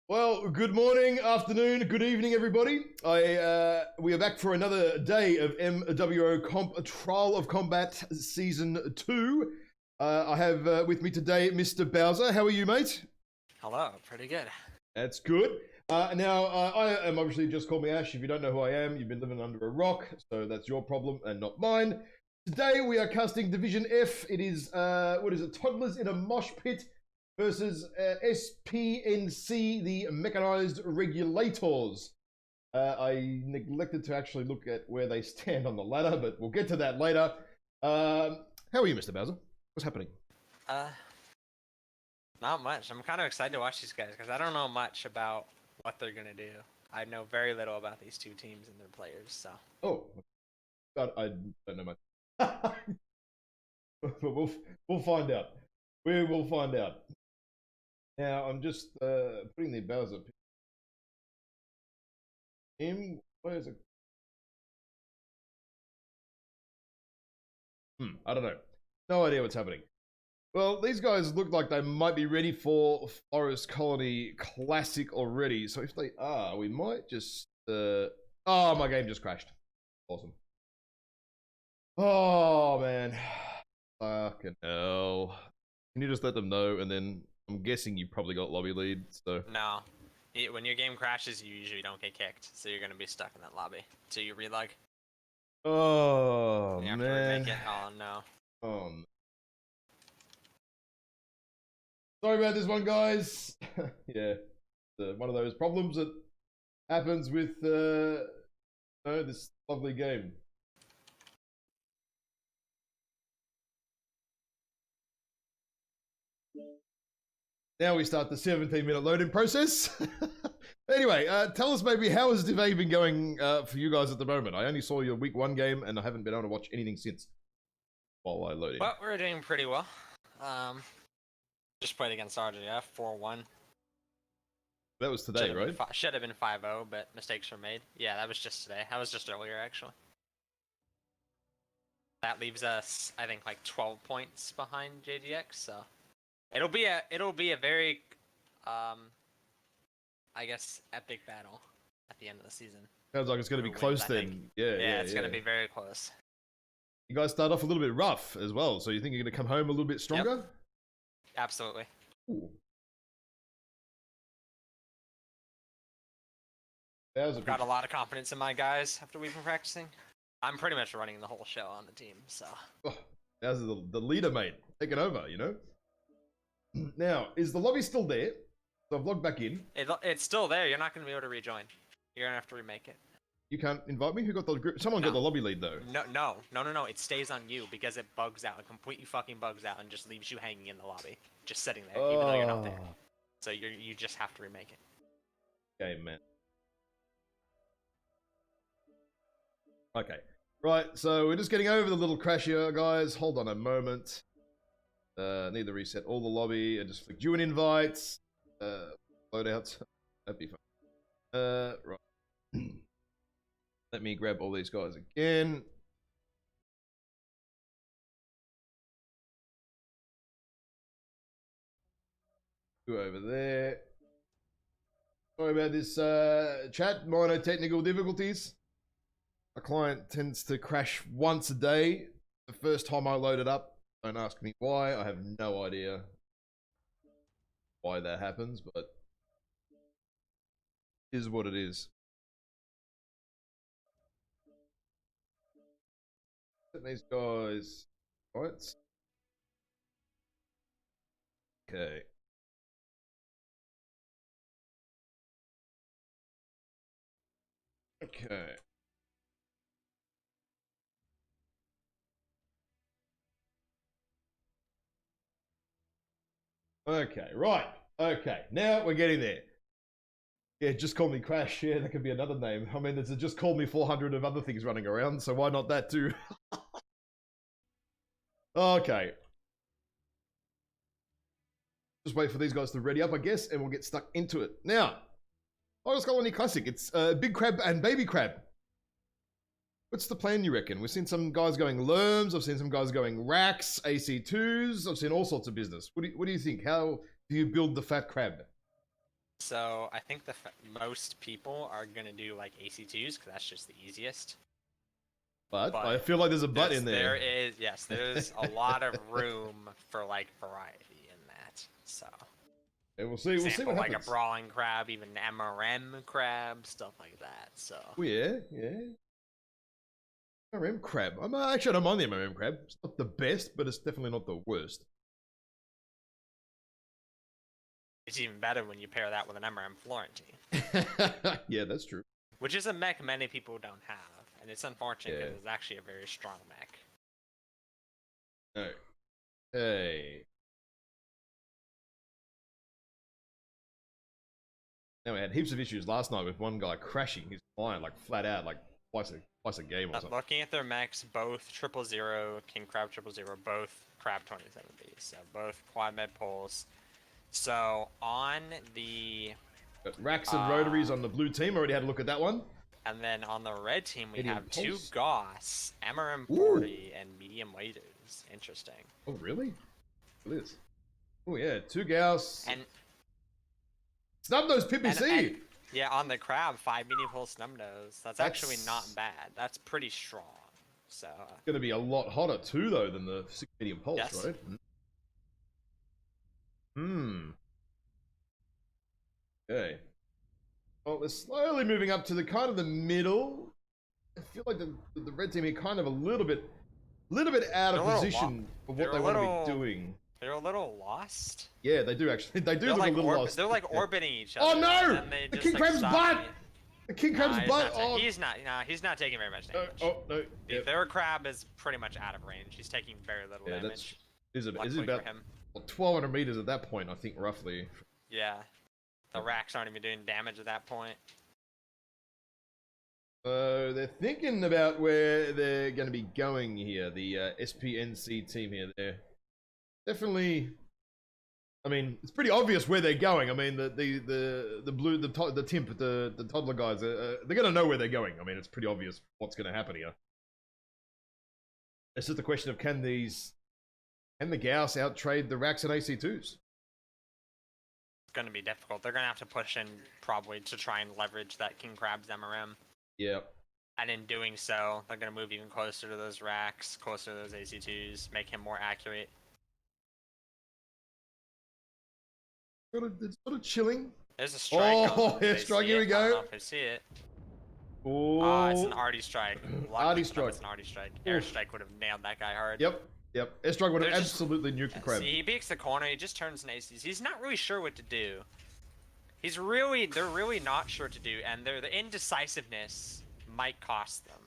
Well, good morning, afternoon, good evening, everybody. We are back for another day of MWO Trial of Combat Season 2. I have with me today Mr. Bowser. How are you, mate? Hello, pretty good. That's good. Now, I am obviously just call me Ash. If you don't know who I am, you've been living under a rock, so that's your problem and not mine. Today, we are casting Division F. It is, what is it, Toddlers in a Mosh Pit versus SPNC, the Mechanized Regulators. I neglected to actually look at where they stand on the ladder, but we'll get to that later. How are you, Mr. Bowser? What's happening? Not much. I'm kind of excited to watch these guys because I don't know much about what they're gonna do. I know very little about these two teams and their players. So. Oh, God, I don't know much. But we'll find out. We will find out. Now I'm just putting the Bowser him. Where is it? I don't know. No idea what's happening. Well, these guys look like they might be ready for Forest Colony Classic already. So if they are, we might just... Oh, my game just crashed. Awesome. Oh, man. Fucking hell. Can you just let them know? And then I'm guessing you probably got lobby lead, so... No. When your game crashes, you usually don't get kicked. So you're going to be stuck in that lobby. So you relog. Oh, you have man. To remake it. Oh, no. Oh, man. Sorry about this one, guys. Yeah, one of those problems that happens with this lovely game. Now we start the 17-minute loading process. Anyway, tell us maybe how has Div A been going for you guys at the moment? I only saw your week 1 game and I haven't been able to watch anything since while I loaded. Well, we're doing pretty well. Just played against RJF 4-1. That was today, right? Should have been 5-0, but mistakes were made. Yeah, that was just today. That was just earlier, actually. That leaves us, I think, like 12 points behind JDX. So it'll be a very, I guess, epic battle at the end of the season. Sounds like it's going to be close then. Yeah, it's going to be very close. You guys start off a little bit rough as well, so you think you're going to come home a little bit stronger? Yep. Absolutely. Ooh. I've got a lot of confidence in my guys after we've been practicing. I'm pretty much running the whole show on the team, so. Oh, that's the leader, mate. Taking over, you know? Now, is the lobby still there? So I've logged back in. It's still there. You're not going to be able to rejoin. You're going to have to remake it. You can't invite me? Who got the group? Someone got the lobby lead, though. No. It stays on you because it bugs out. It completely fucking bugs out and just leaves you hanging in the lobby. Just sitting there, even though you're not there. So you just have to remake it. Okay, man. Okay. Right, so we're just getting over the little crash here, guys. Hold on a moment. Need to reset all the lobby and just flick you an invite. Loadouts. That'd be fun. Right. Let me grab all these guys again. Go over there. Sorry about this chat. Minor technical difficulties. My client tends to crash once a day. The first time I load it up, don't ask me why. I have no idea why that happens, but it is what it is. These guys, right? Okay. Okay. Okay, right. Okay, now we're getting there. Yeah, just call me Crash. Yeah, that could be another name. I mean, there's a just call me 400 of other things running around, so why not that too? Okay. Just wait for these guys to ready up, I guess, and we'll get stuck into it. Now, Forest Colony Classic. It's Big Crab and Baby Crab. What's the plan, you reckon? We've seen some guys going Lerms. I've seen some guys going Racks, AC2s. I've seen all sorts of business. What do you think? How do you build the fat crab? So I think most people are gonna do like AC2s because that's just the easiest. But I feel like there's a but in there. There's a lot of room for like variety in that. So yeah, we'll see. We'll see what like happens. a brawling crab, even MRM crab, stuff like that. So. Oh yeah. MRM crab. Actually, I don't mind the MRM crab. It's not the best, but it's definitely not the worst. It's even better when you pair that with an MRM Florentine. Yeah, that's true. Which is a mech many people don't have, and it's unfortunate because it's actually a very strong mech. Okay. Now we had heaps of issues last night with one guy crashing his client like flat out, like twice a game or something. Looking at their mechs, both 000, King Crab 000, both Crab 27B, so both quad med poles. So on the racks and rotaries on the blue team, already had a look at that one. And then on the red team, we have pulse. 2 Goss, MRM40, and medium weighters. Interesting. Oh, really? What is? Oh, yeah, 2 Gauss. And snub nose PPC. Yeah, on the crab, 5 medium pulse snub nose. That's actually not bad. That's pretty strong. So. It's going to be a lot hotter too, though, than the 6 medium pulse, right? Okay. Well, we're slowly moving up to the kind of the middle. I feel like the red team here kind of a little bit out of position for what they want to be doing. They're a little lost. Yeah, they do actually. They do look a little lost. They're like orbiting each other. Oh no! The King Crab's butt! The King Crab's butt! Oh. He's not taking very much damage. Oh no! Their crab is pretty much out of range. He's taking very little damage. Is it about 1,200 meters at that point? I think roughly. Yeah. The racks aren't even doing damage at that point. So they're thinking about where they're going to be going here. The SPNC team here. They're definitely. I mean, it's pretty obvious where they're going. I mean, the blue, the timp, the toddler guys. They're going to know where they're going. I mean, it's pretty obvious what's going to happen here. It's just a question of can the Gauss out trade the racks and AC2s? Going to be difficult. They're going to have to push in probably to try and leverage that King Crab's MRM. Yeah. And in doing so, they're going to move even closer to those racks, closer to those AC2s, make him more accurate. It's sort of chilling. There's a strike. Oh, airstrike, here we go. I don't know if I see it. Oh, it's an arty strike. Arty strike. It's an arty strike. Airstrike would have nailed that guy hard. Yep. Airstrike would have absolutely nuked the crab. See, he peeks the corner, he just turns an ACs. He's not really sure what to do. They're really not sure what to do, and the indecisiveness might cost them.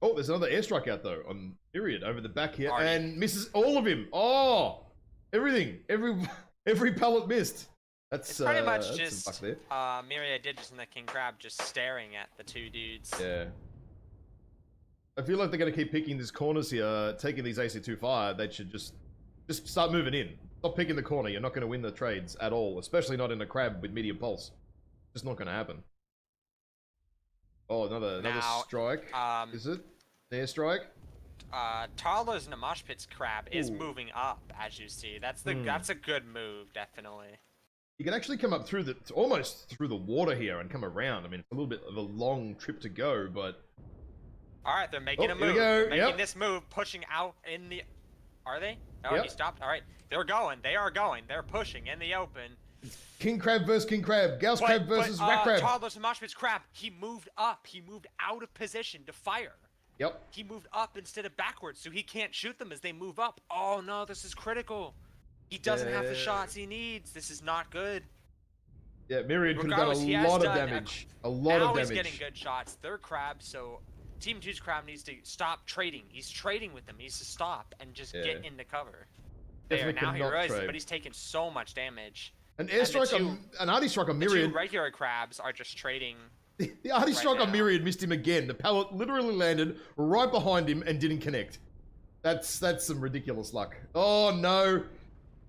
Oh, there's another airstrike out though on period over the back here, and misses all of him. Oh, everything, every pellet missed. It's pretty much just Myriad Digits and the King Crab just staring at the 2 dudes. Yeah. I feel like they're going to keep picking these corners here, taking these AC2 fire. They should just start moving in. Stop picking the corner. You're not going to win the trades at all, especially not in a crab with medium pulse. Just not going to happen. Oh, another strike. Is it? The airstrike? Tarlo's Namash Pit's crab is moving up, as you see. That's a good move, definitely. You can actually come up through almost through the water here and come around. I mean, it's a little bit of a long trip to go, but. All right, they're making a move. They're making this move, pushing out in the. Are they? No, he stopped. All right, they're going. They are going. They're pushing in the open. King Crab versus King Crab. Gauss Crab versus Rat Crab. Charles Moshpit's crab. He moved up. He moved out of position to fire. Yep. He moved up instead of backwards, so he can't shoot them as they move up. Oh no, this is critical. He doesn't have the shots he needs. This is not good. Yeah, Myriad could have done a lot of damage. Now he's getting good shots. They're crab, so Team 2's crab needs to stop trading. He's trading with them. He needs to stop and just get into cover. There, now he realizes, but he's taking so much damage. An airstrike, an arty strike on Myriad. The 2 regular crabs are just trading. The arty strike on Myriad missed him again. The pellet literally landed right behind him and didn't connect. That's some ridiculous luck. Oh no.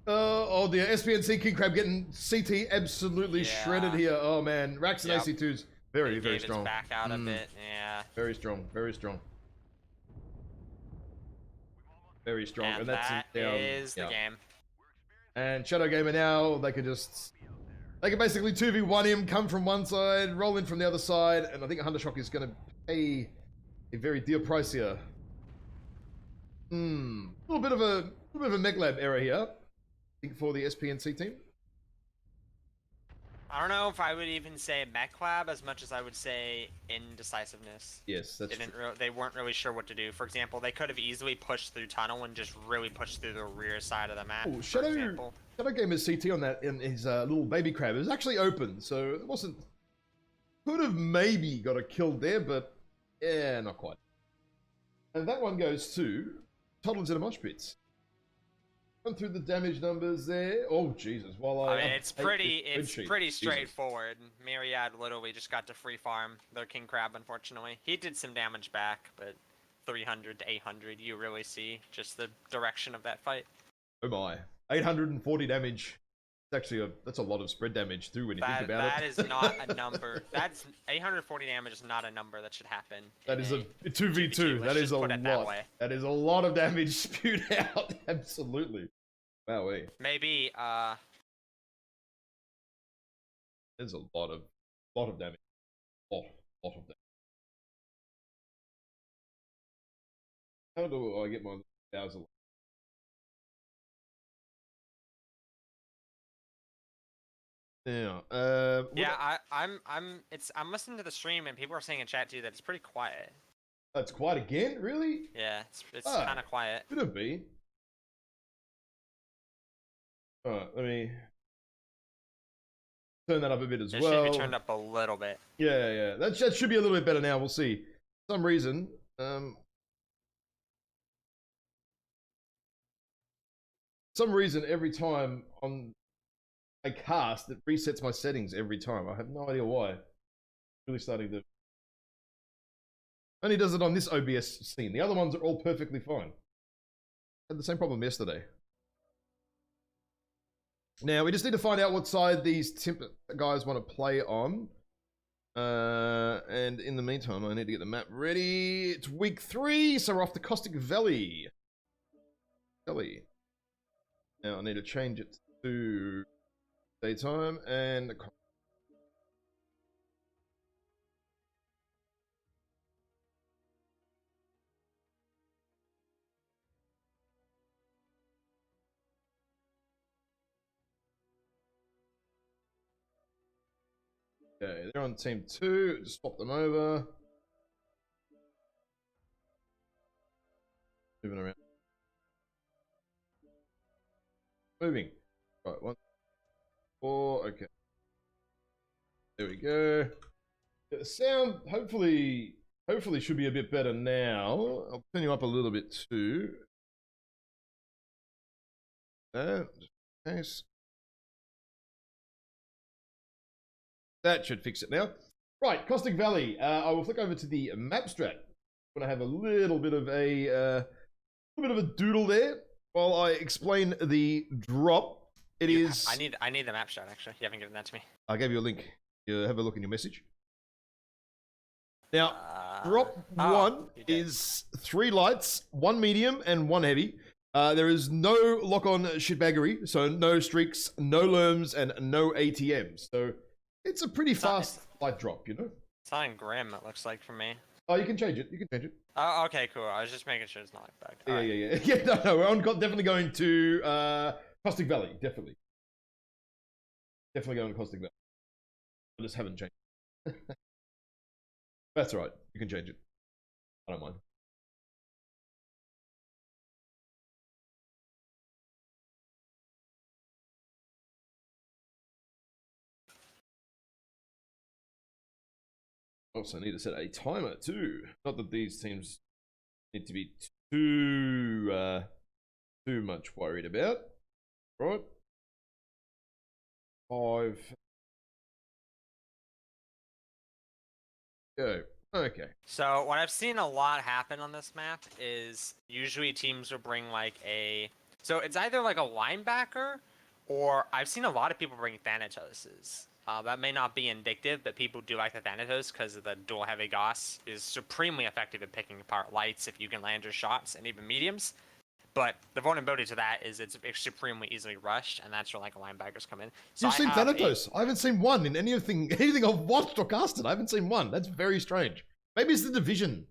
The SPNC King Crab getting CT absolutely shredded here. Oh man, racks and AC2s very strong. Back out a bit, yeah. Very strong, very strong. Very strong, and that's that is the game. And Shadow Gamer now, they could just They can basically 2v1 him, come from one side, roll in from the other side, and I think Huntershock is going to pay a very dear price here. A little bit of a MechLab error here, I think, for the SPNC team. I don't know if I would even say MechLab as much as I would say indecisiveness. Yes, that's true. They weren't really sure what to do. For example, they could have easily pushed through tunnel and just really pushed through the rear side of the map. Oh, Shadow Gamer's CT on that in his little baby crab. It was actually open, so it wasn't... Could have maybe got a kill there, but yeah, not quite. And that one goes to Toddlers in a Mosh Pits. Run through the damage numbers there. Oh Jesus! I mean, it's pretty straightforward. Myriad literally just got to free farm their king crab. Unfortunately, he did some damage back, but 300 to 800, you really see just the direction of that fight. Oh my! 840 damage. That's a lot of spread damage too when you think about it. That is not a number. That's 840 damage is not a number that should happen. That is a 2v2. That is a lot. That is a lot of damage spewed out. Absolutely. Wow. Maybe there's a lot of damage. Lot of damage. How do I get my 1,000? Yeah. I'm listening to the stream and people are saying in chat too that it's pretty quiet. It's quiet again, really? Yeah, it's kind of quiet. Could it be? Alright, let me turn that up a bit as well. It should be turned up a little bit. Yeah. That should be a little bit better now. We'll see. For some reason, every time on I cast, it resets my settings every time. I have no idea why. Really starting to... Only does it on this OBS scene. The other ones are all perfectly fine. Had the same problem yesterday. Now, we just need to find out what side these Timp guys want to play on. And in the meantime, I need to get the map ready. It's week 3, so we're off to Caustic Valley. Now, I need to change it to daytime and... Okay, they're on team 2. Just swap them over. Moving around. Moving. Right, 1, 4. Okay. There we go. The sound hopefully should be a bit better now. I'll turn you up a little bit too. Nice. That should fix it now. Right, Caustic Valley. I will flick over to the map strat. I'm gonna have a little bit of a doodle there while I explain the drop. I need the map strat actually. You haven't given that to me. I gave you a link. You have a look in your message. Now, drop 1 is 3 lights, 1 medium, and 1 heavy. There is no lock-on shitbaggery, so no streaks, no lerms, and no ATMs. So it's a pretty fast light drop, you know? It's not in Grim, it looks like, for me. Oh, you can change it. Oh, okay, cool. I was just making sure it's not like back. Yeah. Yeah, no, we're definitely going to Caustic Valley. Definitely going to Caustic Valley. I just haven't changed it. That's all right. You can change it. I don't mind. Also need to set a timer too. Not that these teams need to be too much worried about. Right. 5. Go. Okay. So what I've seen a lot happen on this map is usually teams will bring like so it's either like a linebacker or I've seen a lot of people bring Thanatoses. That may not be indicative, but people do like the Thanatos because the dual heavy Gauss is supremely effective at picking apart lights if you can land your shots and even mediums. But the vulnerability to that is it's supremely easily rushed, and that's where like linebackers come in. So You've seen Thanatos. I haven't seen one in anything I've watched or casted. I haven't seen one. That's very strange. Maybe it's the division.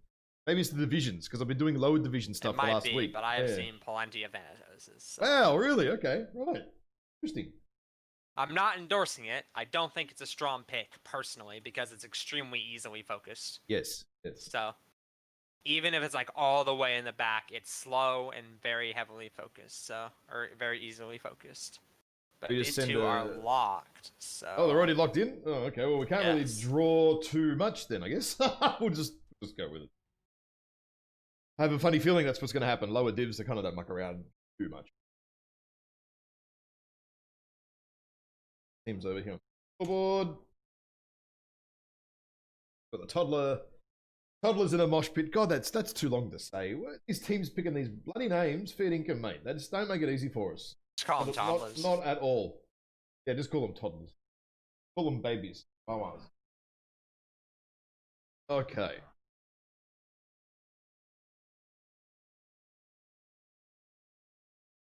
Maybe it's the divisions, because I've been doing lower division stuff for last week. But I have seen plenty of Thanatoses. So. Wow, really? Okay, right. Interesting. I'm not endorsing it. I don't think it's a strong pick, personally, because it's extremely easily focused. Yes. So, even if it's like all the way in the back, it's slow and very heavily focused, or very easily focused. But these two are locked, so... Oh, they're already locked in? Oh, okay. Well, we can't really draw too much then, I guess. we'll just go with it. I have a funny feeling that's what's going to happen. Lower divs, they kind of don't muck around too much. Teams over here on the board. Got the toddler. Toddler's in a mosh pit. God, that's too long to say. What? These teams picking these bloody names, fair income, mate. They just don't make it easy for us. Just call them toddlers. Not at all. Yeah, just call them toddlers. Call them babies. Mamas. Okay.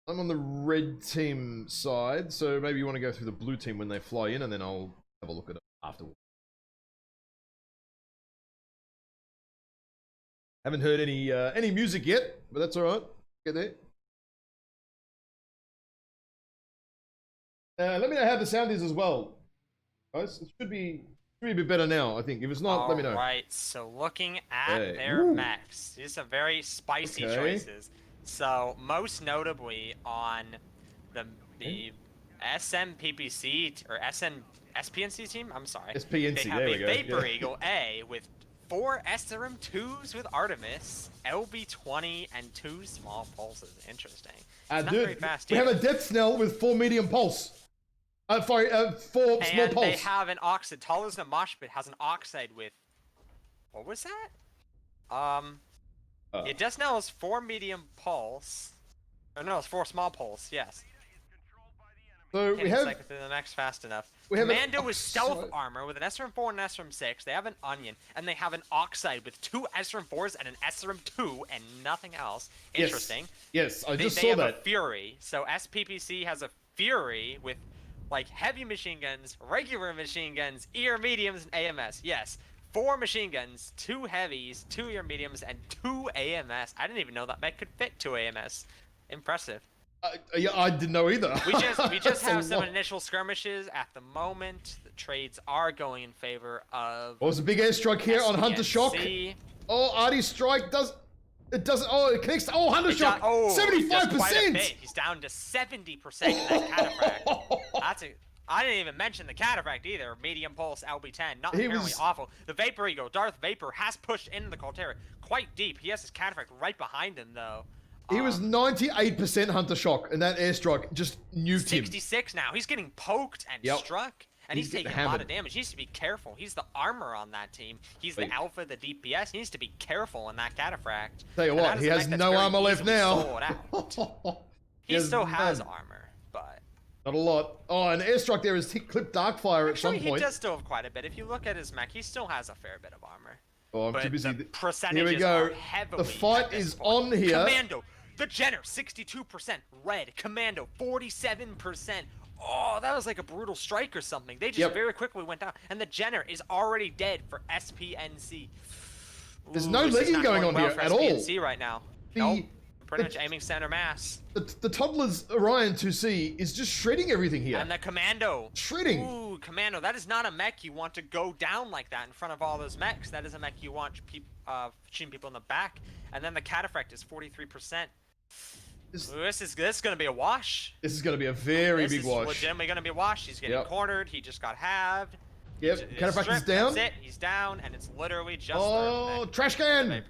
I'm on the red team side, so maybe you want to go through the blue team when they fly in, and then I'll have a look at it afterwards. Haven't heard any music yet, but that's all right. Get there. Let me know how the sound is as well, guys. It should be a bit better now, I think. If it's not, let me know. All right. So looking at their mechs, these are very spicy choices. So most notably on the SMPPC or SPNC team, I'm sorry. SPNC, they have there a we go. Vapor Eagle A with 4 SRM2s with Artemis, LB20, and 2 small pulses. Interesting. It's not very fast we have a Death Snell with 4 medium pulse. 4 small pulse. And they have an Oxide. Taller than a mosh pit has an Oxide with... What was that? Yeah, Death Snell is 4 medium pulse. Oh no, it's 4 small pulse, yes. So we have... cycle through the next fast enough. Commando with stealth armor with an SRM4 and an SRM6. They have an Onion, and they have an Oxide with 2 SRM4s and an SRM2 and nothing else. Interesting. Yes, I just saw They have that. a Fury. So SPPC has a Fury with like heavy machine guns, regular machine guns, ER mediums, and AMS. Yes. 4 machine guns, 2 heavies, 2 ER mediums, and 2 AMS. I didn't even know that mech could fit 2 AMS. Impressive. Yeah, I didn't know either. We just have some initial skirmishes at the moment. The trades are going in favor of. What was a big airstrike here on Hunter Shock? Oh, Artie Strike does. It doesn't. Oh, it connects. Oh, Hunter Shock. 75%. He's down to 70% in that cataphract. I didn't even mention the cataphract either. Medium pulse LB10, not apparently awful. The Vapor Eagle, Darth Vapor, has pushed into the Coltera quite deep. He has his cataphract right behind him though. He was 98% Hunter Shock, and that airstrike just nuked him. 66 now. He's getting poked and struck, and he's taking a lot of damage. He needs to be careful. He's the armor on that team. He's the alpha, the DPS. He needs to be careful in that cataphract. Tell you what, he has no armor left now. He still has armor, but... Not a lot. Oh, an airstrike there is clipped Darkfire at some point. He does still have quite a bit. If you look at his mech, he still has a fair bit of armor. Oh, I'm too busy. The percentages here we go. The fight is on here. Commando. The Jenner, 62%. Red. Commando, 47%. Oh, that was like a brutal strike or something. They just very quickly went down. And the Jenner is already dead for SPNC. There's no legging going on here at all. SPNC right now. Nope. Pretty much aiming center mass. The Toddler's Orion 2C is just shredding everything here. And the Commando. Shredding. Ooh, Commando. That is not a mech you want to go down like that in front of all those mechs. That is a mech you want shooting people in the back. And then the Cataphract is 43%. This is going to be a wash. This is going to be a very big wash. This is legitimately going to be a wash. He's getting cornered. He just got halved. Yep, Cataphract is down. That's it. He's down, and it's literally just trash can.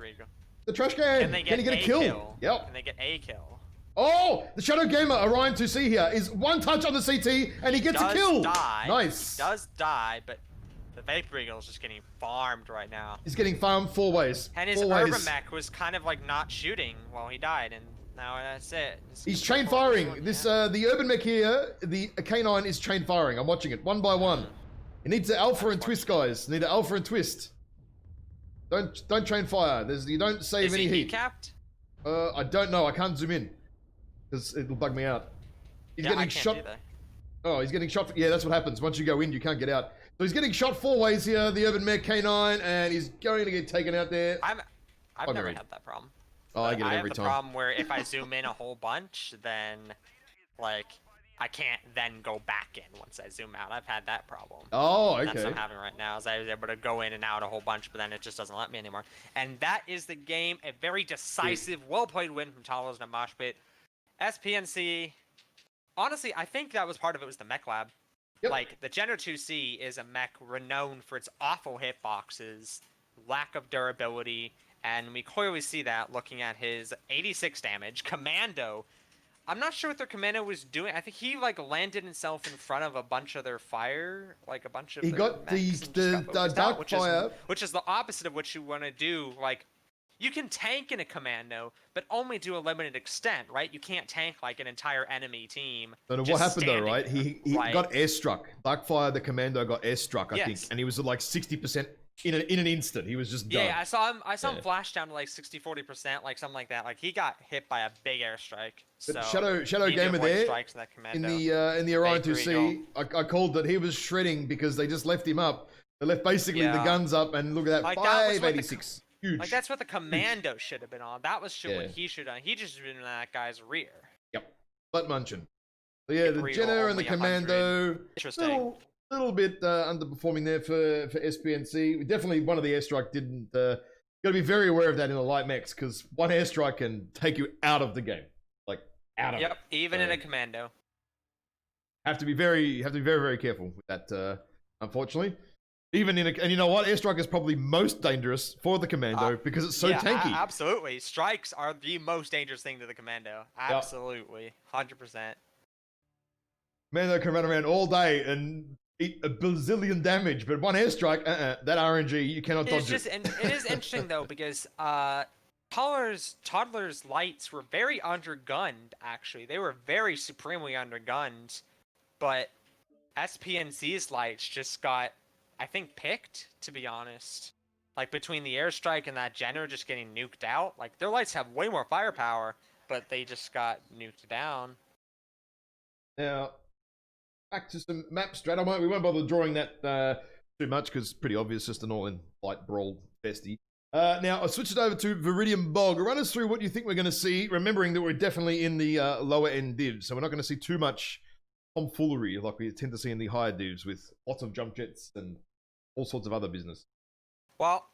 The trash can. Can they get a kill? Yep. Can they get a kill? Oh, the Shadow Gamer Orion 2C here is one touch on the CT, and he gets a kill. Nice. He does die, but the Vapor Eagle is just getting farmed right now. He's getting farmed 4 ways. And his Urban Mech was kind of like not shooting while he died, and now that's it. He's chain firing. This the Urban Mech here, the K9 is chain firing. I'm watching it one by one. It needs an alpha and twist, guys. Need an alpha and twist. Don't chain fire. You don't save any heat. Capped? I don't know. I can't zoom in. because it'll bug me out. He's yeah, getting shot. Oh, he's getting shot. Yeah, that's what happens. Once you go in, you can't get out. So he's getting shot 4 ways here, the Urban Mech K9, and he's going to get taken out there. I've never had that problem. Oh, I get it every time. I have the problem where if I zoom in a whole bunch, then, like, I can't then go back in once I zoom out. I've had that problem. Oh, okay. That's what I'm having right now, is I was able to go in and out a whole bunch, but then it just doesn't let me anymore. And that is the game. A very decisive, well-played win from Talos and a Mosh Pit. SPNC, honestly, I think that was part of it was the mech lab. Yep. Like, the Gen 2C is a mech renowned for its awful hitboxes, lack of durability, and we clearly see that looking at his 86 damage. Commando, I'm not sure what their Commando was doing. I think he, like, landed himself in front of a bunch of their fire, like, a bunch of He got the dark fire. Which is the opposite of what you want to do. Like, you can tank in a Commando, but only to a limited extent, right? You can't tank, like, an entire enemy team. But what happened, though, right? He got airstruck. Darkfire, the Commando, got airstruck, I think. And he was at, like, 60%. In an instant, he was just done. Yeah, I saw him flash down to like 60-40%, like something like that. Like he got hit by a big airstrike. So Shadow Gamer there in the Orion 2C, I called that he was shredding because they just left him up. They left basically the guns up, and look at that, like 586. Huge. Like that's what the Commando should have been on. That was what he should have done. He just been in that guy's rear. Yep, butt munchin'. So yeah, the Jenner and the Commando. Interesting. Little bit underperforming there for SPNC. Definitely one of the airstrike didn't. Got to be very aware of that in the light mechs because one airstrike can take you out of the game, like out of it. Yep, even in a Commando. Have to be very careful with that. Unfortunately, even and you know what, airstrike is probably most dangerous for the Commando because it's so tanky. Absolutely, strikes are the most dangerous thing to the Commando. Absolutely, 100%. Commando can run around all day and eat a bazillion damage, but one airstrike, that RNG, you cannot dodge it. It is interesting though because Toddler's lights were very undergunned. Actually, they were very supremely undergunned, but SPNC's lights just got, I think, picked. To be honest, like between the airstrike and that Jenner just getting nuked out, like their lights have way more firepower, but they just got nuked down. Now, back to some map strat. We won't bother drawing that too much because it's pretty obvious, just an all-in light brawl bestie. Now, I'll switch it over to Viridian Bog. Run us through what you think we're going to see, remembering that we're definitely in the lower-end divs, so we're not going to see too much tomfoolery like we tend to see in the higher divs with lots of jump jets and all sorts of other business. Well,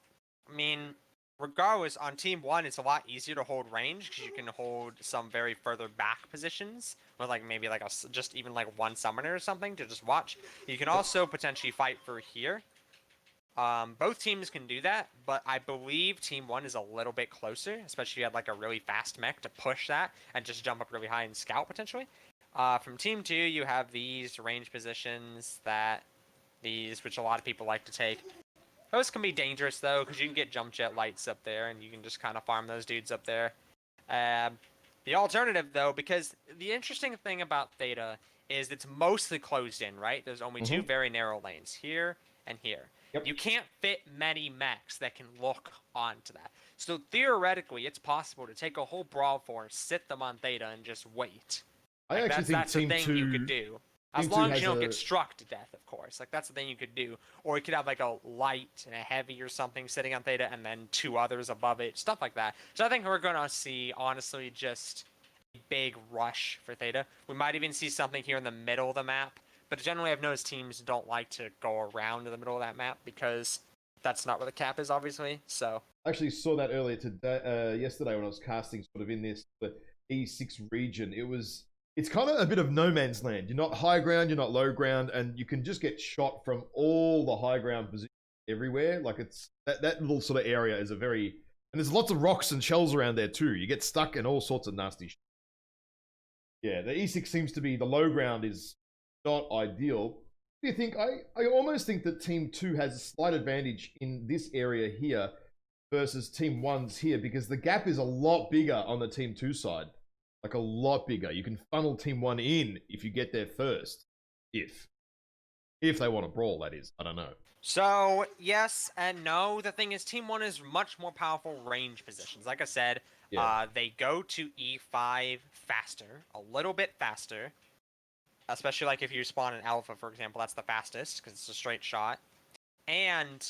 I mean, regardless, on Team 1, it's a lot easier to hold range because you can hold some very further back positions with like maybe like just even like one summoner or something to just watch. You can also potentially fight for here. Both teams can do that, but I believe Team 1 is a little bit closer, especially if you had like a really fast mech to push that and just jump up really high and scout potentially. From Team 2, you have these range positions which a lot of people like to take. Those can be dangerous though, because you can get jump jet lights up there, and you can just kind of farm those dudes up there. The alternative though, because the interesting thing about Theta is it's mostly closed in, right? There's only two very narrow lanes, here and here. Yep. You can't fit many mechs that can look onto that. So theoretically, it's possible to take a whole Brawl Force, sit them on Theta, and just wait. I actually think that's the thing you could do. As long as you don't get struck to death, of course. Like, that's the thing you could do. Or you could have, like, a light and a heavy or something sitting on Theta and then two others above it. Stuff like that. So I think we're going to see, honestly, just a big rush for Theta. We might even see something here in the middle of the map. But generally, I've noticed teams don't like to go around to the middle of that map because that's not where the cap is, obviously. So I actually saw that earlier today, yesterday when I was casting sort of in this E6 region. It's kind of a bit of no man's land. You're not high ground, you're not low ground, and you can just get shot from all the high ground positions everywhere. Like, it's that little sort of area is and there's lots of rocks and shells around there too. You get stuck in all sorts of nasty shit. Yeah, the E6 seems to be, the low ground is not ideal. Do you think, I almost think that Team 2 has a slight advantage in this area here versus Team 1's here, because the gap is a lot bigger on the Team 2 side. Like, a lot bigger. You can funnel Team 1 in if you get there first. If they want to brawl, that is. I don't know. So, yes and no. The thing is, Team 1 is much more powerful range positions. Like I said, Yeah. They go to E5 faster, a little bit faster. Especially like if you spawn in Alpha, for example, that's the fastest because it's a straight shot. And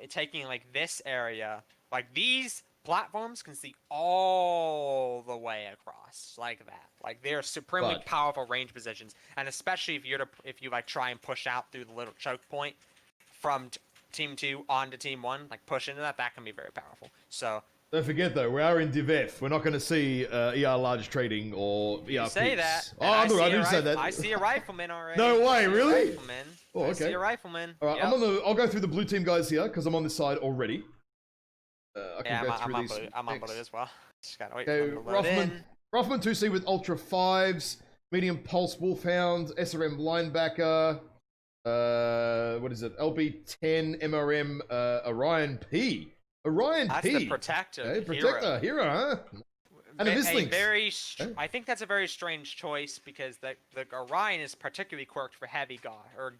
taking like this area, like these platforms can see all the way across like that. Like they're supremely powerful range positions, and especially if you like try and push out through the little choke point from Team 2 onto Team 1, like push into that can be very powerful. So don't forget though, we are in Div F. We're not going to see ER large trading or ER you say that. Oh, I didn't say that. I see a rifleman already. No way, really? Rifleman. Oh, okay. I see a rifleman. All right, yep. I'll go through the blue team guys here because I'm on this side already. I'm on blue as well. Just gotta wait okay, for them Rothman 2C with Ultra 5s, medium pulse Wolfhound, SRM linebacker, what is it? LB10 MRM Orion P. That's the protector. Okay, protector hero, huh? And a I think that's a very strange choice because the Orion is particularly quirked for heavy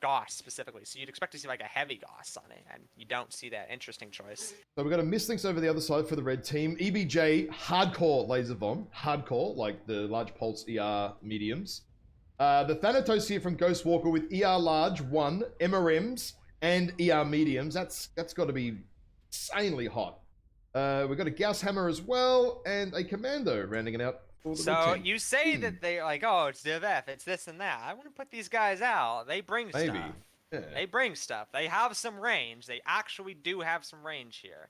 Gauss specifically. So you'd expect to see like a heavy Gauss on it, and you don't see that. Interesting choice. So we've got a Mistlinks over the other side for the red team. EBJ hardcore laser bomb, hardcore like the large pulse ER mediums. The Thanatos here from Ghostwalker with ER large 1 MRMs and ER mediums. That's got to be insanely hot. We've got a Gauss Hammer as well, and a Commando rounding it out for the So team. you say that they're like, oh, it's Div F, it's this and that. I want to put these guys out. They bring stuff. Yeah. They bring stuff. They have some range. They actually do have some range here.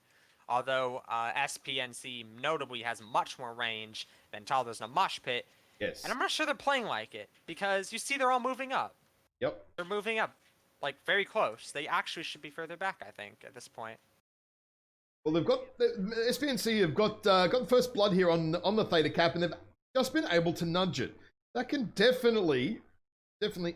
Although SPNC notably has much more range than Toddlers in a Mosh Pit. Yes. And I'm not sure they're playing like it, because you see they're all moving up. Yep. They're moving up, like, very close. They actually should be further back, I think, at this point. Well, they've got SPNC have got the first blood here on the Theta Cap, and they've just been able to nudge it. That can definitely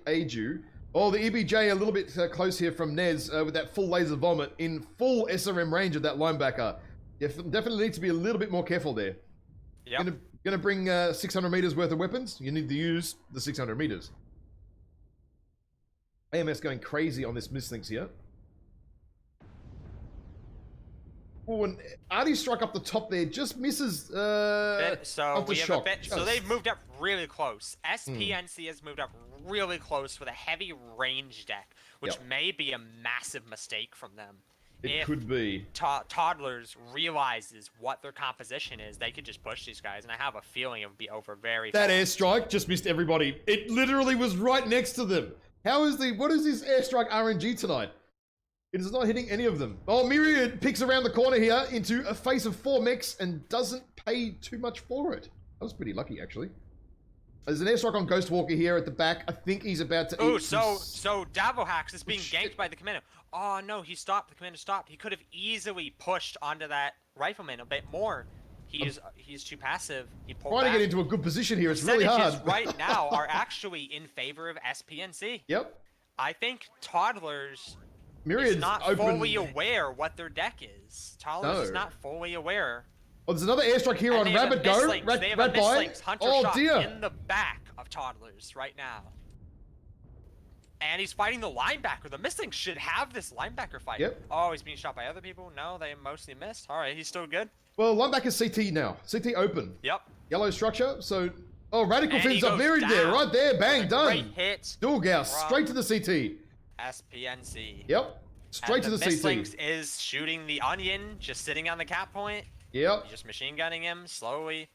aid you. Oh, the EBJ a little bit close here from Nez with that full laser vomit in full SRM range of that linebacker. You definitely need to be a little bit more careful there. Yep. Gonna bring 600 meters worth of weapons. You need to use the 600 meters. AMS going crazy on this Mistlinks here. Oh, and Artie struck up the top there, just misses so they've moved up really close. SPNC has moved up really close with a heavy range deck, which may be a massive mistake from them. It could be. Toddlers realizes what their composition is, they could just push these guys, and I have a feeling it would be over very fast. That airstrike just missed everybody. It literally was right next to them. What is this airstrike RNG tonight? It is not hitting any of them. Oh, Myriad picks around the corner here into a face of 4 mechs and doesn't pay too much for it. That was pretty lucky, actually. There's an airstrike on Ghostwalker here at the back. I think he's about to eat so Davohax is being ganked by the Commando. Oh, no, he stopped. The Commando stopped. He could have easily pushed onto that Rifleman a bit more. He's too passive. He pulled back. Trying to get into a good position here. It's really hard. Right now are actually in favor of SPNC. Yep. I think Toddlers Myriad's is not fully aware what their deck is. Toddlers is not fully aware. Oh, there's another airstrike here on Rabbit Go. They have a Mistlinks Hunter shot in the back of Toddlers right now. And he's fighting the linebacker. The Mistlinks should have this linebacker fight. Yep. Oh, he's being shot by other people? No, they mostly missed. All right, he's still good. Well, linebacker's CT now. CT open. Yep. Yellow structure. So, Radical fins up Myriad there. Right there. Bang, done. Great hit. Dual Gauss. Straight to the CT. SPNC. Yep. Straight to the CT. Mistlinks is shooting the Onion, just sitting on the cap point. Yep. He's just machine gunning him slowly.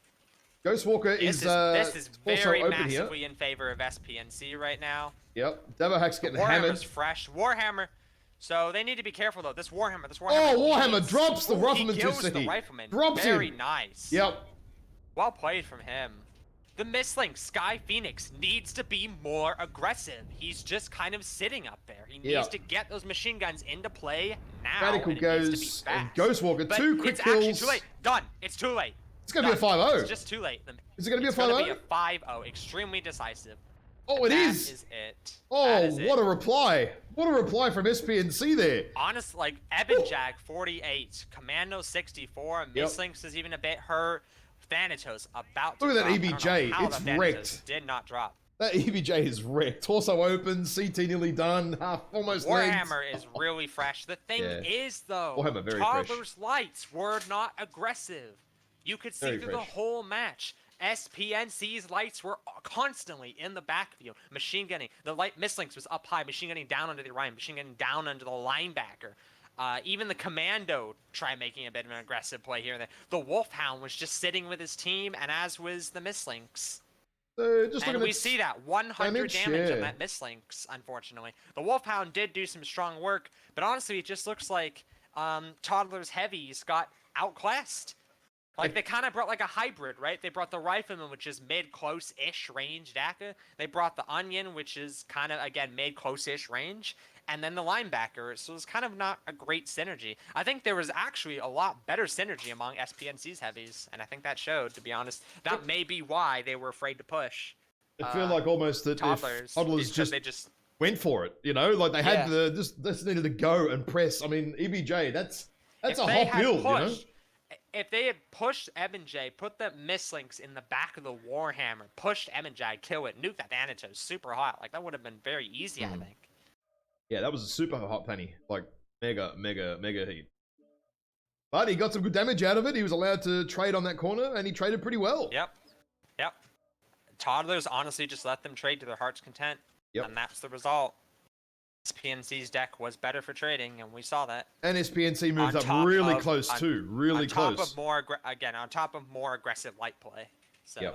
Ghostwalker this is very massively in favor of SPNC right now. Yep. Davohack's getting Warhammer's hammered. fresh. Warhammer. So they need to be careful though. This Warhammer. Oh, Warhammer drops the Rifleman 2C. He kills the Rifleman. Drops him. Very nice. Yep. Well played from him. The Mistlink, Sky Phoenix, needs to be more aggressive. He's just kind of sitting up there. He needs to get those machine guns into play now. Radical goes and Ghostwalker. But 2 quick kills. It's actually too late. Done. It's too late. It's going to be a 5-0. It's just too late. Is it going to be a 5-0? It's going to be a 5-0. Extremely decisive. Oh, it is. That is it. Oh, what a reply. What a reply from SPNC there. Honest, like, Ebonjag 48, Commando 64, Mistlinks is even a bit hurt. Thanatos about to Look at that drop. EBJ. It's wrecked. Did not drop. That EBJ is wrecked. Torso open, CT nearly done, almost Warhammer is really fresh. The thing is, though, Warhammer very Toddler's lights were not aggressive. You could see through the whole match. SPNC's lights were constantly in the backfield, machine gunning. The light mislinks was up high, machine gunning down under the Orion, machine gunning down under the linebacker. Even the commando tried making a bit of an aggressive play here and there. The Wolfhound was just sitting with his team, and as was the mislinks. And we see that 100 damage on that mislinks, unfortunately. The Wolfhound did do some strong work, but honestly, it just looks like Toddler's Heavies got outclassed. Like, they kind of brought like a hybrid, right? They brought the Rifleman, which is mid-close-ish range DACA. They brought the Onion, which is kind of, again, mid-close-ish range. And then the linebacker, so it's kind of not a great synergy. I think there was actually a lot better synergy among SPNC's heavies, and I think that showed, to be honest. That may be why they were afraid to push. I feel like almost that Toddlers just went for it, you know? Like, they had just needed to go and press. I mean, EBJ, that's a hot build, you know? If they had pushed M&J, put the mislinks in the back of the Warhammer, pushed M&J, kill it, nuke that Thanatos super hot, like, that would have been very easy, I think. Yeah, that was a super hot penny. Like, mega heat. But he got some good damage out of it. He was allowed to trade on that corner, and he traded pretty well. Yep. Toddlers honestly just let them trade to their heart's content. Yep. And that's the result. SPNC's deck was better for trading, and we saw that. And SPNC moved up really close, too. Really close. On top of more aggressive light play. So,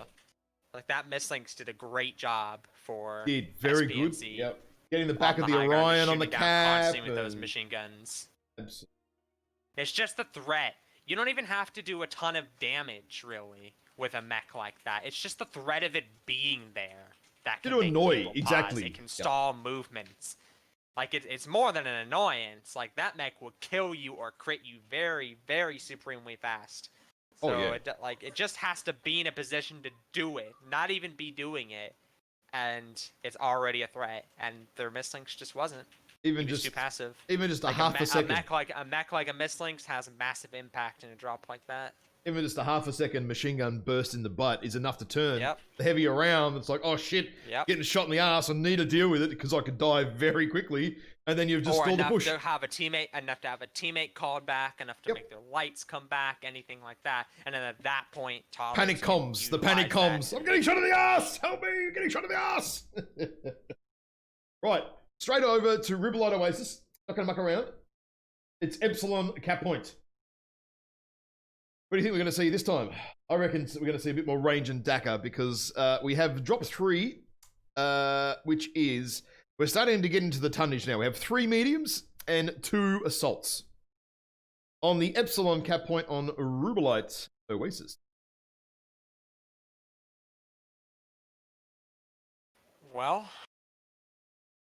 like, that mislinks did a great job for very SPNC. Good. Yep. Getting the back of the Orion on the cap. Constantly with those machine guns. Absolutely. It's just the threat. You don't even have to do a ton of damage, really, with a mech like that. It's just the threat of it being there that can annoy. Exactly. It can stall movements. Like, it's more than an annoyance. Like, that mech will kill you or crit you very, very supremely fast. So, it just has to be in a position to do it. Not even be doing it. And it's already a threat. And their mislinks just wasn't. Even just too passive. Even just a half a second. A mech like a mislinks has a massive impact in a drop like that. Even just a half a second machine gun burst in the butt is enough to turn the heavy around. It's like, oh shit, getting shot in the ass. I need to deal with it because I could die very quickly. And then you've just stalled the push. Enough to have a teammate called back, enough to make their lights come back, anything like that. And then at that point, panic comms. The panic comms. I'm getting shot in the ass. Help me! I'm getting shot in the ass. Right, straight over to Ribbolite Oasis. Not gonna muck around. It's Epsilon cap point. What do you think we're going to see this time? I reckon we're going to see a bit more range and DACA because we have drop 3, which is... We're starting to get into the tonnage now. We have 3 mediums and 2 assaults. On the Epsilon cap point on Rubelite Oasis. Well...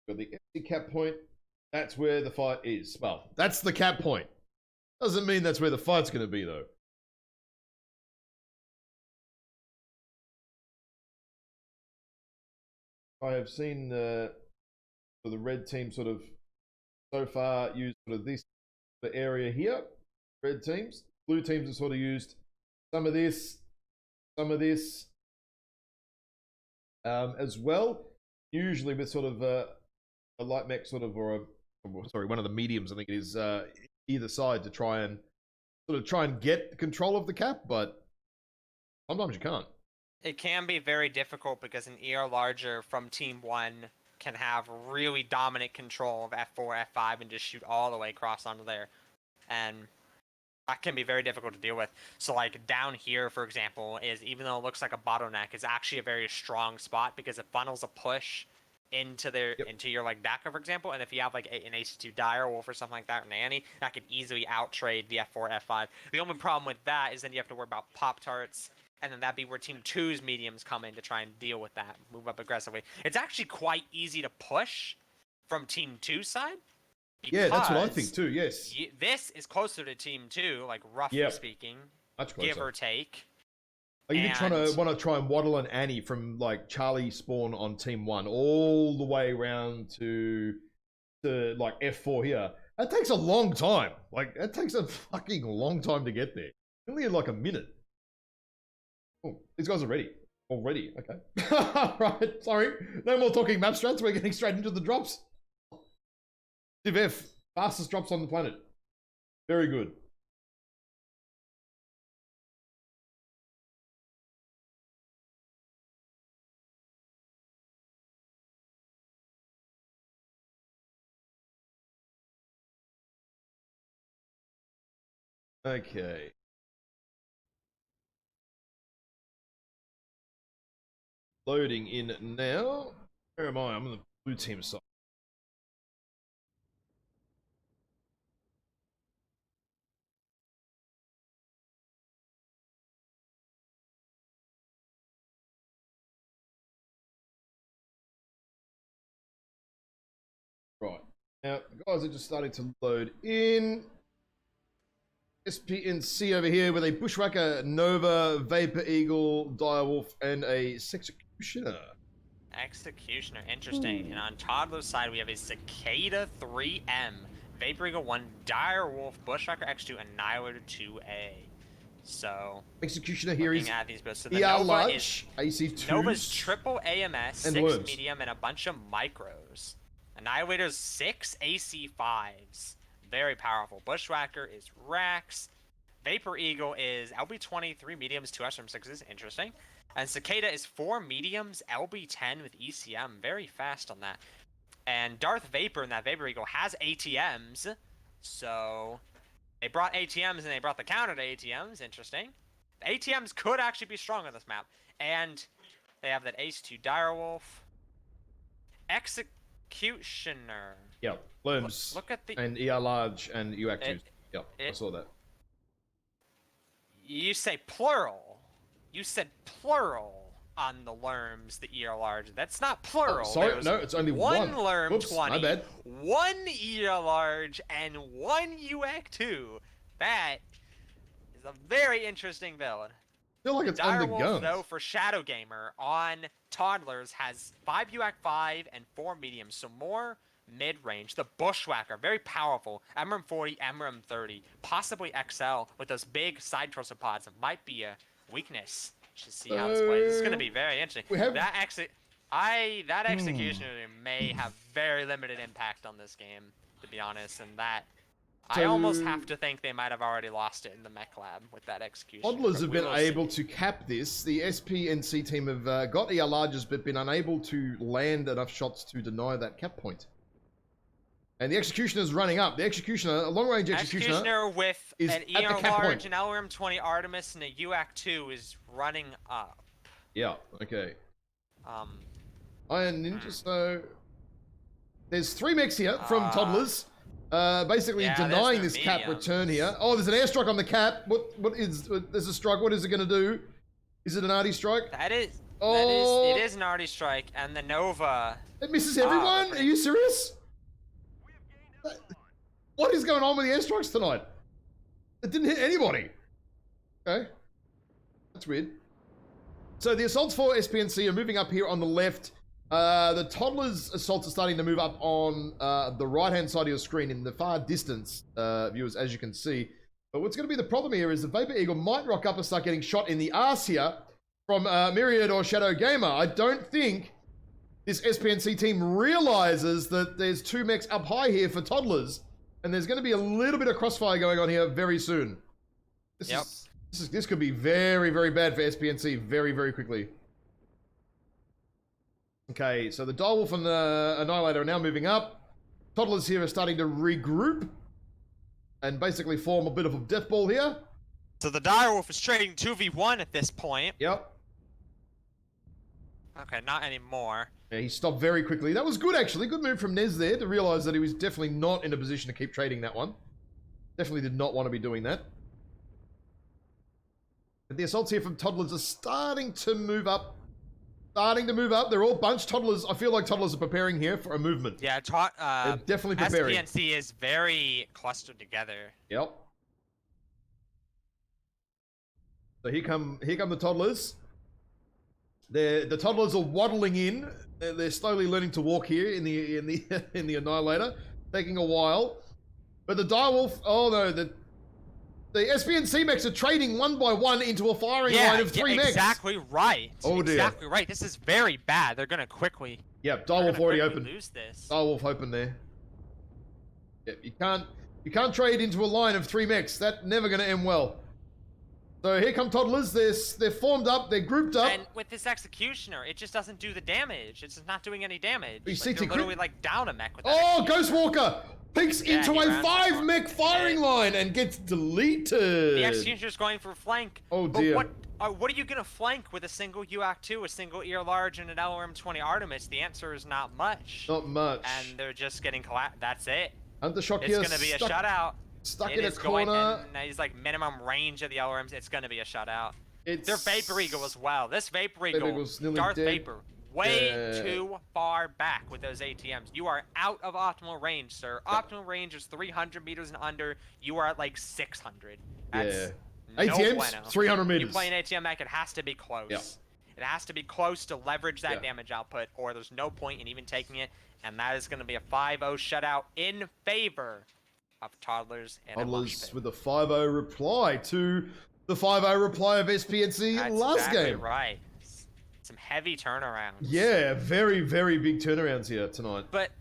Got the FC cap point. That's where the fight is. Well, that's the cap point. Doesn't mean that's where the fight's going to be, though. I have seen the red team sort of so far use sort of this area here. Red teams, blue teams have sort of used some of this as well. Usually with sort of a light mech sort of one of the mediums. I think it is either side to try and get control of the cap, but sometimes you can't. It can be very difficult because an ER larger from Team 1 can have really dominant control of F4, F5, and just shoot all the way across onto there. And that can be very difficult to deal with. So, like, down here, for example, is even though it looks like a bottleneck, it's actually a very strong spot because it funnels a push into your, like, DACA, for example. And if you have, like, an AC2 Direwolf or something like that, or Nanny, that could easily out-trade the F4, F5. The only problem with that is then you have to worry about Pop-Tarts. And then that'd be where Team 2's mediums come in to try and deal with that, move up aggressively. It's actually quite easy to push from Team 2's side. Yeah, that's what I think too, yes. This is closer to Team 2, like roughly speaking, much closer. Give or take. Are you want to try and waddle an Annie from like Charlie spawn on Team 1 all the way around to like F4 here? That takes a long time. Like, that takes a fucking long time to get there. Only like a minute. Oh, these guys are ready. Already, okay. Right, sorry. No more talking map strats. We're getting straight into the drops. Div F, fastest drops on the planet. Very good. Okay. Loading in now. Where am I? I'm on the blue team side. Right. Now, the guys are just starting to load in. SPNC over here with a Bushwhacker, Nova, Vapor Eagle, Direwolf, and a Executioner. Executioner, interesting. And on Toddler's side, we have a Cicada 3M, Vapor Eagle 1, Direwolf, Bushwhacker X2, Annihilator 2A. So, Executioner here is at these builds. So the Nova large, is AC2. Nova's triple AMS, and 6 worms. medium, and a bunch of micros. Annihilator's 6 AC5s. Very powerful. Bushwhacker is Rax. Vapor Eagle is LB23 mediums, 2 from 6s. Interesting. And Cicada is 4 mediums, LB10 with ECM. Very fast on that. And Darth Vapor in that Vapor Eagle has ATMs. So they brought ATMs and they brought the counter to ATMs. Interesting. The ATMs could actually be strong on this map. And they have that Ace-2 Direwolf. Executioner. Yep. Worms. Look at the... And ER large and UAC2. Yep, I saw that. You say plural. You said plural on the Lerms, the ER large. That's not plural. Oh, sorry, no, it's only one. One Lerm Whoops, 20, my bad. 1 ER large, and 1 UAC2. That is a very interesting build. I feel like it's undergunned. Though, for Shadow Gamer on Toddlers has 5 UAC 5 and 4 mediums, so more mid-range. The Bushwhacker, very powerful. MRM 40, MRM 30, possibly XL with those big side torso pods. It might be a weakness. Should see how this plays. It's going to be very interesting. We have... That Executioner may have very limited impact on this game, to be honest, and that... I almost have to think they might have already lost it in the mech lab with that Executioner. Toddlers have been able to cap this. The SPNC team have got ER larges, but been unable to land enough shots to deny that cap point. And the Executioner is running up. The Executioner, a long-range Executioner with an ER large, an LRM 20 Artemis, and a UAC 2 is running up. Yeah. Okay. Iron Ninja. So there's 3 mechs here from Toddlers. Basically denying this cap return here. Oh, there's an airstrike on the cap. What is? There's a strike. What is it going to do? Is it an arty strike? That is. Oh. It is an arty strike, and the Nova. It misses everyone. Are you serious? What is going on with the airstrikes tonight? It didn't hit anybody. Okay, that's weird. So the assaults for SPNC are moving up here on the left. The Toddlers assaults are starting to move up on the right-hand side of your screen in the far distance, viewers, as you can see. But what's going to be the problem here is the Vapor Eagle might rock up and start getting shot in the arse here from Myriad or Shadow Gamer. I don't think this SPNC team realizes that there's 2 mechs up high here for Toddlers, and there's going to be a little bit of crossfire going on here very soon. This could be very, very bad for SPNC very, very quickly. Okay, so the Direwolf and the Annihilator are now moving up. Toddlers here are starting to regroup and basically form a bit of a death ball here. So the Direwolf is trading 2v1 at this point. Yep. Okay, not anymore. Yeah, he stopped very quickly. That was good, actually. Good move from Nez there to realize that he was definitely not in a position to keep trading that one. Definitely did not want to be doing that. But the assaults here from Toddlers are starting to move up. They're all bunched. Toddlers, I feel like Toddlers are preparing here for a movement. Yeah, they're definitely preparing. SPNC is very clustered together. Yep. So here come the Toddlers. The Toddlers are waddling in. They're slowly learning to walk here in the Annihilator, taking a while. But the Direwolf, oh no, the SPNC mechs are trading 1 by 1 into a firing line of 3 mechs. Exactly right. Oh dear. Exactly right. This is very bad. They're gonna quickly. Yep, Direwolf already open. Lose this. Direwolf open there. Yep, you can't trade into a line of 3 mechs. That's never gonna end well. So here come toddlers. They're formed up. They're grouped up. And with this executioner, it just doesn't do the damage. It's just not doing any damage. You like, see, you're literally like down a mech with that. Oh, Ghostwalker peeks into a 5 mech firing line and gets deleted. The executioner's going for flank. Oh dear. But what are you gonna flank with a single WK2, a single ear large, and an LRM-20 Artemis? The answer is not much. Not much. And they're just getting collapsed. That's it. Undershock here. It's gonna be a shutout. Stuck in a corner. And he's like minimum range of the LRMs. It's gonna be a shutout. Their Vapor Eagle as well. This Vapor Eagle, Darth Vapor, way too far back with those ATMs. You are out of optimal range, sir. Optimal range is 300 meters and under. You are at like 600. That's ATMs, bueno. 300 meters. You play an ATM mech, it has to be close. Yeah. It has to be close to leverage that damage output, or there's no point in even taking it. And that is going to be a 5-0 shutout in favor of Toddlers and Toddlers with a 5-0 reply to the 5-0 reply of SPNC last game. Right. Some heavy turnarounds. Yeah, very, very big turnarounds here tonight. But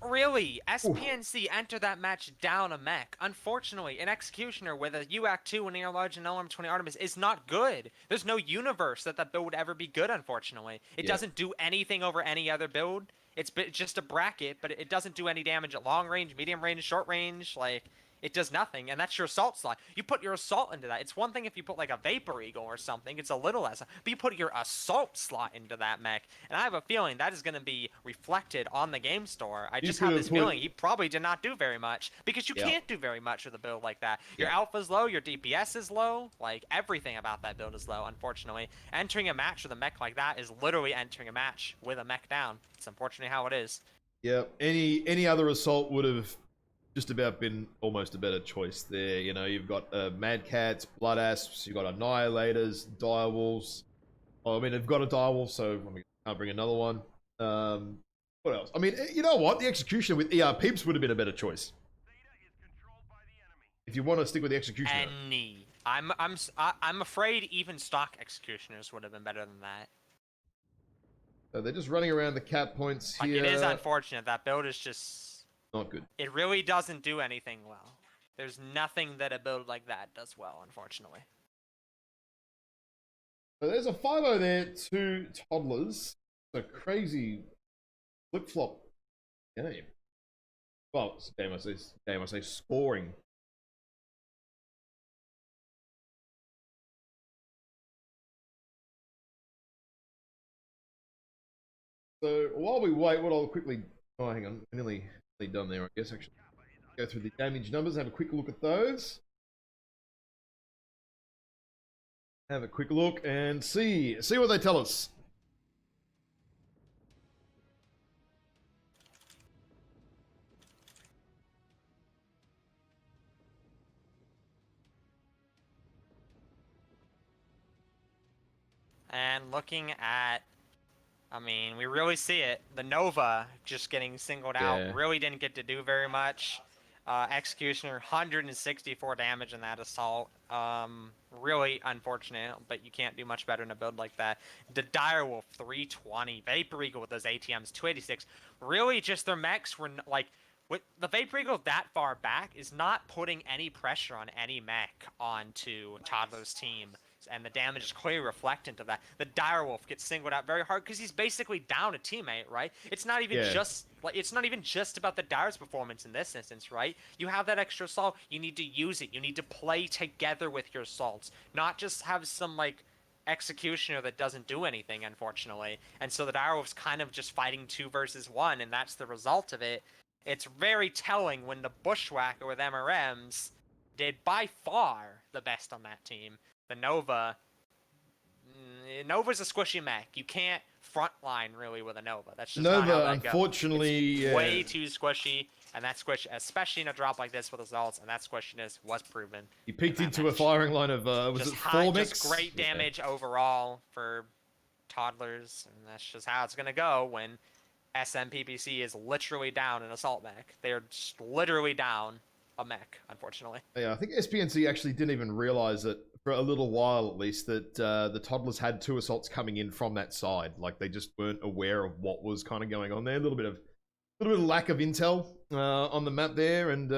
really, SPNC entered that match down a mech. Unfortunately, an Executioner with a WK2 and ear large and LRM-20 Artemis is not good. There's no universe that build would ever be good, unfortunately. It doesn't do anything over any other build. It's just a bracket, but it doesn't do any damage at long range, medium range, short range. Like, it does nothing, and that's your assault slot. You put your assault into that. It's one thing if you put like a Vapor Eagle or something, it's a little less, but you put your assault slot into that mech, and I have a feeling that is going to be reflected on the game store. I just have this feeling he probably did not do very much, because you can't do very much with a build like that. Your alpha's low, your DPS is low, like everything about that build is low, unfortunately. Entering a match with a mech like that is literally entering a match with a mech down. It's unfortunately how it is. Yeah, any other assault would have just about been almost a better choice there. You know, you've got Mad Cats, Blood Asps, you've got Annihilators, Direwolves. Oh, I mean, they've got a Direwolf, so I can't bring another one. What else? I mean, you know what? The Executioner with ER Peeps would have been a better choice. If you want to stick with the Executioner. I'm afraid even stock Executioners would have been better than that. So they're just running around the cap points here. It is unfortunate. That build is just not good. It really doesn't do anything well. There's nothing that a build like that does well, unfortunately. So there's a 5-0 there to Toddlers. A crazy flip-flop game. Well, it's a game I say scoring. So while we wait, what I'll quickly... Oh, hang on. Nearly done there, I guess, actually. Go through the damage numbers, have a quick look at those. Have a quick look and see what they tell us. And looking at, I mean, we really see it. The Nova just getting singled out. Really didn't get to do very much. Executioner, 164 damage in that assault. Really unfortunate, but you can't do much better in a build like that. The Direwolf, 320. Vapor Eagle with those ATMs, 286. Really just their mechs were, like, with the Vapor Eagle that far back is not putting any pressure on any mech onto Toddler's team. And the damage is clearly reflectant of that. The Direwolf gets singled out very hard because he's basically down a teammate, right? It's not even just about the Dire's performance in this instance, right? You have that extra assault, you need to use it. You need to play together with your assaults, not just have some like Executioner that doesn't do anything, unfortunately. And so the Direwolf's kind of just fighting 2 versus 1, and that's the result of it. It's very telling when the Bushwhacker with MRMs did by far the best on that team. The Nova's a squishy mech. You can't frontline really with a Nova. That's just not how that unfortunately, goes. Way too squishy, and that squish, especially in a drop like this with assaults, and that squishiness was proven. He peeked into a firing line of was it 4 mechs? Just great damage overall for Toddlers, and that's just how it's gonna go when SMPPC is literally down an assault mech. They're just literally down a mech, unfortunately. Yeah, I think SPNC actually didn't even realize it for a little while, at least, that the Toddlers had 2 assaults coming in from that side. Like, they just weren't aware of what was kind of going on there. A little bit of lack of intel on the map there and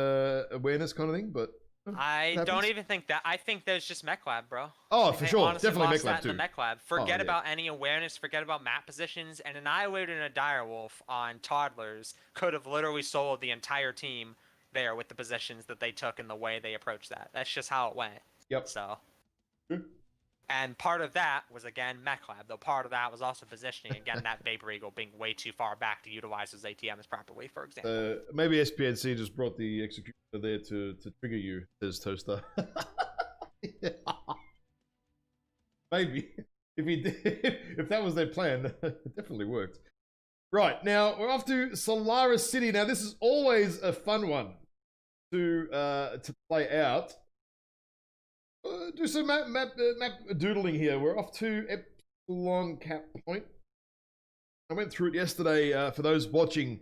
awareness kind of thing. But I don't even think that. I think there's just mech lab, bro. Oh, for sure. Definitely mech lab too. The mech lab. Forget about any awareness. Forget about map positions. And annihilating a direwolf on toddlers could have literally sold the entire team there with the positions that they took and the way they approached that. That's just how it went. Yep. So. And part of that was, again, mech lab, though part of that was also positioning. Again, that Vapor Eagle being way too far back to utilize his ATMs properly, for example. Maybe SPNC just brought the executioner there to trigger you, says Toaster. Yeah. Maybe. If he did, if that was their plan, it definitely worked. Right, now we're off to Solaris City. Now, this is always a fun one to play out. Do some map doodling here. We're off to Epsilon Cap Point. I went through it yesterday for those watching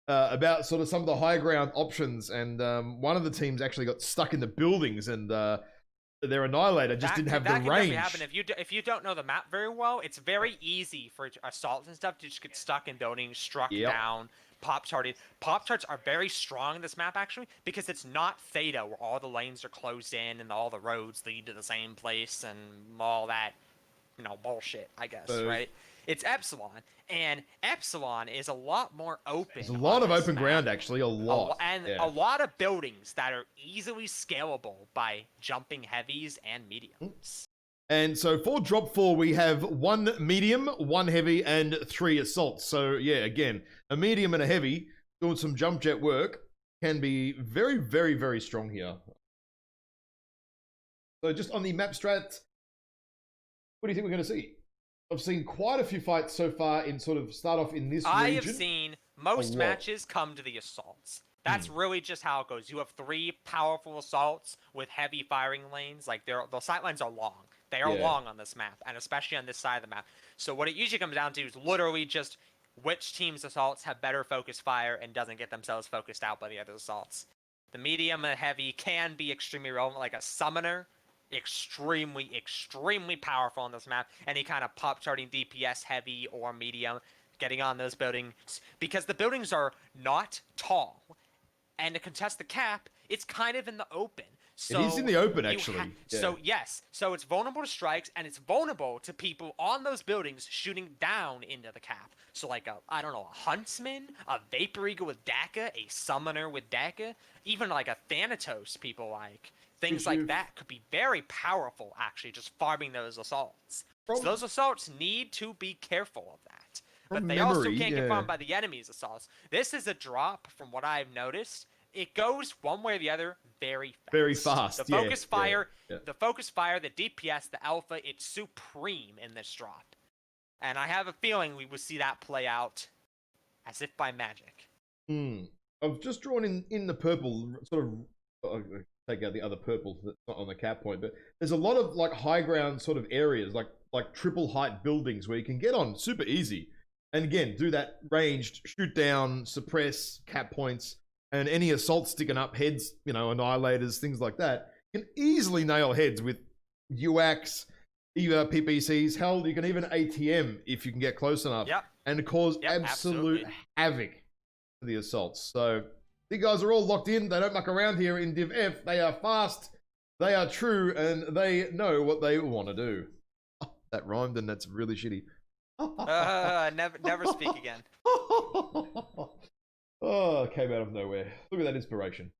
about sort of some of the high ground options, and one of the teams actually got stuck in the buildings, and their Annihilator just didn't have the range. That can happen if you don't know the map very well. It's very easy for assaults and stuff to just get stuck in buildings, struck down. Pop-tarted. Pop-tarts are very strong in this map, actually, because it's not Theta, where all the lanes are closed in and all the roads lead to the same place and all that, bullshit, I guess, right? It's Epsilon, and Epsilon is a lot more open. There's a lot of open ground, actually, a lot. A lot of buildings that are easily scalable by jumping heavies and mediums. And so for drop 4, we have 1 medium, 1 heavy, and 3 assaults. So yeah, again, a medium and a heavy doing some jump jet work can be very, very, very strong here. So just on the map strat, what do you think we're going to see? I've seen quite a few fights so far in sort of start off in this region. I have seen most matches come to the assaults. That's really just how it goes. You have 3 powerful assaults with heavy firing lanes. Like the sight lines are long. They are long on this map, and especially on this side of the map. So what it usually comes down to is literally just which team's assaults have better focus fire and doesn't get themselves focused out by the other assaults. The medium and heavy can be extremely relevant, like a summoner, extremely, extremely powerful on this map. Any kind of pop-charting DPS heavy or medium, getting on those buildings, because the buildings are not tall. And to contest the cap, it's kind of in the open. So it is in the open, actually. So yes, so it's vulnerable to strikes, and it's vulnerable to people on those buildings shooting down into the cap. So like a huntsman, a Vapor Eagle with DACA, a summoner with DACA, even like a Thanatos people like. Things like that could be very powerful, actually, just farming those assaults. So those assaults need to be careful of that. But they also can't get farmed by the enemy's assaults. This is a drop, from what I've noticed. It goes one way or the other very fast. Very fast. The focus fire, the focus fire, the DPS, the alpha, it's supreme in this drop. And I have a feeling we will see that play out as if by magic. I've just drawn in the purple, sort of take out the other purple that's not on the cap point, but there's a lot of like high ground sort of areas, like triple height buildings where you can get on super easy. And again, do that ranged shoot down, suppress cap points. And any assault sticking up heads, annihilators, things like that, you can easily nail heads with UACs, either PPCs. Hell, you can even ATM if you can get close enough and cause absolute havoc to the assaults. So these guys are all locked in. They don't muck around here in Div F. They are fast, they are true, and they know what they want to do. Oh, that rhymed, and that's really shitty. Never speak again. Oh, came out of nowhere. Look at that inspiration.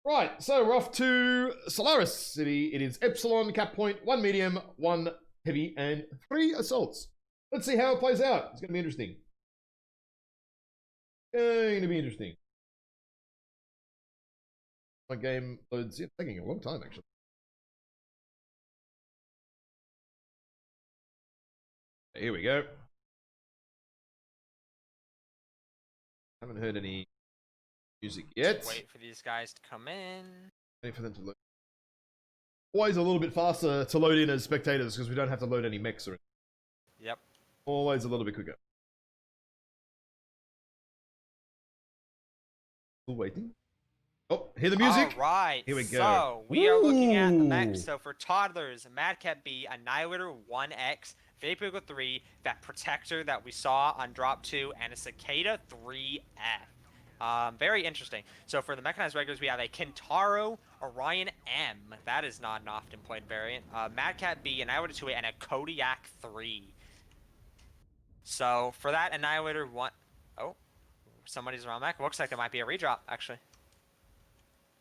Right, so we're off to Solaris City. It is Epsilon, cap point, 1 medium, 1 heavy, and 3 assaults. Let's see how it plays out. It's going to be interesting. My game loads in. It's taking a long time, actually. Here we go. Haven't heard any music yet. Just wait for these guys to come in. Wait for them to load. Always a little bit faster to load in as spectators because we don't have to load any mechs or anything. Yep. Always a little bit quicker. Still waiting. Oh, hear the music? All right. Here we go. So we are looking at the mechs. So for toddlers, Madcap B, Annihilator 1X, Vapor Eagle 3, that Protector that we saw on drop 2, and a Cicada 3F. Very interesting. So for the mechanized regulars, we have a Kintaro Orion M. That is not an often played variant. Mad Cat B, Annihilator 2, and a Kodiak 3. So for that Annihilator 1... Oh, somebody's around back. Looks like it might be a redrop, actually.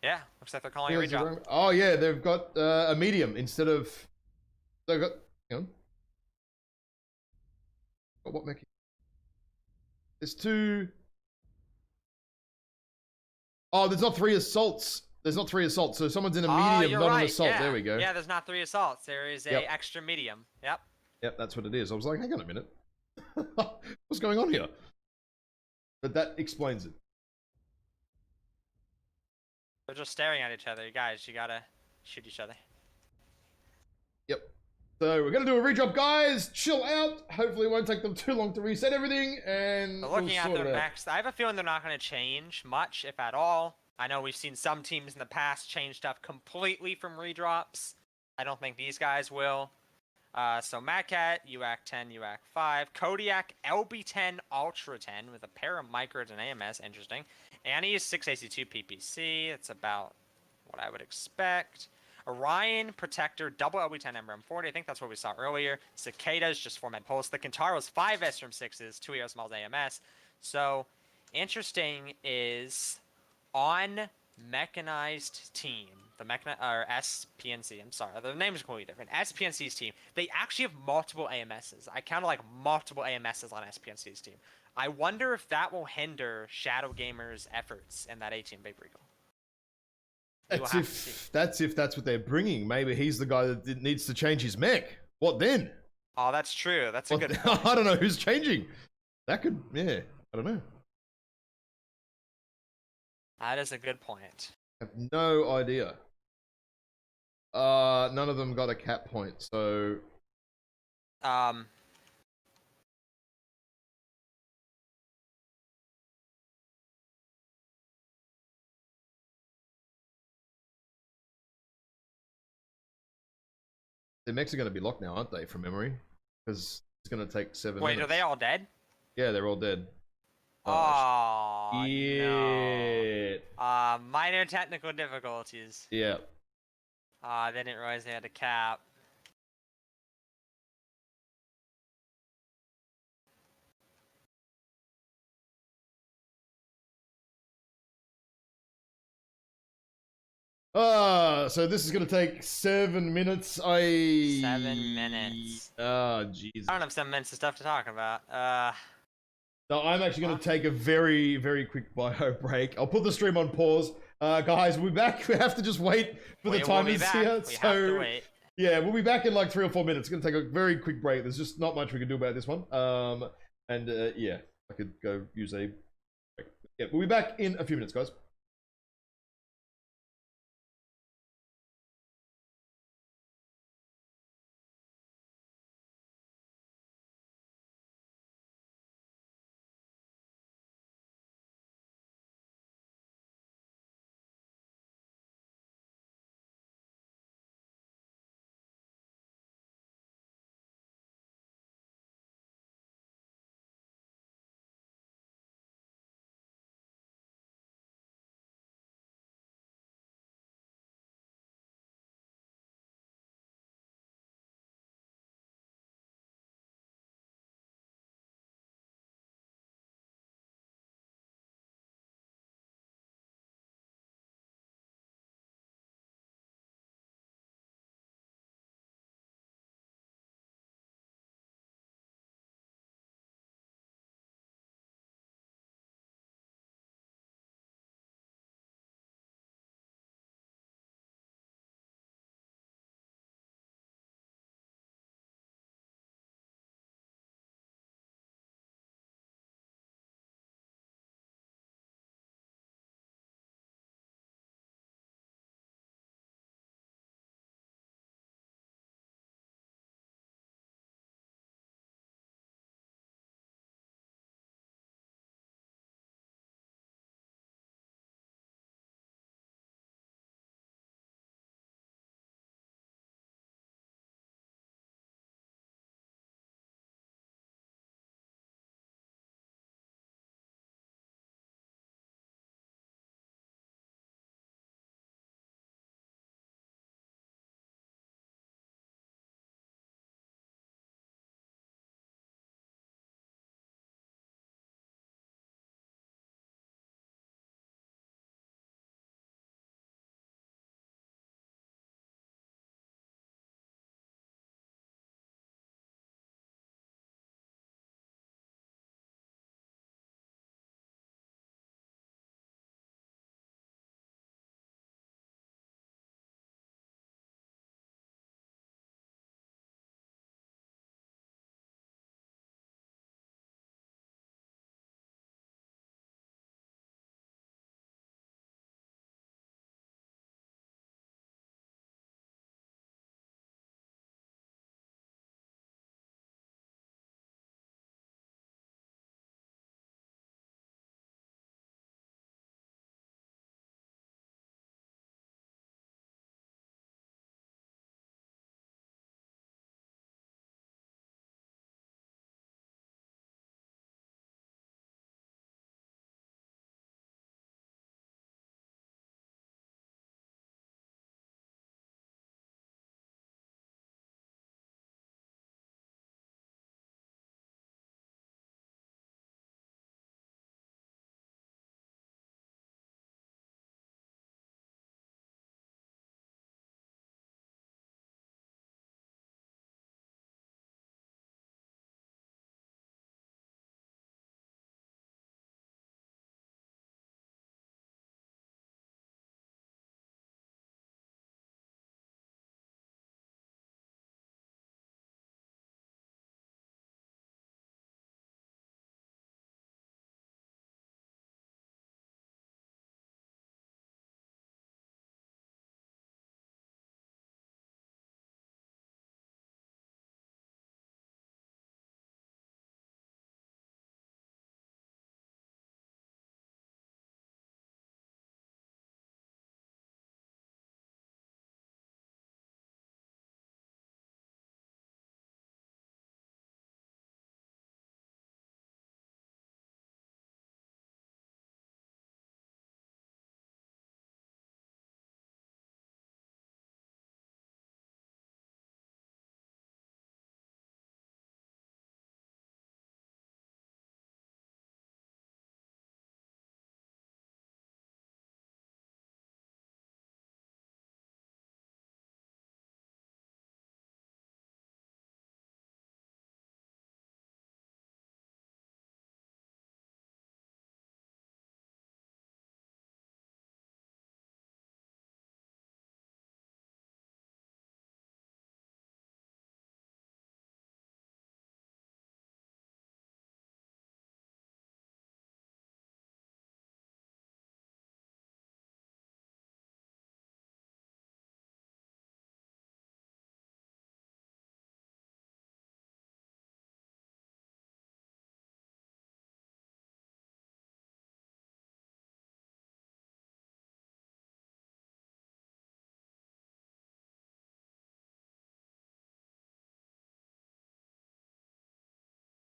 Yeah, looks like they're calling a redrop. Oh, yeah, they've got a medium instead of... They've got... Hang on. What mech? There's 2... Oh, there's not 3 assaults. There's not 3 assaults, so someone's in a medium, not an assault. Yeah. There we go. Yeah, there's not 3 assaults. There is a extra medium. Yep. Yep, that's what it is. I was like, hang on a minute. What's going on here? But that explains it. They're just staring at each other. Guys, you gotta shoot each other. Yep. So we're gonna do a redrop, guys. Chill out. Hopefully it won't take them too long to reset everything. And looking at their mechs, I have a feeling they're not gonna change much, if at all. I know we've seen some teams in the past change stuff completely from redrops. I don't think these guys will. So Mad Cat, UAC 10, UAC 5, Kodiak, LB10, Ultra 10 with a pair of micros and AMS, interesting. And he is 6 AC2 PPC, that's about what I would expect. Orion, Protector, double LB10 MRM40, I think that's what we saw earlier. Cicadas, just 4 med pulse. The Kintaro's 5 SRM6s, 2 ER smalls AMS. So, interesting is on mechanized team, the SPNC, I'm sorry, the names are completely different. SPNC's team, they actually have multiple AMSs. I counted like multiple AMSs on SPNC's team. I wonder if that will hinder Shadow Gamer's efforts in that 18 Vapor Eagle. That's if that's what they're bringing. Maybe he's the guy that needs to change his mech. What then? Oh, that's true. That's a good point. I don't know who's changing. That could, yeah, I don't know. That is a good point. I have no idea. None of them got a cap point, so... The mechs are going to be locked now, aren't they, from memory? Because it's going to take 7 minutes. Wait, are they all dead? Yeah, they're all dead. Oh, yeah. No. Minor technical difficulties. Yeah. They didn't realize they had a cap. So this is gonna take 7 minutes. 7 minutes. Oh, jeez. I don't have 7 minutes of stuff to talk about. No, I'm actually gonna take a very, very quick bio break. I'll put the stream on pause. Guys, we'll be back. We have to just wait for the timers here. We have to wait. Yeah, we'll be back in like 3 or 4 minutes. It's gonna take a very quick break. There's just not much we can do about this one. Yeah, I could go use a break. Yeah, we'll be back in a few minutes, guys.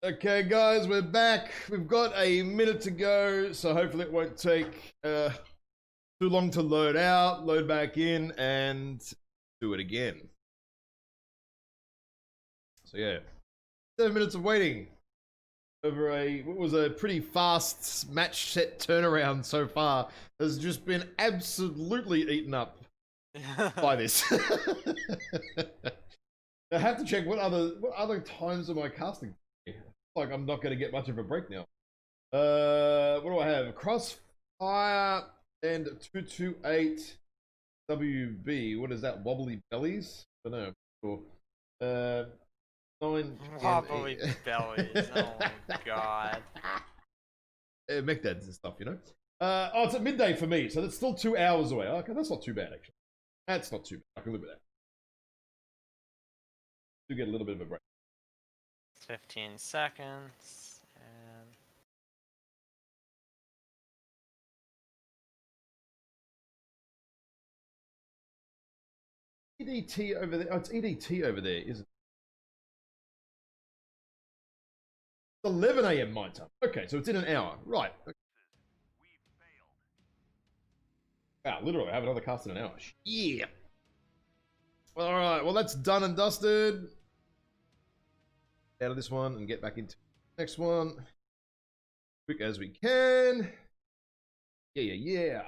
Okay, guys, we're back. We've got a minute to go, so hopefully it won't take too long to load out, load back in, and do it again. So yeah, 7 minutes of waiting over what was a pretty fast match set turnaround so far has just been absolutely eaten up by this. I have to check what other times am I casting. Like I'm not going to get much of a break now. What do I have? Crossfire and 228 WB. What is that? Wobbly bellies? I don't know. Sure. 9 Wobbly bellies. Oh my god. Mech dads and stuff, you know. Oh, it's at midday for me, so that's still 2 hours away. Okay, that's not too bad actually. That's not too bad. I can live with that. Do get a little bit of a break. 15 seconds. And EDT over there. Oh, it's EDT over there, isn't it? It's 11 a.m. my time. Okay, so it's in an hour. Right. Okay. Wow, literally, I have another cast in an hour. Yeah. Alright, well, that's done and dusted. Out of this one and get back into the next one. Quick as we can. Yeah.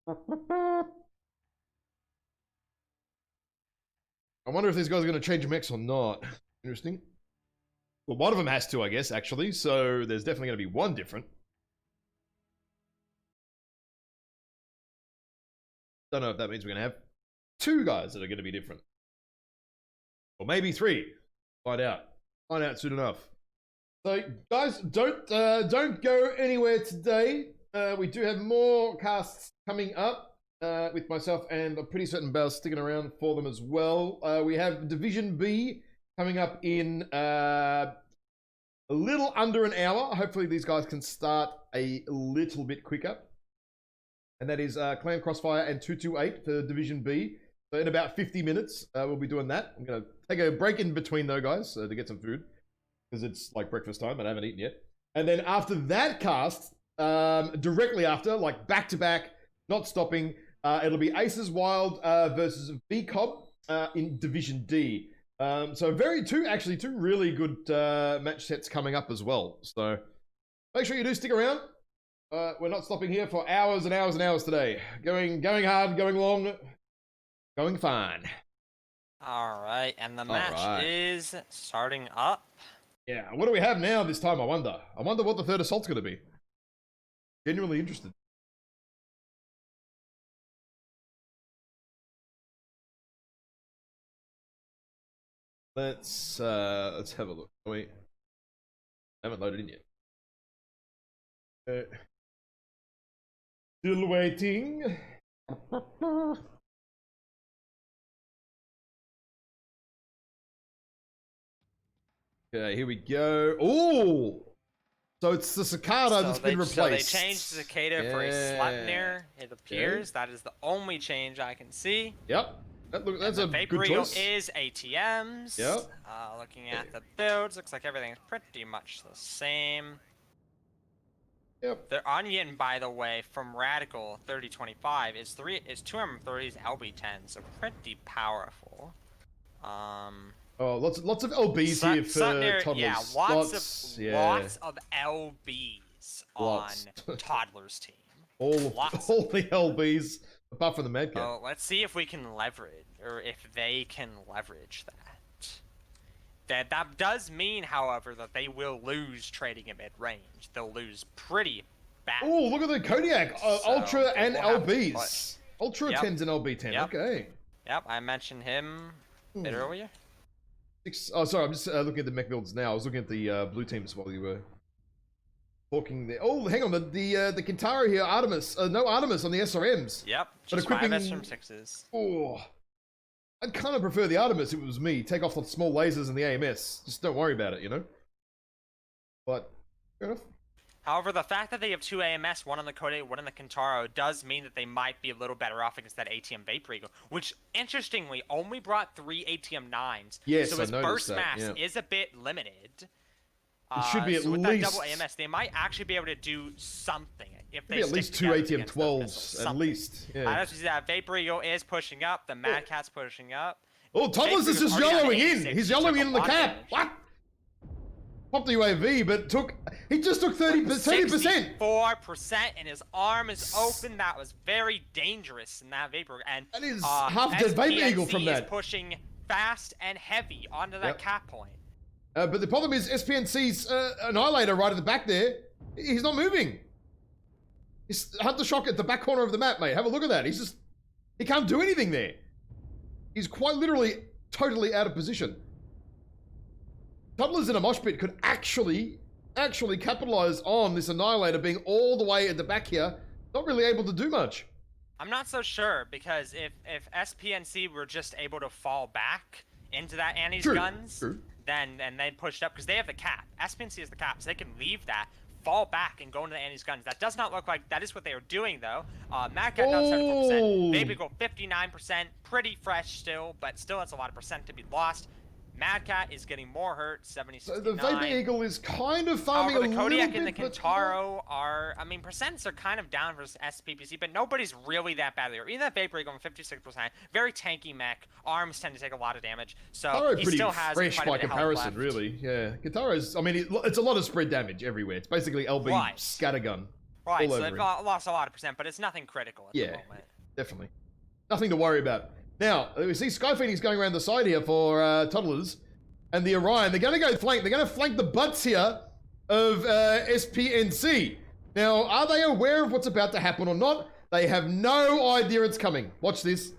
I wonder if these guys are going to change mechs or not. Interesting. Well, one of them has to, I guess, actually. So there's definitely going to be one different. Don't know if that means we're going to have 2 guys that are going to be different. Or maybe 3. Find out. Find out soon enough. So, guys, don't go anywhere today. We do have more casts coming up with myself, and I'm pretty certain Belle's sticking around for them as well. We have Division B coming up in a little under an hour. Hopefully these guys can start a little bit quicker. And that is Clan Crossfire and 228 for Division B. So in about 50 minutes, we'll be doing that. I'm going to take a break in between though, guys, to get some food. Because it's like breakfast time and I haven't eaten yet. And then after that cast, directly after, like back-to-back, not stopping, it'll be Aces Wild versus VCoB in Division D. So two really good match sets coming up as well. So make sure you do stick around. We're not stopping here for hours and hours and hours today. Going hard, going long, going fine. All right, and the match is starting up. Yeah, what do we have now this time, I wonder? I wonder what the third assault's going to be. Genuinely interested. Let's have a look. Wait. Haven't loaded in yet. Still waiting. Okay, here we go. Oh! So it's the cicada that's been replaced. So they changed the cicada for a Sleipnir, it appears. That is the only change I can see. Yep. That's a good choice. Is ATMs. Yep. Looking at the builds, looks like everything's pretty much the same. Yep. The onion, by the way, from Radical 3025 is 230's LB10, so pretty powerful. Oh, lots of LBs here for toddlers. Yeah, lots of LBs on toddlers team. All the LBs, apart from the medkit. Oh, let's see if we can leverage, or if they can leverage that. That does mean, however, that they will lose trading at mid-range. They'll lose pretty bad. Oh, look at the Kodiak. Ultra and LBs. Ultra 10s and LB10. Yep. Okay. Yep, I mentioned him a bit earlier. Oh, sorry, I'm just looking at the mech builds now. I was looking at the blue teams while you were talking there. Oh, hang on, the Kintaro here, Artemis. No Artemis on the SRMs. Yep, just equipping 5 SRM6s. Oh, I'd kind of prefer the Artemis if it was me. Take off the small lasers and the AMS. Just don't worry about it, you know? But, fair enough. However, the fact that they have 2 AMS, one on the Kodiak, one on the Kentaro, does mean that they might be a little better off against that ATM Vapor Eagle, which, interestingly, only brought 3 ATM 9s. Yes, so his I burst that, mass yeah. is a bit limited. It should be at so with least... that double AMS, they might actually be able to do something. If they at least 2 ATM 12s, at least. Yeah. I see that Vapor Eagle is pushing up, the Mad Cat's pushing up. Oh, Toddlers is just yellowing in. He's yellowing in the cap. What? Popped the UAV, but he just took 30%. 4%, and his arm is open. That was very dangerous in that Vapor. And that is half dead Vapor Eagle from that. Is pushing fast and heavy onto that cap point. But the problem is SPNC's Annihilator right at the back there. He's not moving. He's Hunter Shock at the back corner of the map, mate. Have a look at that. He can't do anything there. He's quite literally totally out of position. Toddlers in a mosh pit could actually capitalize on this Annihilator being all the way at the back here, not really able to do much. I'm not so sure, because if SPNC were just able to fall back into that Annie's guns, then they pushed up, because they have the cap. SPNC is the cap, so they can leave that, fall back, and go into the Annie's guns. That does not look like that is what they are doing, though. Mad Cat down 74%, Vapor Eagle 59%, pretty fresh still, but still that's a lot of percent to be lost. Mad Cat is getting more hurt, 70-69. So the Vapor Eagle is kind of farming a little bit. The Kodiak and the Kentaro are, I mean, percents are kind of down versus SPPC, but nobody's really that bad there. Even that Vapor Eagle, 56%, very tanky mech. Arms tend to take a lot of damage, so he still has fresh quite a by bit of comparison, health left. really. Yeah, Kentaro's. I mean, it's a lot of spread damage everywhere. It's basically LB scattergun. Right, so they've lost a lot of percent, but it's nothing critical at the moment. Definitely, nothing to worry about. Now we see Sky Phoenix going around the side here for Toddlers. And the Orion, they're going to go flank. They're going to flank the butts here of SPNC. Now, are they aware of what's about to happen or not? They have no idea it's coming. Watch this.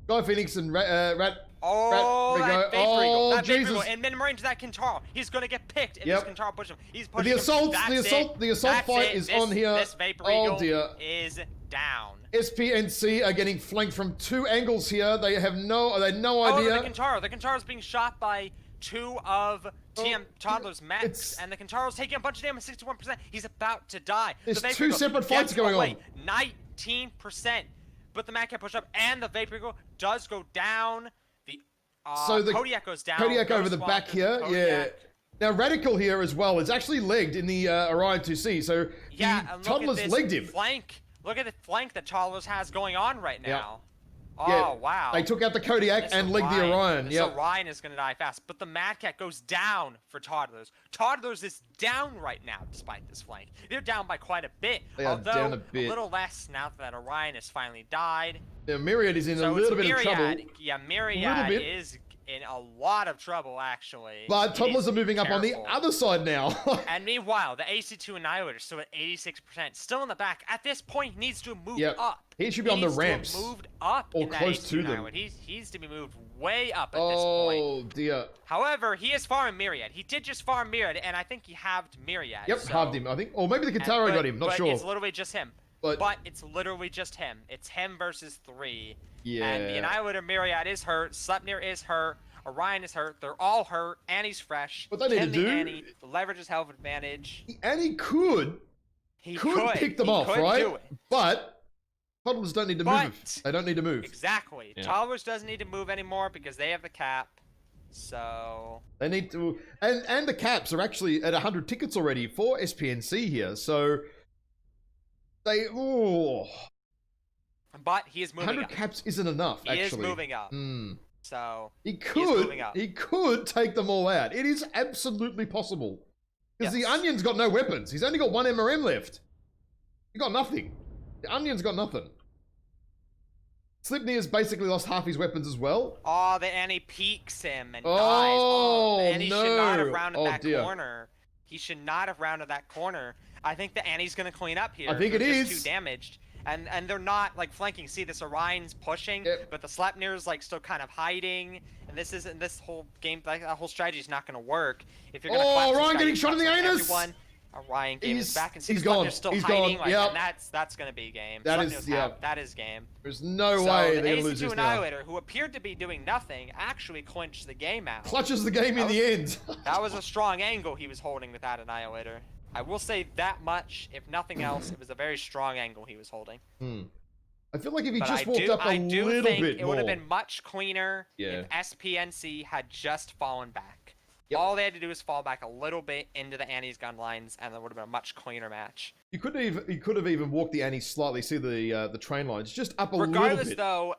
Sky Phoenix and Rat. That Vapor Eagle. That Vapor Eagle. And then range that Kentaro. He's going to get picked if this Kentaro pushes him. He's pushing the assault fight is on here. This Vapor Eagle is down. SPNC are getting flanked from 2 angles here. They have no idea. The Kentaro's being shot by 2 of TM Toddler's mechs, and the Kentaro's taking a bunch of damage, 61%. He's about to die. There's 2 separate fights going on. 19%. But the Mad Cat push up, and the Vapor Eagle does go down. So the Kodiak goes down. Kodiak over the back here, yeah. Now Radical here as well is actually legged in the Orion 2C, so the Toddlers legged him. Look at the flank that Toddlers has going on right now. Wow. They took out the Kodiak and legged the Orion. This Orion is going to die fast. But the Mad Cat goes down for Toddlers. Toddlers is down right now despite this flank. They're down by quite a bit. They are down a bit. A little less now that Orion has finally died. Now Myriad is in a little bit of trouble. Yeah, Myriad is in a lot of trouble, actually. But Toddlers are moving up on the other side now. And meanwhile, the AC2 Annihilator still at 86%, still in the back. At this point, he needs to move up. He should be on the ramps. To have moved up or close to them. He needs to be moved way up at this point. Oh, dear. However, he is farming Myriad. He did just farm Myriad, and I think he halved Myriad. Yep, halved him, I think. Or maybe the Kentaro got him, not sure. It's literally just him. But it's literally just him. It's him versus 3. Yeah. And the Annihilator Myriad is hurt. Sleipnir is hurt. Orion is hurt. They're all hurt. Annie's fresh. What they need to do... Annie leverages health advantage. Annie could pick them off, right? But Toddlers don't need to move. They don't need to move. Exactly. Yeah. Toddlers doesn't need to move anymore because they have the cap. So... They need to... And the caps are actually at 100 tickets already for SPNC here. So... They... Oh... But he is moving 100 up. caps isn't enough, actually. He is moving up. So he could take them all out. It is absolutely possible. Because the Onion's got no weapons. He's only got 1 MRM left. He got nothing. The Onion's got nothing. Sleipnir's basically lost half his weapons as well. Oh, the Annie peeks him and dies. And he should not have rounded that corner. He should not have rounded that corner. I think the Annie's going to clean up here. I think it is. Too damaged. And they're not like flanking. See, this Orion's pushing, but the Sleipnir's like still kind of hiding. And this whole game, like that whole strategy is not going to work. If you're going to Orion getting shot in the anus. Orion game is back, and see he's gone. Still he's hiding. Gone. Like, and that's going to be game. That is game. There's no way they're going to lose this now. The Annihilator, who appeared to be doing nothing, actually clinched the game out. Clutches the game in the end. That was a strong angle he was holding with that Annihilator. I will say that much. If nothing else, it was a very strong angle he was holding. I feel like if he But just walked up a little bit more... it would have been much cleaner if SPNC had just fallen back. Yep. All they had to do was fall back a little bit into the Annie's gun lines, and it would have been a much cleaner match. You could have even walked the Annie slightly, see the train lines, just up a little bit. Regardless, though,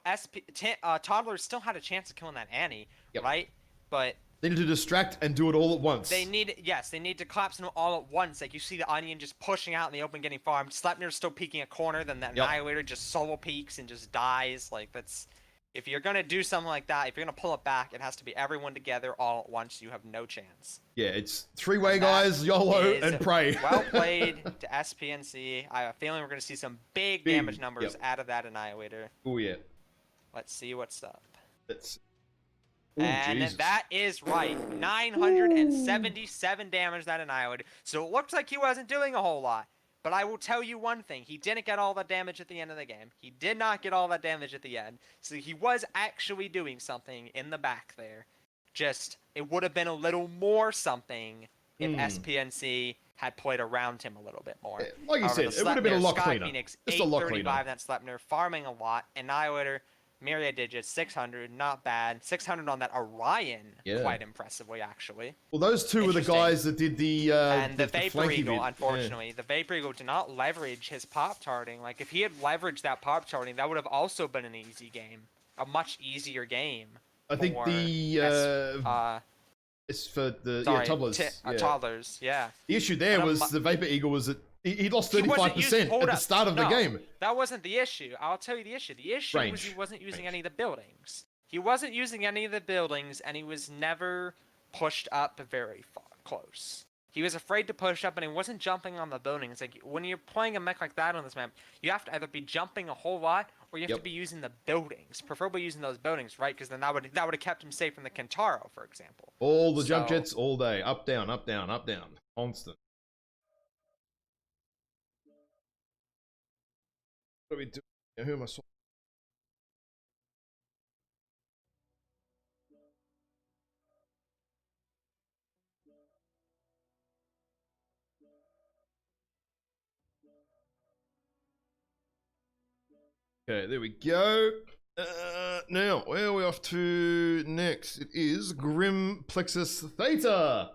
Toddlers still had a chance of killing that Annie, right? But they need to distract and do it all at once. They need to collapse them all at once. Like, you see the Onion just pushing out in the open, getting farmed. Sleipner's still peeking a corner, then the Annihilator just solo peeks and just dies. Like, that's... If you're going to do something like that, if you're going to pull it back, it has to be everyone together all at once. You have no chance. Yeah, it's three-way, guys, YOLO, and pray. Well played to SPNC. I have a feeling we're going to see some big damage numbers out of that Annihilator. Oh, yeah. Let's see what's up. Ooh, and Jesus. That is right. 977 damage that Annihilator. So it looks like he wasn't doing a whole lot. But I will tell you one thing. He didn't get all that damage at the end of the game. He did not get all that damage at the end. So he was actually doing something in the back there. Just, it would have been a little more something if SPNC had played around him a little bit more. Like you said, it would have been a lot cleaner. Phoenix, just a lot cleaner. 835, that Sleipner, farming a lot. Annihilator, myriad digits, 600, not bad. 600 on that Orion, quite impressively, actually. Well, those two were the guys that did the and the Vapor Eagle, unfortunately. The Vapor Eagle did not leverage his Pop-Tarting. Like, if he had leveraged that Pop-Tarting, that would have also been an easy game. A much easier game. I think it's for the toddlers. Toddlers, yeah. The issue there was the Vapor Eagle was that he lost 35% at the start of the game. That wasn't the issue. I'll tell you the issue. The issue was he wasn't using any of the buildings. He wasn't using any of the buildings, and he was never pushed up very close. He was afraid to push up, and he wasn't jumping on the buildings. Like, when you're playing a mech like that on this map, you have to either be jumping a whole lot, or you have to be using the buildings. Preferably using those buildings, right? Because then that would have kept him safe from the Kentaro, for example. All the jump jets all day. Up, down, up, down, up, down. Constant. What are we doing? Who am I talking? Okay, there we go. Now, where are we off to next? It is Grim Plexus Theta.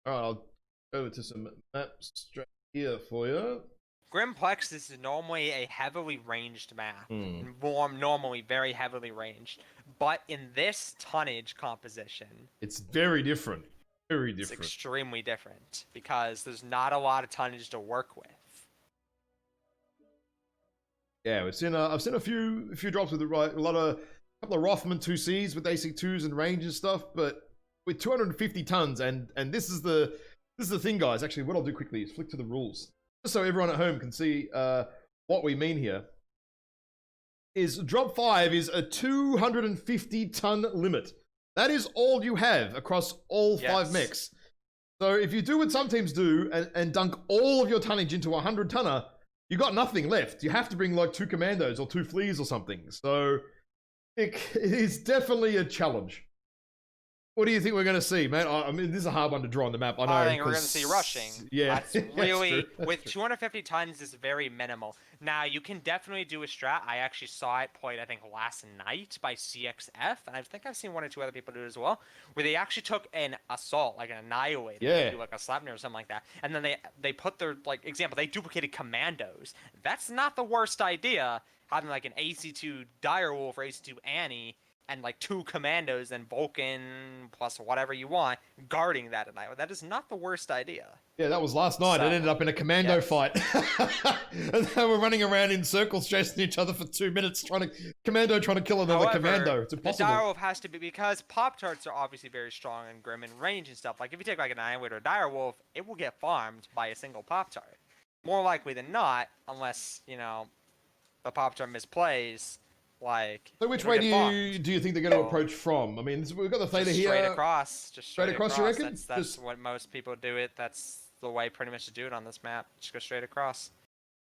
Alright, I'll go over to some maps straight here for you. Grim Plexus is normally a heavily ranged map. Normally very heavily ranged. But in this tonnage composition... It's very different. Very different. It's extremely different. Because there's not a lot of tonnage to work with. Yeah, I've seen a few drops with a couple of Rothman 2Cs with AC2s and range and stuff, but with 250 tons, and this is the thing, guys. Actually, what I'll do quickly is flick to the rules, just so everyone at home can see what we mean here. Is drop 5 is a 250 ton limit. That is all you have across all 5 mechs. So if you do what some teams do and dunk all of your tonnage into a 100 tonner, you got nothing left. You have to bring like 2 commandos or 2 fleas or something. So it is definitely a challenge. What do you think we're going to see, man? I mean, this is a hard one to draw on the map. I know. I think we're going to see rushing. Yeah, that's really with 250 tons is very minimal. Now you can definitely do a strat. I actually saw it played, I think, last night by CXF, and I think I've seen 1 or 2 other people do it as well, where they actually took an assault, like an annihilator, like a Sleipner or something like that, and then they put their example. They duplicated commandos. That's not the worst idea. Having like an AC2 Direwolf or AC2 Annie. And like 2 commandos and Vulcan plus whatever you want guarding that at night. That is not the worst idea. Yeah, that was last night. It ended up in a commando fight. And they were running around in circles chasing each other for 2 minutes trying to kill another commando. It's impossible. The Direwolf has to be, because Pop-Tarts are obviously very strong and grim in range and stuff. Like if you take like an Annihilator or Direwolf, it will get farmed by a single Pop-Tart. More likely than not, unless, you know, the Pop-Tart misplays. Like, so which way do you think they're going to approach from? I mean, we've got the Theta here. Straight across. Just straight across. You reckon? That's what most people do it. That's the way pretty much to do it on this map. Just go straight across.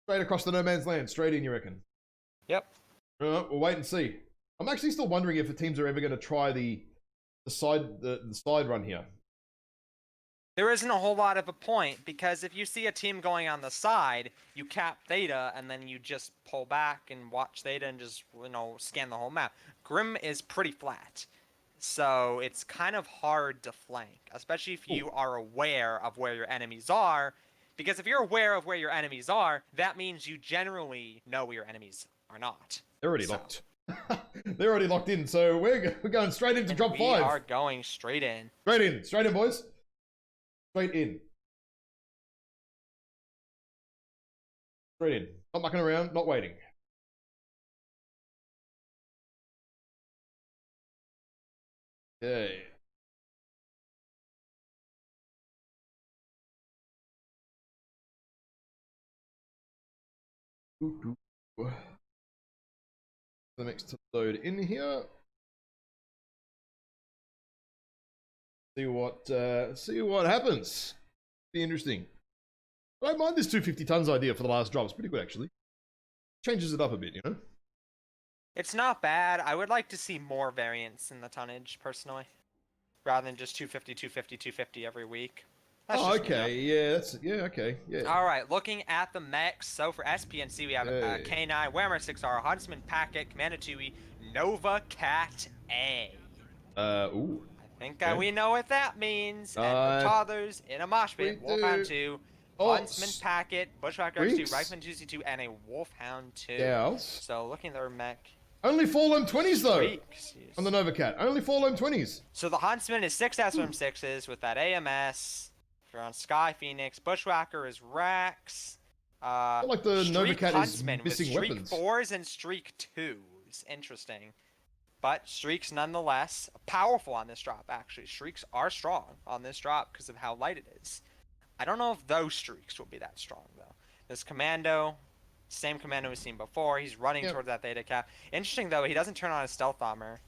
Straight across the no man's land. Straight in, you reckon? Yep. We'll wait and see. I'm actually still wondering if the teams are ever going to try the side run here. There isn't a whole lot of a point, because if you see a team going on the side, you cap Theta, and then you just pull back and watch Theta and just, you know, scan the whole map. Grim is pretty flat, so it's kind of hard to flank, especially if you are aware of where your enemies are, because if you're aware of where your enemies are, that means you generally know where your enemies are not. They're already locked. They're already locked in, so we're going straight into drop 5. We are going straight in. Straight in, boys. Straight in. Straight in. Not mucking around, not waiting. Okay. The next to load in here. See what happens. Be interesting. I don't mind this 250 tons idea for the last drop. It's pretty good, actually. Changes it up a bit, you know? It's not bad. I would like to see more variance in the tonnage, personally, rather than just 250, 250, 250 every week. That's okay. Yeah, okay. Yeah. All right, looking at the mechs. So for SPNC, we have K9, Warhammer 6R, Huntsman Packet, Commander 2E, Nova Cat A. Ooh. I think we know what that means. And for toddlers in a mosh pit, Wolfhound 2, Huntsman Packet, Bushwhacker X2, Rifleman 2C2, and a Wolfhound 2. Yeah. So looking at their mech. Only 4 Loam 20s though. On the Nova Cat. Only 4 Loam 20s. So the Huntsman is 6 SRM6s with that AMS. If you're on Sky Phoenix, Bushwhacker is Rex. I feel like the Nova Cat Huntsman is missing with Streak weapons. 4s and Streak 2s. Interesting. But Streaks nonetheless powerful on this drop, actually. Streaks are strong on this drop because of how light it is. I don't know if those Streaks will be that strong, though. This Commando, same Commando we've seen before. He's running towards that Theta cap. Interesting, though, he doesn't turn on his Stealth Armor.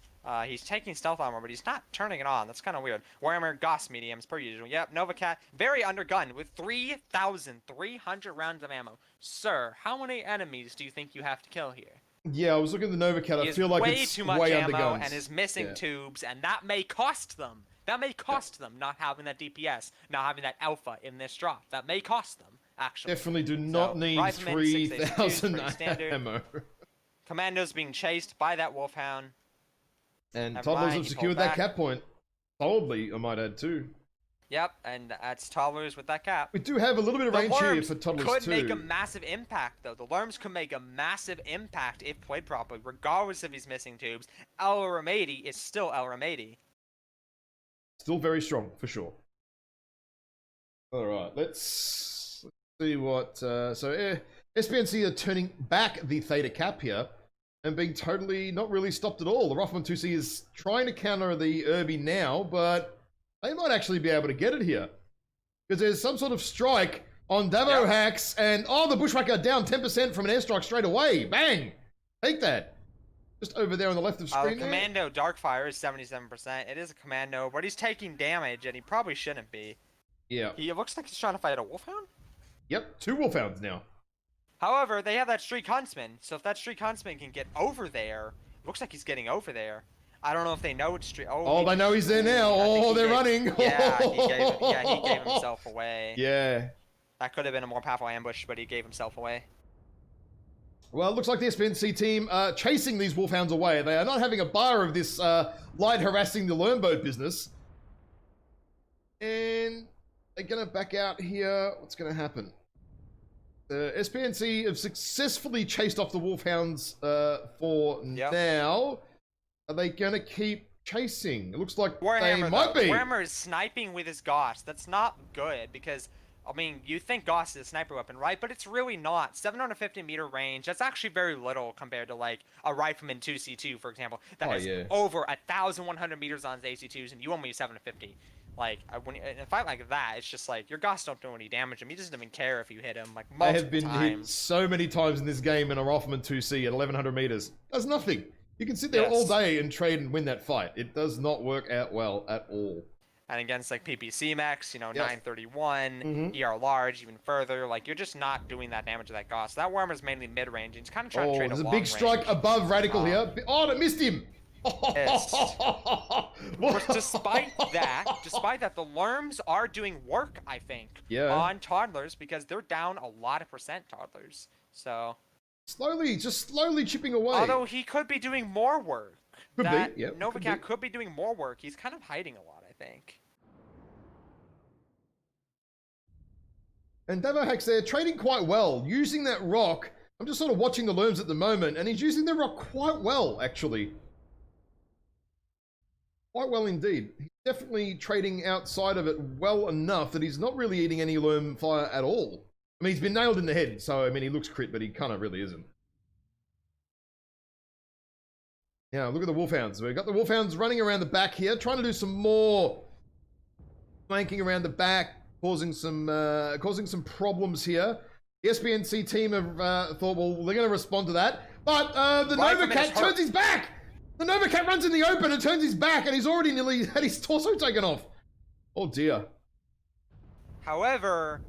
He's taking Stealth Armor, but he's not turning it on. That's kind of weird. Warhammer, Gauss mediums, per usual. Yep, Nova Cat, very undergunned with 3,300 rounds of ammo. Sir, how many enemies do you think you have to kill here? Yeah, I was looking at the Nova Cat. I feel like it's too much way ammo undergunned. and is missing tubes, and that may cost them. That may cost them not having that DPS, not having that alpha in this drop. That may cost them, actually. Definitely do not need 3,000 ammo. Commando's being chased by that Wolfhound. And Toddlers have secured that cap point. Solidly, I might add, too. Yep, and that's Toddlers with that cap. We do have a little bit of range here for Toddlers, too. Could make a massive impact, though. The Lerms could make a massive impact if played properly, regardless if he's missing tubes. El Ramadi is still El Ramadi. Still very strong, for sure. All right, let's see what... SPNC are turning back the Theta cap here and being totally not really stopped at all. The Rothman 2C is trying to counter the Irby now, but they might actually be able to get it here. Because there's some sort of strike on Davo hacks, and the Bushwhacker down 10% from an airstrike straight away. Bang! Take that. Just over there on the left of screen. Commando Darkfire is 77%. It is a Commando, but he's taking damage, and he probably shouldn't be. Yeah. He looks like he's trying to fight a Wolfhound? Yep, 2 Wolfhounds now. However, they have that Streak Huntsman, so if that Streak Huntsman can get over there, looks like he's getting over there. I don't know if they know it's Streak. They know he's there now. They're running. Yeah, he gave himself away. Yeah. That could have been a more powerful ambush, but he gave himself away. Well, it looks like the SPNC team are chasing these Wolfhounds away. They are not having a bar of this light harassing the Lernboat business. And they're going to back out here. What's going to happen? SPNC have successfully chased off the Wolfhounds for now. Are they going to keep chasing? It looks like they might be. Warhammer is sniping with his Gauss. That's not good because, I mean, you think Gauss is a sniper weapon, right? But it's really not. 750 meter range, that's actually very little compared to, like, a Rifleman 2C2, for example, that has over 1,100 meters on his AC2s, and you only use 750. Like, in a fight like that, it's just like, your Gauss don't do any damage him. He doesn't even care if you hit him, like, multiple times. I have been hit so many times in this game in a Rifleman 2C at 1,100 meters. Does nothing. You can sit there all day and trade and win that fight. It does not work out well at all. And against, like, PPC mechs, 931, ER large, even further, like, you're just not doing that damage to that Gauss. That Warhammer's mainly mid-range, and he's kind of trying to trade there's a big strike above Radical here. That missed him! despite that, the Lerms are doing work, I think, on toddlers because they're down a lot of percent toddlers. So just slowly chipping away. Although he could be doing more work. Novacat could be doing more work. He's kind of hiding a lot, I think. And Davohax there, trading quite well, using that rock. I'm just sort of watching the Lerms at the moment, and he's using the rock quite well, actually. Quite well indeed. He's definitely trading outside of it well enough that he's not really eating any Lerm fire at all. I mean, he's been nailed in the head, so, I mean, he looks crit, but he kind of really isn't. Now, look at the Wolfhounds. We've got the Wolfhounds running around the back here, trying to do some more flanking around the back, causing some problems here. The SPNC team have thought, well, they're going to respond to that. But the Novacat turns his back! The Novacat runs in the open and turns his back, and he's already nearly had his torso taken off. Oh, dear. However,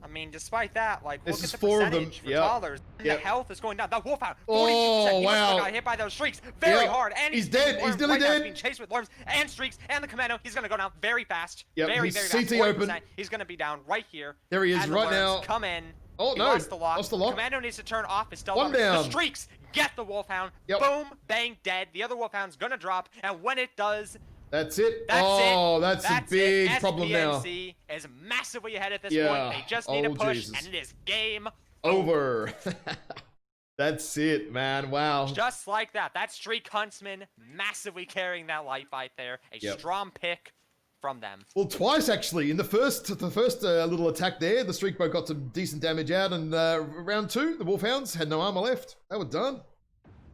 I mean, despite that, like, this look is at the percentage for toddlers. The health is going down. The Wolfhound, 42%. Oh, wow. He got hit by those streaks very hard. And he's dead. He's nearly dead. He's being chased with Lerms and streaks. And the Commando, he's going to go down very fast. Yep, very he's fast. CT open. He's going to be down right here. There he is right now. Come in. Oh, no. Lost the lock. Lost the lock. Commando needs to turn off his stealth. One down. The streaks get the Wolfhound. Boom, bang, dead. The other Wolfhound's going to drop. And when it does... That's it. That's a big problem now. SPNC is massively ahead at this point. They just need a push, and it is game over. That's it, man. Wow. Just like that. That Streak Huntsman massively carrying that light fight there. A strong pick from them. Well, twice actually. In the first little attack there, the Streak Boat got some decent damage out, and round 2, the Wolfhounds had no armor left. They were done.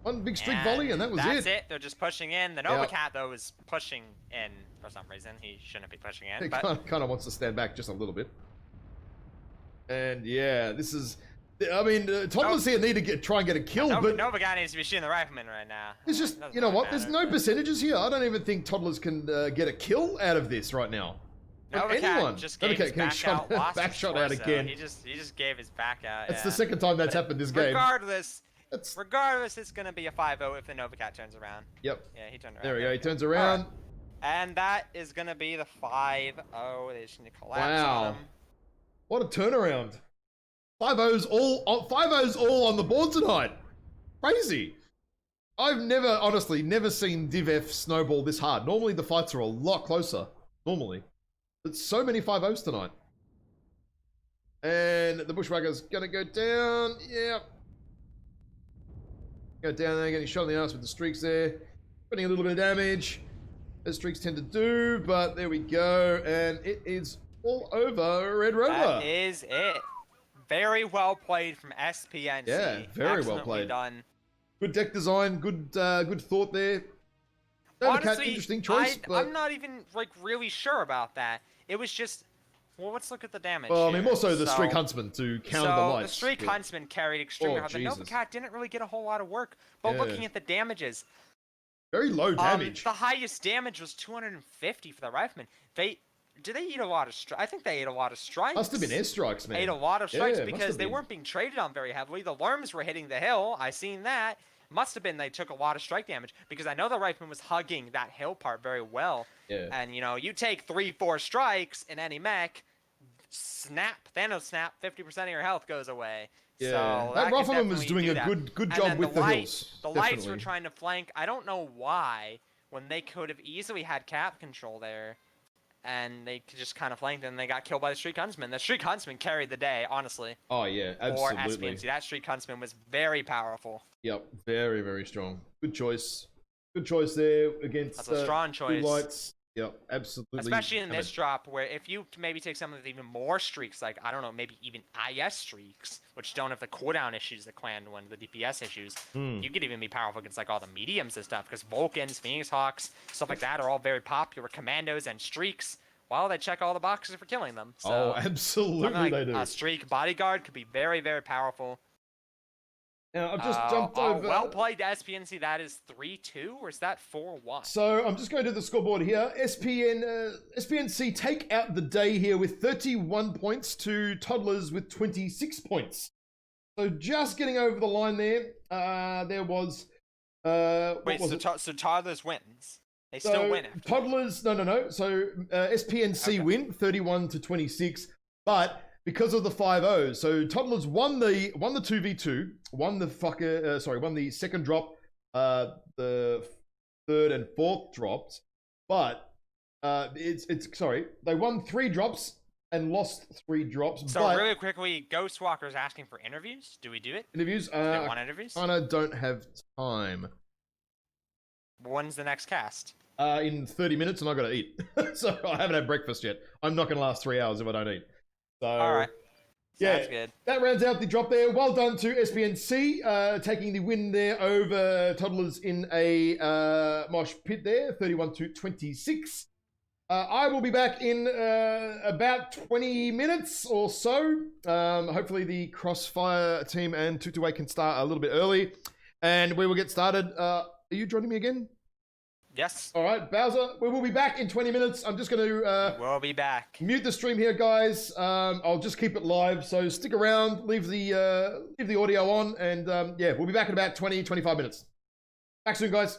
One big streak volley, and that was it. That's it. They're just pushing in. The Novacat, though, is pushing in for some reason. He shouldn't be pushing in. He kind of wants to stand back just a little bit. And yeah, this is... I mean, toddlers here need to try and get a kill, but... Novacat needs to be shooting the rifleman right now. It's just, you know what? There's no percentages here. I don't even think toddlers can get a kill out of this right now. Novacat just gave his back out, lost back shot out again. He just gave his back out. That's the second time that's happened this game. Regardless, it's going to be a 5-0 if the Novacat turns around. Yep. Yeah, he turned around. There we go. He turns around. Right. And that is going to be the 5-0. They just need to collapse on him. What a turnaround. 5-0's all on the board tonight. Crazy. I've honestly never seen Div F snowball this hard. Normally the fights are a lot closer. Normally. But so many 5-0s tonight. And the Bushwhacker's going to go down. Yeah. Go down there, getting shot in the ass with the streaks there. Putting a little bit of damage. As streaks tend to do, but there we go. And it is all over Red Rover. That is it. Very well played from SPNC. Yeah, very well played. Done. Good deck design, good thought there. Honestly, interesting choice. I'm not even like really sure about that. It was just... Well, let's look at the damage. Well, I mean, more so the Streak Huntsman to counter the lights. The Streak Huntsman carried extremely hard. The Novacat didn't really get a whole lot of work, but looking at the damages, very low damage. The highest damage was 250 for the Rifleman. Did they eat a lot of strikes? I think they ate a lot of strikes. Must have been airstrikes, man. Ate a lot of strikes because they weren't being traded on very heavily. The Lerms were hitting the hill. I seen that. Must have been they took a lot of strike damage because I know the Rifleman was hugging that hill part very well. Yeah. And you know, you take 3-4 strikes in any mech. Thanos snap, 50% of your health goes away. Yeah, so that Rifleman was doing a good job with the hills. The lights were trying to flank. I don't know why, when they could have easily had cap control there, and they just kind of flanked, and they got killed by the Streak Huntsman. The Streak Huntsman carried the day, honestly. Oh yeah, absolutely. For SPNC, that Streak Huntsman was very powerful. Yep, very, very strong. Good choice. Good choice there against. That's a strong choice. Lights. Yep, absolutely. Especially in this drop, where if you maybe take some of the even more streaks, like, I don't know, maybe even IS streaks, which don't have the cooldown issues that Clan one, the DPS issues, you could even be powerful against, like, all the mediums and stuff, because Vulcans, Phoenix Hawks, stuff like that are all very popular. Commandos and streaks, well, they check all the boxes for killing them. So, absolutely they do. A streak bodyguard could be very, very powerful. Now, I've just jumped over. Well played, SPNC. That is 3-2, or is that 4-1? So I'm just going to the scoreboard here. SPNC take out the day here with 31 points to Toddlers with 26 points. So just getting over the line there. There was. Wait, so Toddlers wins? They still win after Toddlers, no. So SPNC win 31-26, but because of the 5-0, so Toddlers won the 2v2, won the second drop, the third and fourth drops, but they won 3 drops and lost 3 drops. So really quickly, Ghost Walker's asking for interviews. Do we do it? Interviews? They want interviews? I don't have time. When's the next cast? In 30 minutes, and I gotta eat. So I haven't had breakfast yet. I'm not gonna last 3 hours if I don't eat. So all right. Sounds good. That rounds out the drop there. Well done to SPNC, taking the win there over Toddlers in a mosh pit there, 31-26. I will be back in about 20 minutes or so. Hopefully the Crossfire team and ToC2 can start a little bit early, and we will get started. Are you joining me again? Yes. All right, Bowser, we will be back in 20 minutes. I'm just going to we'll be back. Mute the stream here, guys. I'll just keep it live, so stick around, leave the audio on, and yeah, we'll be back in about 20-25 minutes. Back soon, guys.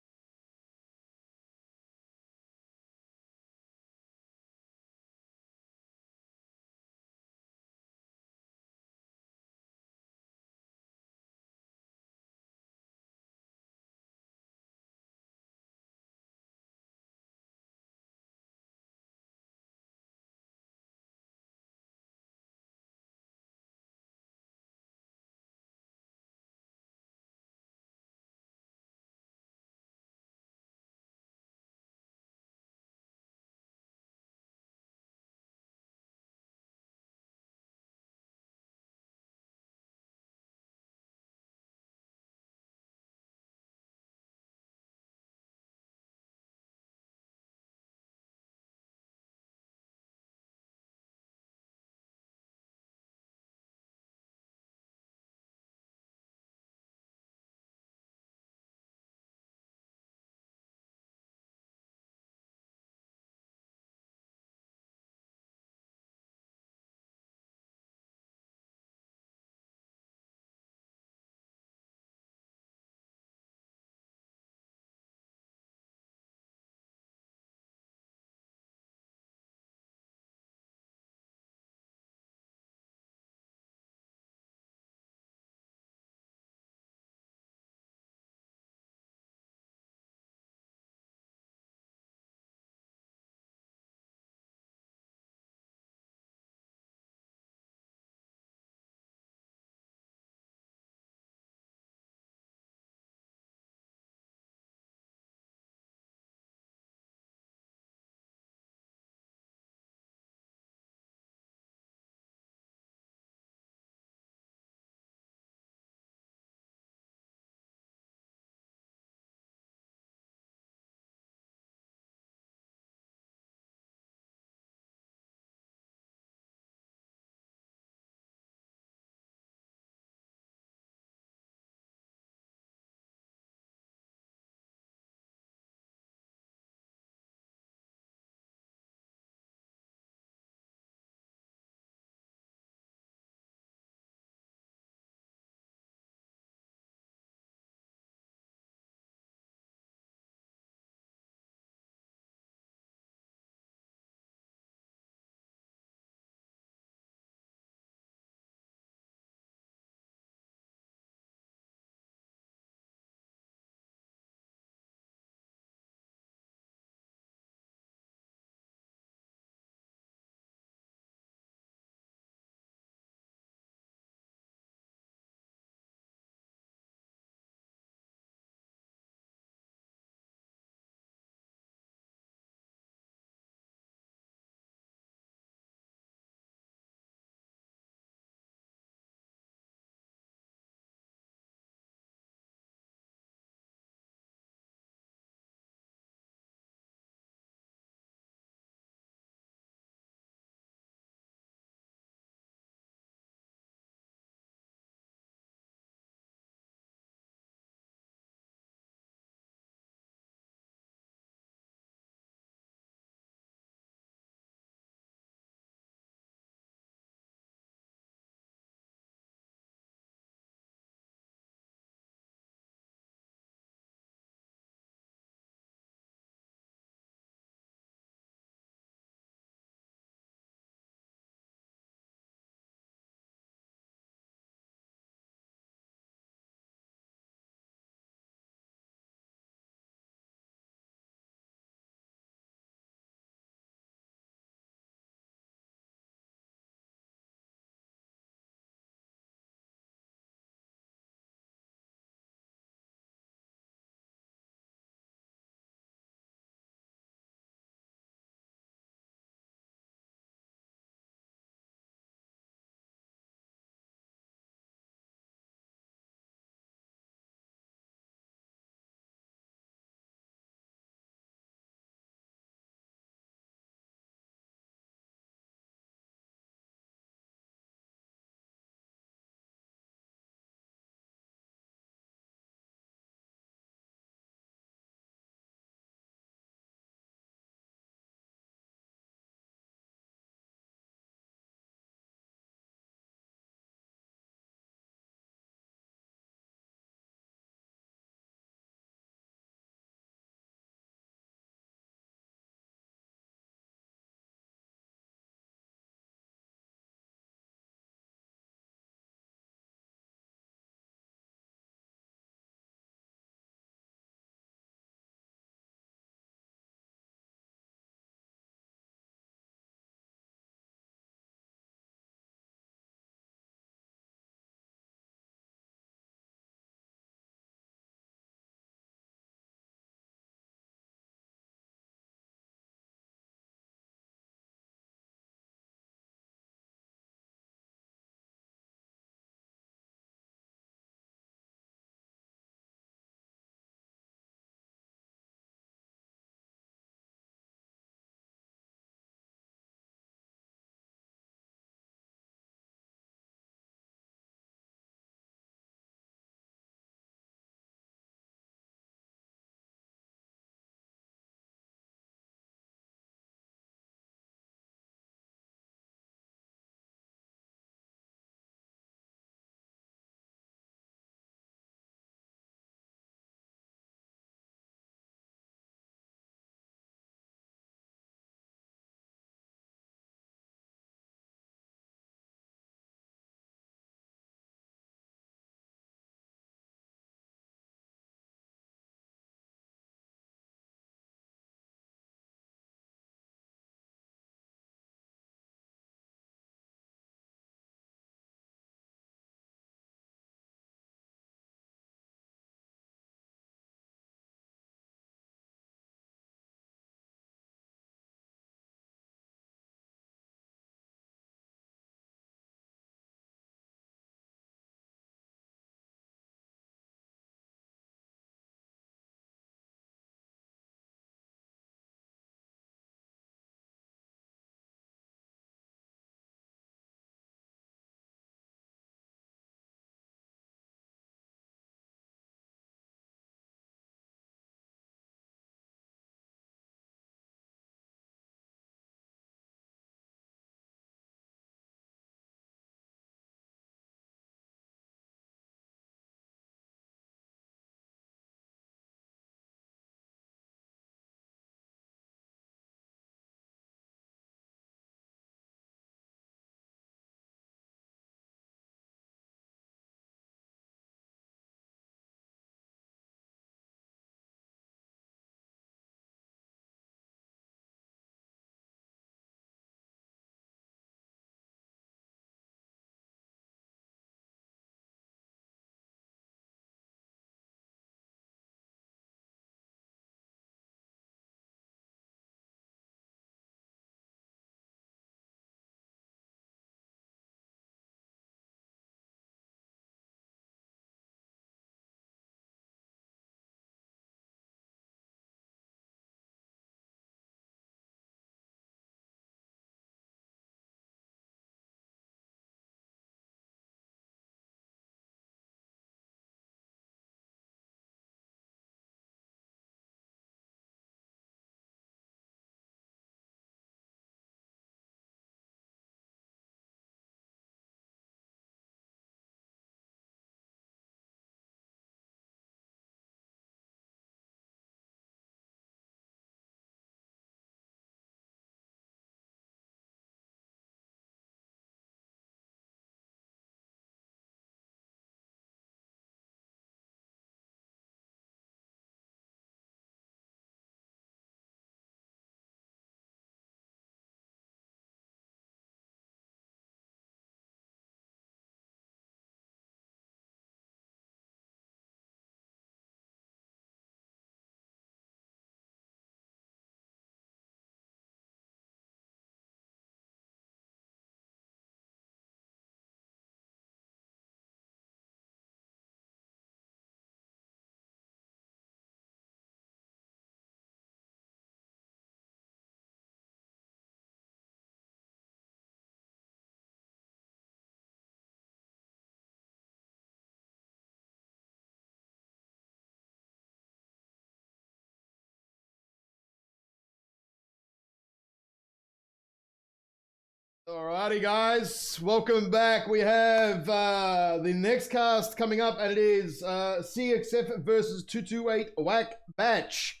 Alrighty, guys, welcome back. We have the next cast coming up, and it is CXF versus 228 Whack Batch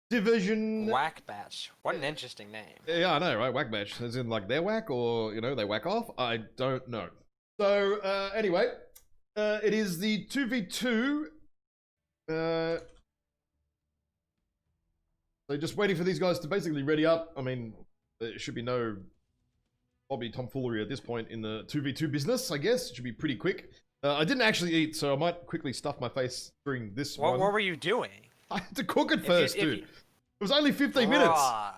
Division. Whack Batch. What an interesting name. Yeah, I know, right? Whack Batch, as in like they're whack, or they whack off. I don't know. So anyway, it is the 2v2. So just waiting for these guys to basically ready up. I mean, there should be no Bobby tomfoolery at this point in the 2v2 business, I guess. It should be pretty quick. I didn't actually eat, so I might quickly stuff my face during this one. What were you doing? I had to cook it first, dude. It was only 15 minutes. I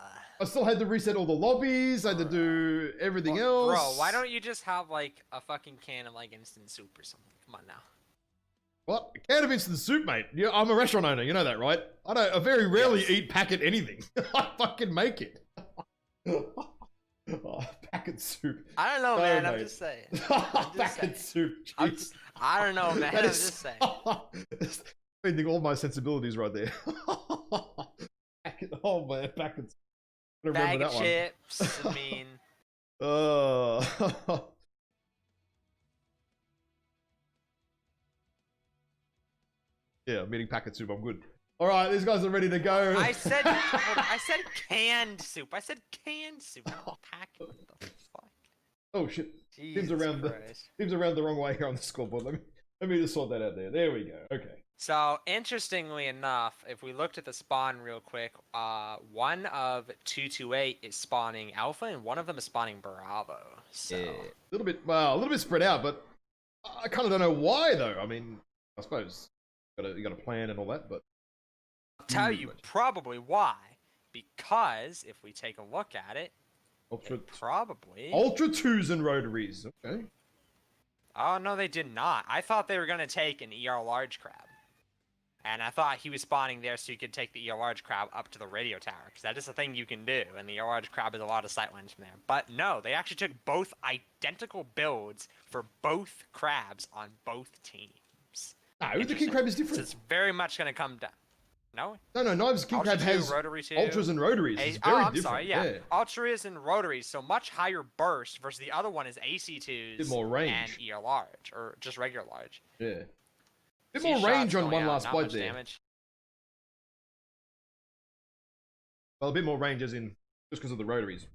still had to reset all the lobbies. I had to do everything else. Bro, why don't you just have, like, a fucking can of, like, instant soup or something? Come on now. What? A can of instant soup, mate? I'm a restaurant owner, you know that, right? I very rarely eat packet anything. I fucking make it. Oh, packet soup. I don't know, man. I'm just saying. Packet soup. Jeez. I don't know, man. I'm just saying. Offending all my sensibilities right there. Oh man, packet soup. Bag of chips. I mean. Yeah, I'm eating packet soup. I'm good. All right, these guys are ready to go. I said canned soup. I said canned soup. Not packet. What the fuck? Oh shit. Seems around the wrong way here on the scoreboard. Let me just sort that out there. There we go. Okay. So interestingly enough, if we looked at the spawn real quick, one of 228 is spawning Alpha, and one of them is spawning Bravo. So yeah. a little bit spread out, but I kind of don't know why though. I mean, I suppose you got a plan and all that, but. I'll tell you probably why. Because if we take a look at it, probably Ultra 2s and rotaries. Okay. Oh no, they did not. I thought they were gonna take an ER large crab, and I thought he was spawning there so you could take the ER large crab up to the radio tower, because that is a thing you can do, and the ER large crab is a lot of sightlines from there. But no, they actually took both identical builds for both crabs on both teams. No, the king crab is different. So it's very much gonna come down. No, Knives King Crab has ultras and rotaries. It's very different. Sorry, yeah. Ultras and rotaries, so much higher burst versus the other one is AC2s. Bit more range. And ER large, or just regular large. Yeah. Bit more range on one last bite there. Damage. Well, a bit more range as in just because of the rotaries.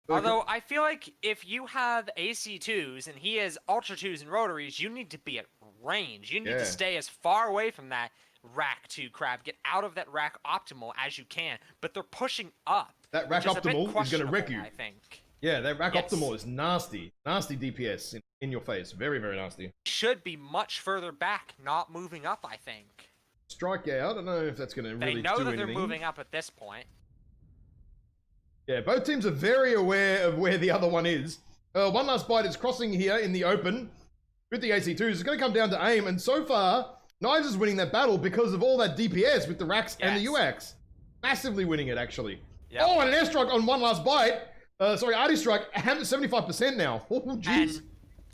Although, I feel like if you have AC2s and he has Ultra 2s and rotaries, you need to be at range. You need to stay as far away from that rack 2 crab. Get out of that rack optimal as you can. But they're pushing up. That rack optimal is going to wreck you. I think. Yeah, that rack optimal is nasty. Nasty DPS in your face. Very, very nasty. Should be much further back, not moving up, I think. Strike out. I don't know if that's going to really do anything. They know that they're moving up at this point. Yeah, both teams are very aware of where the other one is. One last bite is crossing here in the open with the AC2s. It's going to come down to aim, and so far, Knives is winning that battle because of all that DPS with the racks and the UAX. Massively winning it, actually. Yep. Oh, and an airstrike on one last bite. Sorry, Artie strike, 75% now. Oh, jeez.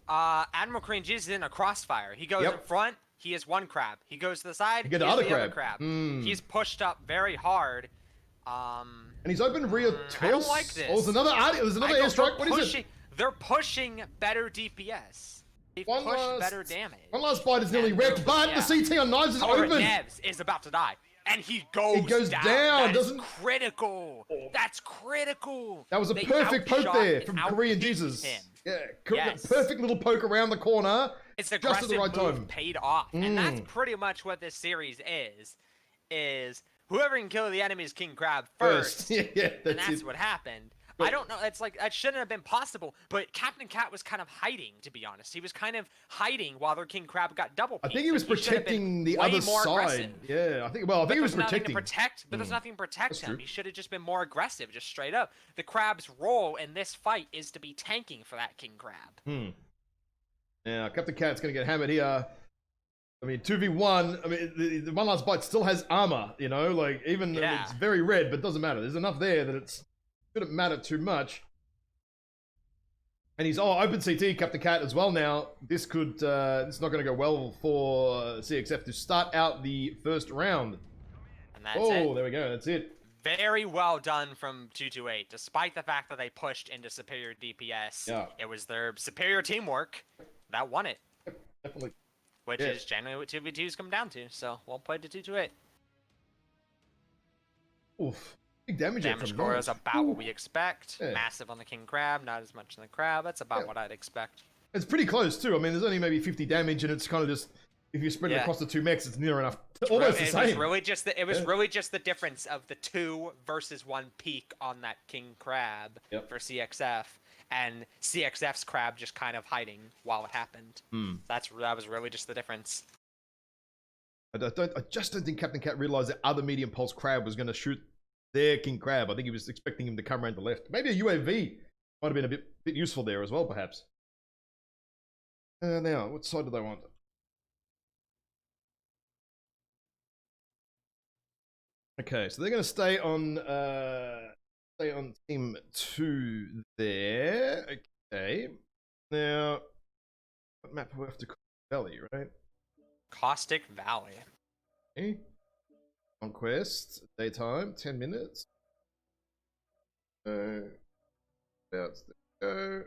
Admiral Crane is in a crossfire. He goes in front, he has one crab. He goes to the side, he has the other crab. He's pushed up very hard. And he's open rear toss. I don't like this. Oh, there's another airstrike. What is it? They're pushing better DPS. They push better damage. One last bite is nearly wrecked, but the CT on Knives is open. Nevs is about to die. And he goes down. That is critical. That's critical. That was a perfect poke there from Korean Jesus. Yeah, perfect little poke around the corner. It's aggressive just at the right time. Paid off. And that's pretty much what this series is whoever can kill the enemy's king crab first. Yeah, that's what happened. I don't know. It's like that shouldn't have been possible. But Captain Cat was kind of hiding, to be honest. He was kind of hiding while their king crab got double. I think he was protecting the other side. Yeah, I think he was protecting. But there's nothing to protect him. He should have just been more aggressive, just straight up. The crab's role in this fight is to be tanking for that king crab. Yeah, Captain Cat's gonna get hammered here. I mean, 2v1, I mean, the one last bite still has armor, you know, like, even though it's very red, but it doesn't matter. There's enough there that it shouldn't matter too much. And he's, open CT, Captain Cat as well now. This could, it's not going to go well for CXF to start out the first round. And that's Oh, it. there we go. That's it. Very well done from 228. Despite the fact that they pushed into superior DPS, it was their superior teamwork that won it. Definitely. Which is generally what 2v2s come down to. So, well played to 228. Oof. Big damage score is about what we expect. Yeah. Massive on the king crab, not as much on the crab. That's about what I'd expect. It's pretty close too. I mean, there's only maybe 50 damage, and it's kind of just, if you spread it across the two mechs, it's near enough. Almost the same. It was really just the difference of the 2 versus 1 peak on that king crab for CXF, and CXF's crab just kind of hiding while it happened. That was really just the difference. I just don't think Captain Cat realized that other medium pulse crab was going to shoot their king crab. I think he was expecting him to come around the left. Maybe a UAV might have been a bit useful there as well, perhaps. Now, what side do they want? Okay, so they're going to stay on team 2 there. Okay. Now, what map do we have to call Valley, right? Caustic Valley. Okay. Conquest, daytime, 10 minutes. About to go.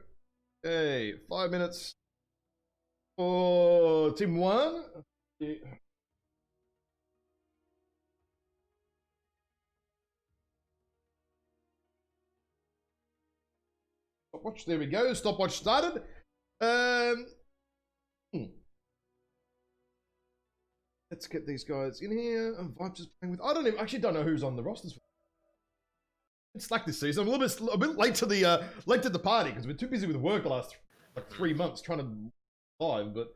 Okay, 5 minutes for team 1. Stopwatch, there we go. Stopwatch started. Let's get these guys in here. Vibes is playing with. I actually don't know who's on the rosters. It's slack this season. I'm a bit late to the party because we're too busy with work the last 3 months trying to live. But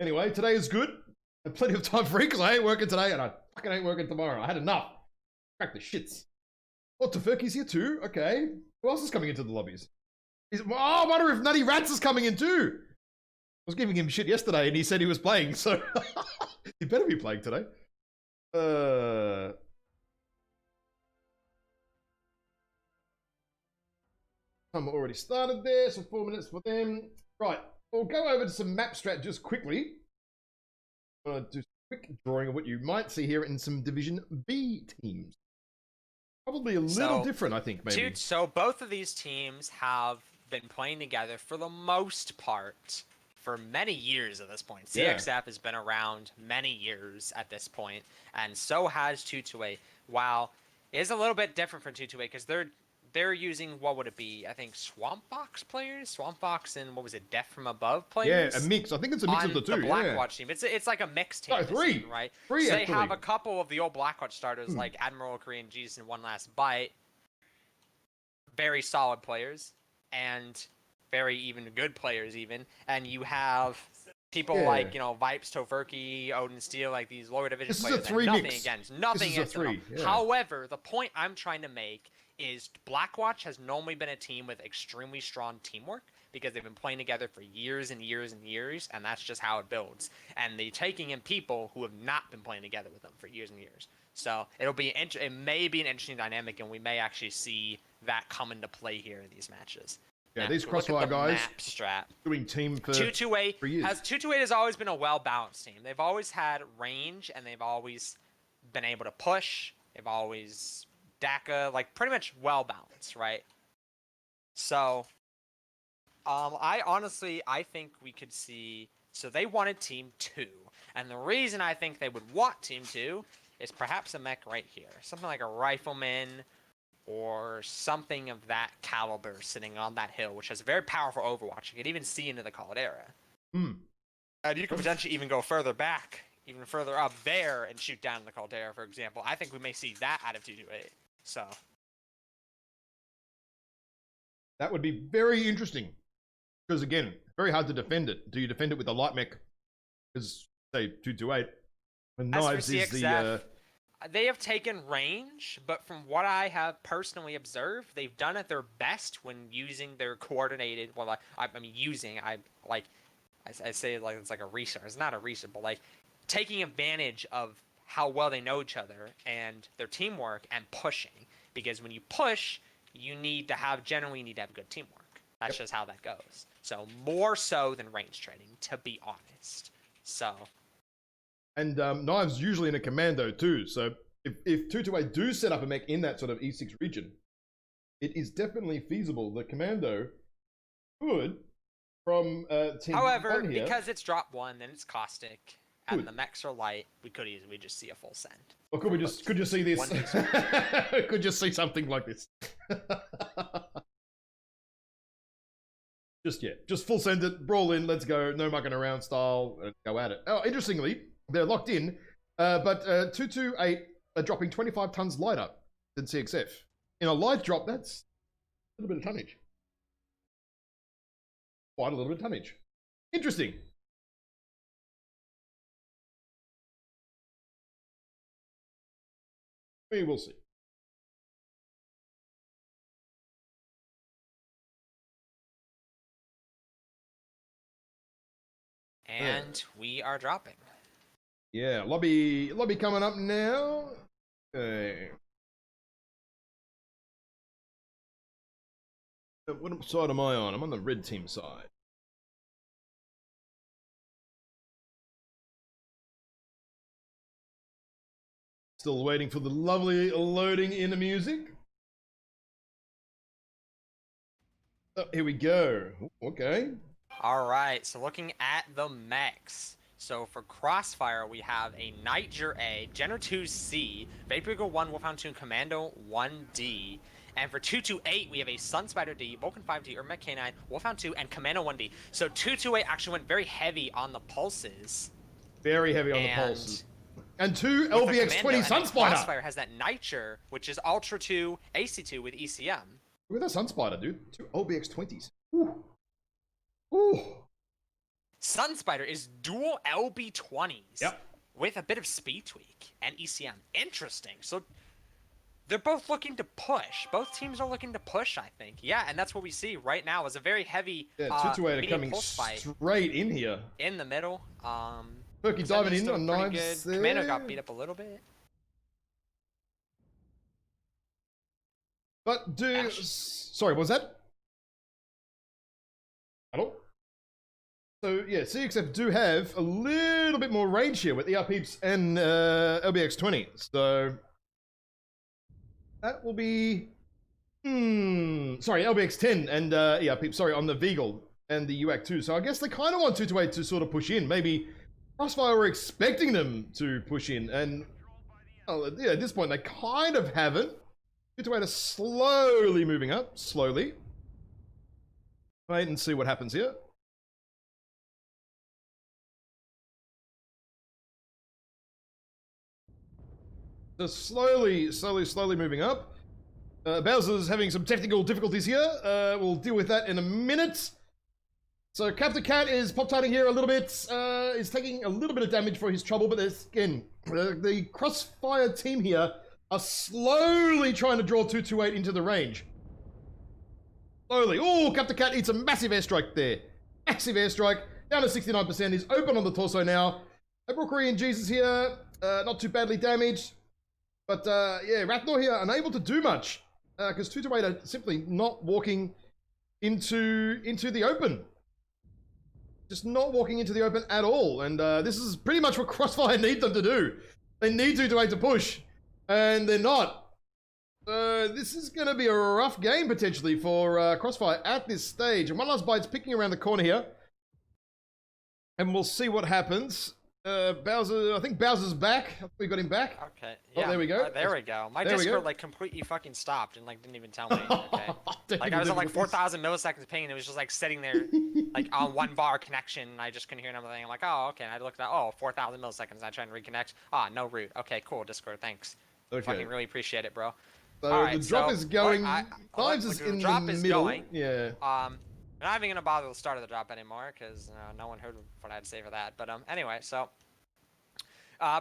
anyway, today is good. I have plenty of time free because I ain't working today and I fucking ain't working tomorrow. I had enough. Crack the shits. Oh, Tofurky's here too. Okay. Who else is coming into the lobbies? I wonder if Nutty Rats is coming in too. I was giving him shit yesterday and he said he was playing, so he better be playing today. Time already started there, so 4 minutes for them. Right, we'll go over to some map strat just quickly. I'm going to do a quick drawing of what you might see here in some Division B teams. Probably a little different, I think, maybe. So both of these teams have been playing together for the most part for many years at this point. CXF has been around many years at this point, and so has 228. While it is a little bit different from 228 because they're using, what would it be? I think Swamp Fox players? Swamp Fox and, what was it, Death from Above players? Yeah, a mix. I think it's a mix of the two. The Blackwatch team. It's like a mixed team. No, three. Season, right? Three, so actually. they have a couple of the old Blackwatch starters like Admiral Korean Jesus and One Last Bite. Very solid players. And very even good players even. And you have people like, Vipes, Tofurky, Odin Steel, like these lower division players. This is a three mix. Nothing against them. Yeah. However, the point I'm trying to make is Blackwatch has normally been a team with extremely strong teamwork because they've been playing together for years and years and years, and that's just how it builds. And they're taking in people who have not been playing together with them for years and years. So it may be an interesting dynamic, and we may actually see that come into play here in these matches. Yeah, now, these Crossfire guys map strat. Doing team for 228 for years. 228 has always been a well-balanced team. They've always had range, and they've always been able to push. They've always DACA, like pretty much well-balanced, right? So, I think we could see. So they wanted Team 2, and the reason I think they would want Team 2 is perhaps a mech right here, something like a rifleman or something of that caliber sitting on that hill, which has a very powerful Overwatch. You could even see into the Caldera. And you could potentially even go further back, even further up there, and shoot down the Caldera, for example. I think we may see that out of 228. So that would be very interesting. Because again, very hard to defend it. Do you defend it with a light mech? Because say 228, when knives is the they have taken range, but from what I have personally observed, they've done it their best when using their coordinated. Well, I say like it's like a research. It's not a research, but like taking advantage of how well they know each other and their teamwork and pushing. Because when you push, you generally need to have good teamwork. That's just how that goes. So more so than range training, to be honest. So. And Knives usually in a commando too, so if 228 do set up a mech in that sort of E6 region, it is definitely feasible that Commando could, from team However, one here, because it's drop 1, then it's caustic, and the mechs are light, we could easily just see a full send. Or could we just could you see this? Could you see something like this? Just full send it, brawl in, let's go, no mucking around style, and go at it. Oh, interestingly, they're locked in, but 228 are dropping 25 tons lighter than CXF. In a light drop, that's a little bit of tonnage. Quite a little bit of tonnage. Interesting. We will see. And we are dropping. Yeah, lobby coming up now. Okay. What side am I on? I'm on the red team side. Still waiting for the lovely loading in the music. Oh, here we go. Okay. All right, so looking at the mechs. So for Crossfire, we have a Niger A, Jenner 2C, Vapor Eagle 1, Wolfhound 2, Commando 1D. And for 228, we have a Sunspider D, Vulcan 5D, Urmec K9, Wolfhound 2, and Commando 1D. So 228 actually went very heavy on the pulses. Very heavy on the pulses. And 2 LBX20 Sunspider. Crossfire has that Niger, which is Ultra 2, AC2 with ECM. Look at that Sunspider, dude. 2 LBX20s. Ooh. Ooh. Sunspider is dual LB20s. Yep. With a bit of speed tweak and ECM. Interesting. So they're both looking to push. Both teams are looking to push, I think. Yeah, and that's what we see right now is a very heavy 228 are coming straight in here. In the middle. Turkey diving in on knives. Commando got beat up a little bit. But sorry, what was that? Hello? So yeah, CXF do have a little bit more range here with ER Peeps and LBX20. So that will be sorry, LBX10 and ER Peeps, sorry, on the VCoB and the WK3. So I guess they kind of want 228 to sort of push in. Maybe Crossfire were expecting them to push in, and yeah, at this point they kind of haven't. 228 are slowly moving up, slowly. Wait and see what happens here. So slowly moving up. Bowser's having some technical difficulties here. We'll deal with that in a minute. So Captain Cat is pop-tarting here a little bit. Is taking a little bit of damage for his trouble, but there's, again, the Crossfire team here are slowly trying to draw 228 into the range. Slowly. Oh, Captain Cat eats a massive airstrike there. Massive airstrike. Down to 69%. He's open on the torso now. Brookery and Jesus here. Not too badly damaged. But, yeah, Rathnor here unable to do much. Because 228 are simply not walking into the open. Just not walking into the open at all. And this is pretty much what Crossfire need them to do. They need 228 to push. And they're not. This is going to be a rough game, potentially, for Crossfire at this stage. And One Last Bite's picking around the corner here. And we'll see what happens. Bowser, I think Bowser's back. We got him back. Okay. Yeah. Oh, there we go. There we go. My Discord like completely fucking stopped and like didn't even tell me. Okay. Like I was at like 4,000 milliseconds ping and it was just like sitting there like on 1 bar connection and I just couldn't hear anything. I'm like, oh, okay. And I looked at 4,000 milliseconds. I tried to reconnect. No route. Okay, cool. Discord, thanks. Okay. Fucking really appreciate it, bro. So all right, the drop is going. Knives is in the middle. Going. Yeah. I'm not even gonna bother the start of the drop anymore because no one heard what I had to say for that. But anyway, so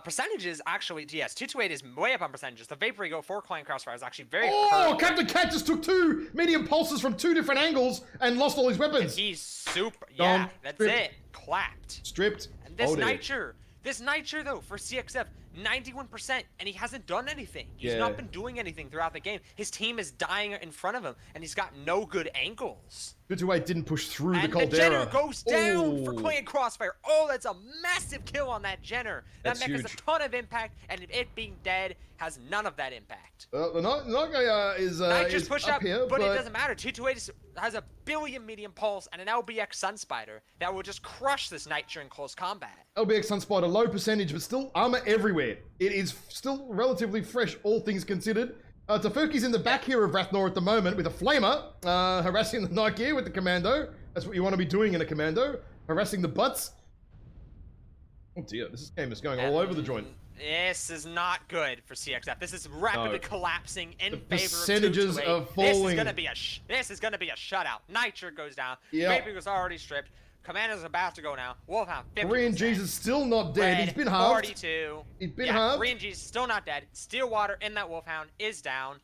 percentages actually, yes, 228 is way up on percentages. The Vapor Eagle 4 Client Crossfire is actually very. Oh, Captain Cat just took 2 medium pulses from 2 different angles and lost all his weapons. And he's super. Yeah, that's it. Clapped. Stripped. And this Nitro though for CXF 91%, and he hasn't done anything. He's not been doing anything throughout the game. His team is dying in front of him, and he's got no good angles. ToC2 didn't push through the Caldera. And the Jenner goes down for Clan Crossfire. Oh, that's a massive kill on that Jenner. That mech has a ton of impact, and it being dead has none of that impact. The Night guy is just push up here, but it doesn't matter. ToC2 has a billion medium pulse and an LBX Sunspider that will just crush this Nitro in close combat. LBX Sunspider, low percentage, but still armor everywhere. It is still relatively fresh, all things considered. Tafuki's in the back here of Rathnor at the moment with a flamer, harassing the Night Gear with the Commando. That's what you want to be doing in a Commando, harassing the butts. Oh dear, this game is going all over the joint. This is not good for CXF. This is rapidly collapsing in favor of percentages are falling. This is gonna be a shutout. Nitro goes down. Yep. Vapor was already stripped. Commander's about to go now. Wolfhound 50%. Korean Jesus still not dead. He's been halved. 42. He's been halved. Korean Jesus still not dead. Stillwater in that Wolfhound is down.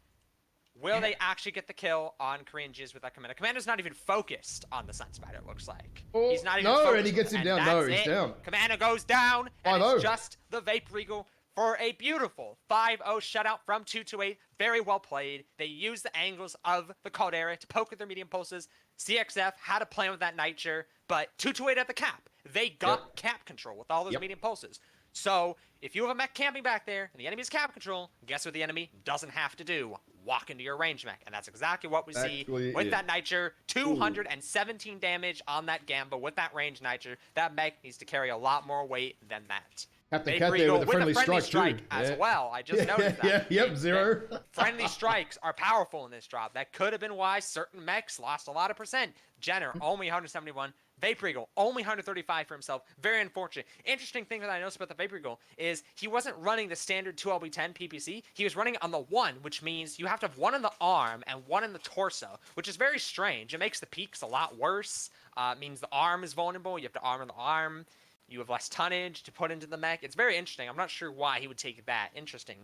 Will they actually get the kill on Korean Jesus with that Commander? Commander's not even focused on the Sunspider, it looks like. Oh, he's not even focused. and he gets him down. No, he's down. Commander goes down, and it's just the Vapor Eagle for a beautiful 5-0 shutout from 228. Very well played. They used the angles of the Caldera to poke at their medium pulses. CXF had a plan with that Nitro, but 228 at the cap. They got cap control with all those medium pulses. So, if you have a mech camping back there, and the enemy's cap control, guess what the enemy doesn't have to do? Walk into your range mech. And that's exactly what we see with that Nitro. 217 damage on that Gamba with that range Nitro. That mech needs to carry a lot more weight than that. Captain Cat there with a friendly strike as well. I just noticed that. Yep, zero. Friendly strikes are powerful in this drop. That could have been why certain mechs lost a lot of percent. Jenner, only 171. Vapor Eagle, only 135 for himself. Very unfortunate. Interesting thing that I noticed about the Vapor Eagle is he wasn't running the standard 2LB10 PPC. He was running on the 1, which means you have to have one in the arm and one in the torso, which is very strange. It makes the peaks a lot worse. It means the arm is vulnerable. You have to armor the arm. You have less tonnage to put into the mech. It's very interesting. I'm not sure why he would take that. Interesting.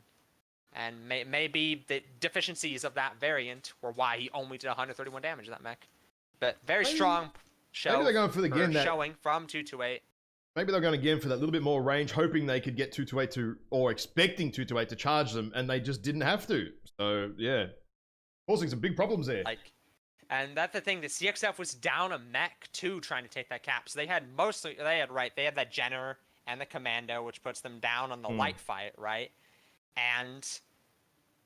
And maybe the deficiencies of that variant were why he only did 131 damage to that mech. But very strong show. Maybe they're going for the game showing from 228. Maybe they're going again for that little bit more range, hoping they could get 228 to, or expecting 228 to charge them, and they just didn't have to. So yeah, causing some big problems there. And that's the thing. The CXF was down a mech too, trying to take that cap. So they had that Jenner and the Commando, which puts them down on the light fight, right? And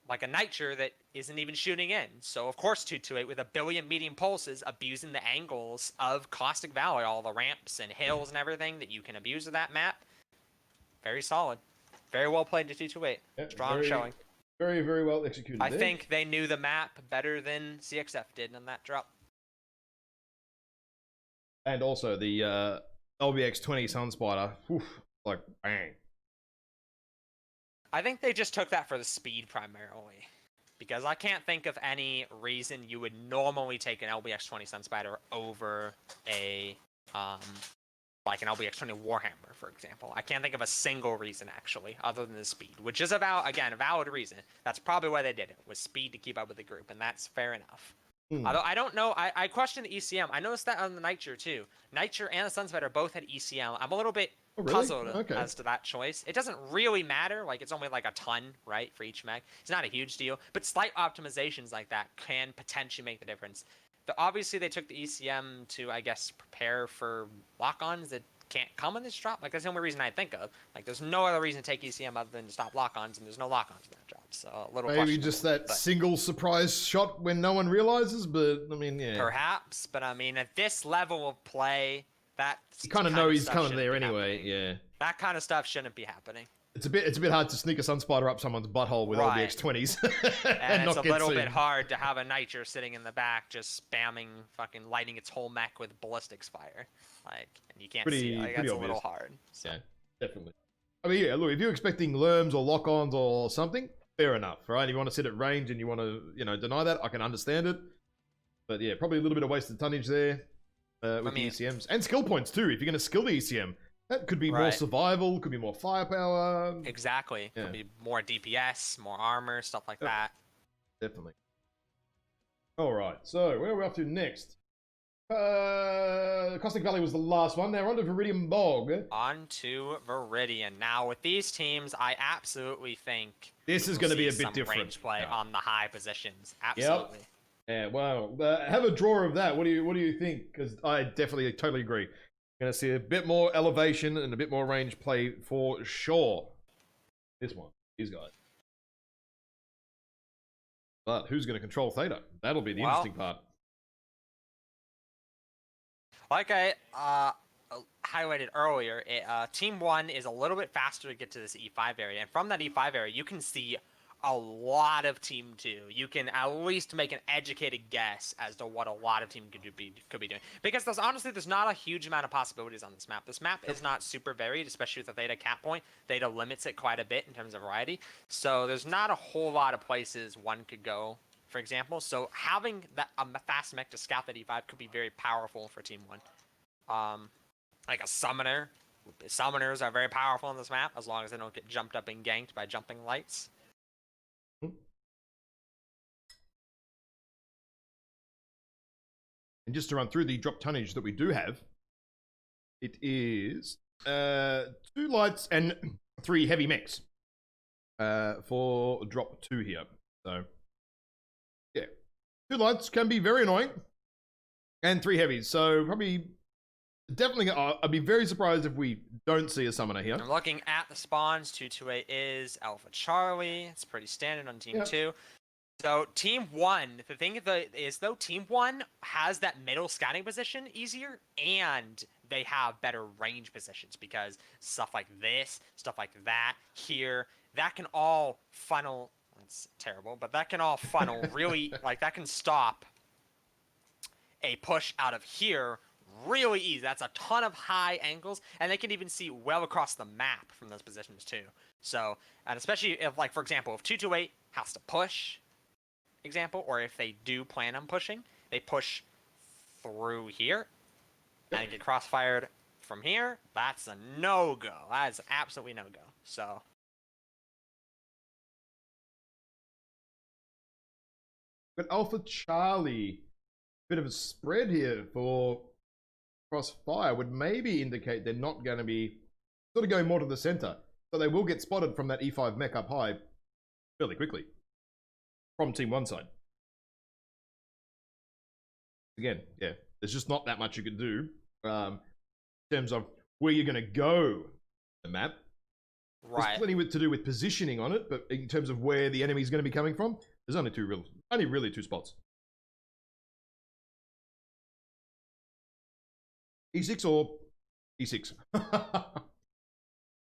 like a Nitro that isn't even shooting in. So of course 228 with a billion medium pulses, abusing the angles of Caustic Valley, all the ramps and hills and everything that you can abuse of that map. Very solid. Very well played to 228. Strong showing. Very, very well executed. I think they knew the map better than CXF did on that drop. And also the LBX20 Sunspider. Like, bang. I think they just took that for the speed primarily. Because I can't think of any reason you would normally take an LBX20 Sunspider over a like an LBX20 Warhammer, for example. I can't think of a single reason, actually, other than the speed, which is, a valid reason. That's probably why they did it, was speed to keep up with the group, and that's fair enough. Although I don't know, I question the ECM. I noticed that on the Nitro, too. Nitro and the Sunspider both had ECM. I'm a little bit puzzled as to that choice. It doesn't really matter. Like, it's only like a ton, right, for each mech. It's not a huge deal, but slight optimizations like that can potentially make the difference. Obviously, they took the ECM to, I guess, prepare for lock-ons that can't come in this drop. Like, that's the only reason I think of. Like, there's no other reason to take ECM other than to stop lock-ons, and there's no lock-ons in that drop. So, a little maybe just that single surprise shot when no one realizes, but, I mean, yeah. Perhaps, but, I mean, at this level of play, you kind of know he's coming there anyway, yeah. That kind of stuff shouldn't be happening. It's a bit hard to sneak a Sunspider up someone's butthole with LBX20s. and it's a little bit hard to have a Nitro sitting in the back just spamming, fucking lighting its whole mech with ballistics fire. Like, and you can't see it. Like, that's a little hard. So. Yeah, definitely. I mean, yeah, look, if you're expecting lerms or lock-ons or something, fair enough, right? If you want to sit at range and you want to, deny that, I can understand it. But yeah, probably a little bit of wasted tonnage there with the ECMs. And skill points too, if you're going to skill the ECM. That could be more survival, could be more firepower. Exactly. Could be more DPS, more armor, stuff like that. Definitely. Alright, so where are we up to next? Caustic Valley was the last one. Now we're on to Viridian Bog. On to Viridian. Now, with these teams, I absolutely think this is going to be a bit different. Range play on the high positions. Absolutely. Yep. Yeah, wow. Have a draw of that. What do you think? Because I definitely totally agree. Going to see a bit more elevation and a bit more range play for sure. This one, these guys. But who's going to control Theta? That'll be the interesting part. Like I highlighted earlier, Team 1 is a little bit faster to get to this E5 area. And from that E5 area, you can see a lot of Team 2. You can at least make an educated guess as to what a lot of Team could be doing. Because there's not a huge amount of possibilities on this map. This map is not super varied, especially with the Theta cap point. Theta limits it quite a bit in terms of variety. So there's not a whole lot of places one could go, for example. So having a fast mech to scout that E5 could be very powerful for Team 1. Like a summoner. Summoners are very powerful on this map, as long as they don't get jumped up and ganked by jumping lights. And just to run through the drop tonnage that we do have, it is 2 lights and 3 heavy mechs for drop 2 here. So, yeah. 2 lights can be very annoying, and 3 heavies. So, probably, definitely, I'd be very surprised if we don't see a summoner here. I'm looking at the spawns. 228 is Alpha Charlie. It's pretty standard on Team 2. So Team 1, the thing is though, Team 1 has that middle scouting position easier, and they have better range positions, because stuff like this, stuff like that, here, that can all funnel, that's terrible, but that can all funnel really, like that can stop a push out of here really easy. That's a ton of high angles, and they can even see well across the map from those positions too. So, and especially if, like, for example, if 228 has to push, example, or if they do plan on pushing, they push through here and get crossfired from here. That's a no-go. That is absolutely no-go. So, but Alpha Charlie, bit of a spread here for crossfire would maybe indicate they're not going to be sort of going more to the center, so they will get spotted from that E5 mech up high fairly quickly from Team 1 side. Again, yeah, there's just not that much you can do in terms of where you're going to go the map. Right. There's plenty to do with positioning on it, but in terms of where the enemy's going to be coming from, there's only really 2 spots. E6 or E6.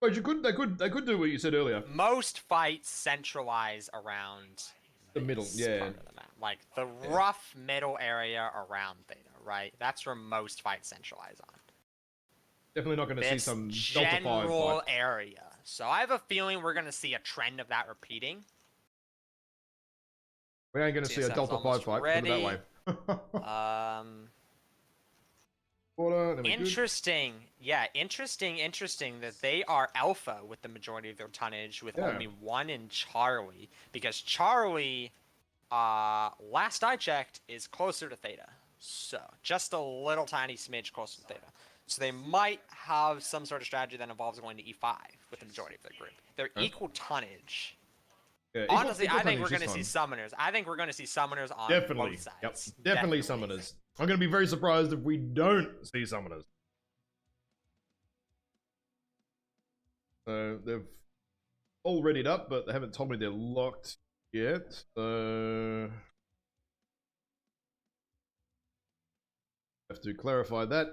But they could do what you said earlier. Most fights centralize around the middle, yeah. Part of the map. Like the rough middle area around Theta, right? That's where most fights centralize on. Definitely not going to see some Delta 5 general area. So I have a feeling we're going to see a trend of that repeating. We ain't going to see a Delta 5 fight, put it that way. Interesting. Yeah, interesting that they are alpha with the majority of their tonnage, with only 1 in Charlie, because Charlie, last I checked, is closer to Theta. So, just a little tiny smidge closer to Theta. So they might have some sort of strategy that involves going to E5 with the majority of their group. They're equal tonnage. Yeah, honestly, I think we're going to see summoners. I think we're going to see summoners on both sides. Yep. Definitely summoners. I'm going to be very surprised if we don't see summoners. So they've all readied up, but they haven't told me they're locked yet. So have to clarify that.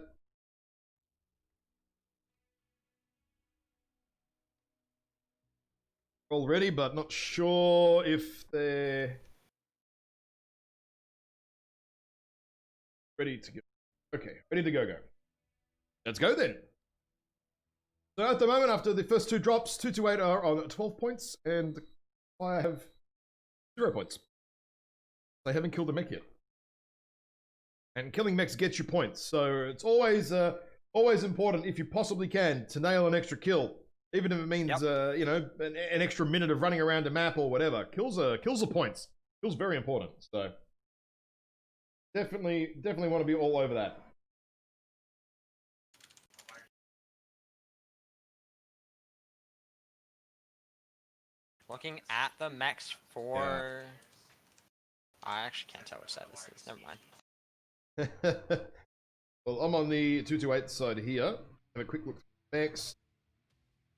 All ready, but not sure if they're ready to go. Okay, ready to go. Let's go then. So at the moment, after the first 2 drops, 228 are on 12 points, and I have 0 points. They haven't killed a mech yet. And killing mechs gets you points, so it's always important, if you possibly can, to nail an extra kill. Even if it means, you know, an extra minute of running around a map or whatever. Kills are points. Kills very important. So definitely want to be all over that. Looking at the mechs for... Yeah. I actually can't tell which side this is. Never mind. Well, I'm on the 228 side here. Have a quick look at the mechs.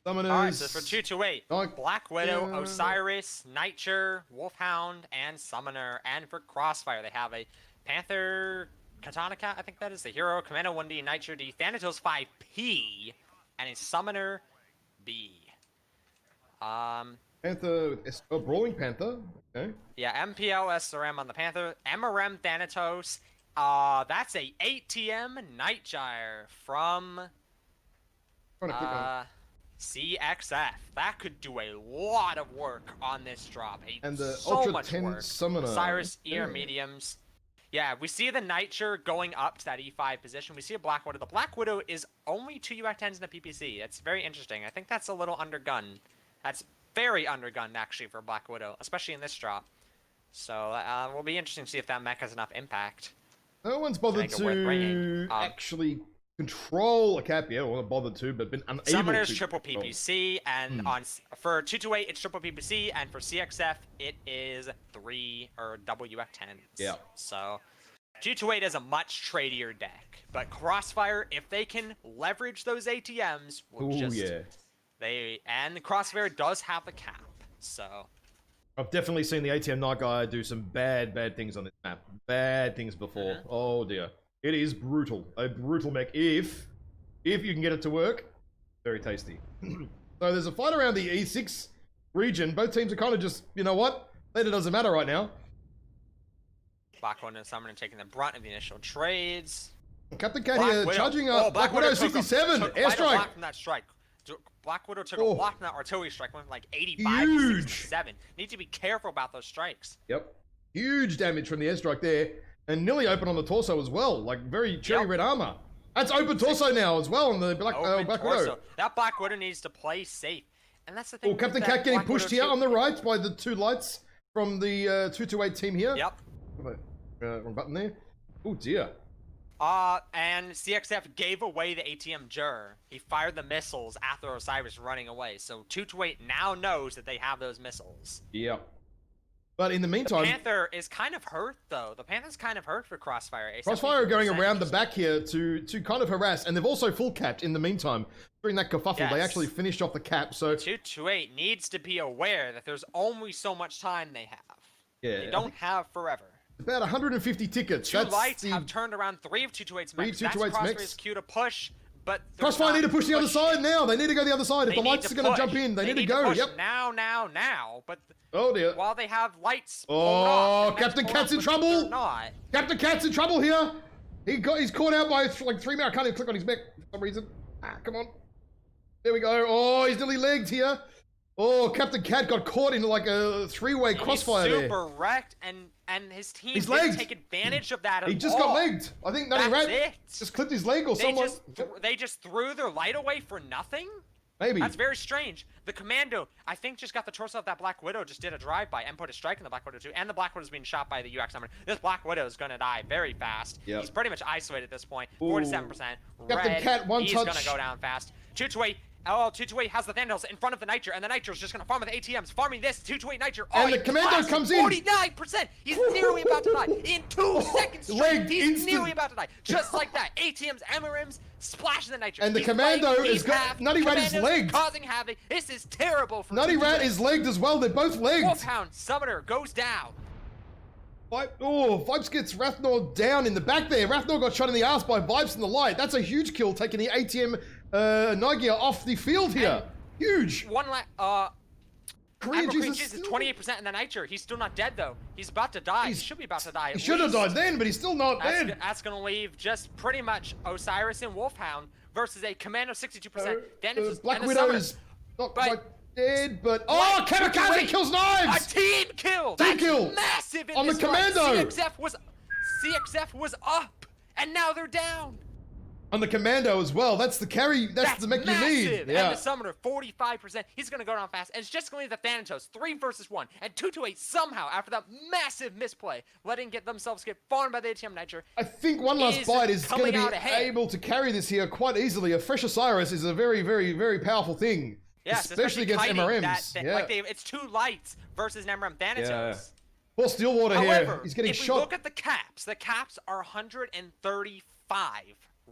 Summoners. Alright, so for 228, Black Widow, Osiris, Nitcher, Wolfhound, and Summoner. And for Crossfire, they have a Panther, Katana Cat, I think that is, the Hero, Commando 1D, Nitcher D, Thanatos 5P, and a Summoner B. Panther, Brawling Panther, okay. Yeah, MPL, SRM on the Panther, MRM Thanatos. That's a 8TM Nightgyre from CXF. That could do a lot of work on this drop. And the so Ultra much 10 work. Summoner. Cyrus, ER mediums. Yeah, we see the Nitcher going up to that E5 position. We see a Black Widow. The Black Widow is only 2 UAC-10s in the PPC. That's very interesting. I think that's a little undergunned. That's very undergunned, actually, for Black Widow, especially in this drop. So, will be interesting to see if that mech has enough impact. No one's bothered to actually control a cap yet, or bothered to, but been unable Summoner's to. triple PPC, and for 228 it's triple PPC, and for CXF it is 3 or double UAC-10s. Yeah. So 228 is a much tradier deck, but Crossfire, if they can leverage those ATMs, will and the Crossfire does have the cap, so. I've definitely seen the ATM Night Guy do some bad things on this map. Bad things before. Oh dear. It is brutal. A brutal mech if you can get it to work. Very tasty. So there's a fight around the E6 region. Both teams are kind of just, you know what? Later doesn't matter right now. Black Widow and Summoner taking the brunt of the initial trades. Captain Cat here charging up. Black Widow 67. Airstrike. From that strike. Black Widow took a block from that artillery strike, went like 85 to 67. Need to be careful about those strikes. Yep. Huge damage from the airstrike there. And nearly open on the torso as well. Like very cherry red armor. That's open torso now as well on the Black Widow. That Black Widow needs to play safe. And that's the thing. Oh, Captain Cat getting pushed here on the right by the 2 lights from the 228 team here. Yep. Wrong button there. Oh dear. And CXF gave away the ATM Jur. He fired the missiles after Osiris running away. So 228 now knows that they have those missiles. Yeah. But in the meantime... The Panther is kind of hurt, though. The Panther's kind of hurt for Crossfire. Crossfire are going around the back here to kind of harass. And they've also full capped in the meantime. During that kerfuffle, they actually finished off the cap, so... 228 needs to be aware that there's only so much time they have. Yeah. They don't have forever. About 150 tickets. Two lights have turned around 3 of 228's mechs. That's Crossfire's cue to push, but Crossfire need to push the other side now. They need to go the other side. If the lights are going to jump in, they need to go. Yep. Now. But oh dear. While they have lights. Oh, Captain Cat's in trouble. Captain Cat's in trouble here. He's caught out by like 3 men. I can't even click on his mech for some reason. Come on. There we go. Oh, he's nearly legged here. Oh, Captain Cat got caught in like a 3-way crossfire there. Super wrecked, and his team didn't take advantage of that at all. He just got legged. I think Nutty Rat just clipped his leg or someone. They just threw their light away for nothing? Maybe. That's very strange. The Commando, I think, just got the torso of that Black Widow, just did a drive-by and put a strike in the Black Widow too, and the Black Widow's being shot by the UX Summoner. This Black Widow is going to die very fast. Yep. He's pretty much isolated at this point. 47%. Captain Cat, one touch. He's going to go down fast. 228. Oh, 228 has the Thanatos in front of the Nitro, and the Nitro's just going to farm with the ATMs, farming this 228 Nitro. Oh, and the Commando comes in. 49%. He's nearly about to die. In 2 seconds straight, he's nearly about to die. Just like that. ATMs, MRMs, splashing the Nitro. And the Commando is got... Nutty Rat is legged. Causing havoc. This is terrible for Nutty Rat is legged as well. They're both legged. Wolfhound, Summoner goes down. Vipes gets Rathnor down in the back there. Rathnor got shot in the ass by Vipes in the light. That's a huge kill, taking the ATM Nagia off the field here. Huge. Korean Jesus is 28% in the Nitro. He's still not dead, though. He's about to die. He should be about to die. He should have died then, but he's still not dead. That's going to leave just pretty much Osiris and Wolfhound versus a Commando 62%. Black Widow is not quite dead, but... Oh, Kamikaze kills Knives! A team kill! Team kill! Massive in on the Commando! CXF was up, and now they're down. On the Commando as well. That's the carry. That's the mech massive. You need. Yeah. And the Summoner, 45%. He's going to go down fast. And it's just going to leave the Thanatos, 3 versus 1. And 228 somehow, after that massive misplay, letting themselves get farmed by the ATM Nitro. I think one last bite is going to be able to carry this here quite easily. A fresh Osiris is a very, very, very powerful thing. Yes, especially against MRMs. Yeah. Like it's two lights versus an MRM Thanatos. Yeah. Poor Stillwater here. He's getting shot. If we look at the caps are 135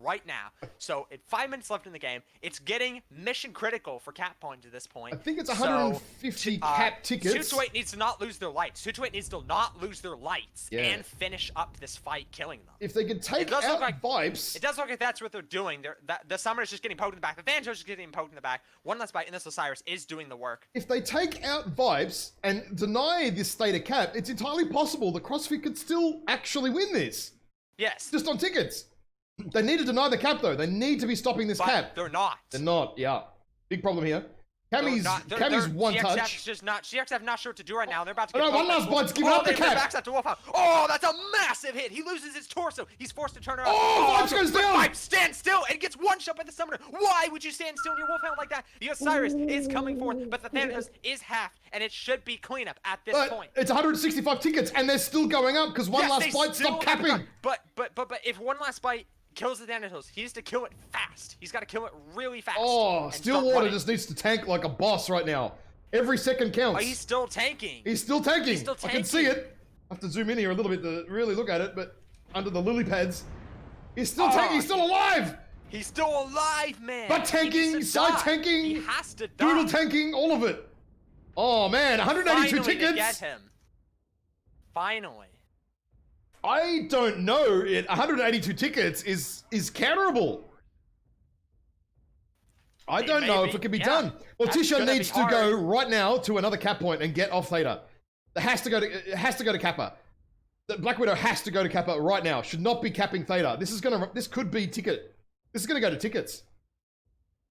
right now. So, 5 minutes left in the game. It's getting mission critical for cap points at this point. I think it's 150 cap tickets. ToC2 needs to not lose their lights. ToC2 needs to not lose their lights and finish up this fight, killing them. If they could take out Vibes. It does look like that's what they're doing. The Summoner's just getting poked in the back. The Thanatos is getting poked in the back. One last bite, and this Osiris is doing the work. If they take out Vibes and deny this state of cap, it's entirely possible the CrossFit could still actually win this. Yes. Just on tickets. They need to deny the cap, though. They need to be stopping this cap. They're not. They're not, yeah. Big problem here. Cammy's one touch. CXF not sure what to do right now. They're about to get one last bite's giving up the cap. Backs out to Wolfhound. Oh, that's a massive hit. He loses his torso. He's forced to turn around. Oh, Vibes goes down. Vibes stands still and gets one shot by the Summoner. Why would you stand still in your Wolfhound like that? The Osiris is coming forth, but the Thanatos is half, and it should be cleanup at this point. It's 165 tickets, and they're still going up because one last bite stopped capping. But if one last bite kills the Thanatos, he needs to kill it fast. He's got to kill it really fast. Oh, Stillwater just needs to tank like a boss right now. Every second counts. Oh, he's still tanking. He's still tanking. I can see it. I have to zoom in here a little bit to really look at it, but under the lily pads. He's still tanking. He's still alive. He's still alive, man. But tanking, side tanking, he has to die. Doodle tanking, all of it. Oh, man, 182 tickets. To get him. Finally. I don't know. 182 tickets is counterable. I don't know if it can be done. Well, Tisha needs to go right now to another cap point and get off Theta. It has to go to Kappa. The Black Widow has to go to Kappa right now. Should not be capping Theta. This could be ticket. This is gonna go to tickets.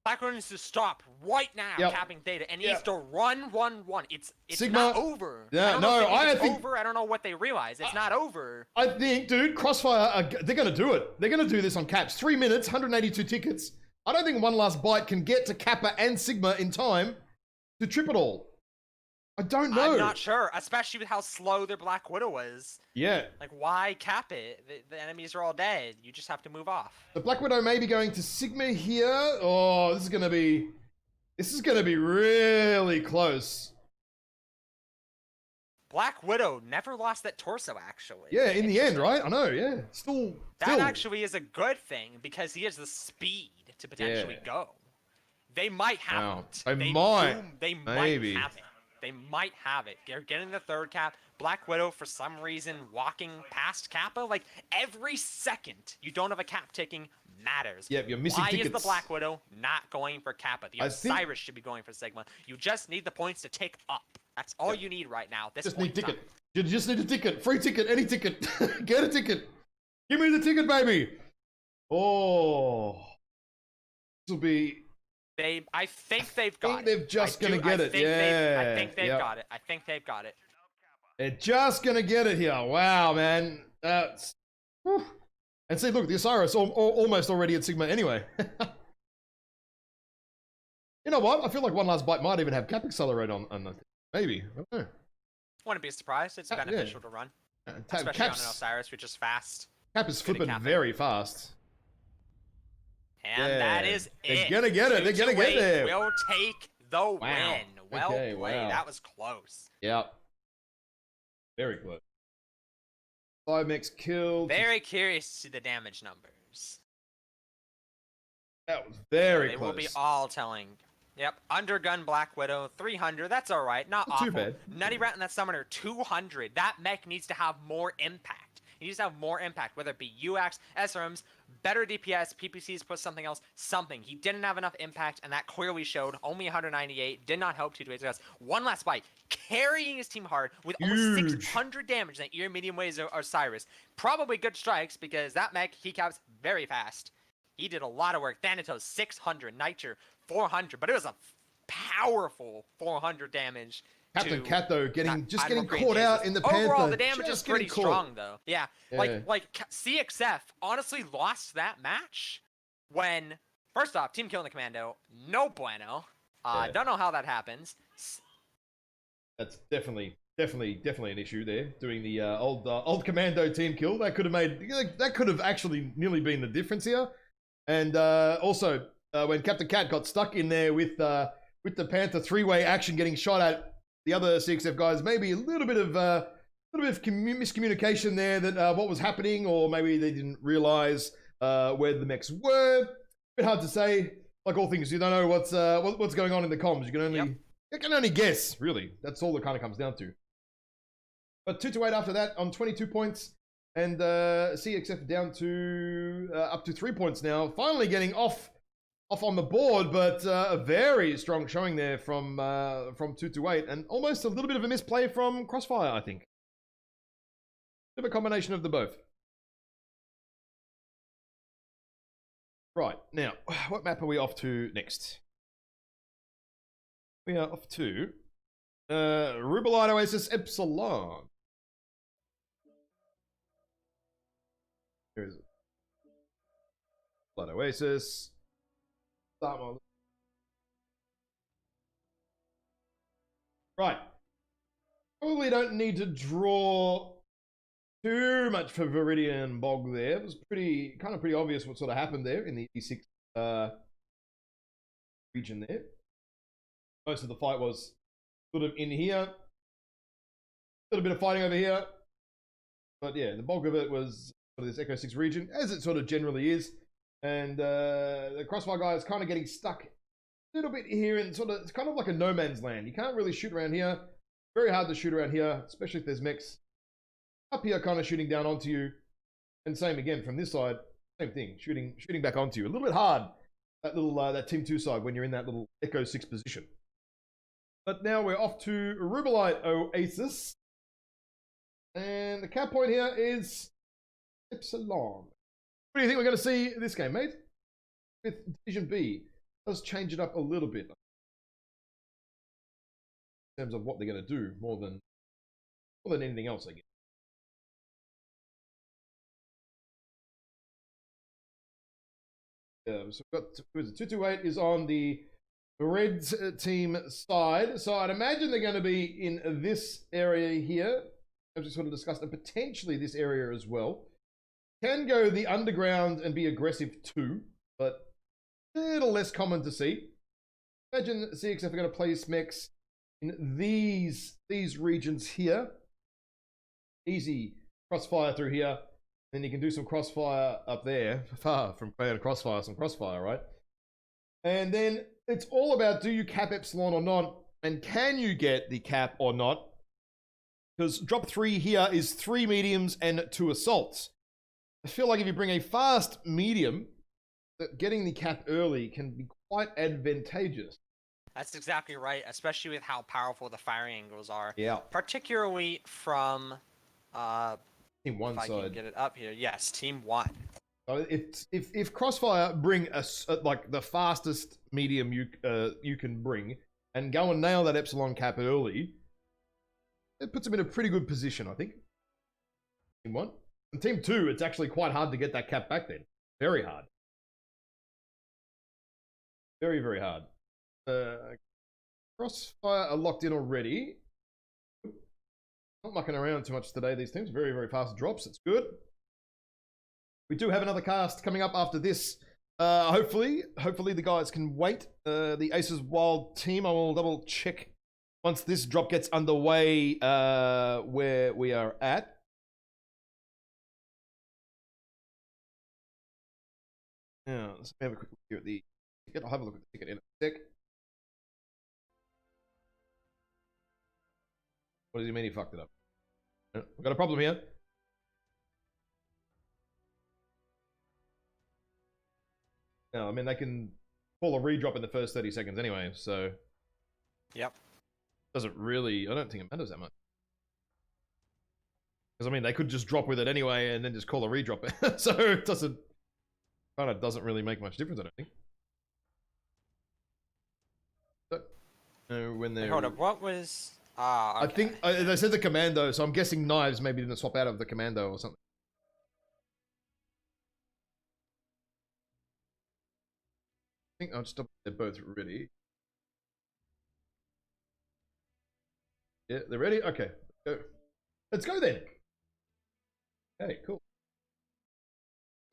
Black Widow needs to stop right now capping Theta and needs to run. It's Sigma, not over. Yeah, I think over. I don't know what they realize. It's not over. I think, dude, Crossfire, they're gonna do it. They're gonna do this on caps. 3 minutes, 182 tickets. I don't think one last bite can get to Kappa and Sigma in time to trip it all. I don't know. I'm not sure, especially with how slow their Black Widow is. Yeah. Like, why cap it? The enemies are all dead. You just have to move off. The Black Widow may be going to Sigma here. Oh, this is gonna be really close. Black Widow never lost that torso, actually. Yeah, in the end, right? I know, yeah. That actually is a good thing, because he has the speed to potentially go. They might have it. They might have it. They might have it. They're getting the third cap. Black Widow, for some reason, walking past Kappa. Like, every second you don't have a cap ticking matters. Yeah, you're missing tickets. Why is the Black Widow not going for Kappa? The Osiris should be going for Sigma. You just need the points to tick up. That's all you need right now. Just need ticket. You just need a ticket. Free ticket. Any ticket. Get a ticket. Give me the ticket, baby. Oh. This will be... I think they've got it. They're just going to get it. Yeah. I think they've got it. I think they've got it. They're just going to get it here. Wow, man. That's... Whew. And see, look, the Osiris almost already at Sigma anyway. You know what? I feel like one last bite might even have cap accelerate on the... Maybe. I don't know. Wouldn't be surprised. It's beneficial to run. Especially on an Osiris, which is fast. Cap is flipping very fast. And that is it. They're gonna get it. They're gonna get there. We'll take the win. Well played. That was close. Yep. Very close. 5x killed. Very curious to see the damage numbers. That was very close. They will be all telling. Yep. Undergun Black Widow, 300. That's all right. Not awful. Too bad. Nutty Rat and that Summoner, 200. That mech needs to have more impact. He needs to have more impact, whether it be UX, SRMs, better DPS, PPCs, put something else, something. He didn't have enough impact, and that clearly showed. Only 198. Did not help 2 days. One last bite. Carrying his team hard with almost 600 damage in that ear medium waves of Osiris. Probably good strikes, because that mech, he caps very fast. He did a lot of work. Thanatos, 600. Nitro, 400. But it was a powerful 400 damage. Captain Cat, though, getting caught out in the Panther. Overall, the damage is pretty strong, though. Yeah. Like CXF honestly lost that match when, first off, team killing the Commando, no bueno. Don't know how that happens. That's definitely an issue there. Doing the old Commando team kill, that could have actually nearly been the difference here. And also, when Captain Cat got stuck in there with with the Panther three-way action getting shot at the other CXF guys. Maybe a little bit of miscommunication there that what was happening, or maybe they didn't realize where the mechs were. A bit hard to say. Like all things, you don't know what's going on in the comms. You can only guess, really. That's all it kind of comes down to. But 2-8 after that on 22 points. And CXF down to up to 3 points now. Finally getting off on the board, but a very strong showing there from 2-8, and almost a little bit of a misplay from Crossfire, I think. Bit of a combination of the both. Right, now, what map are we off to next? We are off to Rubelite Oasis Epsilon. Here is it. Blood Oasis. Right. Probably don't need to draw too much for Viridian Bog there. It was pretty obvious what sort of happened there in the E6 region there. Most of the fight was sort of in here. A little bit of fighting over here. But yeah, the bulk of it was sort of this Echo 6 region, as it sort of generally is. And the Crossfire guy is kind of getting stuck a little bit here in sort of, it's kind of like a no man's land. You can't really shoot around here. Very hard to shoot around here, especially if there's mechs up here kind of shooting down onto you. And same again from this side, same thing, shooting back onto you. A little bit hard, that little that Team 2 side when you're in that little Echo 6 position. But now we're off to Rubelite Oasis. And the cap point here is Epsilon. What do you think we're going to see this game, mate? With Division B. Does change it up a little bit. In terms of what they're going to do, more than anything else, I guess. So we've got 2-8 is on the Reds team side. So I'd imagine they're going to be in this area here, as we sort of discussed, and potentially this area as well. Can go the underground and be aggressive too, but a little less common to see. Imagine CXF are going to place mechs in these regions here. Easy crossfire through here. Then you can do some crossfire up there. Far from playing crossfire, some crossfire, right? And then it's all about, do you cap Epsilon or not? And can you get the cap or not? Because drop 3 here is 3 mediums and 2 assaults. I feel like if you bring a fast medium, that getting the cap early can be quite advantageous. That's exactly right, especially with how powerful the firing angles are. Yeah. Particularly from Team 1 if side. I can get it up here. Yes, Team 1. If Crossfire bring like the fastest medium you can bring and go and nail that Epsilon cap early, it puts them in a pretty good position, I think. Team 1. And Team 2, it's actually quite hard to get that cap back then. Very hard. Very, very hard. Crossfire are locked in already. Not mucking around too much today, these teams. Very, very fast drops. It's good. We do have another cast coming up after this. Hopefully the guys can wait. The Aces Wild team, I will double check once this drop gets underway where we are at. Now, let's have a quick look here at the ticket. I'll have a look at the ticket in a sec. What does he mean he fucked it up? We've got a problem here. No, I mean, they can pull a redrop in the first 30 seconds anyway, so... Yep. Doesn't really... I don't think it matters that much. Because, I mean, they could just drop with it anyway and then just call a redrop. So it doesn't... Kind of doesn't really make much difference, I don't think. So, when they're... Hold up, what was... okay. I think... they said the commando, so I'm guessing knives maybe didn't swap out of the commando or something. I think I'll just stop. They're both ready. Yeah, they're ready? Okay. Go. Let's go then. Okay, cool.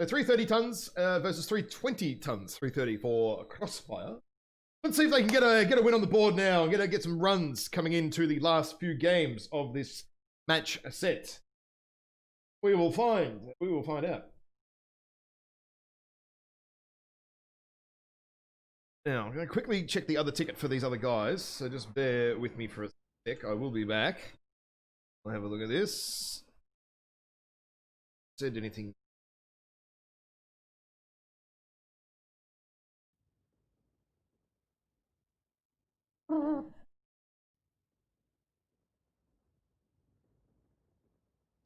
So 330 tons versus 320 tons. 330 for Crossfire. Let's see if they can get a win on the board now and get some runs coming into the last few games of this match set. We will find out. Now, I'm going to quickly check the other ticket for these other guys, so just bear with me for a sec. I will be back. I'll have a look at this. Said anything?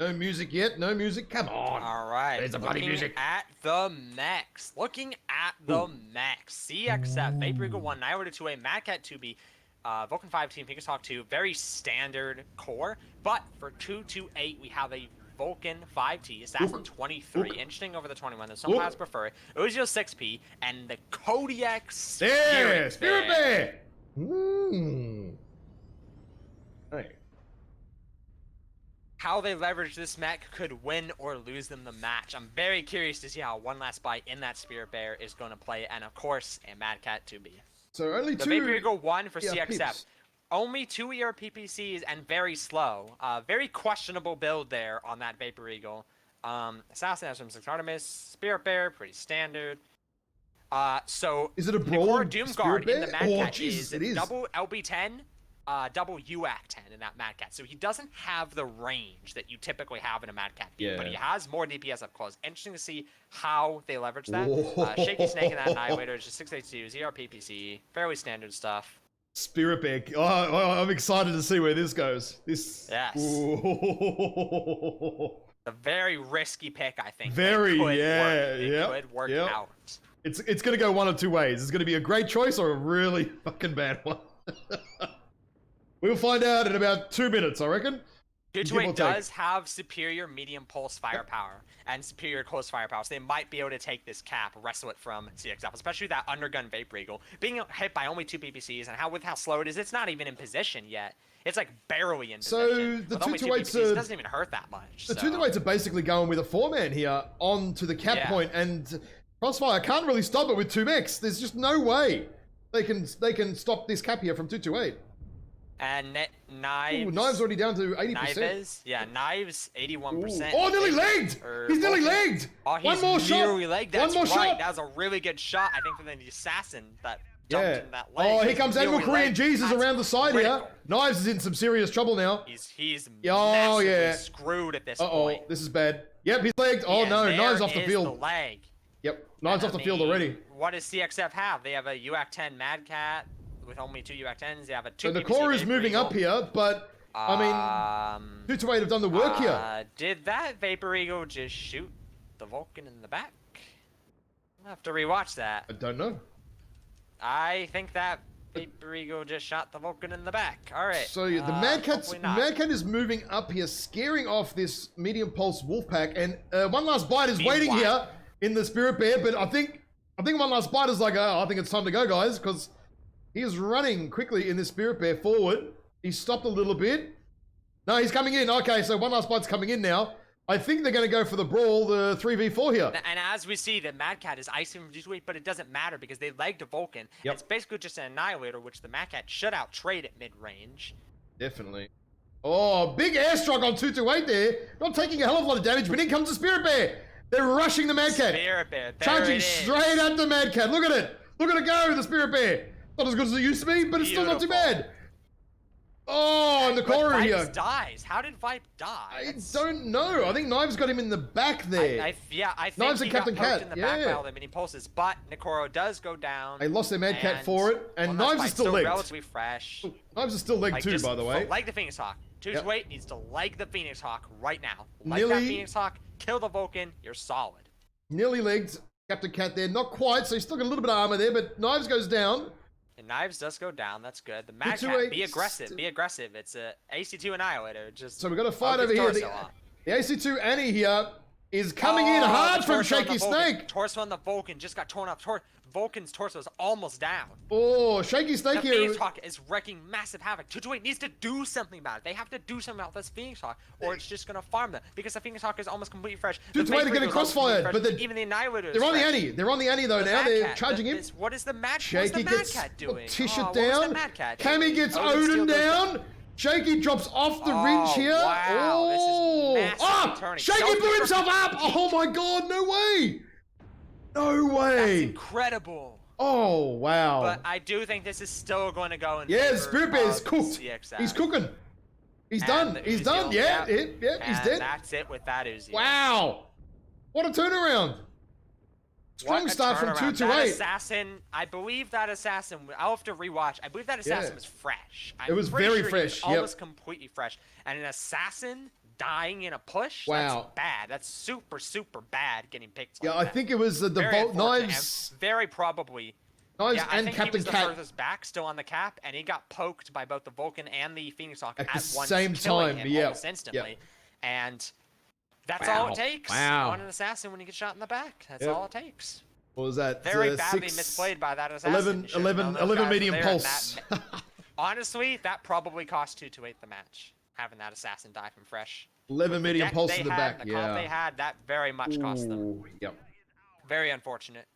No music yet. No music. Come on. All right. There's the bloody music. At the mechs. Looking at the mechs. CXF, Vapor Eagle 1, Nihilator 2A, Mad Cat 2B, Vulcan 5 Team, ToC2 2. Very standard core. But for 228, we have a Vulcan 5T, Assassin 23. Interesting over the 21. There's some class prefer it. Uzio 6P, and the Kodiak Spirit Bear. Hey. How they leverage this mech could win or lose them the match. I'm very curious to see how one last bite in that Spirit Bear is going to play, and of course, a Mad Cat 2B. So only the two. Vapor Eagle 1 for CXF. Peeps. Only 2 PPCs and very slow. Very questionable build there on that Vapor Eagle. Assassin has some 6 Artemis. Spirit Bear, pretty standard. So is it a brawl? Doomguard in the Mad Cat is double LB10. Double UAC-10 in that Mad Cat. So he doesn't have the range that you typically have in a Mad Cat beat, but he has more DPS up close. Interesting to see how they leverage that. Shaky Snake in that Annihilator is just 682, 0 PPC, fairly standard stuff. Spirit Bear. Oh, I'm excited to see where this goes. This. Yes. A very risky pick, I think. Very, it could work out. It's going to go one of two ways. It's going to be a great choice or a really fucking bad one. We'll find out in about 2 minutes, I reckon. 228 does have superior medium pulse firepower and superior close firepower, so they might be able to take this cap, wrestle it from CXF, especially that undergun Vapor Eagle. Being hit by only 2 PPCs and with how slow it is, it's not even in position yet. It's like barely in position. So the 228 doesn't even hurt that much. The 228s are basically going with a 4-man here onto the cap point, and Crossfire can't really stop it with 2 mechs. There's just no way they can stop this cap here from 228. And Knives. Ooh, Knives already down to 80%. Knives 81%. Oh, nearly legged! He's nearly legged! Oh, he's one more shot! Legged. That's one more shot! That was a really good shot, I think, for the assassin that jumped in that leg. Oh, here comes Admiral Korean Jesus around the side here. Knives is in some serious trouble now. He's massively screwed at this point. This is bad. Yep, he's legged. Oh no, Knives off the field. The leg. Yep, Knives off the field already. What does CXF have? They have a UAC-10 Mad Cat with only 2 UAC-10s. They have a 2 So the core is moving up here, but I mean, 228 have done the work here. Did that Vapor Eagle just shoot the Vulcan in the back? I'll have to rewatch that. I don't know. I think that Vapor Eagle just shot the Vulcan in the back. All right. So the Mad Cat is moving up here, scaring off this medium pulse Wolfpack, and one last bite is waiting here in the Spirit Bear. But I think one last bite is like, I think it's time to go, guys, because he is running quickly in the Spirit Bear forward. He's stopped a little bit. No, he's coming in. Okay, so one last bite's coming in now. I think they're going to go for the brawl, the 3v4 here. And as we see, the Mad Cat is icing from 228, but it doesn't matter because they legged a Vulcan. Yep. It's basically just an Annihilator, which the Mad Cat should out-trade at mid-range. Definitely. Oh, big airstrike on 228 there. Not taking a hell of a lot of damage, but in comes the Spirit Bear. They're rushing the Mad Cat. Spirit Bear, charging straight at the Mad Cat. Look at it. Look at it go, the Spirit Bear. Not as good as it used to be, but it's still not too bad. Oh, and the corner here. Dies. How did Vipe die? I don't know. I think Knives got him in the back there. I think Knives and Captain Cat. In the back by all the mini pulses, but Nikoro does go down. They lost their Mad Cat for it, and Knives is still legged. Relatively fresh. Knives is still legged too, by the way. Like the Phoenix Hawk. 228 needs to leg the Phoenix Hawk right now. Like that Phoenix Hawk, kill the Vulcan. You're solid. Nearly legged Captain Cat there. Not quite, so he's still got a little bit of armor there, but Knives goes down. And Knives does go down. That's good. The Mad Cat, be aggressive. Be aggressive. It's a AC2 Annihilator. Just so we've got a fight over here. The AC2 Annie here is coming in hard from Shaky Snake. Torso on the Vulcan just got torn up. Vulcan's torso is almost down. Oh, Shaky Snake here. Phoenix Hawk is wrecking massive havoc. ToC2 needs to do something about it. They have to do something about this Phoenix Hawk, or it's just gonna farm them because the Phoenix Hawk is almost completely fresh. ToC2 are getting crossfired, but even the Annihilator. They're on the Annie. They're on the Annie though now. They're charging him. What is the Mad Cat doing? Tisha down. Cammy gets Odin down. Shaky drops off the ridge here. Wow, this is massive. Shaky blew himself up. Oh my god, no way. No way. That's incredible. Oh, wow. But I do think this is still going to go in favor Spirit Bear is cooked. CXF. He's cooking. He's done. He's done. Yeah, he's dead. That's it with that Uzi. Wow. What a turnaround. Strong start from 2 to 8. That assassin, I believe that assassin, I'll have to rewatch. I believe that assassin was fresh. It was very fresh. Almost completely fresh. And an assassin dying in a push? Wow. That's bad. That's super, super bad getting picked. Yeah, I think it was the Knives. Very probably. Knives and Captain he was Cat. the furthest back, still on the cap, and he got poked by both the Vulcan and the Phoenix Hawk at the once, same time. almost instantly. And that's all it takes on an assassin when you get shot in the back. That's all it takes. What was that? Very badly misplayed by that assassin. 11 medium pulse. Honestly, that probably cost ToC2 the match, having that assassin die from fresh. 11 medium pulse in the back. The comp they had, that very much cost them. Yep. Very unfortunate.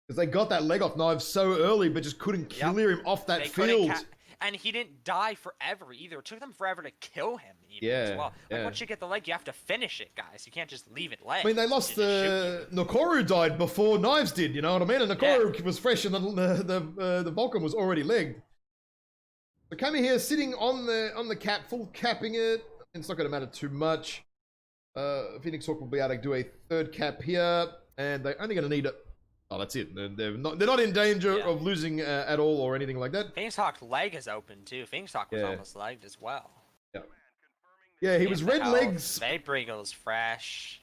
Because they got that leg off Knives so early, but just couldn't clear him off that field. And he didn't die forever either. It took them forever to kill him even as well. Like once you get the leg, you have to finish it, guys. You can't just leave it leg. I mean, they lost Nokoru died before Knives did, you know what I mean? And Nokoru was fresh and the Vulcan was already legged. So Kami here sitting on the cap, full capping it. It's not going to matter too much. Phoenix Hawk will be able to do a third cap here. And they're only going to need it. Oh, that's it. They're not in danger of losing at all or anything like that. Phoenix Hawk's leg is open too. Phoenix Hawk was almost legged as well. Yeah, he was red legs. Vape Eagle's fresh.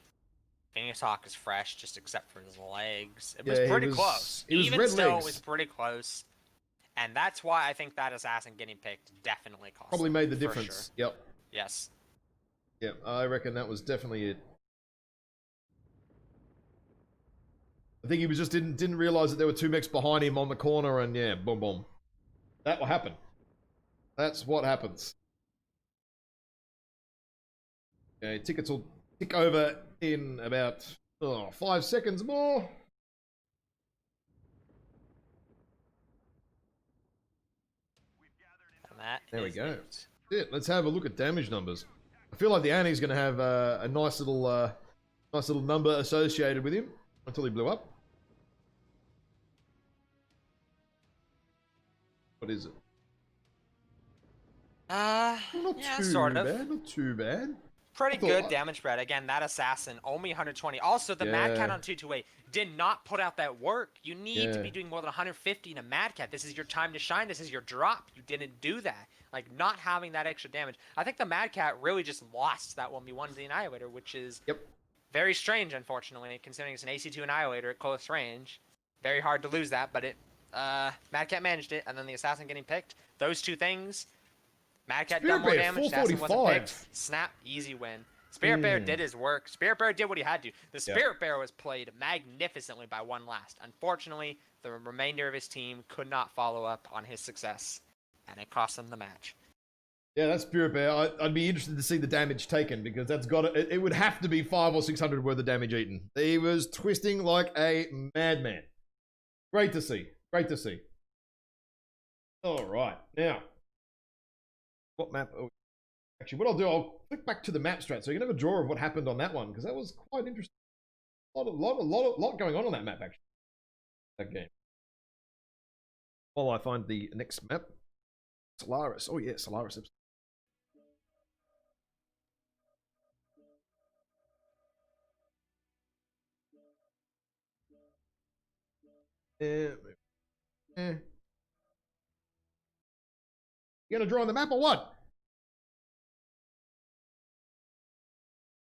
Phoenix Hawk is fresh, just except for his legs. It was pretty close. Even still, it was pretty close. And that's why I think that assassin getting picked definitely cost. Probably made the difference. Sure. Yep. Yes. Yep, I reckon that was definitely it. I think he was just didn't realize that there were two mechs behind him on the corner, and yeah, boom, boom. That will happen. That's what happens. Okay, tickets will tick over in about 5 seconds more. There we go. That's it. Let's have a look at damage numbers. I feel like the Annie's going to have a nice little number associated with him until he blew up. What is it? Not sort of. Bad, not too bad. Pretty good damage spread. Again, that assassin, only 120. Also, the Mad Cat on 228 did not put out that work. You need to be doing more than 150 in a Mad Cat. This is your time to shine. This is your drop. You didn't do that. Like, not having that extra damage. I think the Mad Cat really just lost that 1v1 to the Annihilator, which is very strange, unfortunately, considering it's an AC2 Annihilator at close range. Very hard to lose that, but Mad Cat managed it, and then the assassin getting picked. Those two things, Mad Cat done more damage, assassin wasn't picked. Snap, easy win. Spirit Bear did his work. Spirit Bear did what he had to. The Spirit Bear was played magnificently by one last. Unfortunately, the remainder of his team could not follow up on his success, and it cost them the match. Yeah, that's Spirit Bear. I'd be interested to see the damage taken, because that's it would have to be 500 or 600 worth of damage eaten. He was twisting like a madman. Great to see. Great to see. All right, now, what map? Actually, what I'll do, I'll click back to the map strat, so you can have a draw of what happened on that one, because that was quite interesting. A lot going on that map, actually. That game. While I find the next map, Solaris. Oh yeah, Solaris. You gonna draw on the map or what?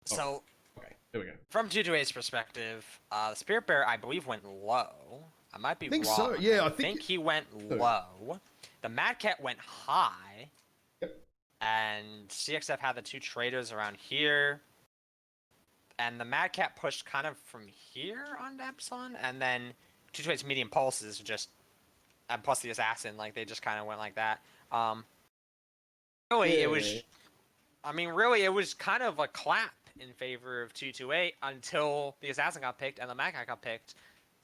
So, okay, there we go. From 228's perspective, the Spirit Bear, I believe, went low. I might be wrong. I think so. Yeah, I think he went low. The Mad Cat went high. Yep. And CXF had the two traders around here. and the Mad Cat pushed kind of from here on Epsilon, and then 228's medium pulses just, and plus the assassin, like they just kind of went like that. Really, it was, I mean, really, it was kind of a clap in favor of 228 until the assassin got picked and the Mad Cat got picked.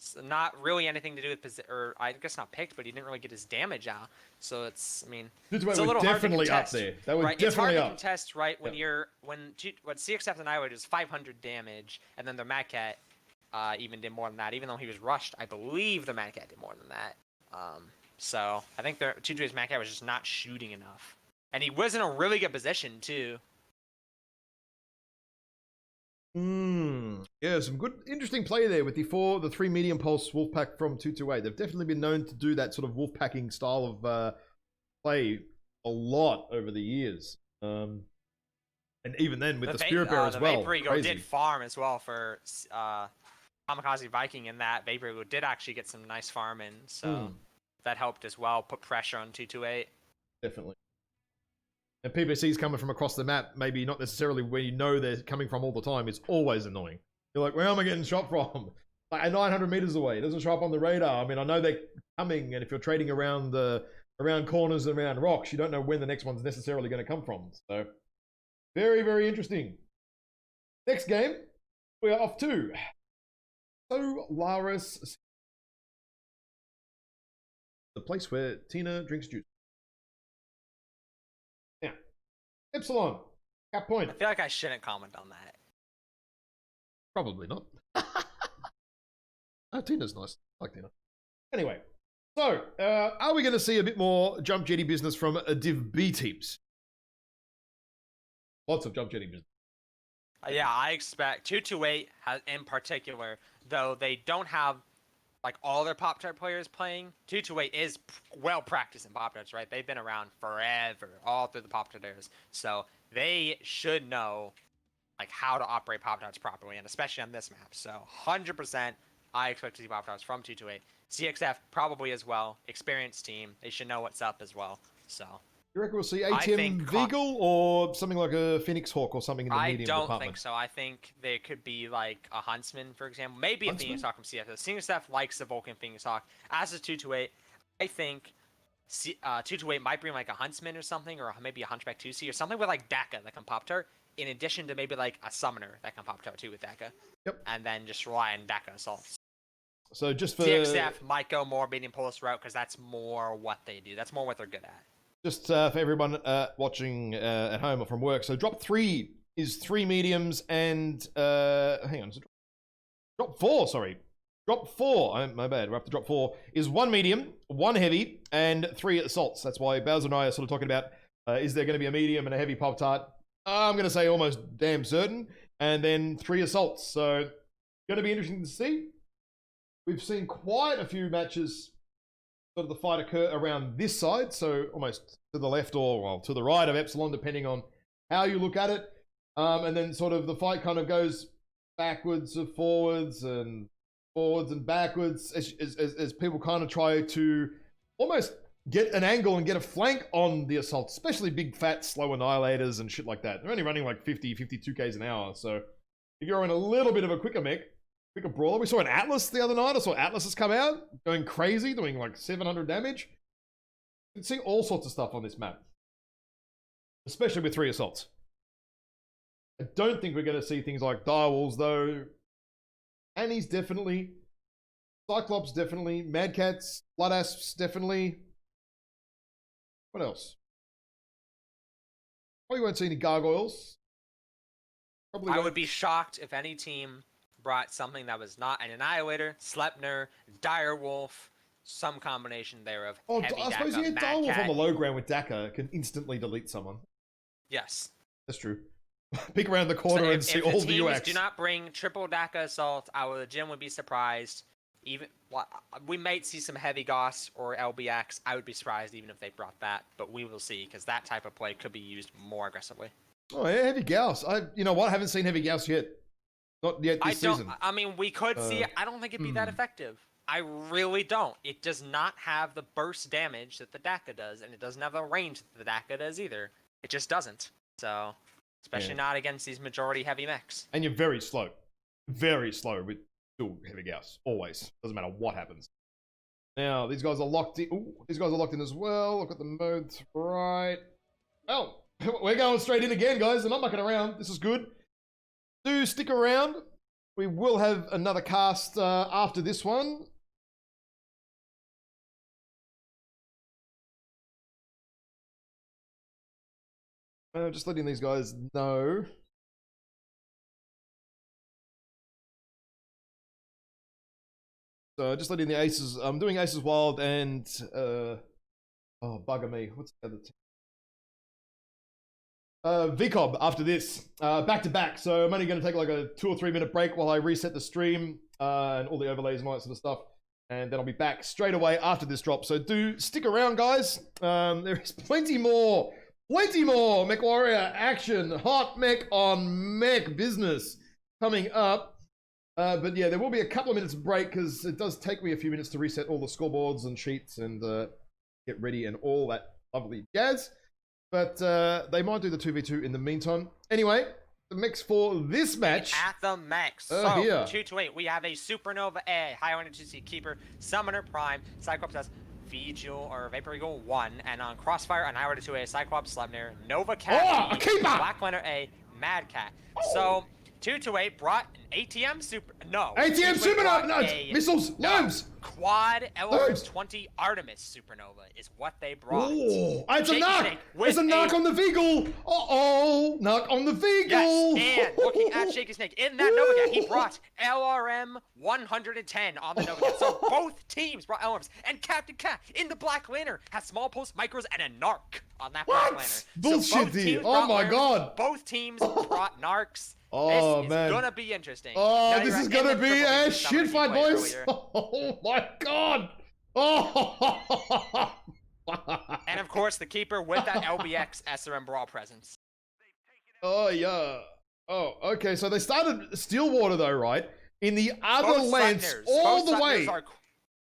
So not really anything to do with or I guess not picked, but he didn't really get his damage out. So it's, I mean, it's a little hard to contest. Up there. That was right? Definitely it's hard up. to contest, right? When what CXF and I is 500 damage, and then the Mad Cat even did more than that. Even though he was rushed, I believe the Mad Cat did more than that. So I think the 228's Mad Cat was just not shooting enough, and he was in a really good position too. Yeah, some good, interesting play there with the 3 medium pulse Wolfpack from 228. They've definitely been known to do that sort of Wolfpacking style of play a lot over the years. And even then with the Spirit Bear as well. The Vapor did farm as well for Kamikaze Viking, and that Vapor did actually get some nice farm in, so that helped as well, put pressure on 228. Definitely. And PPC's coming from across the map, maybe not necessarily where you know they're coming from all the time, is always annoying. You're like, where am I getting shot from? Like 900 meters away, it doesn't show up on the radar. I mean, I know they're coming, and if you're trading around corners and around rocks, you don't know when the next one's necessarily going to come from. So, very, very interesting. Next game, we are off to Solaris, the place where Tina drinks juice. Now, Epsilon, cap point. I feel like I shouldn't comment on that. Probably not. Oh, Tina's nice. I like Tina. Anyway, so are we going to see a bit more jump jetty business from Div B teams? Lots of jump jetty business. Yeah, I expect 228 has, in particular, though they don't have like all their Pop-Tart players playing. 228 is well practiced in Pop-Tarts, right? They've been around forever, all through the Pop-Tart eras, so they should know like how to operate Pop-Tarts properly, and especially on this map. So 100%, I expect to see Pop-Tarts from 228. CXF probably as well. Experienced team, they should know what's up as well. So. You reckon we'll see ATM Veagle or something like a Phoenix Hawk or something in the medium department? I don't think so. I think there could be like a Huntsman, for example. Maybe a Phoenix Hawk from CXF. CXF likes the Vulcan Phoenix Hawk. As is 228, I think 228 might bring like a Huntsman or something, or maybe a Hunchback 2C or something with like Daka that can Pop-Tart, in addition to maybe like a Summoner that can Pop-Tart too with Daka. Yep. And then just rely on Daka assaults. So just for CXF might go more medium pulse route because that's more what they do. That's more what they're good at. Just for everyone watching at home or from work, so drop 3 is 3 mediums and hang on, drop 4. Sorry, drop 4. My bad. We're up to drop 4 is 1 medium, 1 heavy, and 3 assaults. That's why Bowser and I are sort of talking about is there going to be a medium and a heavy Pop-Tart? I'm going to say almost damn certain, and then 3 assaults. So going to be interesting to see. We've seen quite a few matches. Sort of the fight occur around this side, so almost to the left or well, to the right of Epsilon, depending on how you look at it. And then sort of the fight kind of goes backwards and forwards and backwards as people kind of try to almost get an angle and get a flank on the assault, especially big, fat, slow annihilators and shit like that. They're only running like 50, 52 Ks an hour, so if you're in a little bit of a quicker mech, quicker brawler. We saw an Atlas the other night. I saw Atlas has come out, going crazy, doing like 700 damage. You can see all sorts of stuff on this map, especially with 3 assaults. I don't think we're going to see things like direwolves, though. Annie's definitely. Cyclops definitely. Mad Cats, Blood Asps definitely. What else? Probably won't see any gargoyles. I would be shocked if any team brought something that was not an Annihilator, Sleipnir, Direwolf, some combination thereof. Oh, I suppose you get Direwolf on the low ground with Daka can instantly delete someone. Yes. That's true. Peek around the corner and see all the UX. If do not bring triple Daka Assault, I would legitimately be surprised. Even we might see some heavy Goss or LBX. I would be surprised even if they brought that, but we will see because that type of play could be used more aggressively. Oh yeah, heavy Gauss. You know what? I haven't seen heavy Gauss yet. Not yet this season. I mean, we could see it. I don't think it'd be that effective. I really don't. It does not have the burst damage that the Daka does, and it doesn't have the range that the Daka does either. It just doesn't. So Especially not against these majority heavy mechs. And you're very slow. Very slow with still heavy Gauss. Always. Doesn't matter what happens. Now, these guys are locked in. Ooh, these guys are locked in as well. I've got the modes right. Oh, we're going straight in again, guys. I'm not mucking around. This is good. Do stick around. We will have another cast after this one. Just letting these guys know. So just letting the aces. I'm doing aces wild and oh bugger me. What's the other team? VCoB after this, back to back. So I'm only going to take like a 2 or 3 minute break while I reset the stream and all the overlays and all that sort of stuff. And then I'll be back straight away after this drop. So do stick around, guys. There is plenty more Mech Warrior action, hot mech on mech business coming up. But yeah, there will be a couple of minutes of break because it does take me a few minutes to reset all the scoreboards and sheets and get ready and all that lovely jazz. But they might do the 2v2 in the meantime. Anyway, the mechs for this match. At the mechs. So, 2-8, we have a Supernova A, High 1-2C Keeper, Summoner Prime, Cyclops S, Vigil or Vapor Eagle 1, and on Crossfire, on High 1-2A, Cyclops, Sleipnir, Nova Cat, Black Winter A, Mad Cat. So, 2-8 brought an ATM Super. No. ATM Supernova! No, missiles! Worms! Quad LR20 Artemis Supernova is what they brought. Oh, it's a knock! It's a knock on the Veagle! Uh-oh! Knock on the Veagle! Yes, and looking at Shaky Snake, in that Nova Cat, he brought LRM 110 on the Nova Cat. So both teams brought LRMs. And Captain Cat in the Black Lantern has small pulse micros and a narc on that Black Lantern. Bullshit, so oh my god! Both teams brought narcs. Oh, this man. is gonna be interesting. Oh, this is gonna be a shit fight, boys. Oh my god. Oh. And of course, the Keeper with that LBX SRM Brawl presence. Oh, yeah. Oh, okay. So they started Stillwater, though, right? In the other lens, all the way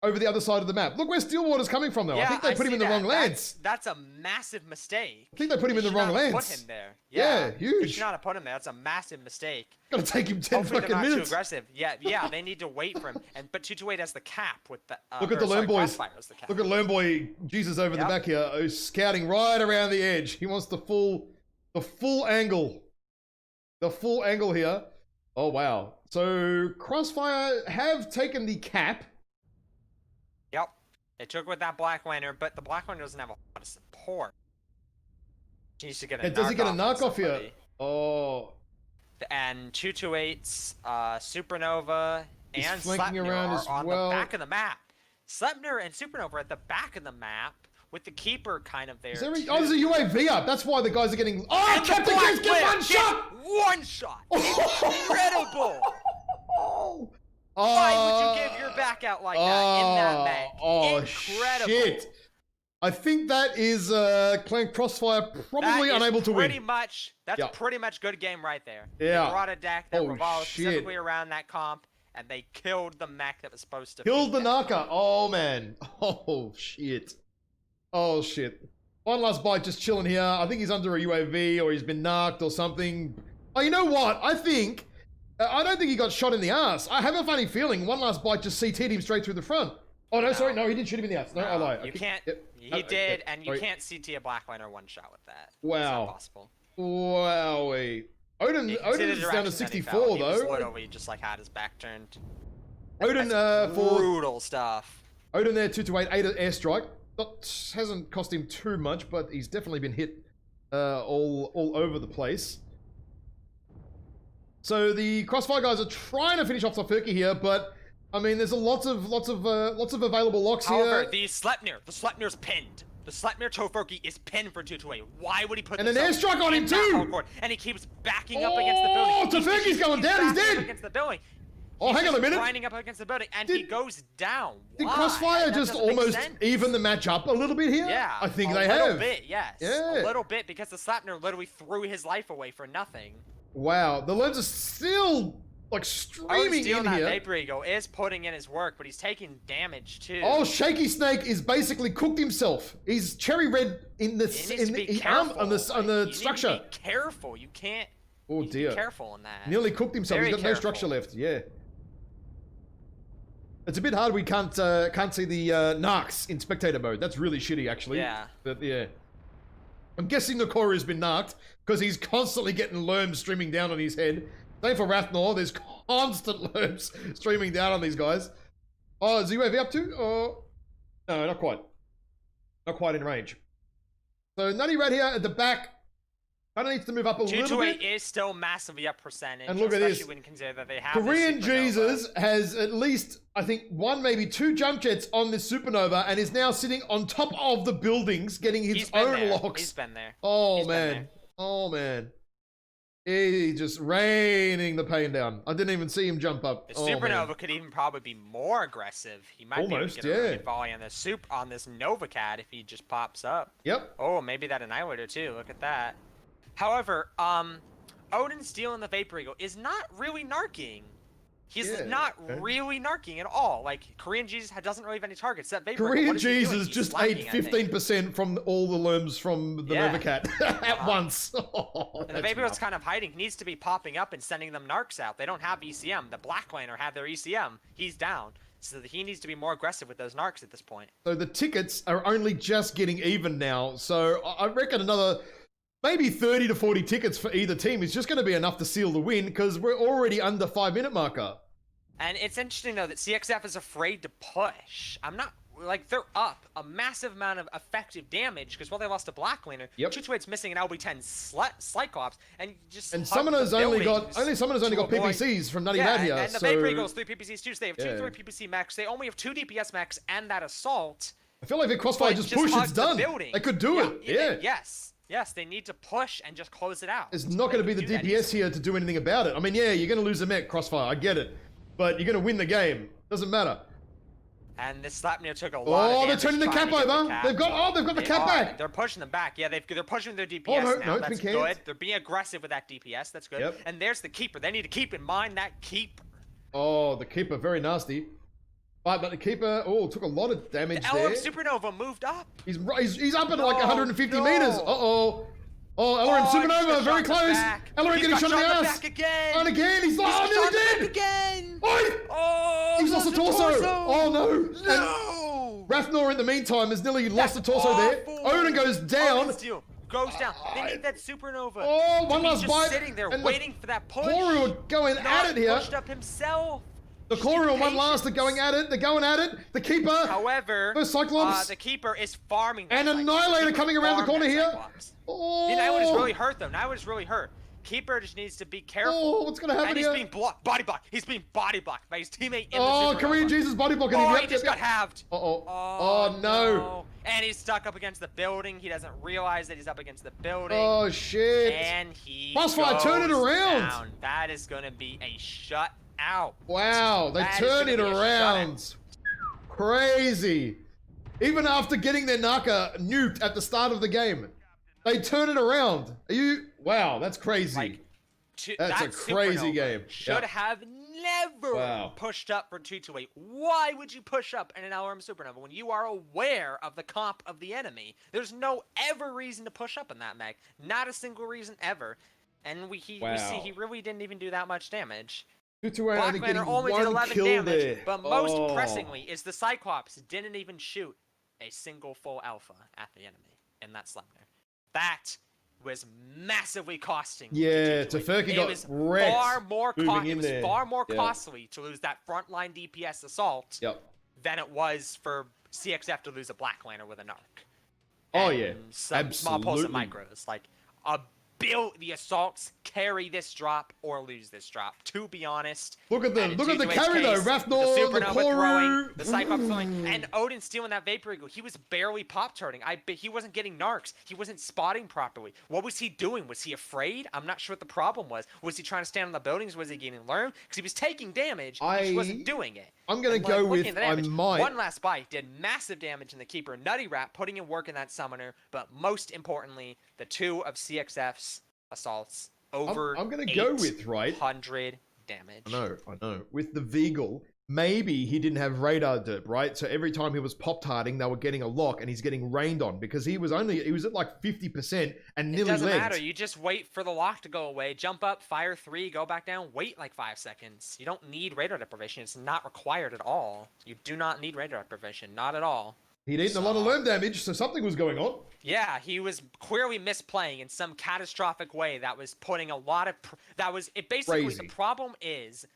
over the other side of the map. Look where Stillwater's coming from, though. Yeah, I think they put him in the wrong lens. That's a massive mistake. I think they put him in the wrong lens. Put him there. Yeah, huge. You should not have put him there. That's a massive mistake. Gotta take him 10 Hopefully fucking they're not minutes. Too aggressive. Yeah, they need to wait for him. But 2-8 has the cap with the. Look at the Learn Boys. Look at Learn Boy Jesus over the back here, who's scouting right around the edge. He wants the full angle. The full angle here. Oh wow. So Crossfire have taken the cap. Yep. They took with that Black Lantern, but the Black Lantern doesn't have a lot of support. He needs to get a does he get a knockoff here? Oh. And 2-8's Supernova and Sleipnir are on the back of the map. Sleipnir and Supernova are at the back of the map with the Keeper kind of there. There's a UAV up. That's why the guys are getting. Oh, Captain Chris, get one shot! One shot! Incredible! Why would you give your back out like that in that mech? Oh, incredible! Shit. I think that is Clan Crossfire probably unable to win. That's pretty much good game right there. Yeah. They brought a deck that revolved specifically around that comp, and they killed the mech that was supposed to killed the Naka. Oh, man. Oh, shit. Oh, shit. One last bite just chilling here. I think he's under a UAV or he's been knocked or something. Oh, you know what? I don't think he got shot in the ass. I have a funny feeling one last bite just CT'd him straight through the front. Oh, no, sorry. No, he didn't shoot him in the ass. No, I lied. You can't. He did, and you can't CT a Black Lantern one shot with that. Wow. It's not possible. Wowee. Odin's down to 64, though. He was literally just like had his back turned. Odin for brutal stuff. Odin there, 2-8 airstrike. That hasn't cost him too much, but he's definitely been hit all over the place. So the Crossfire guys are trying to finish off Tofurky here, but I mean, there's lots of available locks here. However, the Sleipnir's pinned. The Sleipnir Tofurky is pinned for 2-8. Why would he put an airstrike on him too? And he keeps backing up against the building. Oh, Tofurky's going down. He's dead. Against the building. Oh, hang on a minute. Grinding up against the building, and he goes down. Did Crossfire just almost even the match up a little bit here? Yeah, I think they have. A little bit, yes. Yeah. A little bit, because the Sleipnir literally threw his life away for nothing. Wow, the Lens are still like streaming in that here. Vapor Eagle is putting in his work, but he's taking damage too. Oh, Shaky Snake is basically cooked himself. He's cherry red in the arm on the structure. You need to be careful. You can't. Oh dear. Be careful in that. Nearly cooked himself. He's got no structure left. Yeah. It's a bit hard. We can't see the narcs in spectator mode. That's really shitty, actually. Yeah. But yeah. I'm guessing the core has been narked because he's constantly getting lerms streaming down on his head. Same for Rathnor. There's constant lerms streaming down on these guys. Oh, is UAV up to? Oh, no, not quite. Not quite in range. So Nutty Rat here at the back. Kind of needs to move up a little bit. 228 is still massively up percentage. And look at this. When consider that they have Korean Jesus has at least, I think, 1, maybe 2 jump jets on this supernova and is now sitting on top of the buildings getting his own locks. He's been there. Oh, man. Oh, man. He's just raining the pain down. I didn't even see him jump up. The supernova could even probably be more aggressive. He might be able to get a really good volley on this Nova Cat if he just pops up. Yep. Oh, maybe that Annihilator too. Look at that. However, Odin stealing the Vapor Eagle is not really narking. He's not really narking at all. Like, Korean Jesus doesn't really have any targets. That Vapor Korean Jesus just ate 15% from all the limbs from the Nova Cat at once. And the Vapor Eagle's kind of hiding. He needs to be popping up and sending them narcs out. They don't have ECM. The Black Liner had their ECM. He's down. So he needs to be more aggressive with those narcs at this point. So the tickets are only just getting even now. So I reckon another maybe 30 to 40 tickets for either team is just going to be enough to seal the win because we're already under 5-minute marker. And it's interesting, though, that CXF is afraid to push. I'm not... Like, they're up a massive amount of effective damage because, well, they lost a Black Laner. Yep. 228's missing an LB10 Cyclops, and just... And Summoner's only got PPCs from Nutty Rat here, and the Vapor Eagle's 3 PPCs too, so they have 2 3 PPC mechs. They only have 2 DPS mechs and that Assault. I feel like if Crossfire just push, it's done. They could do it. Yes, they need to push and just close it out. There's not going to be the DPS here to do anything about it. I mean, yeah, you're going to lose a mech, Crossfire, I get it. But you're going to win the game. Doesn't matter. And this Slapnir took a lot of damage. They're turning the cap over. They've got the cap back. They're pushing them back. Yeah, they're pushing their DPS now. That's good. They're being aggressive with that DPS. That's good. Yep. And there's the Keeper. They need to keep in mind that Keeper. Oh, the Keeper, very nasty. But the Keeper, took a lot of damage there. The LM Supernova moved up. He's up at like 150 meters. Oh, LRM Supernova, very close. LRM getting shot in the ass. And again, he's nearly dead. Again. He's lost the torso. Oh, no. Rathnor, in the meantime, has nearly lost the torso there. Odin goes down. They need that Supernova. Oh, one last bite. Sitting there waiting for that push. Koru going at it here. Pushed up himself. The Koru and one last are going at it. They're going at it. The Keeper. However, the Cyclops. The Keeper is farming. And Annihilator coming around the corner here. The Annihilator's really hurt though. Annihilator's really hurt. Keeper just needs to be careful. Oh, what's gonna happen here? And he's being body blocked. He's being body blocked by his teammate in the Supernova. Korean Jesus body blocking. He just got halved. Oh, no. And he's stuck up against the building. He doesn't realize that he's up against the building. Oh, shit. And he Crossfire, turn it around. Down. That is gonna be a shutout. Wow, they turn it around. Crazy. Even after getting their Naka nuked at the start of the game, they turn it around. Wow, that's crazy. That's a crazy game. Should have never pushed up for 228. Why would you push up in an LRM Supernova when you are aware of the comp of the enemy? There's no ever reason to push up in that mech. Not a single reason ever. And we see he really didn't even do that much damage. Black Lantern only did 11 damage, but most pressingly is the Cyclops didn't even shoot a single full alpha at the enemy in that Slapnir. That was massively costing. Yeah, ToC2 got wrecked. It was far more costly to lose that frontline DPS assault than it was for CXF to lose a Black Lantern with a narc. Some small pulse and micros. Like the assaults carry this drop or lose this drop. To be honest, look at the carry though. Rathnor, the throwing, the Cyclops throwing, and Odin stealing that Vapor Eagle. He was barely pop turning. I bet he wasn't getting narcs. He wasn't spotting properly. What was he doing? Was he afraid? I'm not sure what the problem was. Was he trying to stand on the buildings? Was he getting learned? Because he was taking damage. He just wasn't doing it. I'm gonna go with I might. One last bite did massive damage in the Keeper. Nutty Rat putting in work in that Summoner, but most importantly, the 2 of CXF's assaults over. I'm gonna go with 100 damage. I know. With the VCoB, maybe he didn't have radar derp, right? So every time he was pop-tarting, they were getting a lock, and he's getting rained on because he was at like 50% and nearly It doesn't legged. matter. You just wait for the lock to go away, jump up, fire 3, go back down, wait like 5 seconds. You don't need radar deprivation. It's not required at all. You do not need radar deprivation. Not at all. He'd eaten a lot of loam damage, so something was going on. Yeah, he was clearly misplaying in some catastrophic way that was putting a lot of... Basically, Crazy. the problem is...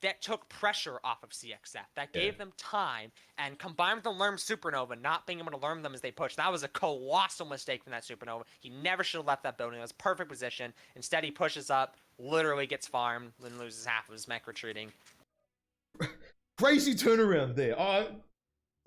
that took pressure off of CXF. That gave them time, and combined with the Lerm Supernova not being able to Lerm them as they push, that was a colossal mistake from that Supernova. He never should have left that building. It was perfect position. Instead, he pushes up, literally gets farmed, then loses half of his mech retreating. Crazy turnaround there.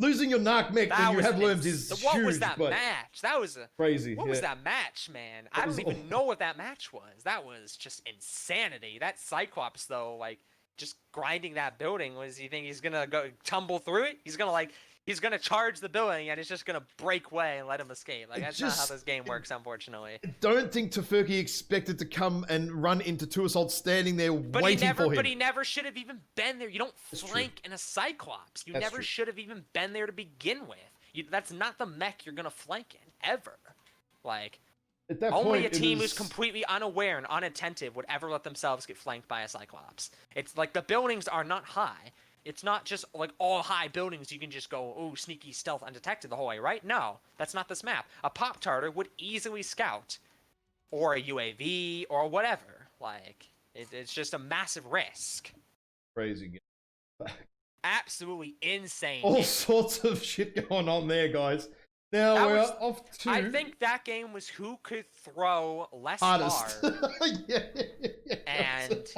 Losing your narc mech when you have Lerms is huge. What was that match? That was crazy. What was that match, man? I don't even know what that match was. That was just insanity. That Cyclops, though, like... just grinding that building, you think he's gonna go tumble through it? He's gonna charge the building and it's just gonna break way and let him escape. Like that's not how this game works, unfortunately. I don't think ToC2 expected to come and run into 2 assaults standing there waiting for him. But he never should have even been there. You don't flank in a Cyclops. You never should have even been there to begin with. That's not the mech you're gonna flank in ever. Like. At that Only point, a team who's completely unaware and unattentive would ever let themselves get flanked by a Cyclops. It's like the buildings are not high. It's not just like all high buildings you can just go, oh, sneaky stealth undetected the whole way, right? No, that's not this map. A Pop-Tarter would easily scout. Or a UAV or whatever. Like, it's just a massive risk. Crazy. Absolutely insane. All sorts of shit going on there, guys. Now we're off to... I think that game was who could throw less hardest. far. And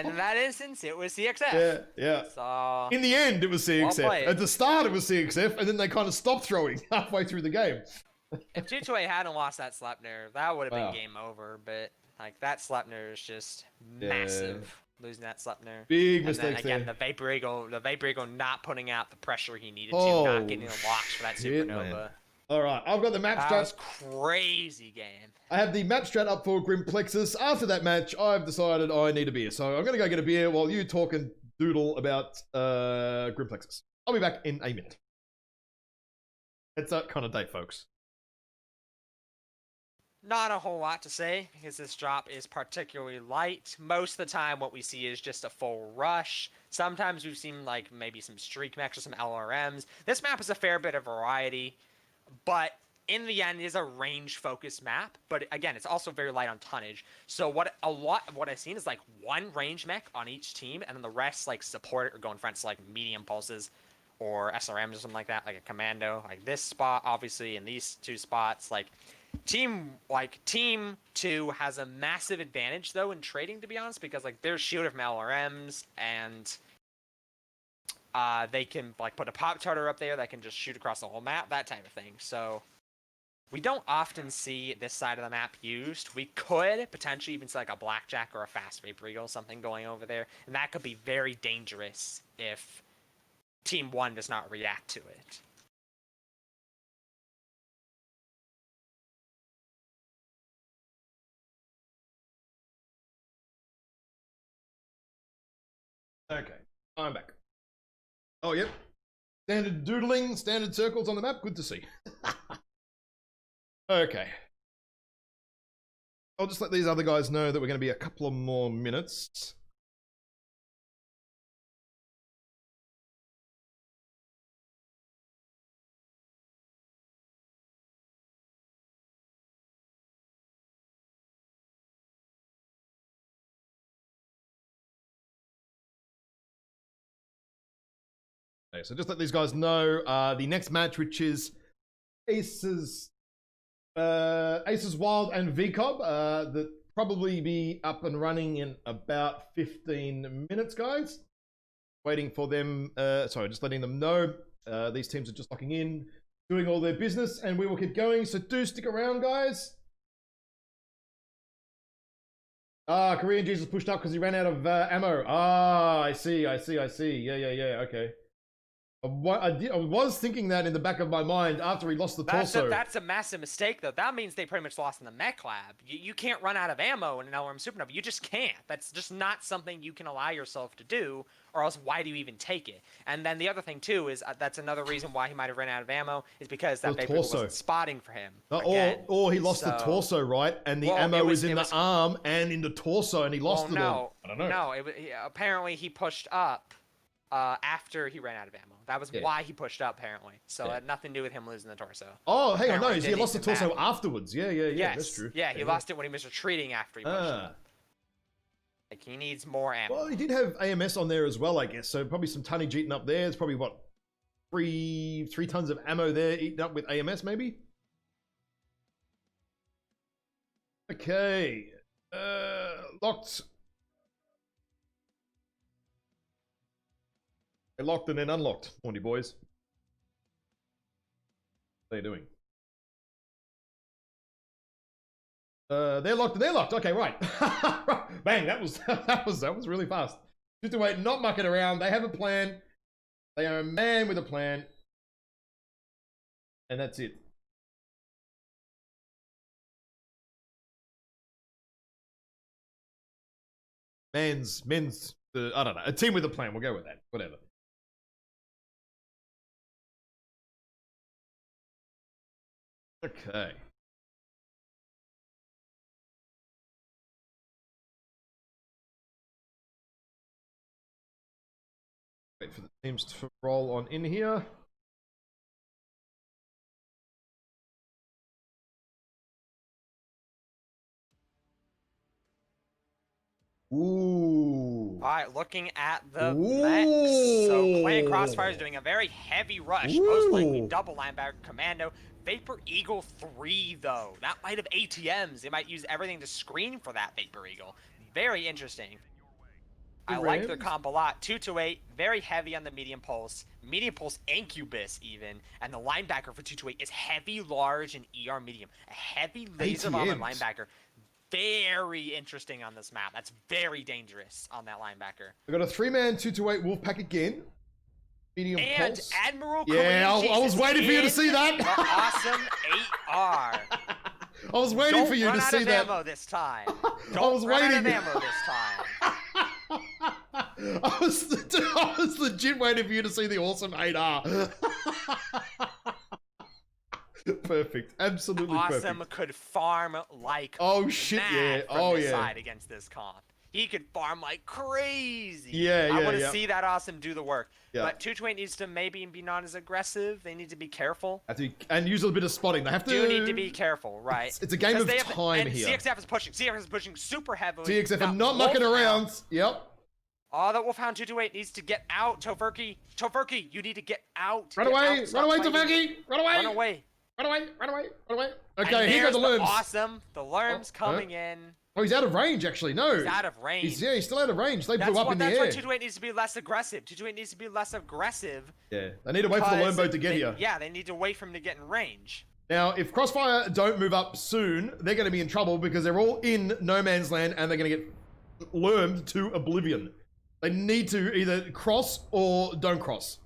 in that instance, it was CXF. Yeah. So, in the end, it was CXF. Well At the start, it was CXF, and then they kind of stopped throwing halfway through the game. If ToC2 hadn't lost that Sleipnir, that would have been game over. But like that Sleipnir is just massive. Losing that Sleipnir. Big mistake again, there. The Vapor Eagle not putting out the pressure he needed to, not getting the locks for that Supernova. Man. All right, I've got the map strat. That was crazy game. I have the map strat up for Grimplexus. After that match, I've decided I need a beer. So I'm going to go get a beer while you talk and doodle about Grimplexus. I'll be back in a minute. It's that kind of day, folks. Not a whole lot to say, because this drop is particularly light. Most of the time, what we see is just a full rush. Sometimes we've seen, like, maybe some streak mechs or some LRMs. This map is a fair bit of variety, but in the end, it is a range-focused map. But, again, it's also very light on tonnage. So what I've seen is, like, one range mech on each team, and then the rest, like, support or go in front to, like, medium pulses or SRMs or something like that, like a commando. Like, this spot, obviously, and these 2 spots, like... Team 2 has a massive advantage though in trading, to be honest, because like they're shielded from LRMs and they can like put a Pop-Tarter up there that can just shoot across the whole map, that type of thing. So we don't often see this side of the map used. We could potentially even see like a Blackjack or a Fast Vapor Eagle, something going over there, and that could be very dangerous if Team 1 does not react to it. Okay, I'm back. Oh, yep. Standard doodling, standard circles on the map. Good to see. Okay. I'll just let these other guys know that we're going to be a couple of more minutes. Okay, so just let these guys know the next match, which is Aces Wild and VCoB, that probably be up and running in about 15 minutes, guys. Waiting for them, sorry, just letting them know. These teams are just locking in, doing all their business, and we will keep going, so do stick around, guys. Korean Jesus pushed up because he ran out of ammo. I see. Yeah, okay. I was thinking that in the back of my mind after he lost the torso. That's a massive mistake, though. That means they pretty much lost in the mech lab. You can't run out of ammo in an LRM Supernova. You just can't. That's just not something you can allow yourself to do, or else why do you even take it? And then the other thing, too, is that's another reason why he might have run out of ammo, is because that Vapor Eagle wasn't spotting for him. Or he lost the torso, right? And the ammo was in the arm and in the torso, and he lost it all. I don't know. No, apparently he pushed up after he ran out of ammo. That was why he pushed up, apparently. So it had nothing to do with him losing the torso. Oh, hang on, no, he lost the torso afterwards. Yeah, yes. That's true. Yeah, he lost it when he was retreating after he pushed up. Like, he needs more ammo. Well, he did have AMS on there as well, I guess. So probably some tonnage eaten up there. It's probably, what, three tons of ammo there eaten up with AMS, maybe? Okay. Locked. Locked and then unlocked, horny boys. What are you doing? They're locked and they're locked. Okay, right. Bang, that was really fast. Just to wait, not mucking around. They have a plan. They are a man with a plan. And that's it. Men's I don't know, a team with a plan. We'll go with that. Whatever. Okay. Wait for the teams to roll on in here. Ooh. All right, looking at the mechs. So Clan Crossfire is doing a very heavy rush. Most likely double linebacker commando. Vapor Eagle 3, though. That might have ATMs. They might use everything to screen for that Vapor Eagle. Very interesting. I like their comp a lot. 228, very heavy on the medium pulse incubus even, and the linebacker for 228 is heavy, large, and ER medium. A heavy laser bomber linebacker. Very interesting on this map. That's very dangerous on that linebacker. We got a 3-man 228 Wolfpack again. Medium and pulse. Admiral I was waiting for you to see that. The awesome 8R. I was waiting for you to see that. Don't run out of ammo this time. Don't run out of ammo this time. I was legit waiting for you to see the awesome 8R. Perfect. Absolutely perfect. Awesome could farm like side against this comp. He could farm like crazy. I want to see that Awesome do the work. But 228 needs to maybe be not as aggressive. They need to be careful. And use a little bit of spotting. They have to need to be careful, right? It's a game of time here. CXF is pushing. CXF is pushing super heavily. CXF are not mucking around. Yep. Oh, that Wolfhound 228 needs to get out. Tofurky, you need to get out. Run away, Tofurky. Run away. Okay, here go the Lerms. Awesome. The Lerms coming in. Oh, he's out of range, actually. No. He's out of range. He's still out of range. They blew up in the air. That's why 228 needs to be less aggressive. 228 needs to be less aggressive. Yeah. They need to wait for the Lerm boat to get here. Yeah, they need to wait for him to get in range. Now, if Crossfire don't move up soon, they're going to be in trouble because they're all in no man's land and they're going to get Lermed to oblivion. They need to either cross or don't cross.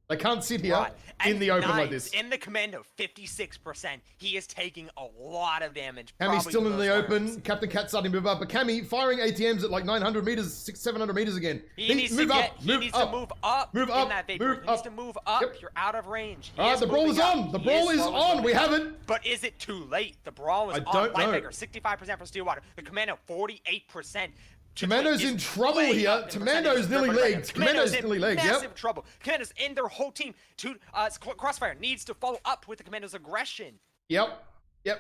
They can't sit here in the open like this. In the commando, 56%. He is taking a lot of damage. Cammy's still in the open. Captain Cat's starting to move up. But Cammy firing ATMs at like 900 meters, 700 meters again. He needs to move up. He needs to move up in that vapor. He needs to move up. You're out of range. All right, the brawl is on. The brawl is on. We have it. But is it too late? The brawl is on. I don't know. Linebacker, 65% for Steelwater. The commando, 48%. Commando's in trouble here. Commando's nearly legged. Commando's nearly legged. Massive trouble. Commando's in their whole team. Crossfire needs to follow up with the Commando's aggression. Yep.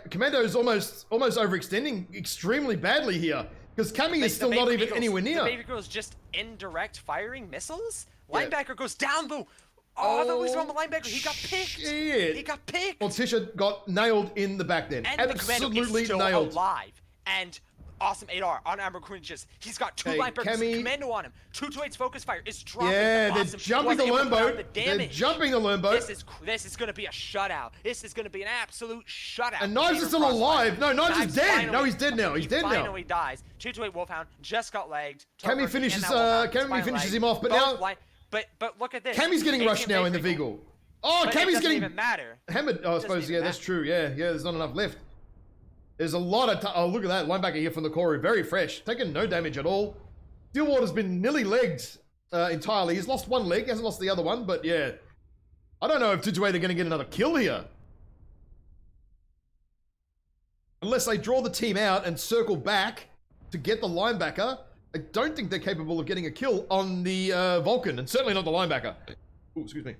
Commando's almost overextending extremely badly here because Cammy is still not even anywhere near. The Baby Girl's just indirect firing missiles. Linebacker goes down though. Oh, that was on the linebacker. He got picked. He got picked. Well, Tisha got nailed in the back then. And absolutely the Commando is still alive. And Awesome 8R on Admiral Quinches. He's got two linebackers, Commando on him. 228's focus fire is dropping. Yeah, they're jumping the Lerm boat. They're jumping the Lerm boat. This is going to be a shutout. This is going to be an absolute shutout. And Knives is still alive. No, Knives is dead. No, he's dead now. He's dead now. He finally dies. 228 Wolfhound just got legged. Cammy finishes him off, but now But look at this. Cammy's getting rushed now in the VCoB. Oh, Cammy's getting even matter. hammered. Oh, I suppose, yeah, that's true. Yeah, there's not enough left. There's a lot of oh, look at that. Linebacker here from the Corey. Very fresh. Taking no damage at all. Stillwater's been nearly legged entirely. He's lost one leg. Hasn't lost the other one, but yeah. I don't know if ToC2 are going to get another kill here. Unless they draw the team out and circle back to get the linebacker. I don't think they're capable of getting a kill on the Vulcan, and certainly not the linebacker. Oh, excuse me.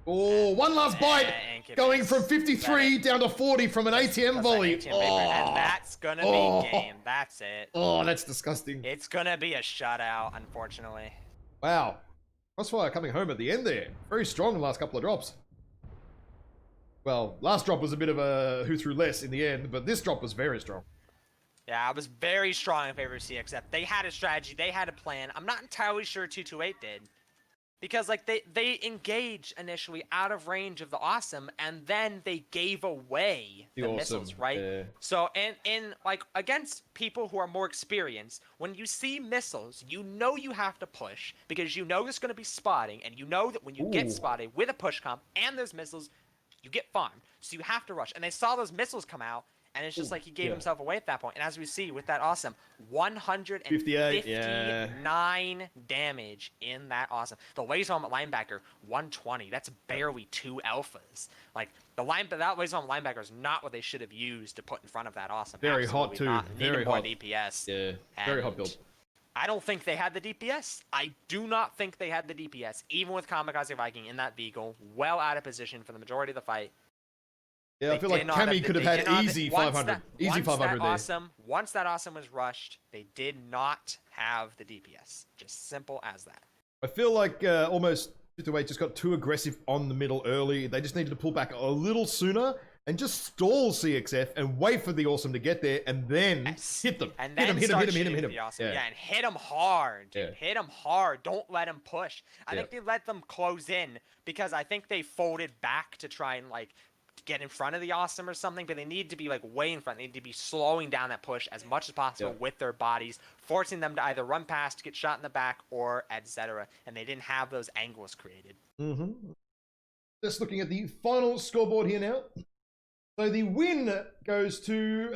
Oh, one last bite, going from 53 down to 40 from an ATM volley. And that's gonna be game. That's it. Oh, that's disgusting. It's gonna be a shutout, unfortunately. Wow. Crossfire coming home at the end there. Very strong the last couple of drops. Well, last drop was a bit of a who threw less in the end, but this drop was very strong. Yeah, I was very strong in favor of CXF. They had a strategy. They had a plan. I'm not entirely sure 228 did. Because, like, they engaged initially out of range of the Awesome, and then they gave away the missiles, right? Yeah. So, in like, against people who are more experienced, when you see missiles, you know you have to push, because you know there's going to be spotting, and you know that when you get spotted with a push comp, and there's missiles, you get farmed. So you have to rush. And they saw those missiles come out, and it's just like he gave himself away at that point. And as we see with that Awesome, 159 damage in that Awesome. The laser helmet linebacker, 120. That's barely 2 alphas. Like, that laser helmet linebacker is not what they should have used to put in front of that Awesome. Very hot, too. Very hot. DPS. Yeah, very hot build. I don't think they had the DPS. I do not think they had the DPS, even with Kamikaze Viking in that VCoB, well out of position for the majority of the fight. Yeah, I feel like Cammy could have had easy 500. Easy 500 there. Once that Awesome was rushed, they did not have the DPS. Just simple as that. I feel like almost ToC2 just got too aggressive on the middle early. They just needed to pull back a little sooner and just stall CXF and wait for the Awesome to get there and then hit them. And then hit him. Awesome. Yeah, and hit them hard, dude. Yeah. Hit them hard. Don't let them push. I think they let them close in because I think they folded back to try and, like, get in front of the Awesome or something, but they need to be, like, way in front. They need to be slowing down that push as much as possible with their bodies, forcing them to either run past, get shot in the back, or etc. And they didn't have those angles created. Just looking at the final scoreboard here now. So the win goes to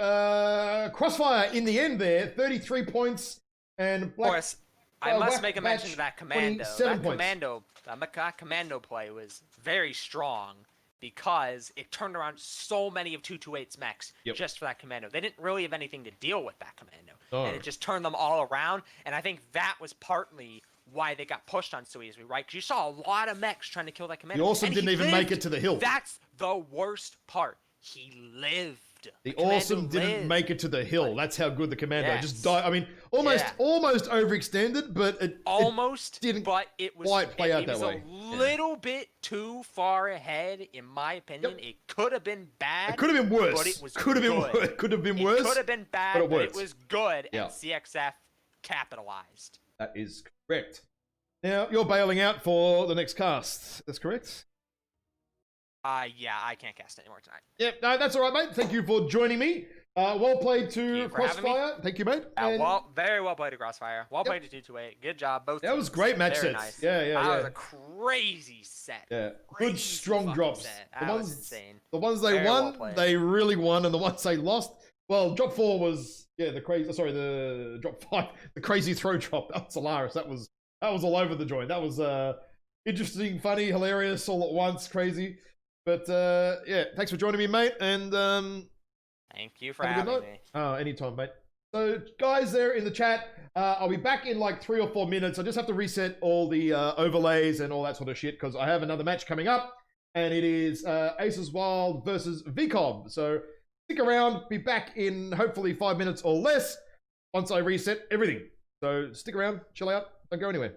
Crossfire in the end there, 33 points, and Black. Of course, I must make a mention of that commando. That commando play was very strong because it turned around so many of 228's mechs just for that commando. They didn't really have anything to deal with that commando, and it just turned them all around. And I think that was partly why they got pushed on so easily, right? Because you saw a lot of mechs trying to kill that commando. The Awesome didn't even make it to the hill. That's the worst part. He lived. The Awesome didn't make it to the hill. That's how good the commando just died. I mean, almost overextended, but it didn't quite play out that way. It was a little bit too far ahead, in my opinion. It could have been bad. It could have been worse. But it was could have been worse. It could have been bad, but it was good. And CXF capitalized. That is correct. Now you're bailing out for the next cast. That's correct. Yeah, I can't cast anymore tonight. Yep, no, that's all right, mate. Thank you for joining me. Well played to Crossfire. Thank you, mate. Very well played to Crossfire. Well played to 228. Good job, both. That was great match sets. Nice. Yeah. That was a crazy set. Yeah, good strong drops. That was insane. The ones they won, they really won, and the ones they lost. Well, drop 4 was the crazy. Sorry, the drop 5, the crazy throw drop. That was hilarious. That was all over the joint. That was interesting, funny, hilarious, all at once, crazy. But yeah, thanks for joining me, mate. And thank you for having me. Oh, anytime, mate. So, guys, there in the chat, I'll be back in like 3 or 4 minutes. I just have to reset all the overlays and all that sort of shit because I have another match coming up, and it is Aces Wild versus VCoB. So stick around. Be back in hopefully 5 minutes or less once I reset everything. So stick around, chill out, don't go anywhere.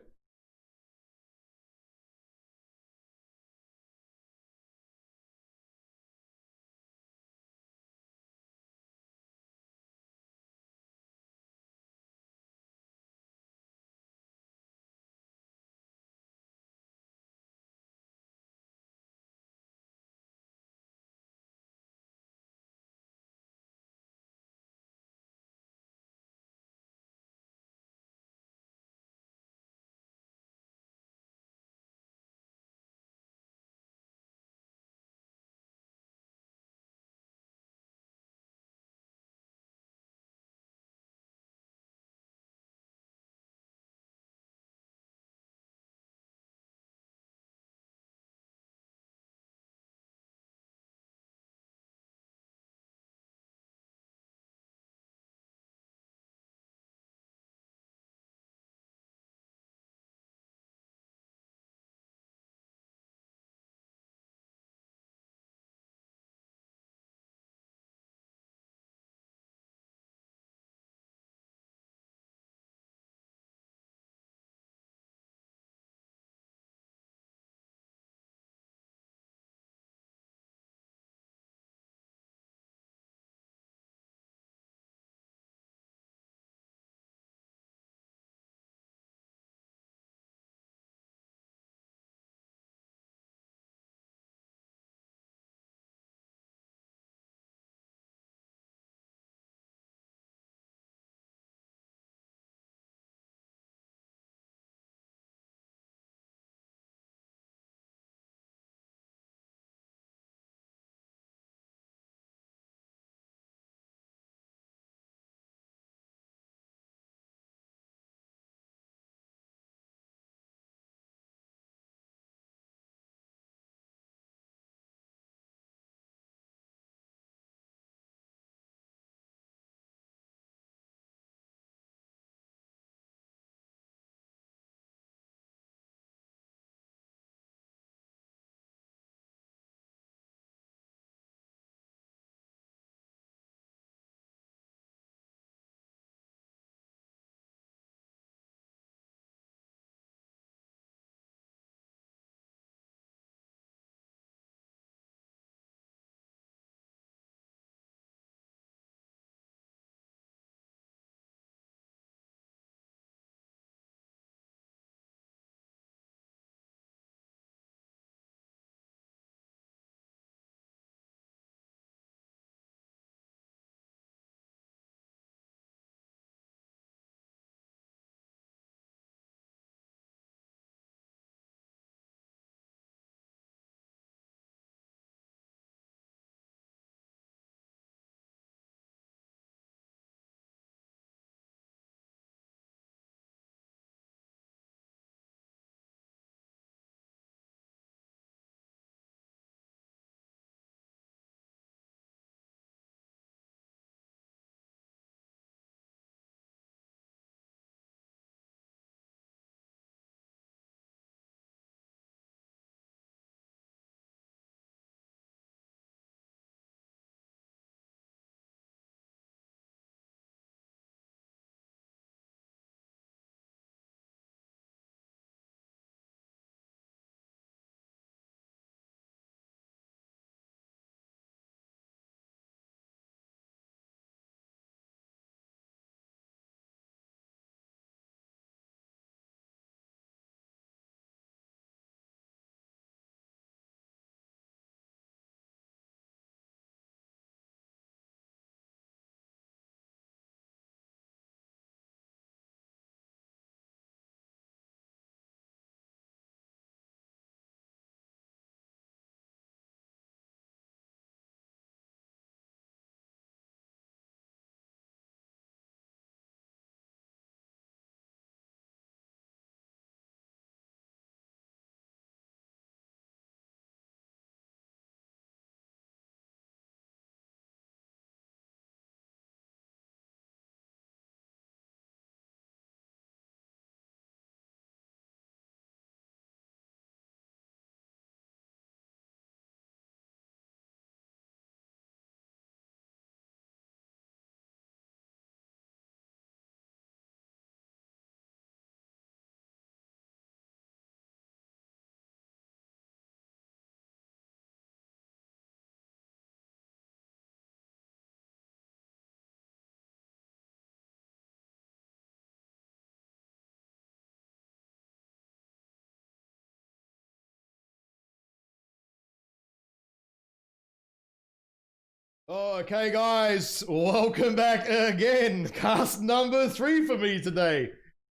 Okay, guys, welcome back again. Cast number 3 for me today.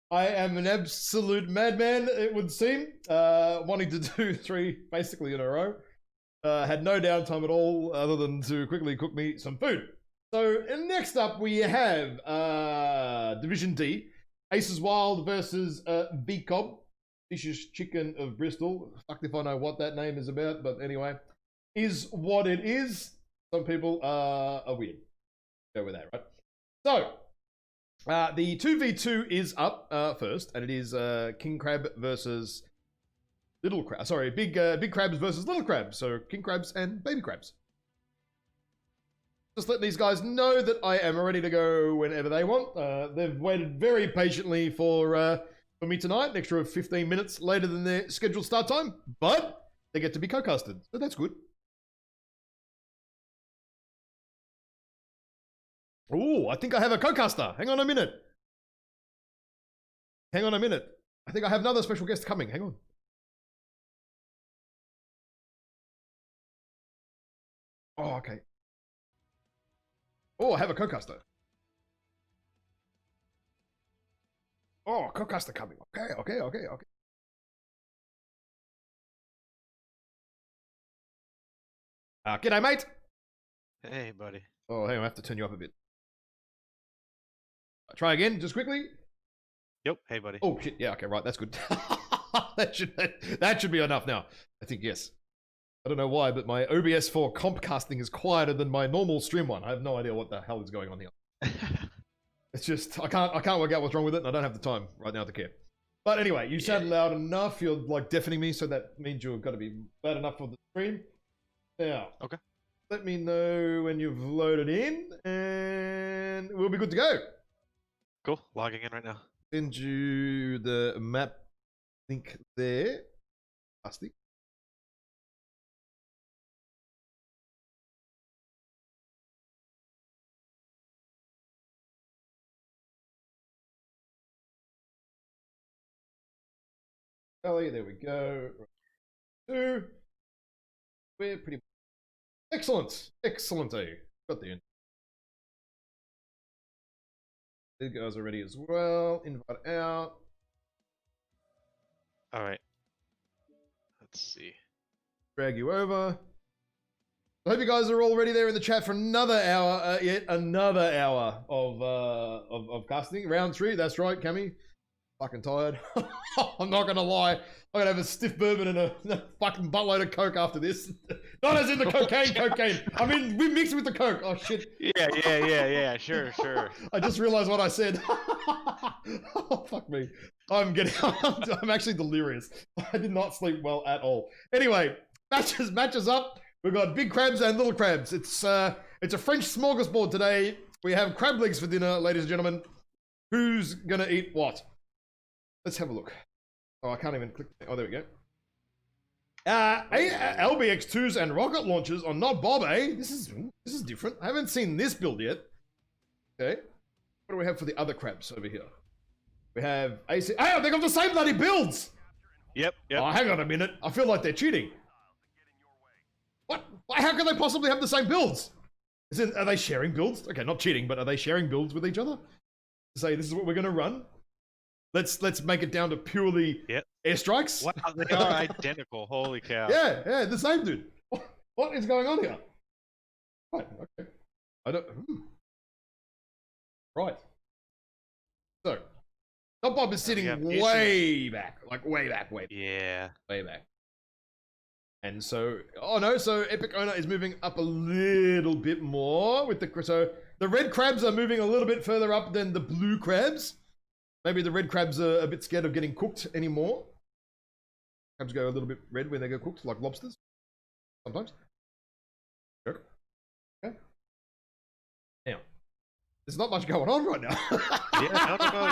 I am an absolute madman, it would seem, wanting to do 3 basically in a row. Had no downtime at all other than to quickly cook me some food. So next up we have Division D, Aces Wild versus VCoB, Vicious Chicken of Bristol. Fuck if I know what that name is about, but anyway, is what it is. Some people are weird. Go with that, right? So, the 2v2 is up first, and it is King Crab versus Little Crab. Sorry, big crabs versus little crabs. So, King Crabs and baby crabs. Just let these guys know that I am ready to go whenever they want. They've waited very patiently for me tonight, an extra 15 minutes later than their scheduled start time, but they get to be co-casted, so that's good. Oh, I think I have a co-caster. Hang on a minute. I think I have another special guest coming. Hang on. Oh, okay. Oh, I have a co-caster. Oh, co-caster coming. Okay. G'day, mate. Hey, buddy. Oh, hang on, I have to turn you up a bit. Try again, just quickly. Yep. Hey, buddy. Oh shit! Yeah. Okay. Right. That's good. that should be enough now. I think yes. I don't know why, but my OBS for comp casting is quieter than my normal stream one. I have no idea what the hell is going on here. It's just I can't work out what's wrong with it, and I don't have the time right now to care. But anyway, you sound loud enough. You're like deafening me, so that means you're going to be loud enough for the stream. Now. Okay. Let me know when you've loaded in, and we'll be good to go. Cool. Logging in right now. Send you the map link there. Plastic. Ellie, there we go. 2. We're pretty excellent. Excellent, eh? Got the end. These guys are ready as well. Invite out. All right. Let's see. Drag you over. I hope you guys are all ready there in the chat for another hour. Yet another hour of casting. Round 3. That's right, Cammy. Fucking tired. I'm not gonna lie. I'm gonna have a stiff bourbon and a fucking buttload of coke after this. Not as in the cocaine. I mean, we mixed with the coke. Oh shit. Yeah. Sure. I just realized what I said. Oh fuck me. I'm actually delirious. I did not sleep well at all. Anyway, matches up. We've got big crabs and little crabs. It's a French smorgasbord today. We have crab legs for dinner, ladies and gentlemen. Who's gonna eat what? Let's have a look. Oh, I can't even click. Oh, there we go. LBX2s and rocket launchers on not Bob, eh? This is different. I haven't seen this build yet. Okay. What do we have for the other crabs over here? We have AC. Hey, they got the same bloody builds! Yep. Oh, hang on a minute. I feel like they're cheating. What? How can they possibly have the same builds? Are they sharing builds? Okay, not cheating, but are they sharing builds with each other? Say, this is what we're going to run? Let's make it down to purely airstrikes. Wow, they are identical. Holy cow. Yeah, the same dude. What is going on here? Right, okay. I don't. Right. So, Top Bob is sitting way back, like way back. Yeah. Way back. And so, so Epic Owner is moving up a little bit more with so the red crabs are moving a little bit further up than the blue crabs. Maybe the red crabs are a bit scared of getting cooked anymore. Crabs go a little bit red when they get cooked, like lobsters. Sometimes. Sure. Okay. Now, there's not much going on right now.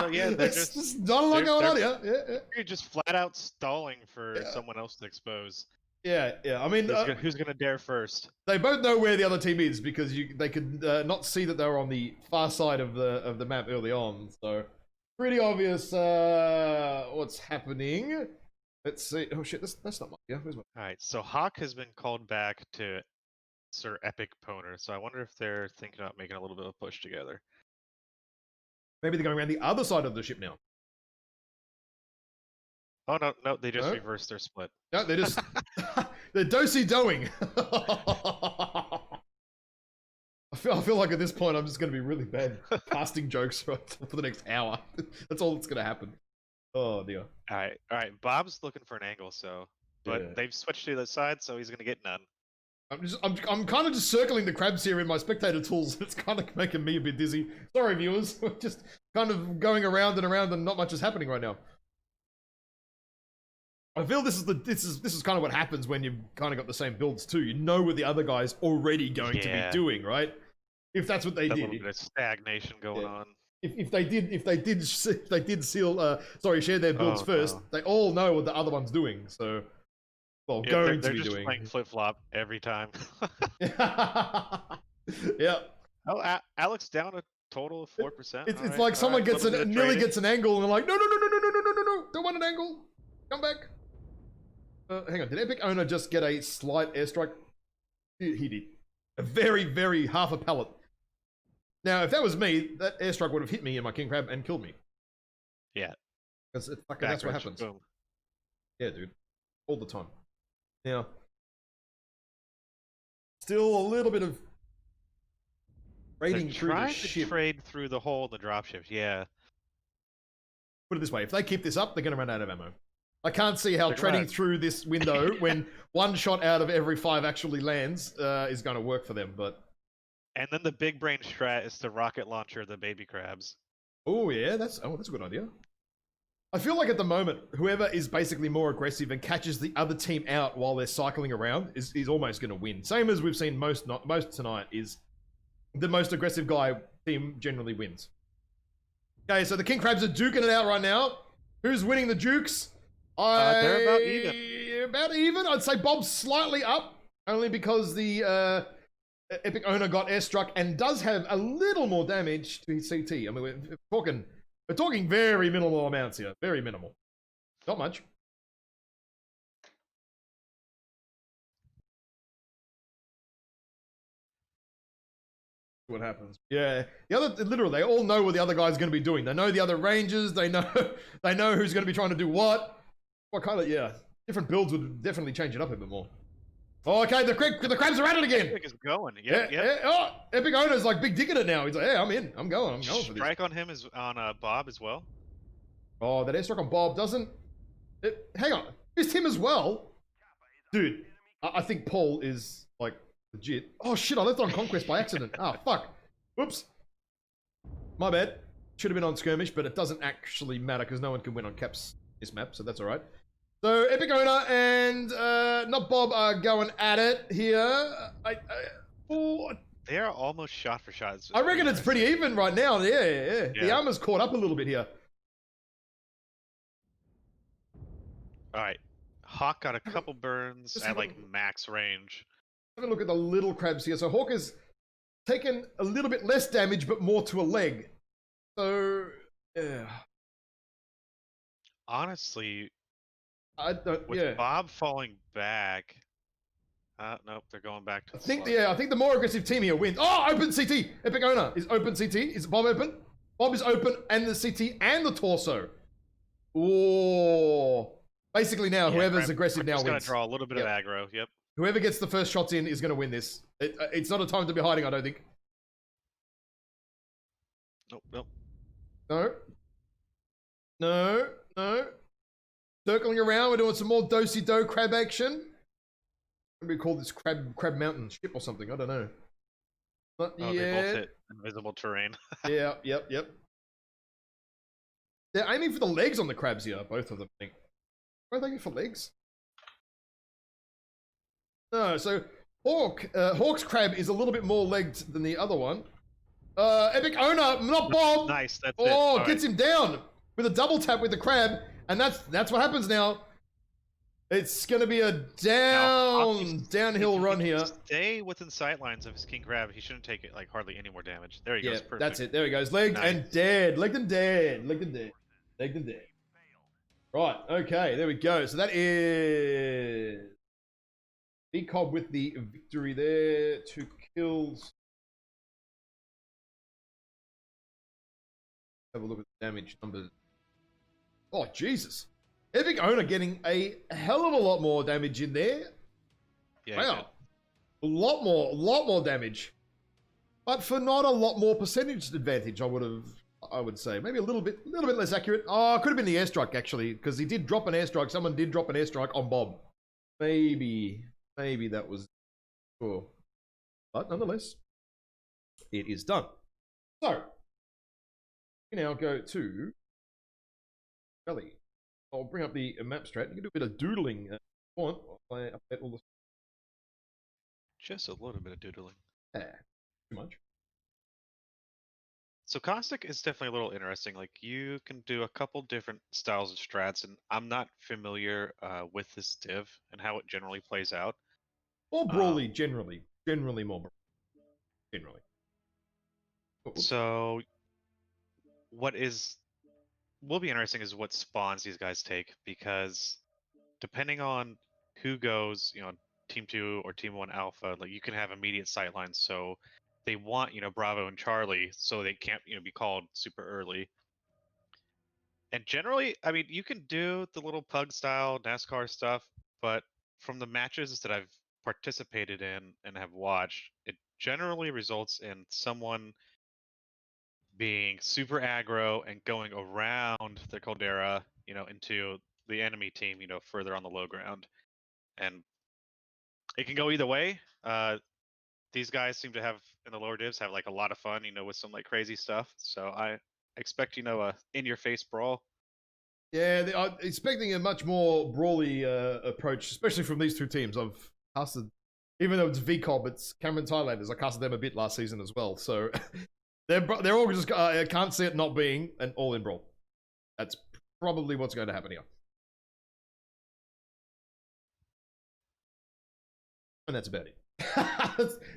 No. Yeah, there's not a lot going on here. Yeah. You're just flat out stalling for someone else to expose. Yeah. I mean, who's gonna dare first? They both know where the other team is because they could not see that they were on the far side of the map early on. So pretty obvious what's happening. Let's see. Oh shit, that's not my. Yeah, where's my? All right. So Hawk has been called back to Sir Epic Poner, so I wonder if they're thinking about making a little bit of a push together. Maybe they're going around the other side of the ship now. Oh no, they just reversed their split. No, they're just they're do-si-doing. I feel like at this point I'm just going to be really bad casting jokes for the next hour. That's all that's going to happen. Oh dear. All right. Bob's looking for an angle, so but they've switched to the side, so he's going to get none. I'm kind of just circling the crabs here in my spectator tools. It's kind of making me a bit dizzy. Sorry, viewers. We're just kind of going around and around, and not much is happening right now. I feel this is kind of what happens when you've kind of got the same builds too. You know what the other guy's already going to be doing, right? If that's what they did. A little bit of stagnation going on. If they did share their builds first, they all know what the other one's doing. So. Well, they're just playing flip-flop every time. Yeah. Oh, Alex down a total of 4%. It's like someone nearly gets an angle, and they're like, no, don't want an angle. Come back. Hang on, did Epic Owner just get a slight airstrike? He did. A very, very half a pallet. Now, if that was me, that airstrike would have hit me in my King Crab and killed me. Yeah. That's what happens. Boom. Yeah, dude. All the time. Now, still a little bit of trading through the ship. Trade through the hole in the dropships, yeah. Put it this way, if they keep this up, they're going to run out of ammo. I can't see how trading through this window when one shot out of every 5 actually lands is going to work for them, but... And then the big brain strat is to rocket launcher the baby crabs. Oh, yeah, that's a good idea. I feel like at the moment, whoever is basically more aggressive and catches the other team out while they're cycling around is almost going to win. Same as we've seen most tonight, is the most aggressive guy team generally wins. Okay, so the King Crabs are duking it out right now. Who's winning the dukes? They're about even. About even. I'd say Bob's slightly up, only because the Epic Owner got airstruck and does have a little more damage to his CT. I mean, we're talking very minimal amounts here. Very minimal. Not much. What happens? Yeah. Literally, they all know what the other guy's going to be doing. They know the other ranges. They know who's going to be trying to do what. What kind of, different builds would definitely change it up a bit more. Oh, okay, the crabs are at it again. Epic is going. Yeah. Oh, Epic Owner's like big digging it now. He's like, yeah, I'm in. I'm going for this. Strike on him is on Bob as well. Oh, that airstrike on Bob doesn't... hang on. Missed him as well? Dude, I think Paul is, like, legit. Oh, shit, I left it on Conquest by accident. Oh, fuck. Whoops. My bad. Should have been on Skirmish, but it doesn't actually matter because no one can win on Caps this map, so that's all right. So, Epic Owner and not Bob are going at it here. They are almost shot for shots. I reckon it's pretty even right now. Yeah. The armor's caught up a little bit here. All right. Hawk got a couple burns at like max range. Have a look at the little crabs here. So Hawk has taken a little bit less damage, but more to a leg. So, yeah. Honestly, with Bob falling back. Nope, they're going back to I think the more aggressive team here wins. Oh, open CT. Epic Owner is open CT. Is Bob open? Bob is open, and the CT and the torso. Oh. Basically now, whoever's aggressive now wins. Going to draw a little bit of aggro. Yep. Whoever gets the first shots in is going to win this. It's not a time to be hiding, I don't think. Nope. No. Circling around, we're doing some more do-si-do crab action. What do we call this crab mountain ship or something? I don't know. Not yet. They both hit invisible terrain. Yeah, yep. They're aiming for the legs on the crabs here, both of them, I think. Are they aiming for legs? No, so Hawk's crab is a little bit more legged than the other one. Epic Owner, not Bob. Nice, that's it. Oh, gets him down with a double tap with the crab, and that's what happens now. It's going to be a downhill run here. Stay within sight lines of his King Crab. He shouldn't take it like hardly any more damage. There he goes. Perfect. That's it. There he goes. Legged and dead. Legged and dead. Right. Okay. There we go. So that is VCoB with the victory there. 2 kills. Have a look at the damage numbers. Oh, Jesus. Epic Owner getting a hell of a lot more damage in there. Yeah, wow. A lot more damage. But for not a lot more percentage advantage, I would say. Maybe a little bit less accurate. Oh, it could have been the airstrike, actually, because he did drop an airstrike. Someone did drop an airstrike on Bob. Maybe that was cool. But nonetheless, it is done. So, we now go to Belly. I'll bring up the map strat. You can do a bit of doodling if you want. I'll update all the... Just a little bit of doodling. Yeah, too much. So Caustic is definitely a little interesting. Like, you can do a couple different styles of strats, and I'm not familiar with this div and how it generally plays out. More brawly, generally more brawly. Generally. So, what will be interesting is what spawns these guys take, because depending on who goes, Team 2 or Team 1 Alpha, like, you can have immediate sightlines. So they want, Bravo and Charlie, so they can't, be called super early. And generally, I mean, you can do the little pug style NASCAR stuff, but from the matches that I've participated in and have watched, it generally results in someone being super aggro and going around the caldera, into the enemy team, further on the low ground. And it can go either way. These guys seem to have, in the lower divs, have like a lot of fun, with some like crazy stuff. So I expect, a in-your-face brawl. Yeah, I'm expecting a much more brawly approach, especially from these two teams. I've casted, even though it's VCoB, it's Cameron Thailanders. I casted them a bit last season as well. So they're all just, I can't see it not being an all-in brawl. That's probably what's going to happen here. And that's about it.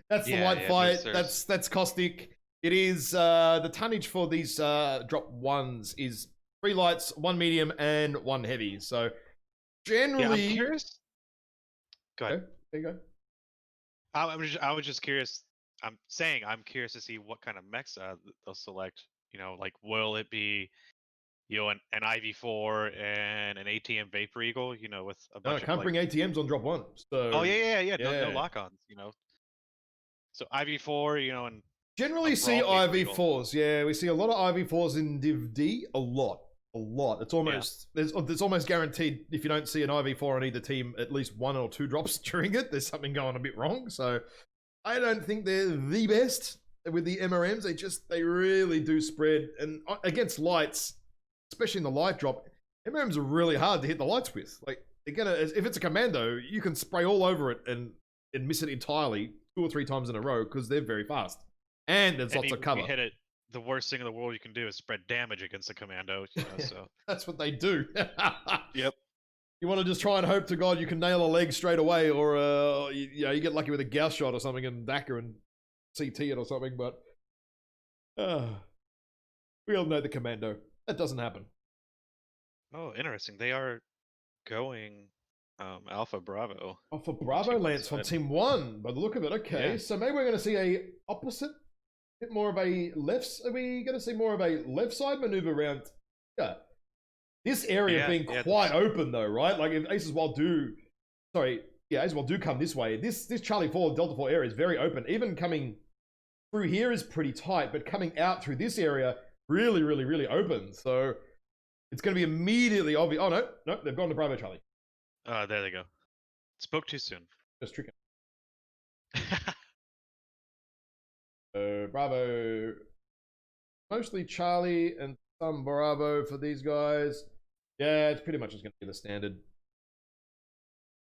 that's the white fight. That's Caustic. It is the tonnage for these drop ones is 3 lights, 1 medium, and 1 heavy. So generally, I'm curious. Go ahead. Okay, there you go. I was just curious. I'm curious to see what kind of mechs they'll select. Like, will it be an IV4 and an ATM Vapor Eagle? With a bunch of can't bring ATMs on drop 1. So oh yeah. No lock-ons. So IV4, and generally see IV4s. Yeah, we see a lot of IV4s in Div D. A lot. It's almost it's almost guaranteed if you don't see an IV4 on either team, at least 1 or 2 drops during it, there's something going a bit wrong. So I don't think they're the best with the MRMs. They really do spread, and against lights, especially in the light drop, MRMs are really hard to hit the lights with. Like, they're gonna, if it's a commando, you can spray all over it and miss it entirely 2 or 3 times in a row because they're very fast. And there's lots of cover. If you hit it, the worst thing in the world you can do is spread damage against a commando. So that's what they do. Yep. You want to just try and hope to God you can nail a leg straight away, or you get lucky with a Gauss shot or something and Dakar and CT it or something. But we all know the commando. That doesn't happen. Oh, interesting. They are going Alpha Bravo. Alpha Bravo Lance on Team 1 by the look of it. Okay, yeah. So maybe we're going to see a opposite, bit more of a left. Are we going to see more of a left side maneuver around? Yeah, this area being quite open though, right? Like if Aces Wild do come this way. This Charlie 4 Delta 4 area is very open. Even coming through here is pretty tight, but coming out through this area really, really, really open. So it's going to be immediately obvious. Oh no, they've gone to Bravo Charlie. There they go. Spoke too soon. Just tricking. Bravo. Mostly Charlie and some Bravo for these guys. Yeah, it's pretty much just going to be the standard.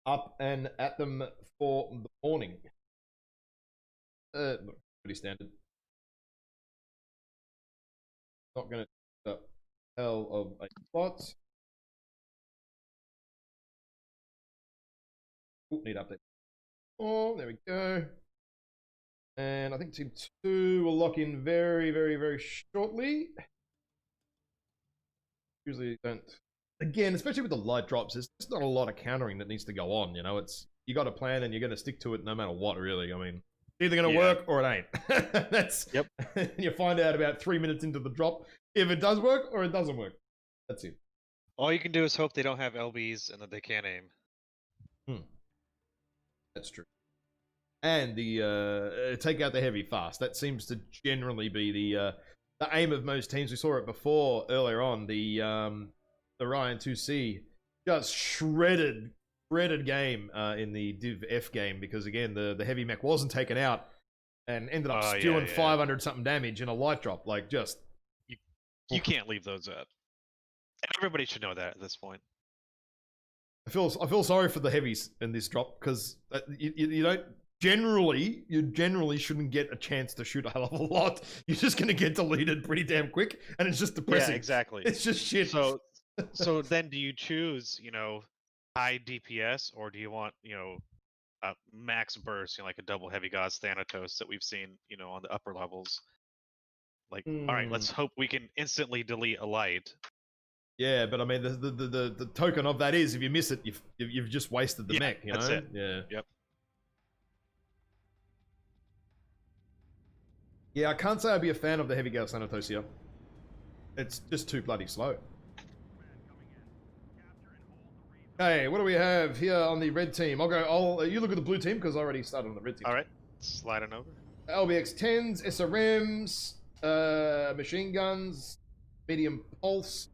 Up and at them for the morning. Pretty standard. Not going to the hell of a spot. Ooh, need update. Oh, there we go. And I think Team 2 will lock in very, very, very shortly. Usually don't. Again, especially with the light drops, there's just not a lot of countering that needs to go on. It's you got a plan and you're going to stick to it no matter what, really. I mean, it's either going to Yeah. work or it ain't. That's, Yep. You find out about 3 minutes into the drop if it does work or it doesn't work. That's it. All you can do is hope they don't have LBs and that they can't aim. That's true. And the take out the heavy fast. That seems to generally be the aim of most teams. We saw it before earlier on. The Ryan 2C just shredded game in the Div F game because again the heavy mech wasn't taken out and ended up doing 500 something damage in a light drop. Like just you can't leave those up. And everybody should know that at this point. I feel sorry for the heavies in this drop because you don't generally shouldn't get a chance to shoot a hell of a lot. You're just gonna get deleted pretty damn quick, and it's just depressing. Yeah, exactly. It's just shit. So then do you choose, high DPS, or do you want, a max burst, like a double heavy gods Thanatos that we've seen, on the upper levels? Like, all right, let's hope we can instantly delete a light. Yeah, but I mean, the token of that is if you miss it, you've just wasted the mech. That's it. Yeah. Yep. Yeah, I can't say I'd be a fan of the heavy Gauss Thanatos here. It's just too bloody slow. Okay, what do we have here on the red team? You look at the blue team because I already started on the red team. All right, sliding over. LBX 10s, SRMs, machine guns, medium pulse,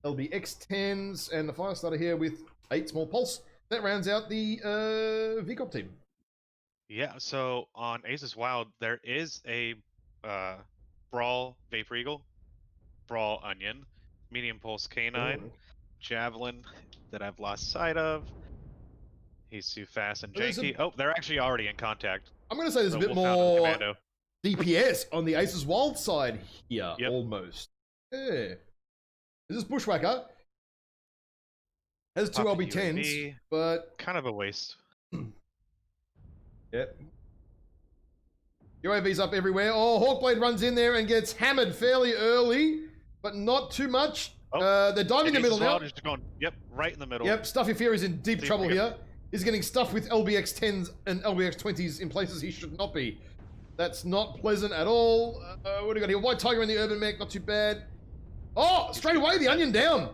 LBX 10s, and the fire starter here with 8 small pulse. That rounds out the VCoB team. Yeah, so on Aces Wild, there is a Brawl Vapor Eagle, Brawl Onion, Medium Pulse Canine, Javelin that I've lost sight of. He's too fast and janky. Oh, they're actually already in contact. I'm going to say there's a bit more DPS on the Aces Wild side here, almost. Yeah. Is this Bushwhacker? Has 2 LB10s, but... kind of a waste. Yep. UAV's up everywhere. Oh, Hawkblade runs in there and gets hammered fairly early, but not too much. They're diving in the middle now. Just going, right in the middle. Yep, Stuffy Fear is in deep trouble here. He's getting stuffed with LBX 10s and LBX 20s in places he should not be. That's not pleasant at all. What do we got here? White Tiger in the Urban Mech, not too bad. Oh, straight away, the Onion down.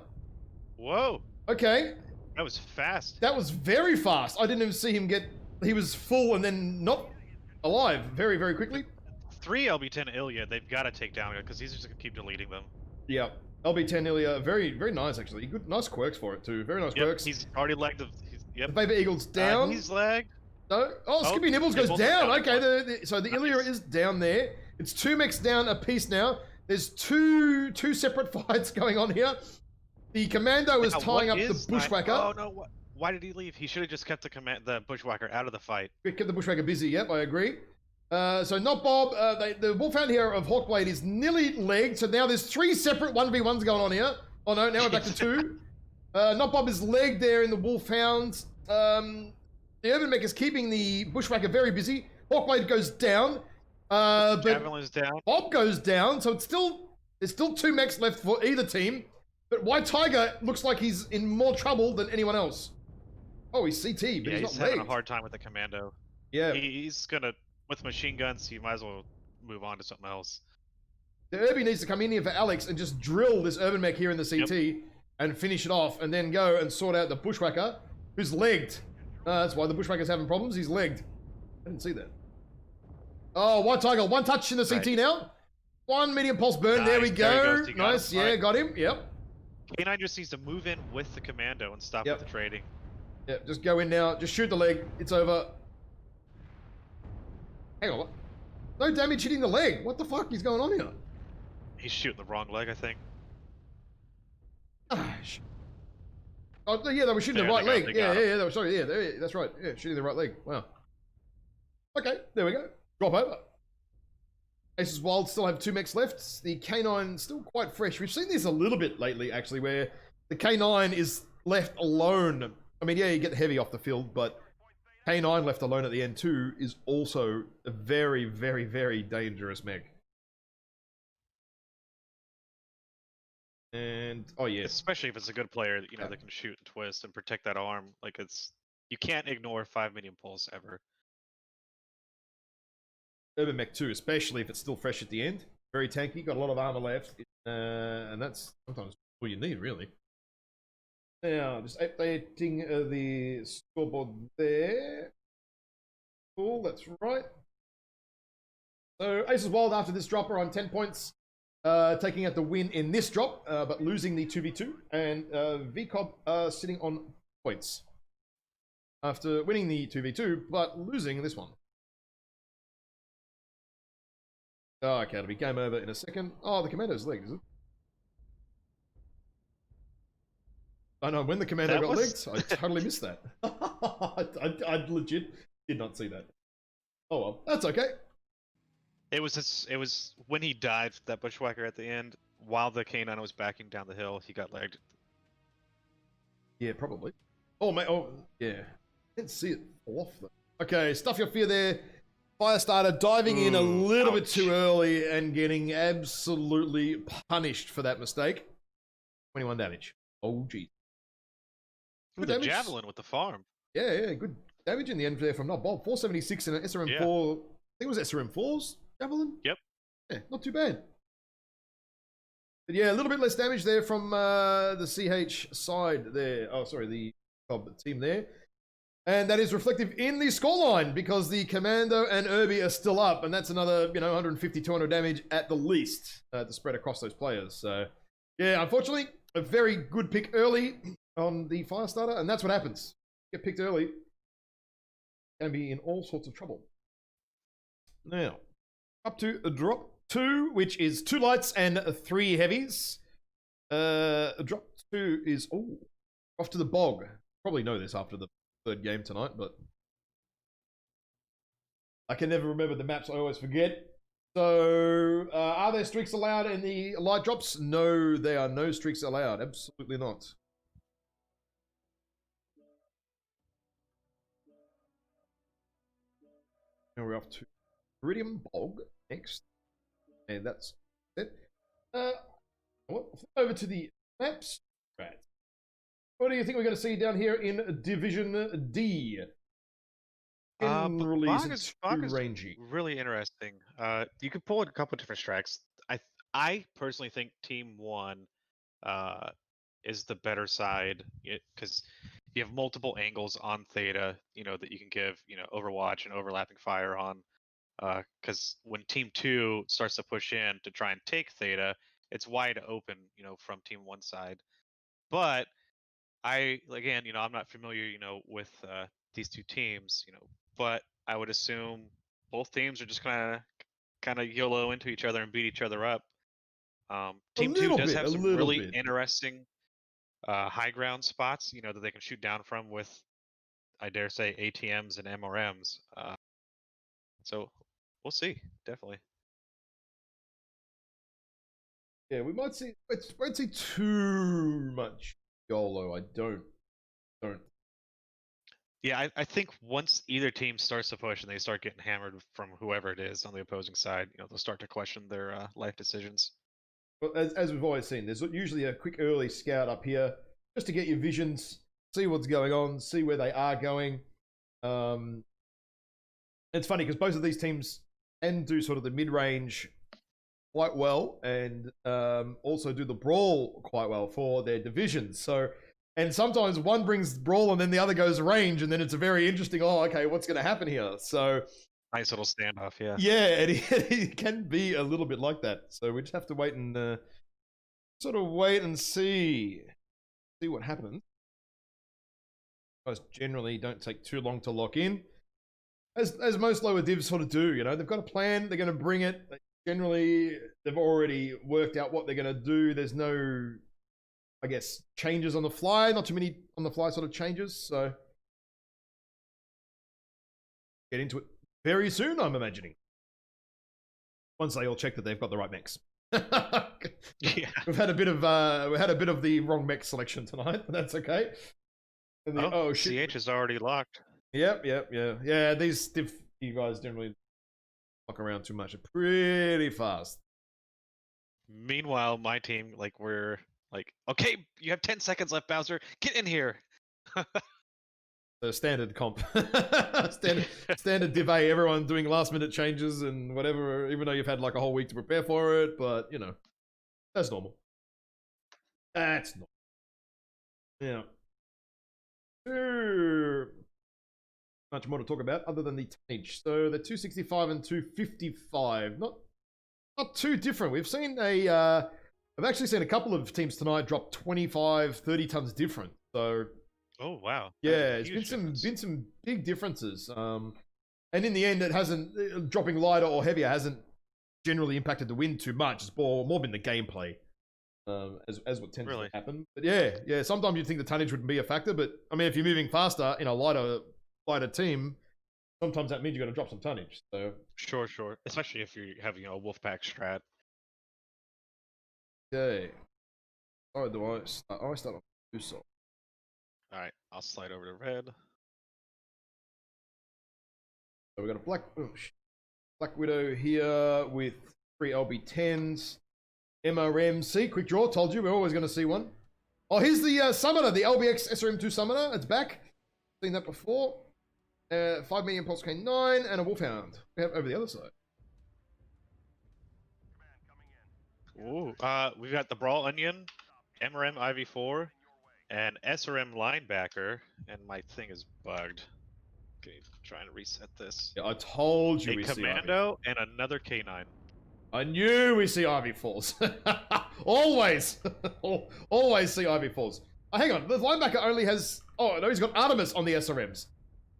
Whoa. Okay. That was fast. That was very fast. I didn't even see him get... He was full and then not alive very, very quickly. 3 LB10 Ilya, they've got to take down because he's just going to keep deleting them. Yeah. LB10 Ilya, very, very nice actually. Good, nice quirks for it too. Very nice quirks. He's already lagged. The Vapor Eagle's down. He's lagged. No. Oh, Skippy Nibbles goes down. Okay, so the Ilya is down there. It's 2 mechs down a piece now. There's two separate fights going on here. The Commando is tying up the Bushwhacker. Oh no! Why did he leave? He should have just kept the Bushwhacker out of the fight. Kept the Bushwhacker busy. Yep, I agree. So not Bob. The Wolfhound here of Hawkblade is nearly legged. So now there's 3 separate 1v1s going on here. Oh no! Now we're back to 2. Not Bob is legged there in the Wolfhounds. The Urban Mech is keeping the Bushwhacker very busy. Hawkblade goes down. But Javelin's down. Bob goes down. So there's still 2 mechs left for either team. But White Tiger looks like he's in more trouble than anyone else. Oh, he's CT, but he's not having a hard time with the Commando. Yeah. He's gonna, with machine guns, he might as well move on to something else. The Urby needs to come in here for Alex and just drill this Urban Mech here in the CT and finish it off, and then go and sort out the Bushwhacker, who's legged. That's why the Bushwhacker's having problems. He's legged. I didn't see that. Oh, White Tiger, 1 touch in the CT now. 1 medium pulse burn. Nice. There we go. Nice. Yeah, got him. Yep. K9 just needs to move in with the Commando and stop with the trading. Yep, just go in now. Just shoot the leg. It's over. Hang on. What? No damage hitting the leg. What the fuck is going on here? He's shooting the wrong leg, I think. Oh, yeah, they were shooting the right leg. Yeah, they were, sorry, that's right. Yeah, shooting the right leg. Wow. Okay, there we go. Drop over. Aces Wild still have 2 mechs left. The K9 still quite fresh. We've seen this a little bit lately, actually, where the K9 is left alone. I mean, yeah, you get the heavy off the field, but K9 left alone at the end too is also a very, very, very dangerous mech. And oh yeah, especially if it's a good player, that can shoot and twist and protect that arm. Like it's You can't ignore 5 medium pulls ever. Urban Mech 2, especially if it's still fresh at the end. Very tanky, got a lot of armor left. And that's sometimes all you need, really. Now, just updating the scoreboard there. Cool, that's right. So, Aces Wild after this drop are on 10 points. Taking out the win in this drop, but losing the 2v2. And VCoB sitting on points. After winning the 2v2, but losing this one. Oh, okay, it'll be game over in a second. Oh, the commando's legged, is it? I know, when the commando got legged, I totally missed that. I legit did not see that. Oh well, that's okay. It was when he died, that bushwhacker at the end, while the K9 was backing down the hill, he got legged. Yeah, probably. Oh, mate, oh, yeah. I didn't see it fall off, though. Okay, stuff your fear there. Firestarter diving in a little bit too early and getting absolutely punished for that mistake. 21 damage. Oh, geez. Good damage. Javelin with the farm. Yeah, good damage in the end there from not Bob. 476 and an SRM4. Yeah. I think it was SRM4's Javelin? Yep. Yeah, not too bad. But yeah, a little bit less damage there from the CH side there. Oh, sorry, the team there. And that is reflective in the scoreline because the Commando and Irby are still up. And that's another, 150, 200 damage at the least to spread across those players. So, yeah, unfortunately, a very good pick early on the Firestarter. And that's what happens. Get picked early, can be in all sorts of trouble. Now, up to a drop 2, which is 2 lights and 3 heavies. Drop 2 is, off to the bog. Probably know this after the 3rd game tonight, but I can never remember the maps. I always forget. So, are there streaks allowed in the light drops? No, there are no streaks allowed. Absolutely not. Now we're off to Iridium Bog next, and that's it. Over to the maps. Right. What do you think we're going to see down here in Division D? Bog is really interesting. You can pull in a couple different strikes. I personally think Team 1 is the better side because you have multiple angles on Theta, that you can give, Overwatch and overlapping fire on. Because when Team 2 starts to push in to try and take Theta, it's wide open, from Team 1 side. But I'm not familiar, with these two teams, but I would assume both teams are just kind of YOLO into each other and beat each other up. Team 2 does have some really interesting high ground spots, that they can shoot down from with, I dare say, ATMs and MRMs. So we'll see, definitely. Yeah, we might see. Won't see too much YOLO. I don't. Yeah, I think once either team starts to push and they start getting hammered from whoever it is on the opposing side, they'll start to question their life decisions. Well, as we've always seen, there's usually a quick early scout up here just to get your visions, see what's going on, see where they are going. It's funny because both of these teams can do sort of the mid-range quite well and also do the brawl quite well for their divisions. So, and sometimes one brings brawl and then the other goes range, and then it's a very interesting, okay, what's going to happen here? So, nice little standoff, yeah. Yeah, it can be a little bit like that. So we just have to wait and wait and see what happens. Guys generally don't take too long to lock in, as most lower divs sort of do. They've got a plan, they're going to bring it. Generally, they've already worked out what they're going to do. There's no, I guess, changes on the fly. Not too many on the fly sort of changes. So get into it very soon, I'm imagining. Once they all check that they've got the right mechs. Yeah. We've had a bit of the wrong mech selection tonight, but that's okay. And shit. CH is already locked. Yep. Yeah, these div you guys generally lock around too much. Pretty fast. Meanwhile, my team, we're like, okay, you have 10 seconds left, Bowser. Get in here. standard comp. standard Div A, everyone doing last minute changes and whatever, even though you've had like a whole week to prepare for it, but you know, that's normal. That's normal. Yeah. Much more to talk about other than the tonnage. So the 265 and 255, not too different. We've seen I've actually seen a couple of teams tonight drop 25, 30 tons different. So oh wow, yeah, it's been some big differences. And in the end, it hasn't dropping lighter or heavier hasn't generally impacted the win too much. It's more been the gameplay, as what tends to happen. But yeah, sometimes you'd think the tonnage wouldn't be a factor, but I mean, if you're moving faster in a lighter team, sometimes that means you got to drop some tonnage. So sure, especially if you're having a wolf pack strat. Okay. Oh, do I start? I start off with ToC2. All right, I'll slide over to red. So we got a Black Widow here with 3 LB10s, MRMC. Quick draw. Told you we're always going to see one. Oh, here's the summoner, the LBX SRM2 summoner. It's back. Seen that before. 5 million Pulse K9 and a Wolfhound. We have over the other side. Ooh, we've got the Brawl Onion, MRM IV4, and SRM Linebacker, and my thing is bugged. Okay, try and reset this. Yeah, I told you a we Commando and another K9. I knew we see IV4s. Always. Always see IV4s. Oh, hang on, the Linebacker only has... Oh, no, he's got Artemis on the SRMs.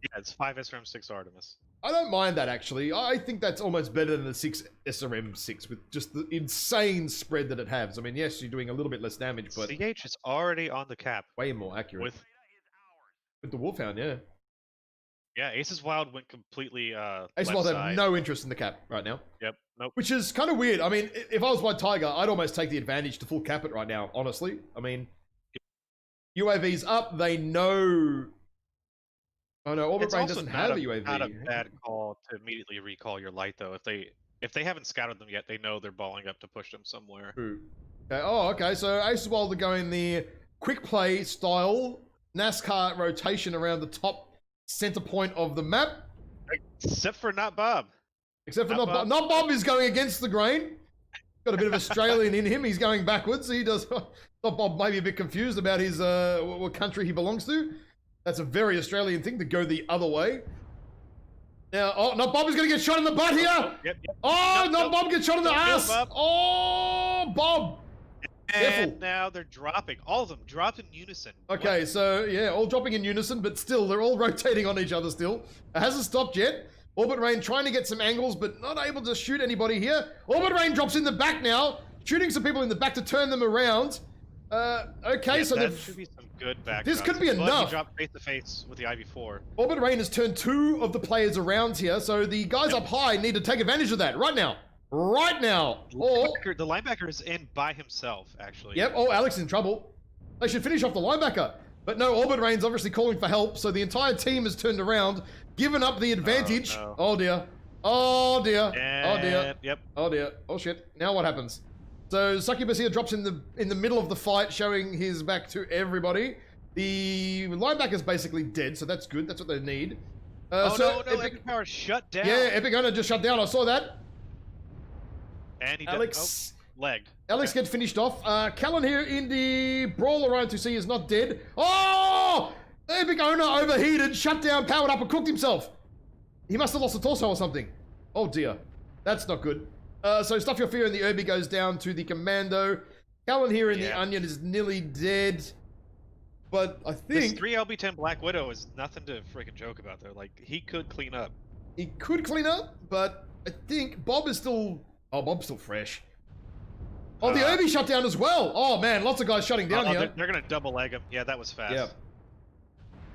Yeah, it's 5 SRM, 6 Artemis. I don't mind that, actually. I think that's almost better than the 6 SRM6 with just the insane spread that it has. I mean, yes, you're doing a little bit less damage, but... CH is already on the cap. Way more accurate. With the Wolfhound, yeah. Yeah, Ace's Wild went completely Ace's Wild have no interest in the cap right now. Yep, nope. Which is kind of weird. I mean, if I was White Tiger, I'd almost take the advantage to full cap it right now, honestly. I mean, UAV's up, they know... Oh no, Orbit Rain doesn't have a UAV. It's not a bad call to immediately recall your light, though. If they haven't scouted them yet, they know they're balling up to push them somewhere. True. Okay. Oh, okay. So Ace's Wild are going the quick play style NASCAR rotation around the top center point of the map. Except for not Bob. Except for not Bob. Not Bob is going against the grain. Got a bit of Australian in him. He's going backwards. He does. Not Bob. Maybe a bit confused about his what country he belongs to. That's a very Australian thing to go the other way. Now, oh, no, Bob is going to get shot in the butt here. Yep. Oh, no, Bob gets shot in the ass. Oh, Bob. And Careful. now they're dropping. All of them dropped in unison. Okay, what? So, yeah, all dropping in unison, but still, they're all rotating on each other still. It hasn't stopped yet. Orbit Rain trying to get some angles, but not able to shoot anybody here. Orbit Rain drops in the back now, shooting some people in the back to turn them around. Okay, yeah, so that should be some good back. This could be enough. He dropped face to face with the IV4. Orbit Rain has turned 2 of the players around here, so the guys up high need to take advantage of that right now. Right now. The linebacker is in by himself, actually. Yep. Oh, Alex is in trouble. They should finish off the linebacker. But no, Orbit Rain's obviously calling for help, so the entire team has turned around, given up the advantage. Oh, no. Oh dear. Oh dear. And, oh dear. Yep. Oh dear. Oh shit. Now what happens? So Succubus here drops in the middle of the fight, showing his back to everybody. The linebacker's basically dead, so that's good. That's what they need. No, Epic Power shut down. Yeah, Epic Owner just shut down. I saw that. And he Alex, legged. Alex gets finished off. Callan here in the brawl around to see is not dead. Oh! Epic Owner overheated, shut down, powered up, and cooked himself. He must have lost a torso or something. Oh dear. That's not good. So Stuff Your Fear in the Irby goes down to the Commando. Callan here in the Onion is nearly dead. But I think... This 3 LB10 Black Widow is nothing to freaking joke about, though. Like, he could clean up. He could clean up, but I think Bob is still... Oh, Bob's still fresh. Oh, the Irby shut down as well. Oh, man, lots of guys shutting down here. They're going to double leg him. Yeah, that was fast. Yeah.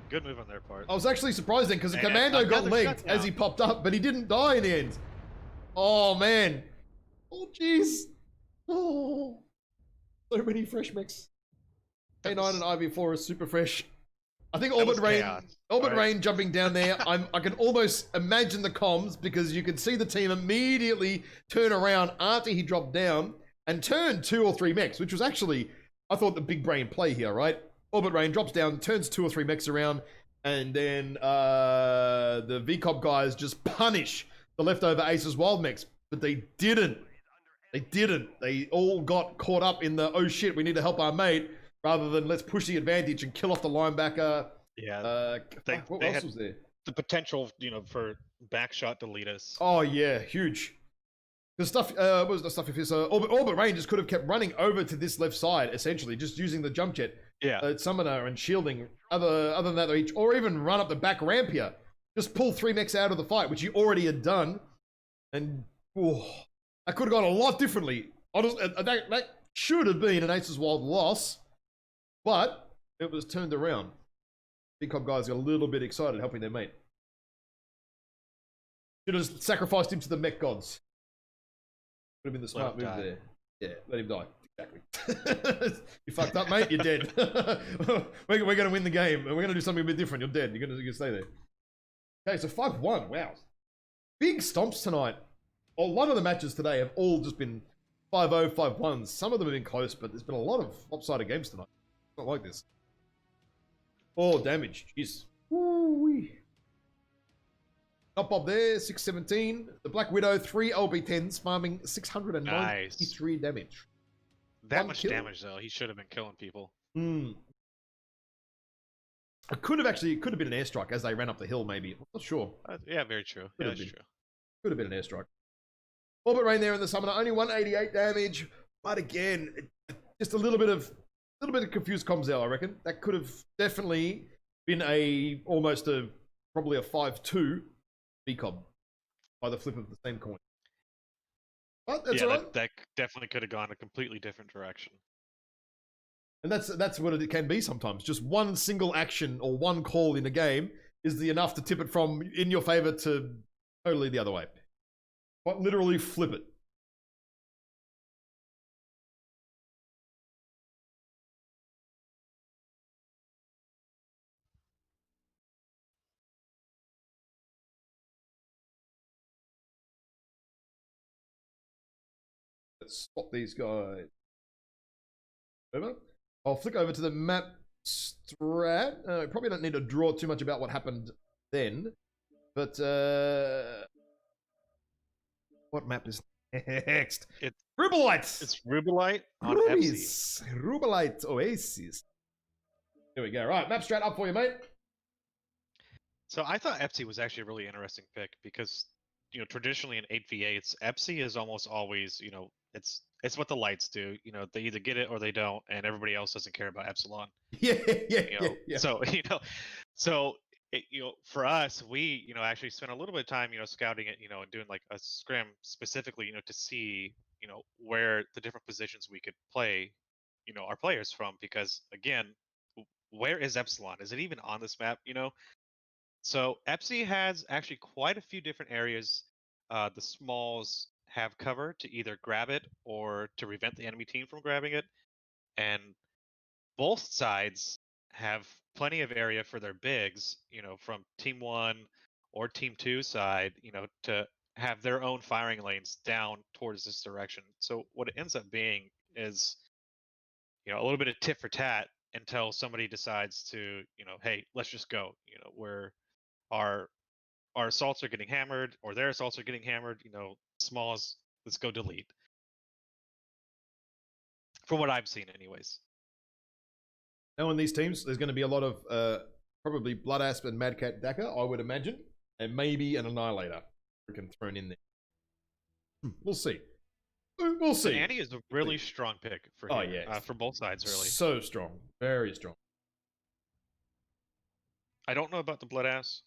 Good move on their part. I was actually surprised then, because the Commando got legged as he popped up, but he didn't die in the end. Oh, man. Oh, jeez. Oh. So many fresh mechs. K9 and IV4 are super fresh. I think Orbit Rain jumping down there. I can almost imagine the comms because you can see the team immediately turn around after he dropped down and turn 2 or 3 mechs, which was actually, I thought, the big brain play here, right? Orbit Rain drops down, turns 2 or 3 mechs around, And then the VCoB guys just punish the leftover Aces Wild Mechs, but they didn't. They didn't. They all got caught up in the, oh shit, we need to help our mate, rather than let's push the advantage and kill off the linebacker. Yeah. What else was there? The potential, for backshot to lead us. Oh yeah, huge. The stuff, what was the stuff if it's Orbit Rangers could have kept running over to this left side, essentially, just using the jump jet. Yeah. Summoner and shielding. Other than that, or even run up the back ramp here. Just pull 3 mechs out of the fight, which you already had done. And, that could have gone a lot differently. Honestly, that should have been an Aces Wild loss, but it was turned around. VCoB guys got a little bit excited helping their mate. Should have sacrificed him to the mech gods. Would have been the smart move there. Yeah, let him die. Exactly. You fucked up, mate. You're dead. We're going to win the game, and we're going to do something a bit different. You're dead. You're going to stay there. Okay, so 5-1. Wow. Big stomps tonight. A lot of the matches today have all just been 5-0, 5-1s. Some of them have been close, but there's been a lot of lopsided games tonight. Not like this. Oh, damage. Jeez. Woo-wee. Top Bob there, 617. The Black Widow, 3 LB10s, farming 693 damage. That much damage, though. He should have been killing people. It could have been an airstrike as they ran up the hill, maybe. I'm not sure. Yeah, very true. Yeah, that's true. Could have been an airstrike. Orbit Rain there in the Summoner, only 188 damage. But again, just a little bit of confused comms there, I reckon. That could have definitely been probably a 5-2 VCoB by the flip of the same coin. But that's all right. That definitely could have gone a completely different direction. And that's what it can be sometimes. Just one single action or one call in a game is enough to tip it from in your favor to totally the other way. Quite literally flip it. Let's spot these guys. Over. I'll flick over to the map strat. Probably don't need to draw too much about what happened then. But what map is next? It's Rubelite. It's Rubelite on Rubies. Rubelite Oasis. Here we go. Right, map strat up for you, mate. So I thought EPSI was actually a really interesting pick because, traditionally in 8v8s, EPSI is almost always, it's what the lights do. They either get it or they don't, and everybody else doesn't care about Epsilon. Yeah. So, for us, we, actually spent a little bit of time, scouting it, and doing like a scrim specifically, to see, where the different positions we could play, our players from, because again, where is Epsilon? Is it even on this map? So EPSI has actually quite a few different areas. The smalls have cover to either grab it or to prevent the enemy team from grabbing it. And both sides have plenty of area for their bigs, from Team 1 or Team 2 side, to have their own firing lanes down towards this direction. So what it ends up being is, a little bit of tit for tat until somebody decides to, hey, let's just go, where our assaults are getting hammered or their assaults are getting hammered, smalls, let's go delete. From what I've seen anyways. Now in these teams, there's going to be a lot of probably Blood Asp and Mad Cat Daka, I would imagine, and maybe an Annihilator thrown in there. We'll see. We'll see. Annie is a really strong pick for him. Oh, yeah. For both sides, really. So strong. Very strong. I don't know about the Blood Ass.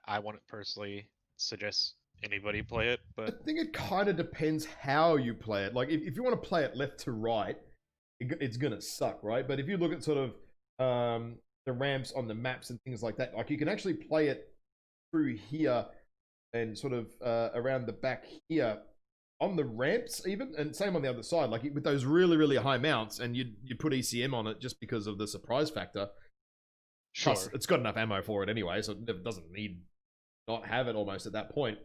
I wouldn't personally suggest anybody play it, but I think it kind of depends how you play it. Like, if you want to play it left to right, it's going to suck, right? But if you look at sort of the ramps on the maps and things like that, like you can actually play it through here and sort of around the back here on the ramps even, and same on the other side, like with those really, really high mounts, and you put ECM on it just because of the surprise factor. Sure. Plus, it's got enough ammo for it anyway, so it doesn't need not have it almost at that point.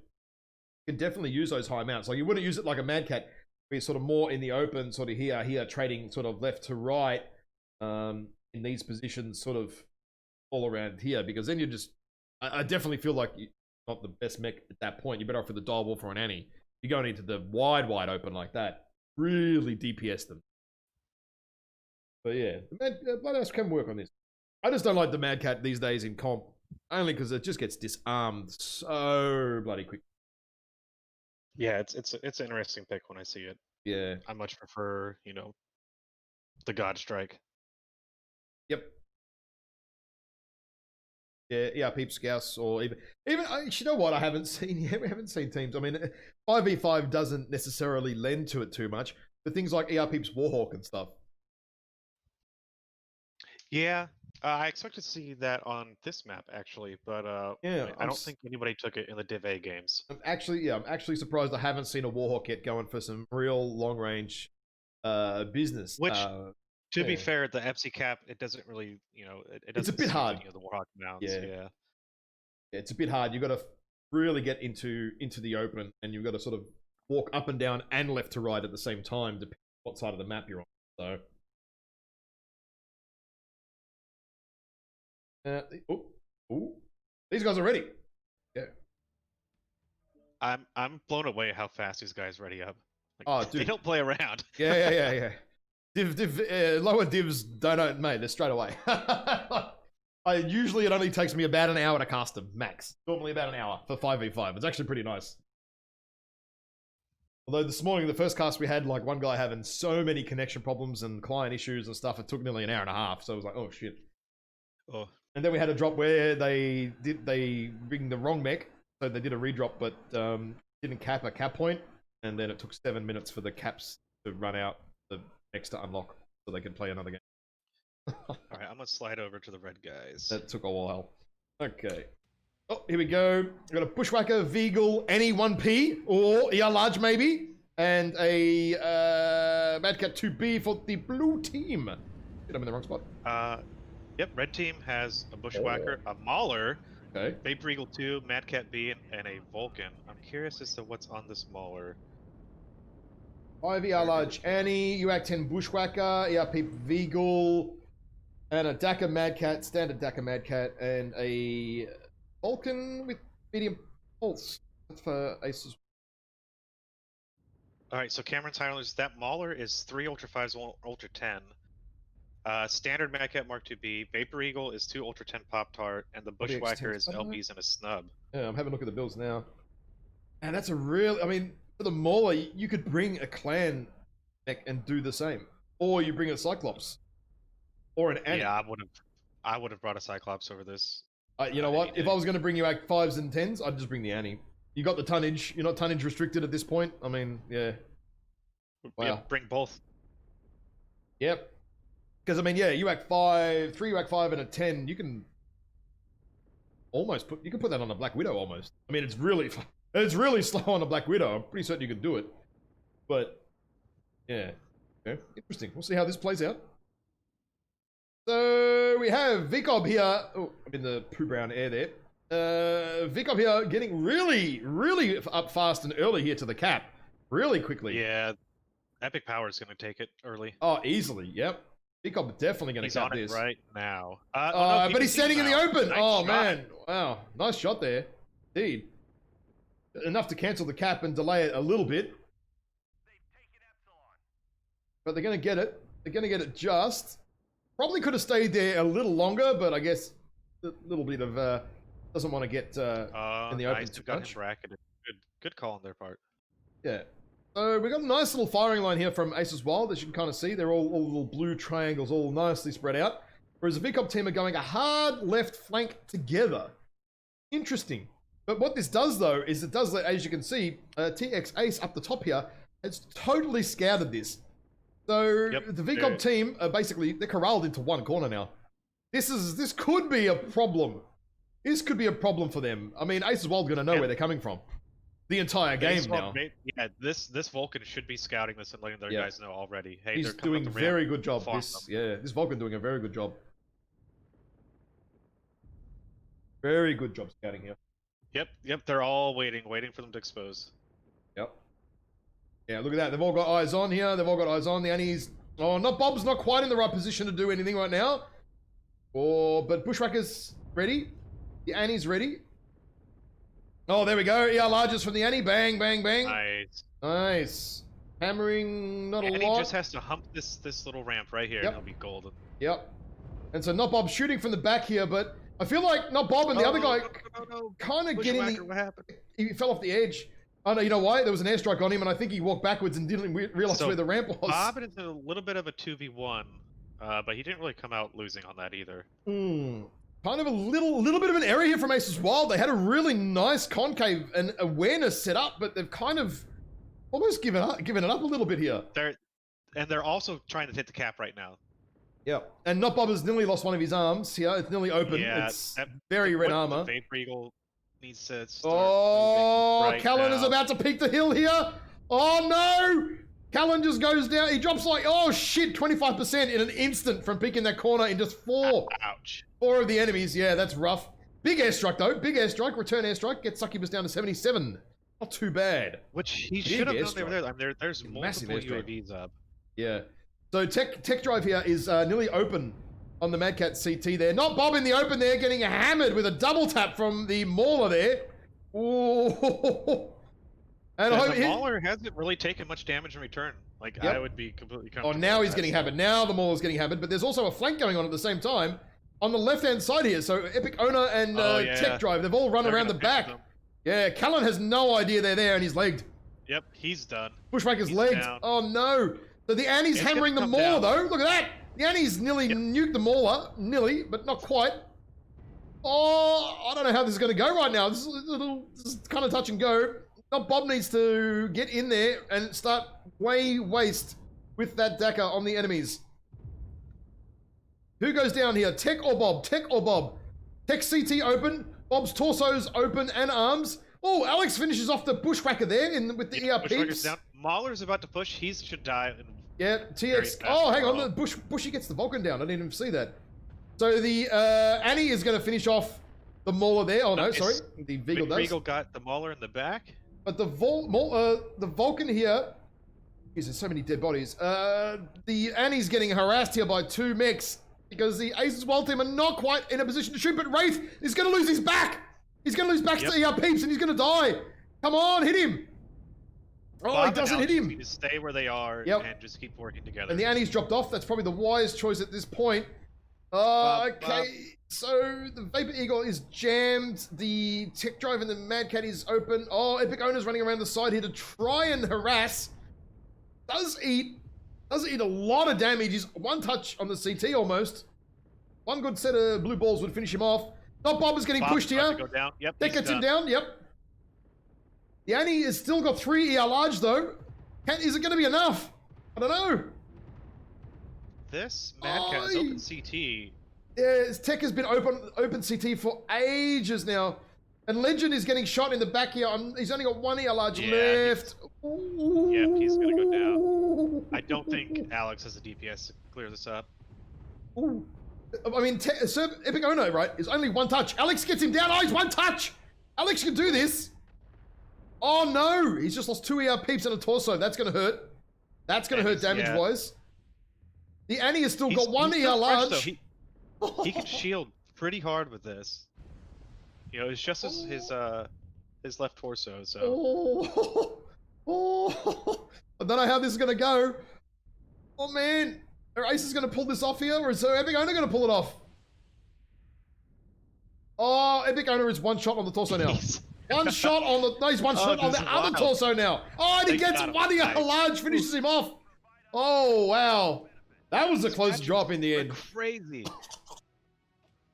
You can definitely use those high mounts. Like you wouldn't use it like a Mad Cat, where you're sort of more in the open, sort of here, trading sort of left to right in these positions, sort of all around here, because then you just, I definitely feel like you're not the best mech at that point. You're better off with the dial wall for an Annie. You're going into the wide open like that. Really DPS them. But yeah, Bloodhouse can work on this. I just don't like the Mad Cat these days in comp, only because it just gets disarmed so bloody quick. Yeah, it's an interesting pick when I see it. Yeah, I much prefer, you know, the God Strike. Yep. Yeah, Peep Scouts, or even you know what? I haven't seen teams. I mean, 5v5 doesn't necessarily lend to it too much, but things like Peeps Warhawk and stuff. Yeah, I expect to see that on this map actually, but yeah, I don't think anybody took it in the Div A games. I'm actually surprised I haven't seen a Warhawk yet going for some real long range business. Which, to be fair, the FC cap, it doesn't really, you know, it doesn't. It's a bit hard. Any of the Warhawk mounts. Yeah, it's a bit hard. You've got to really get into the open, and you've got to sort of walk up and down and left to right at the same time, depending on what side of the map you're on. So. These guys are ready. Yeah. I'm blown away how fast these guys ready up. Like, oh, dude. They don't play around. Yeah. Lower divs don't, mate. They're straight away. Usually it only takes me about an hour to cast them, max. Normally about an hour for 5v5. It's actually pretty nice. Although this morning, the first cast we had, like one guy having so many connection problems and client issues and stuff, it took nearly an hour and a half. So I was like, oh shit. Oh. And then we had a drop where they bring the wrong mech, so they did a redrop, but didn't cap a cap point, and then it took 7 minutes for the caps to run out, the mechs to unlock, so they could play another game. All right, I'm gonna slide over to the red guys. That took a while. Okay. Oh, here we go. We've got a Bushwhacker, Veagle, any 1P, or ER large maybe, and a Mad Cat 2B for the blue team. I'm in the wrong spot. Yep, red team has a Bushwhacker, a Mauler, okay, Vapor Eagle 2, Mad Cat B, and a Vulcan. I'm curious as to what's on this Mauler. 5 ER large Annie, UAC 10 Bushwhacker, ERP Veagle, and a Dakar Mad Cat, standard Dakar Mad Cat, and a Vulcan with medium pulse. That's for Aces. Alright, so Cameron's Highlanders, that Mauler is 3 Ultra 5s, 1 Ultra 10. Standard Mad Cat Mark 2B, Vapor Eagle is 2 Ultra 10 Pop-Tart, and the Bushwhacker is LBs and a snub. Yeah, I'm having a look at the builds now. And that's a real, I mean, for the Mauler, you could bring a clan mech and do the same. Or you bring a Cyclops. Or an Annie. Yeah, I would have brought a Cyclops over this. You know what? If I was going to bring you like 5s and 10s, I'd just bring the Annie. You got the tonnage. You're not tonnage restricted at this point. I mean, yeah. Wow. Yeah, bring both. Yep. Because, I mean, yeah, UAC 5, 3 UAC 5 and a 10, you can almost put that on a Black Widow almost. I mean, it's really slow on a Black Widow. I'm pretty certain you could do it. But, yeah. Okay, interesting. We'll see how this plays out. So, we have VCoB here. Oh, I'm in the poo brown air there. VCoB here getting really up fast and early here to the cap. Really quickly. Yeah, Epic Power is going to take it early. Oh, easily, yep. VCoB definitely going to cap this. He's on it right now. No, but he's standing in the open. Nice oh, shot. Man. Wow. Nice shot there. Indeed. Enough to cancel the cap and delay it a little bit. But they're going to get it. They're going to get it just. Probably could have stayed there a little longer, but I guess a little bit of doesn't want to get in the open too much. Bracketed. Good call on their part. Yeah. So we got a nice little firing line here from Aces Wild, as you can kind of see. They're all little blue triangles, all nicely spread out. Whereas the VCoB team are going a hard left flank together. Interesting. But what this does, though, is it does, as you can see, TX Ace up the top here has totally scouted this. So the VCoB team are basically, they're corralled into one corner now. This could be a problem. This could be a problem for them. I mean, Aces Wild going to know where they're coming from. The entire game now. Yeah, this Vulcan should be scouting this and letting their guys know already. Hey, he's they're coming doing up the very ramp. good job. This Vulcan doing a very good job. Very good job scouting here. Yep. They're all waiting for them to expose. Yep. Yeah, look at that. They've all got eyes on here. They've all got eyes on. The Annie's. Oh, Bob's not quite in the right position to do anything right now. Oh, but Bushwhacker's ready. The Annie's ready. Oh, there we go. ER larges from the Annie. Bang, bang, bang. Nice. Nice. Hammering, not a lot. Annie just has to hump this little ramp right here, and he'll be golden. Yep. And so Not Bob shooting from the back here, but I feel like Not Bob and the other guy kind of getting the... What happened? He fell off the edge. Oh, no, you know why? There was an airstrike on him, and I think he walked backwards and didn't realize where the ramp was. Bob is in a little bit of a 2v1, but he didn't really come out losing on that either. Kind of a little bit of an error here from Aces Wild. They had a really nice concave and awareness set up, but they've kind of almost given it up a little bit here. They're also trying to hit the cap right now. Yeah, and Not Bob has nearly lost one of his arms here. It's nearly open. Yeah, it's very red armor. The Vapor Eagle needs to start right Callan is about to peak the hill here. Oh no! Callan just goes down. He drops like, oh shit, 25% in an instant from peeking that corner in just 4. Ouch. 4 of the enemies. Yeah, that's rough. Big airstrike though. Big airstrike. Return airstrike. Gets Succubus down to 77. Not too bad. Which he should have known they were there. I mean, there's multiple UAVs up. Yeah. So tech drive here is nearly open on the Mad Cat CT there. Not Bob in the open there, getting hammered with a double tap from the Mauler there. Ooh. And the Mauler hasn't really taken much damage in return. Like, I would be completely comfortable. Oh, now he's getting hammered. Now the Mauler's getting hammered, but there's also a flank going on at the same time on the left-hand side here. So Epic Owner and Tech Drive, they've all run around the back. Yeah, Callan has no idea they're there, and he's legged. Yep, he's done. Bushwhacker's legged. Down. Oh, no. So the Annie's hammering the Mauler, though. Look at that. The Annie's nearly nuked the Mauler. Nearly, but not quite. Oh, I don't know how this is going to go right now. This is kind of touch and go. Not Bob needs to get in there and start waste with that Dakar on the enemies. Who goes down here? Tech or Bob? Tech or Bob? Tech CT open. Bob's torso's open and arms. Oh, Alex finishes off the Bushwhacker there with the ER peeps. Down. Mauler's about to push. He should die. Yeah, TX. Oh, hang on. Bushy gets the Vulcan down. I didn't even see that. So the Annie is going to finish off the Mauler there. Oh, no, sorry. The Vigal does. Vigal got the Mauler in the back. But the Vulcan here... Jeez, there's so many dead bodies. The Annie's getting harassed here by 2 mechs because the Aces Wild team are not quite in a position to shoot, but Wraith is going to lose his back. He's going to lose back to ER peeps and he's going to die. Come on, hit him. Oh, Bob he doesn't hit him. Need to stay where they are and just keep working together. And the Annie's dropped off. That's probably the wise choice at this point. Okay, so the Vapor Eagle is jammed. The Tech Drive and the Mad Cat is open. Oh, Epic Owner's running around the side here to try and harass. Does eat a lot of damage. He's 1 touch on the CT almost. 1 good set of blue balls would finish him off. Not Bob is getting pushed here. Go down. Yep, that gets him down. Yep. The Annie has still got 3 ER large though. Is it going to be enough? I don't know. This Mad Cat is open CT. Yeah, his Tech has been open CT for ages now. And Legend is getting shot in the back here. He's only got 1 ER large left. Yep, he's going to go down. I don't think Alex has the DPS to clear this up. Ooh. I mean, Epic Ono, right, is only 1 touch. Alex gets him down. Oh, he's 1 touch. Alex can do this. Oh, no. He's just lost 2 ER peeps and a torso. That's going to hurt. That's going to hurt damage-wise. The Annie has still got 1 ER large. He can shield pretty hard with this. You know, it's just his left torso, so... I don't know how this is going to go. Oh, man. Are Aces going to pull this off here, or is Epic Owner going to pull it off? Oh, Epic Owner is 1 shot on the torso now. 1 shot on the... No, he's 1 shot on the other torso now. Oh, and he gets 1 ER large, finishes him off. Oh, wow. That was a close drop in the end. Crazy.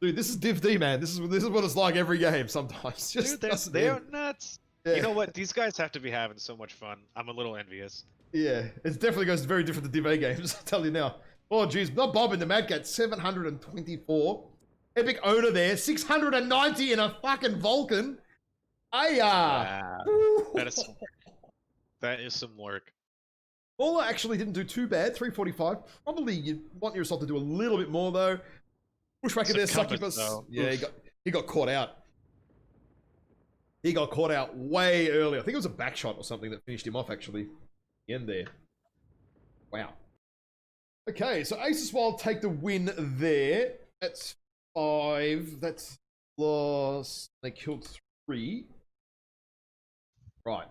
Dude, this is Div D, man. This is what it's like every game sometimes. Dude, they're nuts. Yeah. You know what? These guys have to be having so much fun. I'm a little envious. Yeah, it definitely goes very different to Div A games, I'll tell you now. Oh, geez. Not Bob in the Mad Cat, 724. Epic Owner there, 690 in a fucking Vulcan. Wow. That is some work. Mauler actually didn't do too bad, 345. Probably you want yourself to do a little bit more, though. Bushwhacker there, Succubus. Yeah, he got caught out. He got caught out way early. I think it was a back shot or something that finished him off, actually. The end there. Wow. Okay, so Aces Wild take the win there. That's 5. That's plus. They killed 3. Right.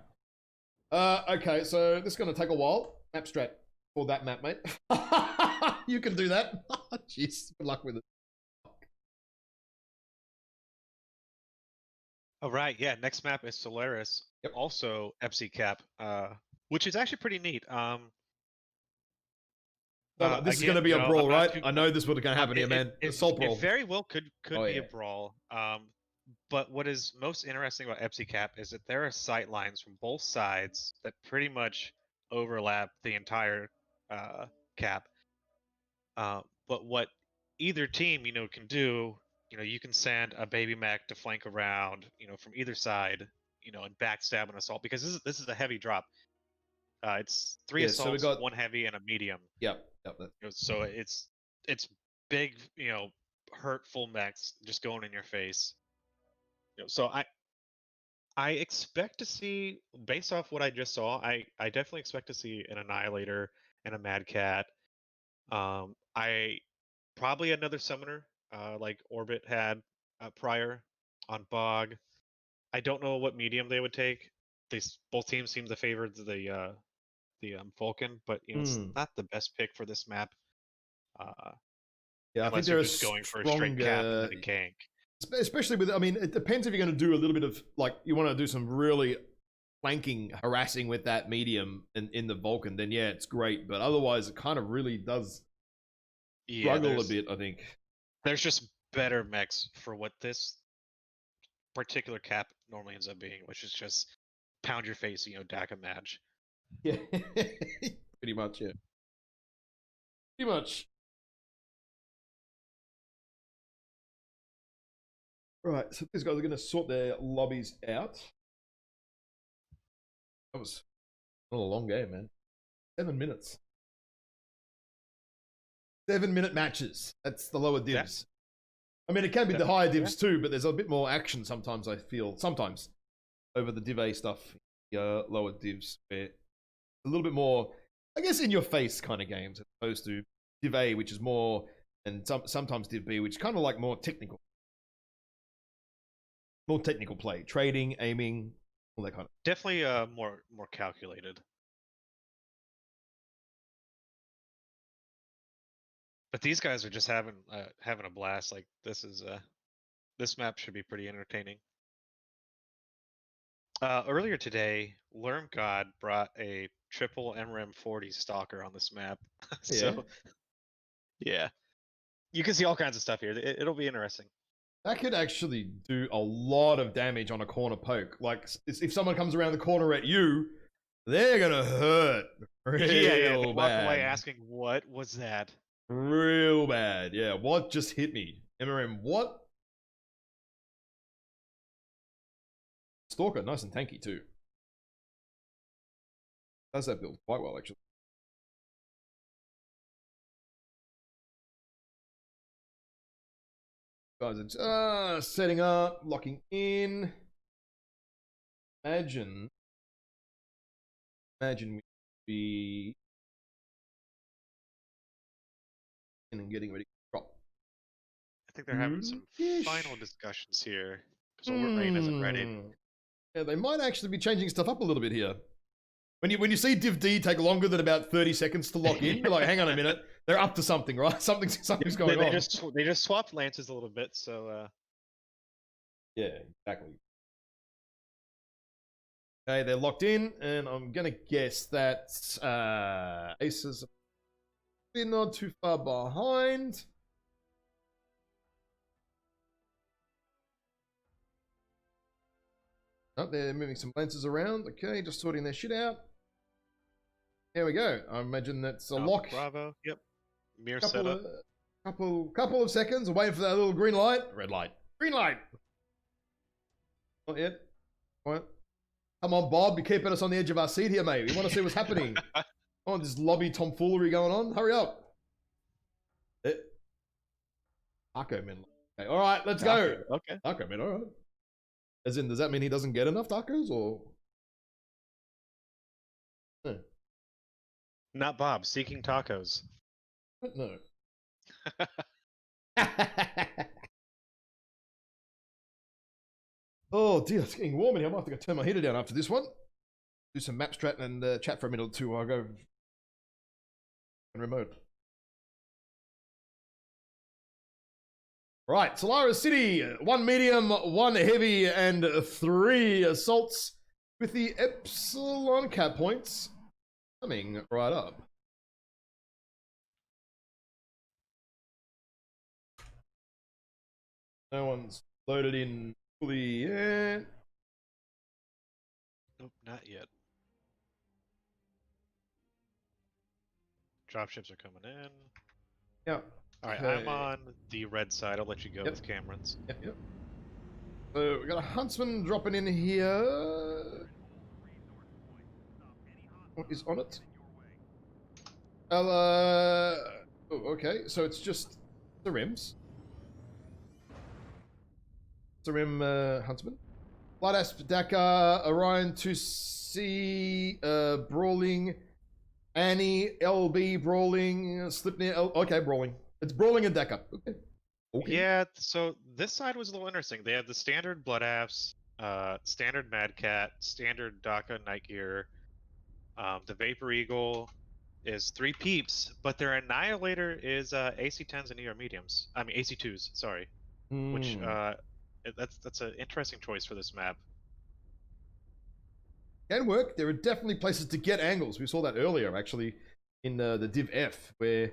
Okay, so this is going to take a while. Map strat for that map, mate. You can do that. Jeez, good luck with it. All right, yeah. Next map is Solaris, also FC Cap, which is actually pretty neat. This is going to be a brawl, right? I know this is what's going to happen here, man. Assault brawl. It very well could be a brawl. But what is most interesting about FC Cap is that there are sight lines from both sides that pretty much overlap the entire cap. But what either team, can do, you can send a baby mech to flank around, from either side, and backstab an assault, because this is a heavy drop. It's 3 assaults, so 1 heavy, and a medium. Yep. So it's big, hurtful mechs just going in your face. So I expect to see, based off what I just saw, I definitely expect to see an Annihilator and a Mad Cat. I probably another summoner, like Orbit had prior on Bog. I don't know what medium they would take. Both teams seem to favor the Vulcan, but it's not the best pick for this map. Yeah, I think they're just going for a straight cap and then a gank. Especially with, it depends if you're going to do a little bit of, like, you want to do some really flanking, harassing with that medium in the Vulcan, then yeah, it's great. But otherwise, it kind of really does struggle a bit, I think. There's just better mechs for what this particular cap normally ends up being, which is just pound your face, DACA match. Yeah, pretty much, yeah. Pretty much. Right, so these guys are going to sort their lobbies out. That was not a long game, man. 7 minutes. 7-minute matches. That's the lower divs. Yeah. It can be the higher divs too, but there's a bit more action sometimes, I feel. Sometimes over the Div A stuff, lower divs, where a little bit more, I guess, in your face kind of games, as opposed to Div A, which is more, and sometimes Div B, which is kind of like more technical. More technical play, trading, aiming, all that kind of. Definitely more calculated. But these guys are just having a blast. Like this map should be pretty entertaining. Earlier today, Lerm God brought a triple MRM 40 stalker on this map. So yeah, you can see all kinds of stuff here. It'll be interesting. That could actually do a lot of damage on a corner poke. Like, if someone comes around the corner at you, they're gonna hurt real they walk bad. away asking, "What was that?" Real bad. Yeah, what just hit me? MRM, what? Stalker, nice and tanky too. Does that build quite well, actually. Guys are setting up, locking in. Imagine we be and getting ready to drop. I think they're having some final discussions here because Overrain isn't ready. Yeah, they might actually be changing stuff up a little bit here. When you see Div D take longer than about 30 seconds to lock in, you're like, hang on a minute, they're up to something, right? Something's going on. They just swapped lances a little bit, so yeah, exactly. Okay, they're locked in, and I'm gonna guess that Aces are not too far behind. Oh, they're moving some lances around. Okay, just sorting their shit out. Here we go. I imagine that's a lock. Bravo. Yep. Mirror setup. Couple of seconds. Waiting for that little green light. Red light. Green light. Not yet. What? Come on, Bob. You're keeping us on the edge of our seat here, mate. We want to see what's happening. Oh, this lobby tomfoolery going on. Hurry up. Taco man. Okay, all right, let's go. Okay. Taco man. All right. As in, does that mean he doesn't get enough tacos, or? Not Bob. Seeking tacos. No. Oh dear, it's getting warm in here. I might have to go turn my heater down after this one. Do some map strat and chat for a minute or two while I go and remote. Right, Solara City, 1 medium, 1 heavy, and 3 assaults with the Epsilon cap points coming right up. No one's loaded in fully yet. Nope, not yet. Dropships are coming in. Yeah. Alright, Okay. I'm on the red side. I'll let you go with Cameron's. Yep. So we got a huntsman dropping in here. What is on it? Oh, okay. So it's just the rims. The rim huntsman. Blood Asp, Dakar, Orion 2C, Brawling, Annie, LB, Brawling, Slipnir, okay, Brawling. It's Brawling and Dakar. Okay. Yeah, so this side was a little interesting. They had the standard Blood Apps, standard Mad Cat, standard DACA Night Gear. The Vapor Eagle is 3 peeps, but their Annihilator is AC10s and ER mediums. I mean AC2s, sorry. Which that's an interesting choice for this map. Can work. There are definitely places to get angles. We saw that earlier, actually, in the Div F, where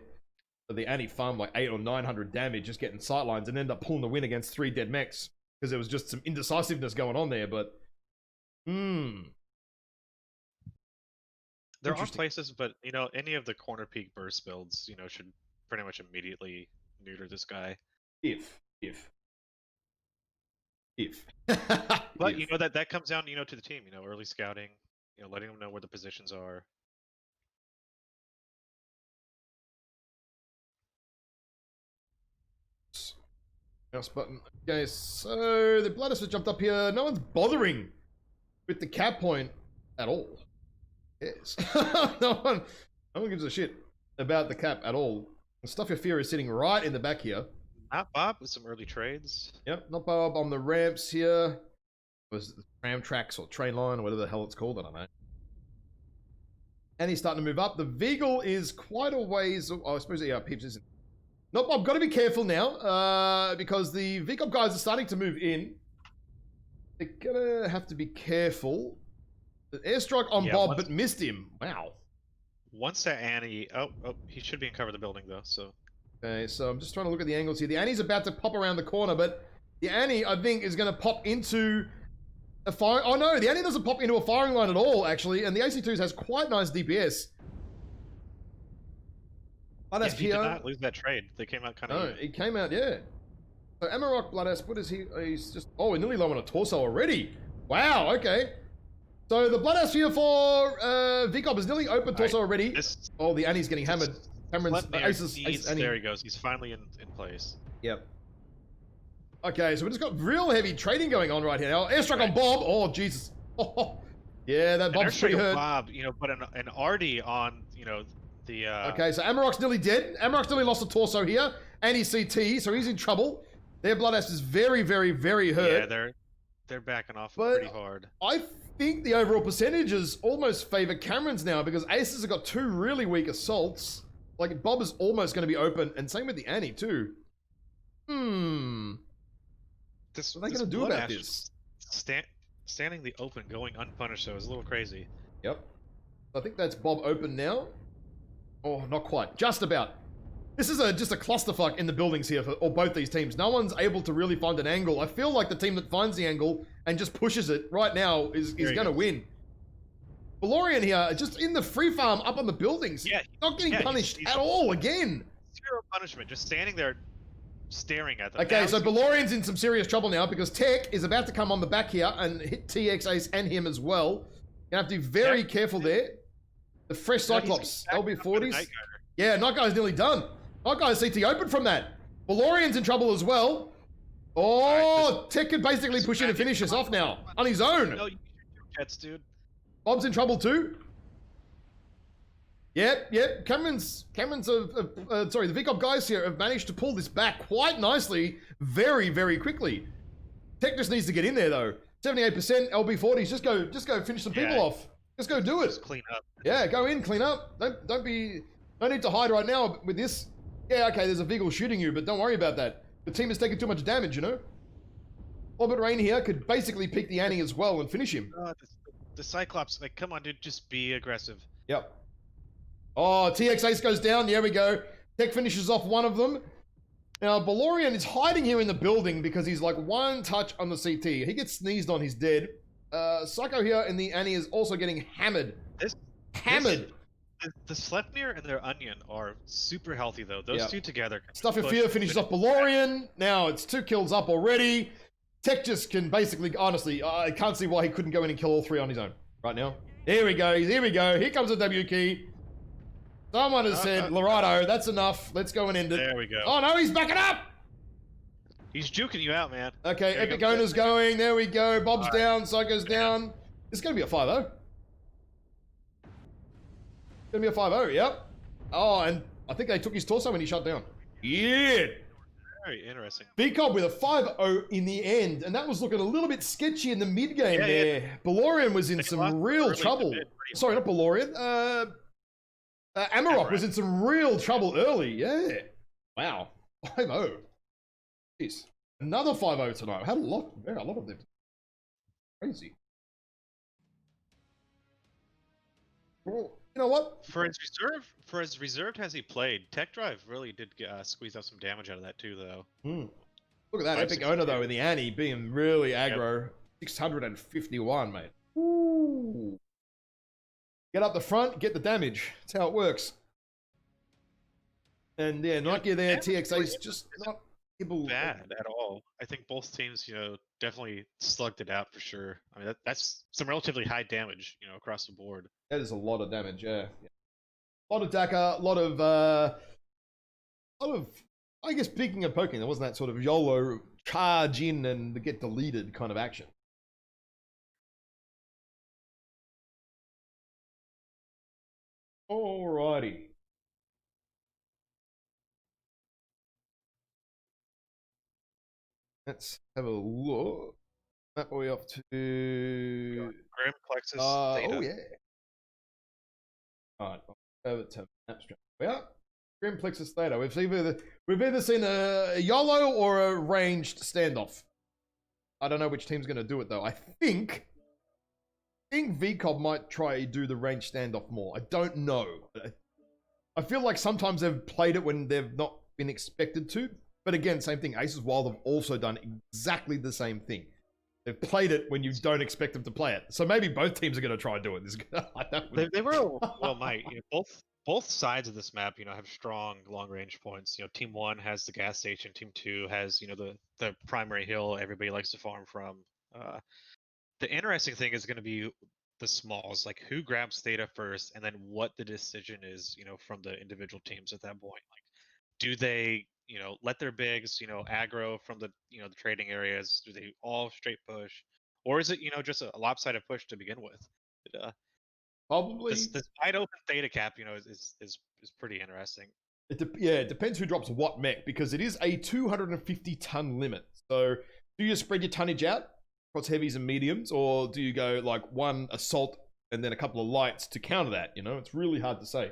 the Annie farmed like 800 or 900 damage just getting sightlines and ended up pulling the win against 3 dead mechs because there was just some indecisiveness going on there. But there are places, but you know, any of the corner peak burst builds, you know, should pretty much immediately neuter this guy. If. But you know that comes down, you know, to the team. You know, early scouting, you know, letting them know where the positions are. Mouse button. Okay, so the Bloodus has jumped up here. No one's bothering with the cap point at all. Yes. no one gives a shit about the cap at all. The Stuff Your Fear is sitting right in the back here. Not Bob with some early trades. Yep, not Bob on the ramps here. Was it the tram tracks or train line or whatever the hell it's called? I don't know. And he's starting to move up. The Veagle is quite a ways. Oh, I suppose peeps isn't. Nope, I've got to be careful now because the VCoB guys are starting to move in. They're gonna have to be careful. The airstrike on Bob, but missed him. Wow. Once that Annie, he should be in cover of the building though. So. Okay, so I'm just trying to look at the angles here. The Annie's about to pop around the corner, but the Annie, I think, is going to pop into a fire. Oh no, the Annie doesn't pop into a firing line at all, actually, and the AC2s has quite nice DPS. Yeah, he did not lose that trade. They came out kind of. No, he came out, yeah. So Amarok Bloodasp, what is he? He's just. Oh, we're nearly low on a torso already. Wow. Okay. So the Bloodasp here for VCoB is nearly open torso already. Oh, the Annie's getting hammered. Cameron's aces. There he goes. He's finally in place. Yep. Okay, so we just got real heavy trading going on right here. Now, airstrike on Bob. Oh, Jesus. Oh, yeah, that Bob's pretty hurt. Bob, you know, but an Artie on, you know, the. Okay, so Amarok's nearly dead. Amarok's nearly lost a torso here. And he's CT, so he's in trouble. Their Bloodasp is very, very, very hurt. Yeah, they're backing off pretty hard. I think the overall percentages almost favor Cameron's now because Aces have got 2 really weak assaults. Like, Bob is almost going to be open, and same with the Annie, too. What are they going to do about this? Standing the open, going unpunished, though, is a little crazy. Yep. I think that's Bob open now. Oh, not quite. Just about. This is just a clusterfuck in the buildings here for both these teams. No one's able to really find an angle. I feel like the team that finds the angle and just pushes it right now is going to win. Valorian here, just in the free farm up on the buildings. Yeah, not getting punished at all again. Zero punishment, just standing there staring at them. Okay, so Valorian's in some serious trouble now because Tech is about to come on the back here and hit TX Ace and him as well. Gonna have to be very careful there. The fresh Cyclops, LB40s. Yeah, Night Guy's nearly done. Night Guy's CT open from that. Valorian's in trouble as well. Oh, Tech could basically push in and finish us off now on his own. No, you jets, dude. Bob's in trouble too. Yep. Cameron's sorry, the VCoB guys here have managed to pull this back quite nicely, very, very quickly. Tech just needs to get in there though. 78% LB40s. Just go finish some people off. Just go do it. Just clean up. Yeah, go in, clean up. No need to hide right now with this. Yeah, okay, there's a Veagle shooting you, but don't worry about that. The team is taking too much damage, you know? Orbit Rain here could basically pick the Annie as well and finish him. The Cyclops, like, come on, dude, just be aggressive. Yep. Oh, TX Ace goes down. There we go. Tech finishes off one of them. Now, Balorian is hiding here in the building because he's like one touch on the CT. He gets sneezed on, he's dead. Psycho here in the Annie is also getting hammered. Hammered. The Sleipnir and their Onion are super healthy, though. Those two together. Stuff of Fear finishes off Balorian. Now it's 2 kills up already. Tech just can basically, honestly, I can't see why he couldn't go in and kill all 3 on his own right now. Here we go. Here we go. Here comes the W key. Someone has said, Lorado, that's enough. Let's go and end it. There we go. Oh, no, he's backing up. He's juking you out, man. Okay, there Epic Owner's going. There we go. Bob's down. Psycho's down. It's going to be a 5-0. It's going to be a 5-0, yep. Oh, and I think they took his torso when he shut down. Yeah. Very interesting. VCoB with a 5-0 in the end, and that was looking a little bit sketchy in the mid-game there. Yeah. Balorian was in some real trouble. Sorry, not Balorian. Amarok was in some real trouble early, yeah. Wow, 5-0. Jeez. Another 5-0 tonight. I had a lot of them. Crazy. Well, you know what? For as reserved as he played, Tech Drive really did squeeze out some damage out of that too, though. Look at that Epic Owner, though, in the Annie, being really aggro. 651, mate. Ooh. Get up the front, get the damage. That's how it works. And yeah, Nike there, TXA's just not able. Bad at all. I think both teams, definitely slugged it out for sure. I mean, that's some relatively high damage, across the board. That is a lot of damage, yeah. A lot of DACA, a lot of, I guess, peeking and poking. There wasn't that sort of YOLO charge in and get deleted kind of action. Alrighty. Let's have a look. That way up to Grim Plexus. oh yeah. Alright, over to Abstract. Yeah. Grim Plexus Theta. We've either seen a YOLO or a ranged standoff. I don't know which team's gonna do it though. I think VCoB might try to do the range standoff more. I don't know. I feel like sometimes they've played it when they've not been expected to. But again, same thing. Aces Wild have also done exactly the same thing. They've played it when you don't expect them to play it. So maybe both teams are going to try and do it. They were both sides of this map, have strong long range points. Team 1 has the gas station. Team 2 has the primary hill everybody likes to farm from. The interesting thing is going to be the smalls, like who grabs Theta first, and then what the decision is, from the individual teams at that point. Like, do they, let their bigs, aggro from the, the trading areas? Do they all straight push, or is it, just a lopsided push to begin with? Probably this wide open Theta cap, is pretty interesting. It depends who drops what mech, because it is a 250 ton limit. So do you spread your tonnage out across heavies and mediums, or do you go like one assault and then a couple of lights to counter that? It's really hard to say.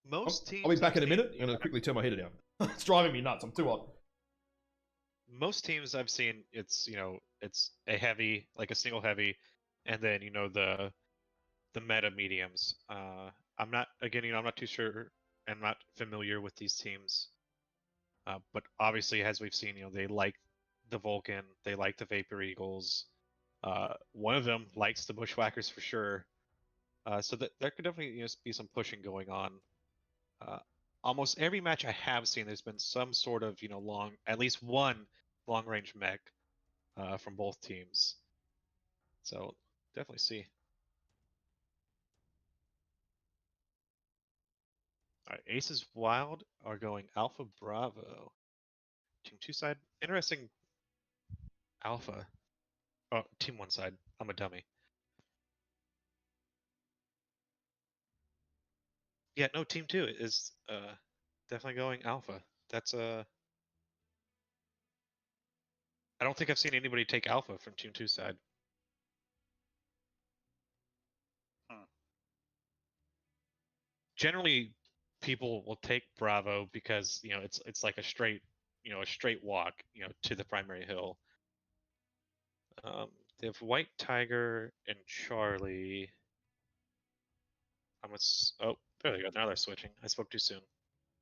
Most teams. I'll be back in a minute. I'm going to quickly turn my heater down. It's driving me nuts. I'm too hot. Most teams I've seen, it's it's a heavy, like a single heavy, and then the meta mediums. I'm not too sure. I'm not familiar with these teams. But obviously, as we've seen, they like the Vulcan, they like the Vapor Eagles. One of them likes the Bushwhackers for sure. So that there could definitely be some pushing going on. Almost every match I have seen, there's been some sort of at least one long range mech from both teams. So definitely see. All right, Aces Wild are going Alpha Bravo. Team 2 side, interesting. Alpha. Oh, Team 1 side. I'm a dummy. Yeah, no, Team 2 is definitely going Alpha. That's I don't think I've seen anybody take Alpha from Team 2 side. Generally, people will take Bravo because it's like a straight walk to the primary hill. They have White Tiger and Charlie. Oh, there they go. Now they're switching. I spoke too soon.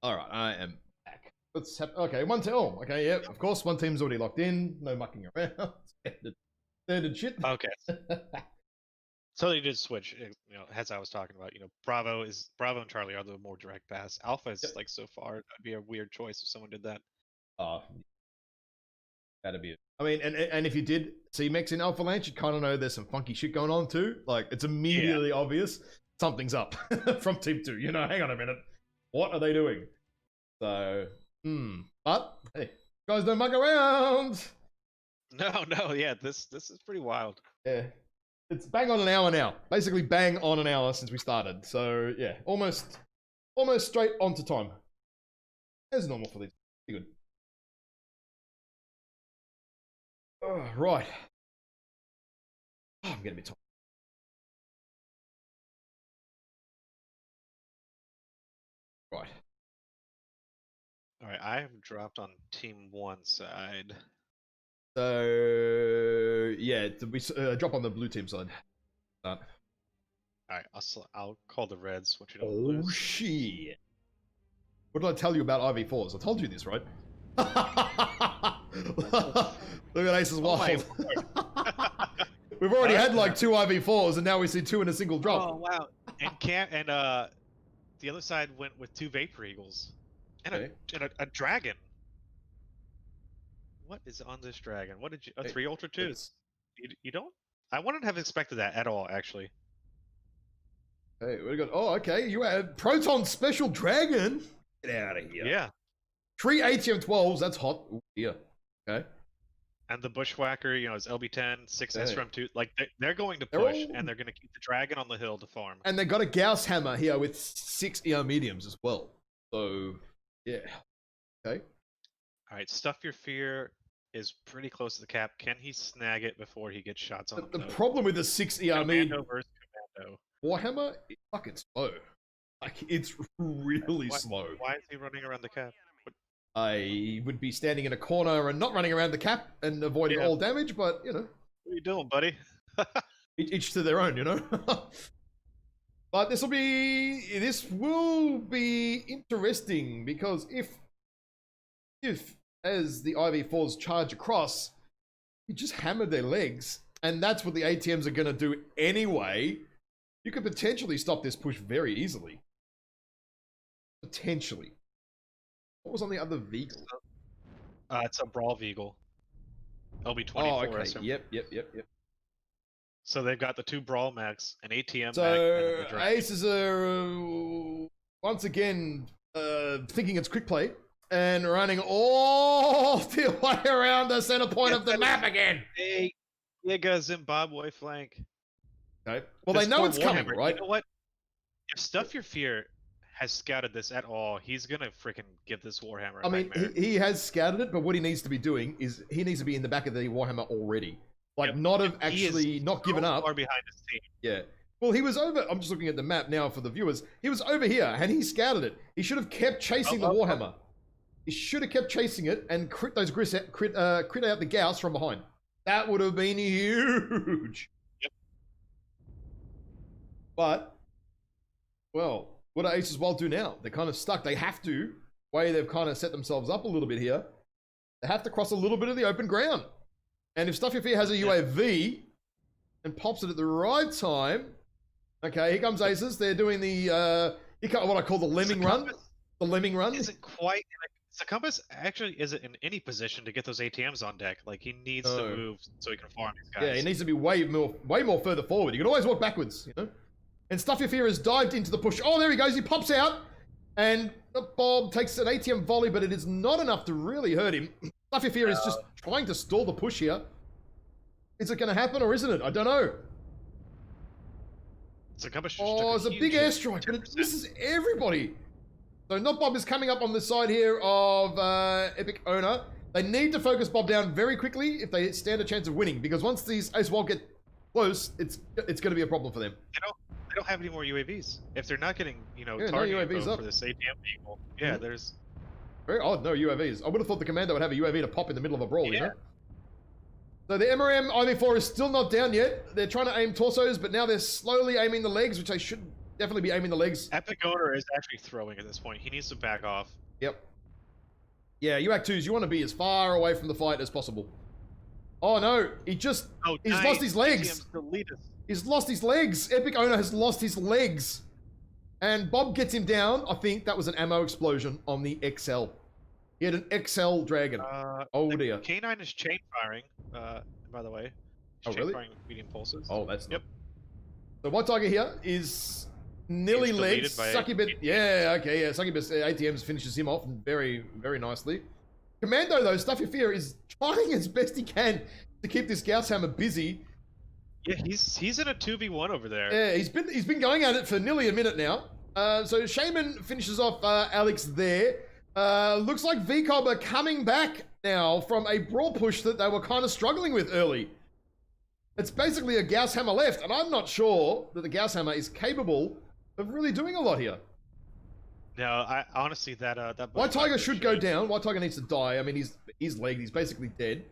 All right, I am back. Okay, one team. Oh, okay, yeah, of course, one team's already locked in. No mucking around. Standard shit. Okay. So they did switch. As I was talking about, Bravo and Charlie are the more direct pass. Alpha is like so far. That'd be a weird choice if someone did that. That'd be it. I mean, and if you did see Mex in Alpha Lance, you kind of know there's some funky shit going on too. Like, it's immediately obvious something's up from Team 2. Hang on a minute. What are they doing? So, but hey, guys don't mug around. No, yeah, this is pretty wild. Yeah, it's bang on an hour now. Basically, bang on an hour since we started. So yeah, almost straight onto time. As normal for these. Pretty good. Right. I'm getting a bit tired. Right. All right, I have dropped on Team 1 side. So yeah, we drop on the blue team side. All right, I'll call the reds. What you don't Oh lose. shit! What did I tell you about IV4s? I told you this, right? Look at Ace's wild. We've already had like 2 IV4s, and now we see 2 in a single drop. Oh wow! And the other side went with 2 Vapor Eagles and a dragon. What is on this dragon? What did you? 3 Ultra 2s. You don't? I wouldn't have expected that at all, actually. Hey, we got. Oh, okay. You had Proton Special Dragon. Get out of here. Yeah. 3 ATM 12s. That's hot. Ooh, yeah. Okay. And the Bushwhacker, is LB10, 6 SRM 2. Like they're going to push, and they're going to keep the dragon on the hill to farm. And they got a Gauss hammer here with 6 ER mediums as well. So, yeah. Okay. All right. Stuff Your Fear is pretty close to the cap. Can he snag it before he gets shots on The problem with the 6 ER medium Commando versus Commando. Warhammer is fucking slow. Like, it's really slow. Why is he running around the cap? I would be standing in a corner and not running around the cap and avoiding all damage, but, What are you doing, buddy? each to their own, But this will be interesting, because if as the IV4s charge across, you just hammer their legs, and that's what the ATMs are going to do anyway, you could potentially stop this push very easily. Potentially. What was on the other vehicle? It's a Brawl Vehicle. LB24. Oh, okay. Yep. So they've got the 2 Brawl mechs, an ATM so mech, and Aces are once again thinking it's quick play and running all the way around the center point of the map again. Hey, Giga Zimbabwe flank. Okay. Well, they know it's coming, right? You know what? If Stuff Your Fear has scouted this at all, he's gonna freaking give this Warhammer a nightmare. he has scouted it, but what he needs to be doing is he needs to be in the back of the Warhammer already. Like, not given up. Far behind his team. Yeah. Well, he was over. I'm just looking at the map now for the viewers. He was over here, and he scouted it. He should have kept chasing the Warhammer. He should have kept chasing it and crit those crit out the Gauss from behind. That would have been huge. Yep. But, well, what do Aces Wild do now? They're kind of stuck. They have to. The way they've kind of set themselves up a little bit here, they have to cross a little bit of the open ground. And if Stuff Your Fear has a UAV and pops it at the right time, okay, here comes Aces. They're doing the what I call the lemming run. The lemming run isn't quite. Succumbus actually isn't in any position to get those ATMs on deck. Like, he needs to move so he can farm these guys. Yeah, he needs to be way more further forward. You can always walk backwards, And Stuff Your Fear has dived into the push. Oh, there he goes. He pops out, and Bob takes an ATM volley, but it is not enough to really hurt him. Stuff Your Fear is just trying to stall the push here. Is it going to happen, or isn't it? I don't know. Oh, it's a big airstrike, but it misses everybody. So Not Bob is coming up on the side here of Epic Owner. They need to focus Bob down very quickly if they stand a chance of winning, because once these Ace Wild get close, it's going to be a problem for them. They don't have any more UAVs. If they're not getting, target UAVs info up for this ATM vehicle, yeah, there's... Very odd, no UAVs. I would have thought the Commando would have a UAV to pop in the middle of a brawl, you know? So the MRM IV4 is still not down yet. They're trying to aim torsos, but now they're slowly aiming the legs, which they should definitely be aiming the legs. Epic Owner is actually throwing at this point. He needs to back off. Yep. Yeah, UAC2s, you want to be as far away from the fight as possible. Oh no, he's lost his legs. He's lost his legs. Epic Owner has lost his legs. And Bob gets him down. I think that was an ammo explosion on the XL. He had an XL Dragon. Oh dear. K9 is chain firing, by the way. He's chain firing medium pulses. Oh, that's Yep. So White Tiger here is nearly legged. Succubus, yeah, okay, yeah. Succubus ATMs finishes him off very, very nicely. Commando, though, Stuff Your Fear is trying as best he can to keep this Gauss Hammer busy. Yeah, he's in a 2v1 over there. Yeah, he's been going at it for nearly a minute now. So Shaman finishes off Alex there. Looks like VCoB are coming back now from a brawl push that they were kind of struggling with early. It's basically a Gauss Hammer left, and I'm not sure that the Gauss Hammer is capable of really doing a lot here. No, I honestly that White Tiger should go down. White Tiger needs to die. I mean, he's legged. He's basically dead.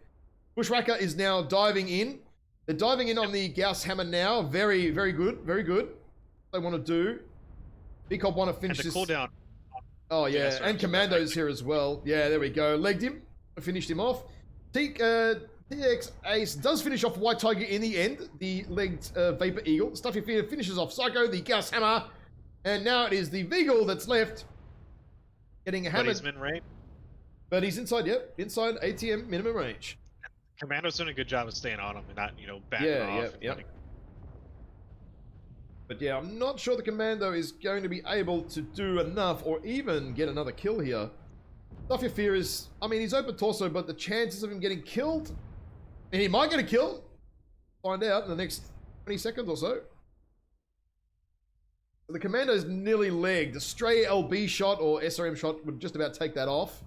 Bushwhacker is now diving in. They're diving in on the Gauss Hammer now. Very, very good. Very good. What they want to do. VCoB want to finish this. Cooldown. Oh, yeah. And Commando's here as well. Yeah, there we go. Legged him. Finished him off. TX Ace does finish off White Tiger in the end. The legged Vapor Eagle. Stuff Your Fear finishes off Psycho, the Gauss Hammer. And now it is the Veagle that's left. Getting hammered. But he's min-range. But he's inside, yep. Inside ATM minimum range. Commando's doing a good job of staying on him and not, backing off. Yeah. But yeah, I'm not sure the Commando is going to be able to do enough or even get another kill here. Stuff Your Fear is, I mean, he's open torso, but the chances of him getting killed, and he might get a kill. Find out in the next 20 seconds or so. So the Commando's nearly legged. A stray LB shot or SRM shot would just about take that off.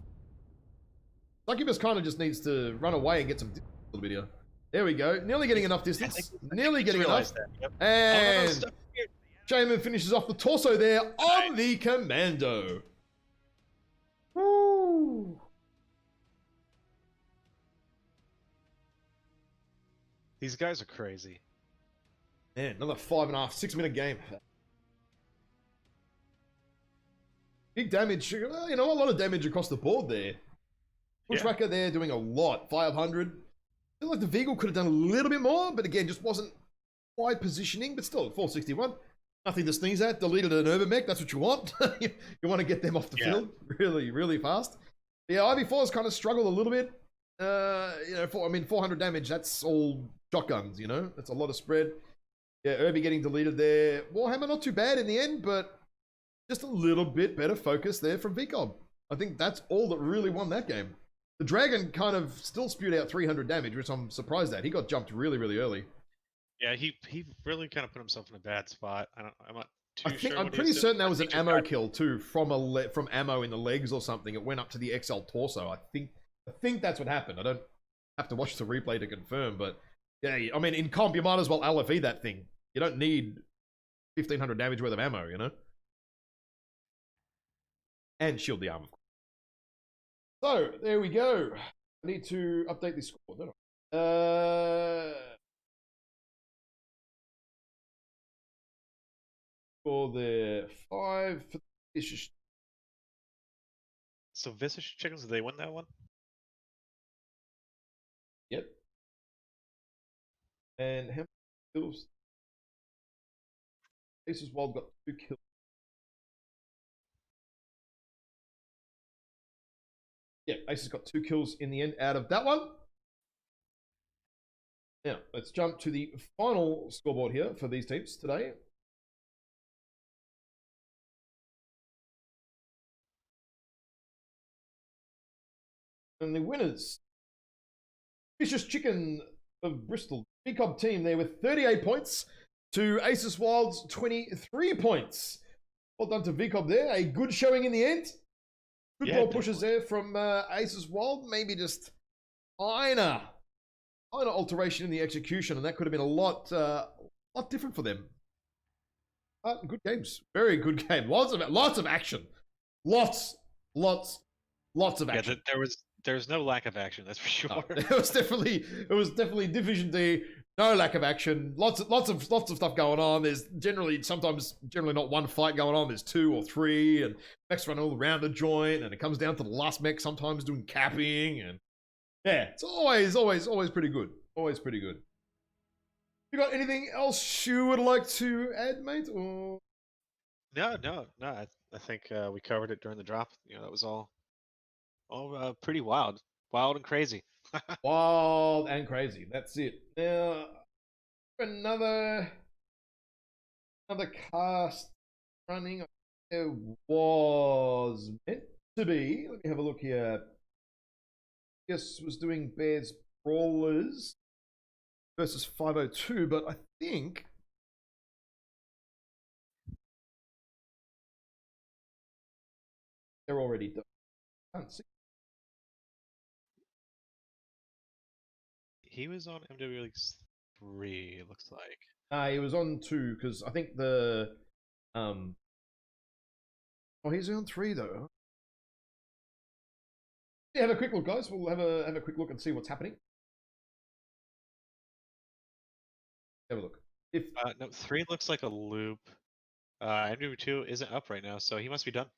Succubus kind of just needs to run away and get some distance a little bit here. There we go. Nearly getting enough distance. Nearly getting enough. Yep. And Shaman finishes off the torso there on the Commando. Woo! These guys are crazy. Man, another 5.5, 6-minute game. Big damage. Well, a lot of damage across the board there. Bushwhacker there doing a lot. 500. I feel like the Veagle could have done a little bit more, but again, just wasn't quite positioning, but still, 461. Nothing to sneeze at. Deleted an Urban That's what you want. You want to get them off the field really, really fast. Yeah, IV4 has kind of struggled a little bit. 400 damage, that's all shotguns, That's a lot of spread. Yeah, Irby getting deleted there. Warhammer, not too bad in the end, but just a little bit better focus there from VCoB. I think that's all that really won that game. The Dragon kind of still spewed out 300 damage, which I'm surprised at. He got jumped really, really early. Yeah, he really kind of put himself in a bad spot. I'm not too sure. I'm pretty certain that was an ammo kill too, from ammo in the legs or something. It went up to the XL torso. I think that's what happened. I don't have to watch the replay to confirm, but yeah, I mean, in comp, you might as well LFE that thing. You don't need 1,500 damage worth of ammo, And shield the arm. So, there we go. I need to update this score, don't I? For the 5 for the So Vicious Chickens, did they win that one? Yep. And how many kills? Aces Wild got 2 kills. Yeah, Aces got 2 kills in the end out of that one. Now, let's jump to the final scoreboard here for these teams today. And the winners, Vicious Chicken of Bristol, VCoB team there with 38 points to Aces Wild's 23 points. Well done to VCoB there, a good showing in the end. Good Yeah, ball pushes there from Ace as well. Maybe just minor alteration in the execution, and that could have been a lot different for them. Good games, very good game. Lots of action, lots of action. Yeah, there's no lack of action, that's for sure. No, it was definitely Division D. No lack of action. Lots of stuff going on. There's generally not one fight going on. There's 2 or 3, and mechs run all around the joint, and it comes down to the last mech sometimes doing capping, and yeah, it's always pretty good. Always pretty good. You got anything else you would like to add, mate? Or No. I think we covered it during the drop. You know, that was all pretty wild and crazy. wild and crazy. That's it. Now, another cast running. There was meant to be. Let me have a look here. Yes, was doing Bears Brawlers versus 502, but I think they're already done. Can't see. He was on MW League 3, it looks like. He was on 2 because I think the oh, he's on 3 though. Yeah, have a quick look, guys. We'll have a quick look and see what's happening. Have a look. If No, 3 looks like a loop. MW2 isn't up right now, so he must be done.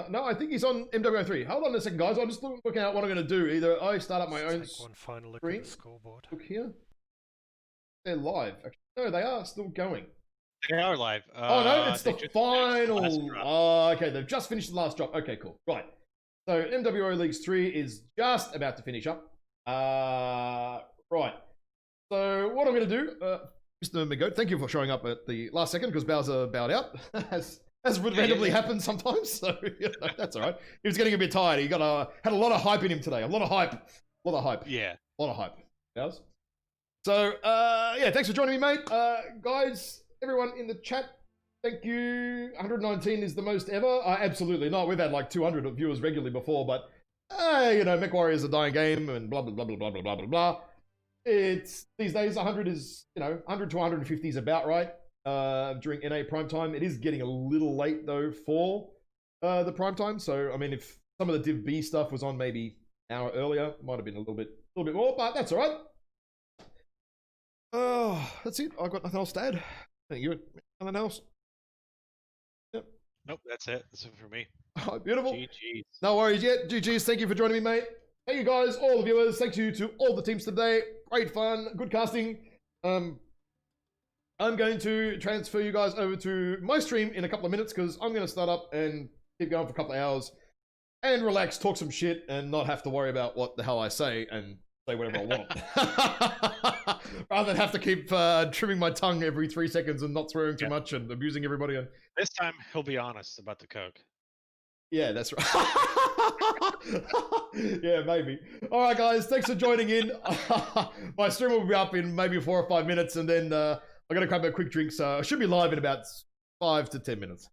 no, I think he's on MW3. Hold on a second, guys. I'm just looking at what I'm going to do. Either I start up my own one final look screen. at the scoreboard. Look here. They're live. Actually, no, they are still going. They are live. Oh no, it's the final. Oh, okay, they've just finished the last drop. Okay, cool. Right. So MWO Leagues 3 is just about to finish up. Right. So what I'm going to do, Mr. McGoat, thank you for showing up at the last second because Bowser bowed out, as would randomly happen sometimes. So that's all right. He was getting a bit tired. He had a lot of hype in him today. A lot of hype. Yeah. A lot of hype. Bowser. So yeah, thanks for joining me, mate. Guys, everyone in the chat, thank you. 119 is the most ever. Absolutely not. We've had like 200 viewers regularly before, but you know, MechWarrior is a dying game and blah blah blah blah blah blah blah blah blah. It's these days 100 is 100 to 150 is about right during NA prime time. It is getting a little late though for the prime time. So I mean, if some of the Div B stuff was on maybe an hour earlier, might have been a little bit more, but that's all right. Oh, that's it. I've got nothing else to add. Thank you. Nothing else? Yep. Nope, that's it. That's it for me. Oh, beautiful. GG's. No worries yet. GG's. Thank you for joining me, mate. Thank you guys, all the viewers. Thank you to all the teams today. Great fun. Good casting. I'm going to transfer you guys over to my stream in a couple of minutes because I'm going to start up and keep going for a couple of hours and relax, talk some shit, and not have to worry about what the hell I say and say whatever I want. Rather than have to keep trimming my tongue every 3 seconds and not swearing too much and abusing everybody. This time, he'll be honest about the Coke. Yeah, that's right. Yeah, maybe. All right, guys, thanks for joining in. My stream will be up in maybe 4 or 5 minutes, and then I'm going to grab a quick drink, so I should be live in about 5 to 10 minutes.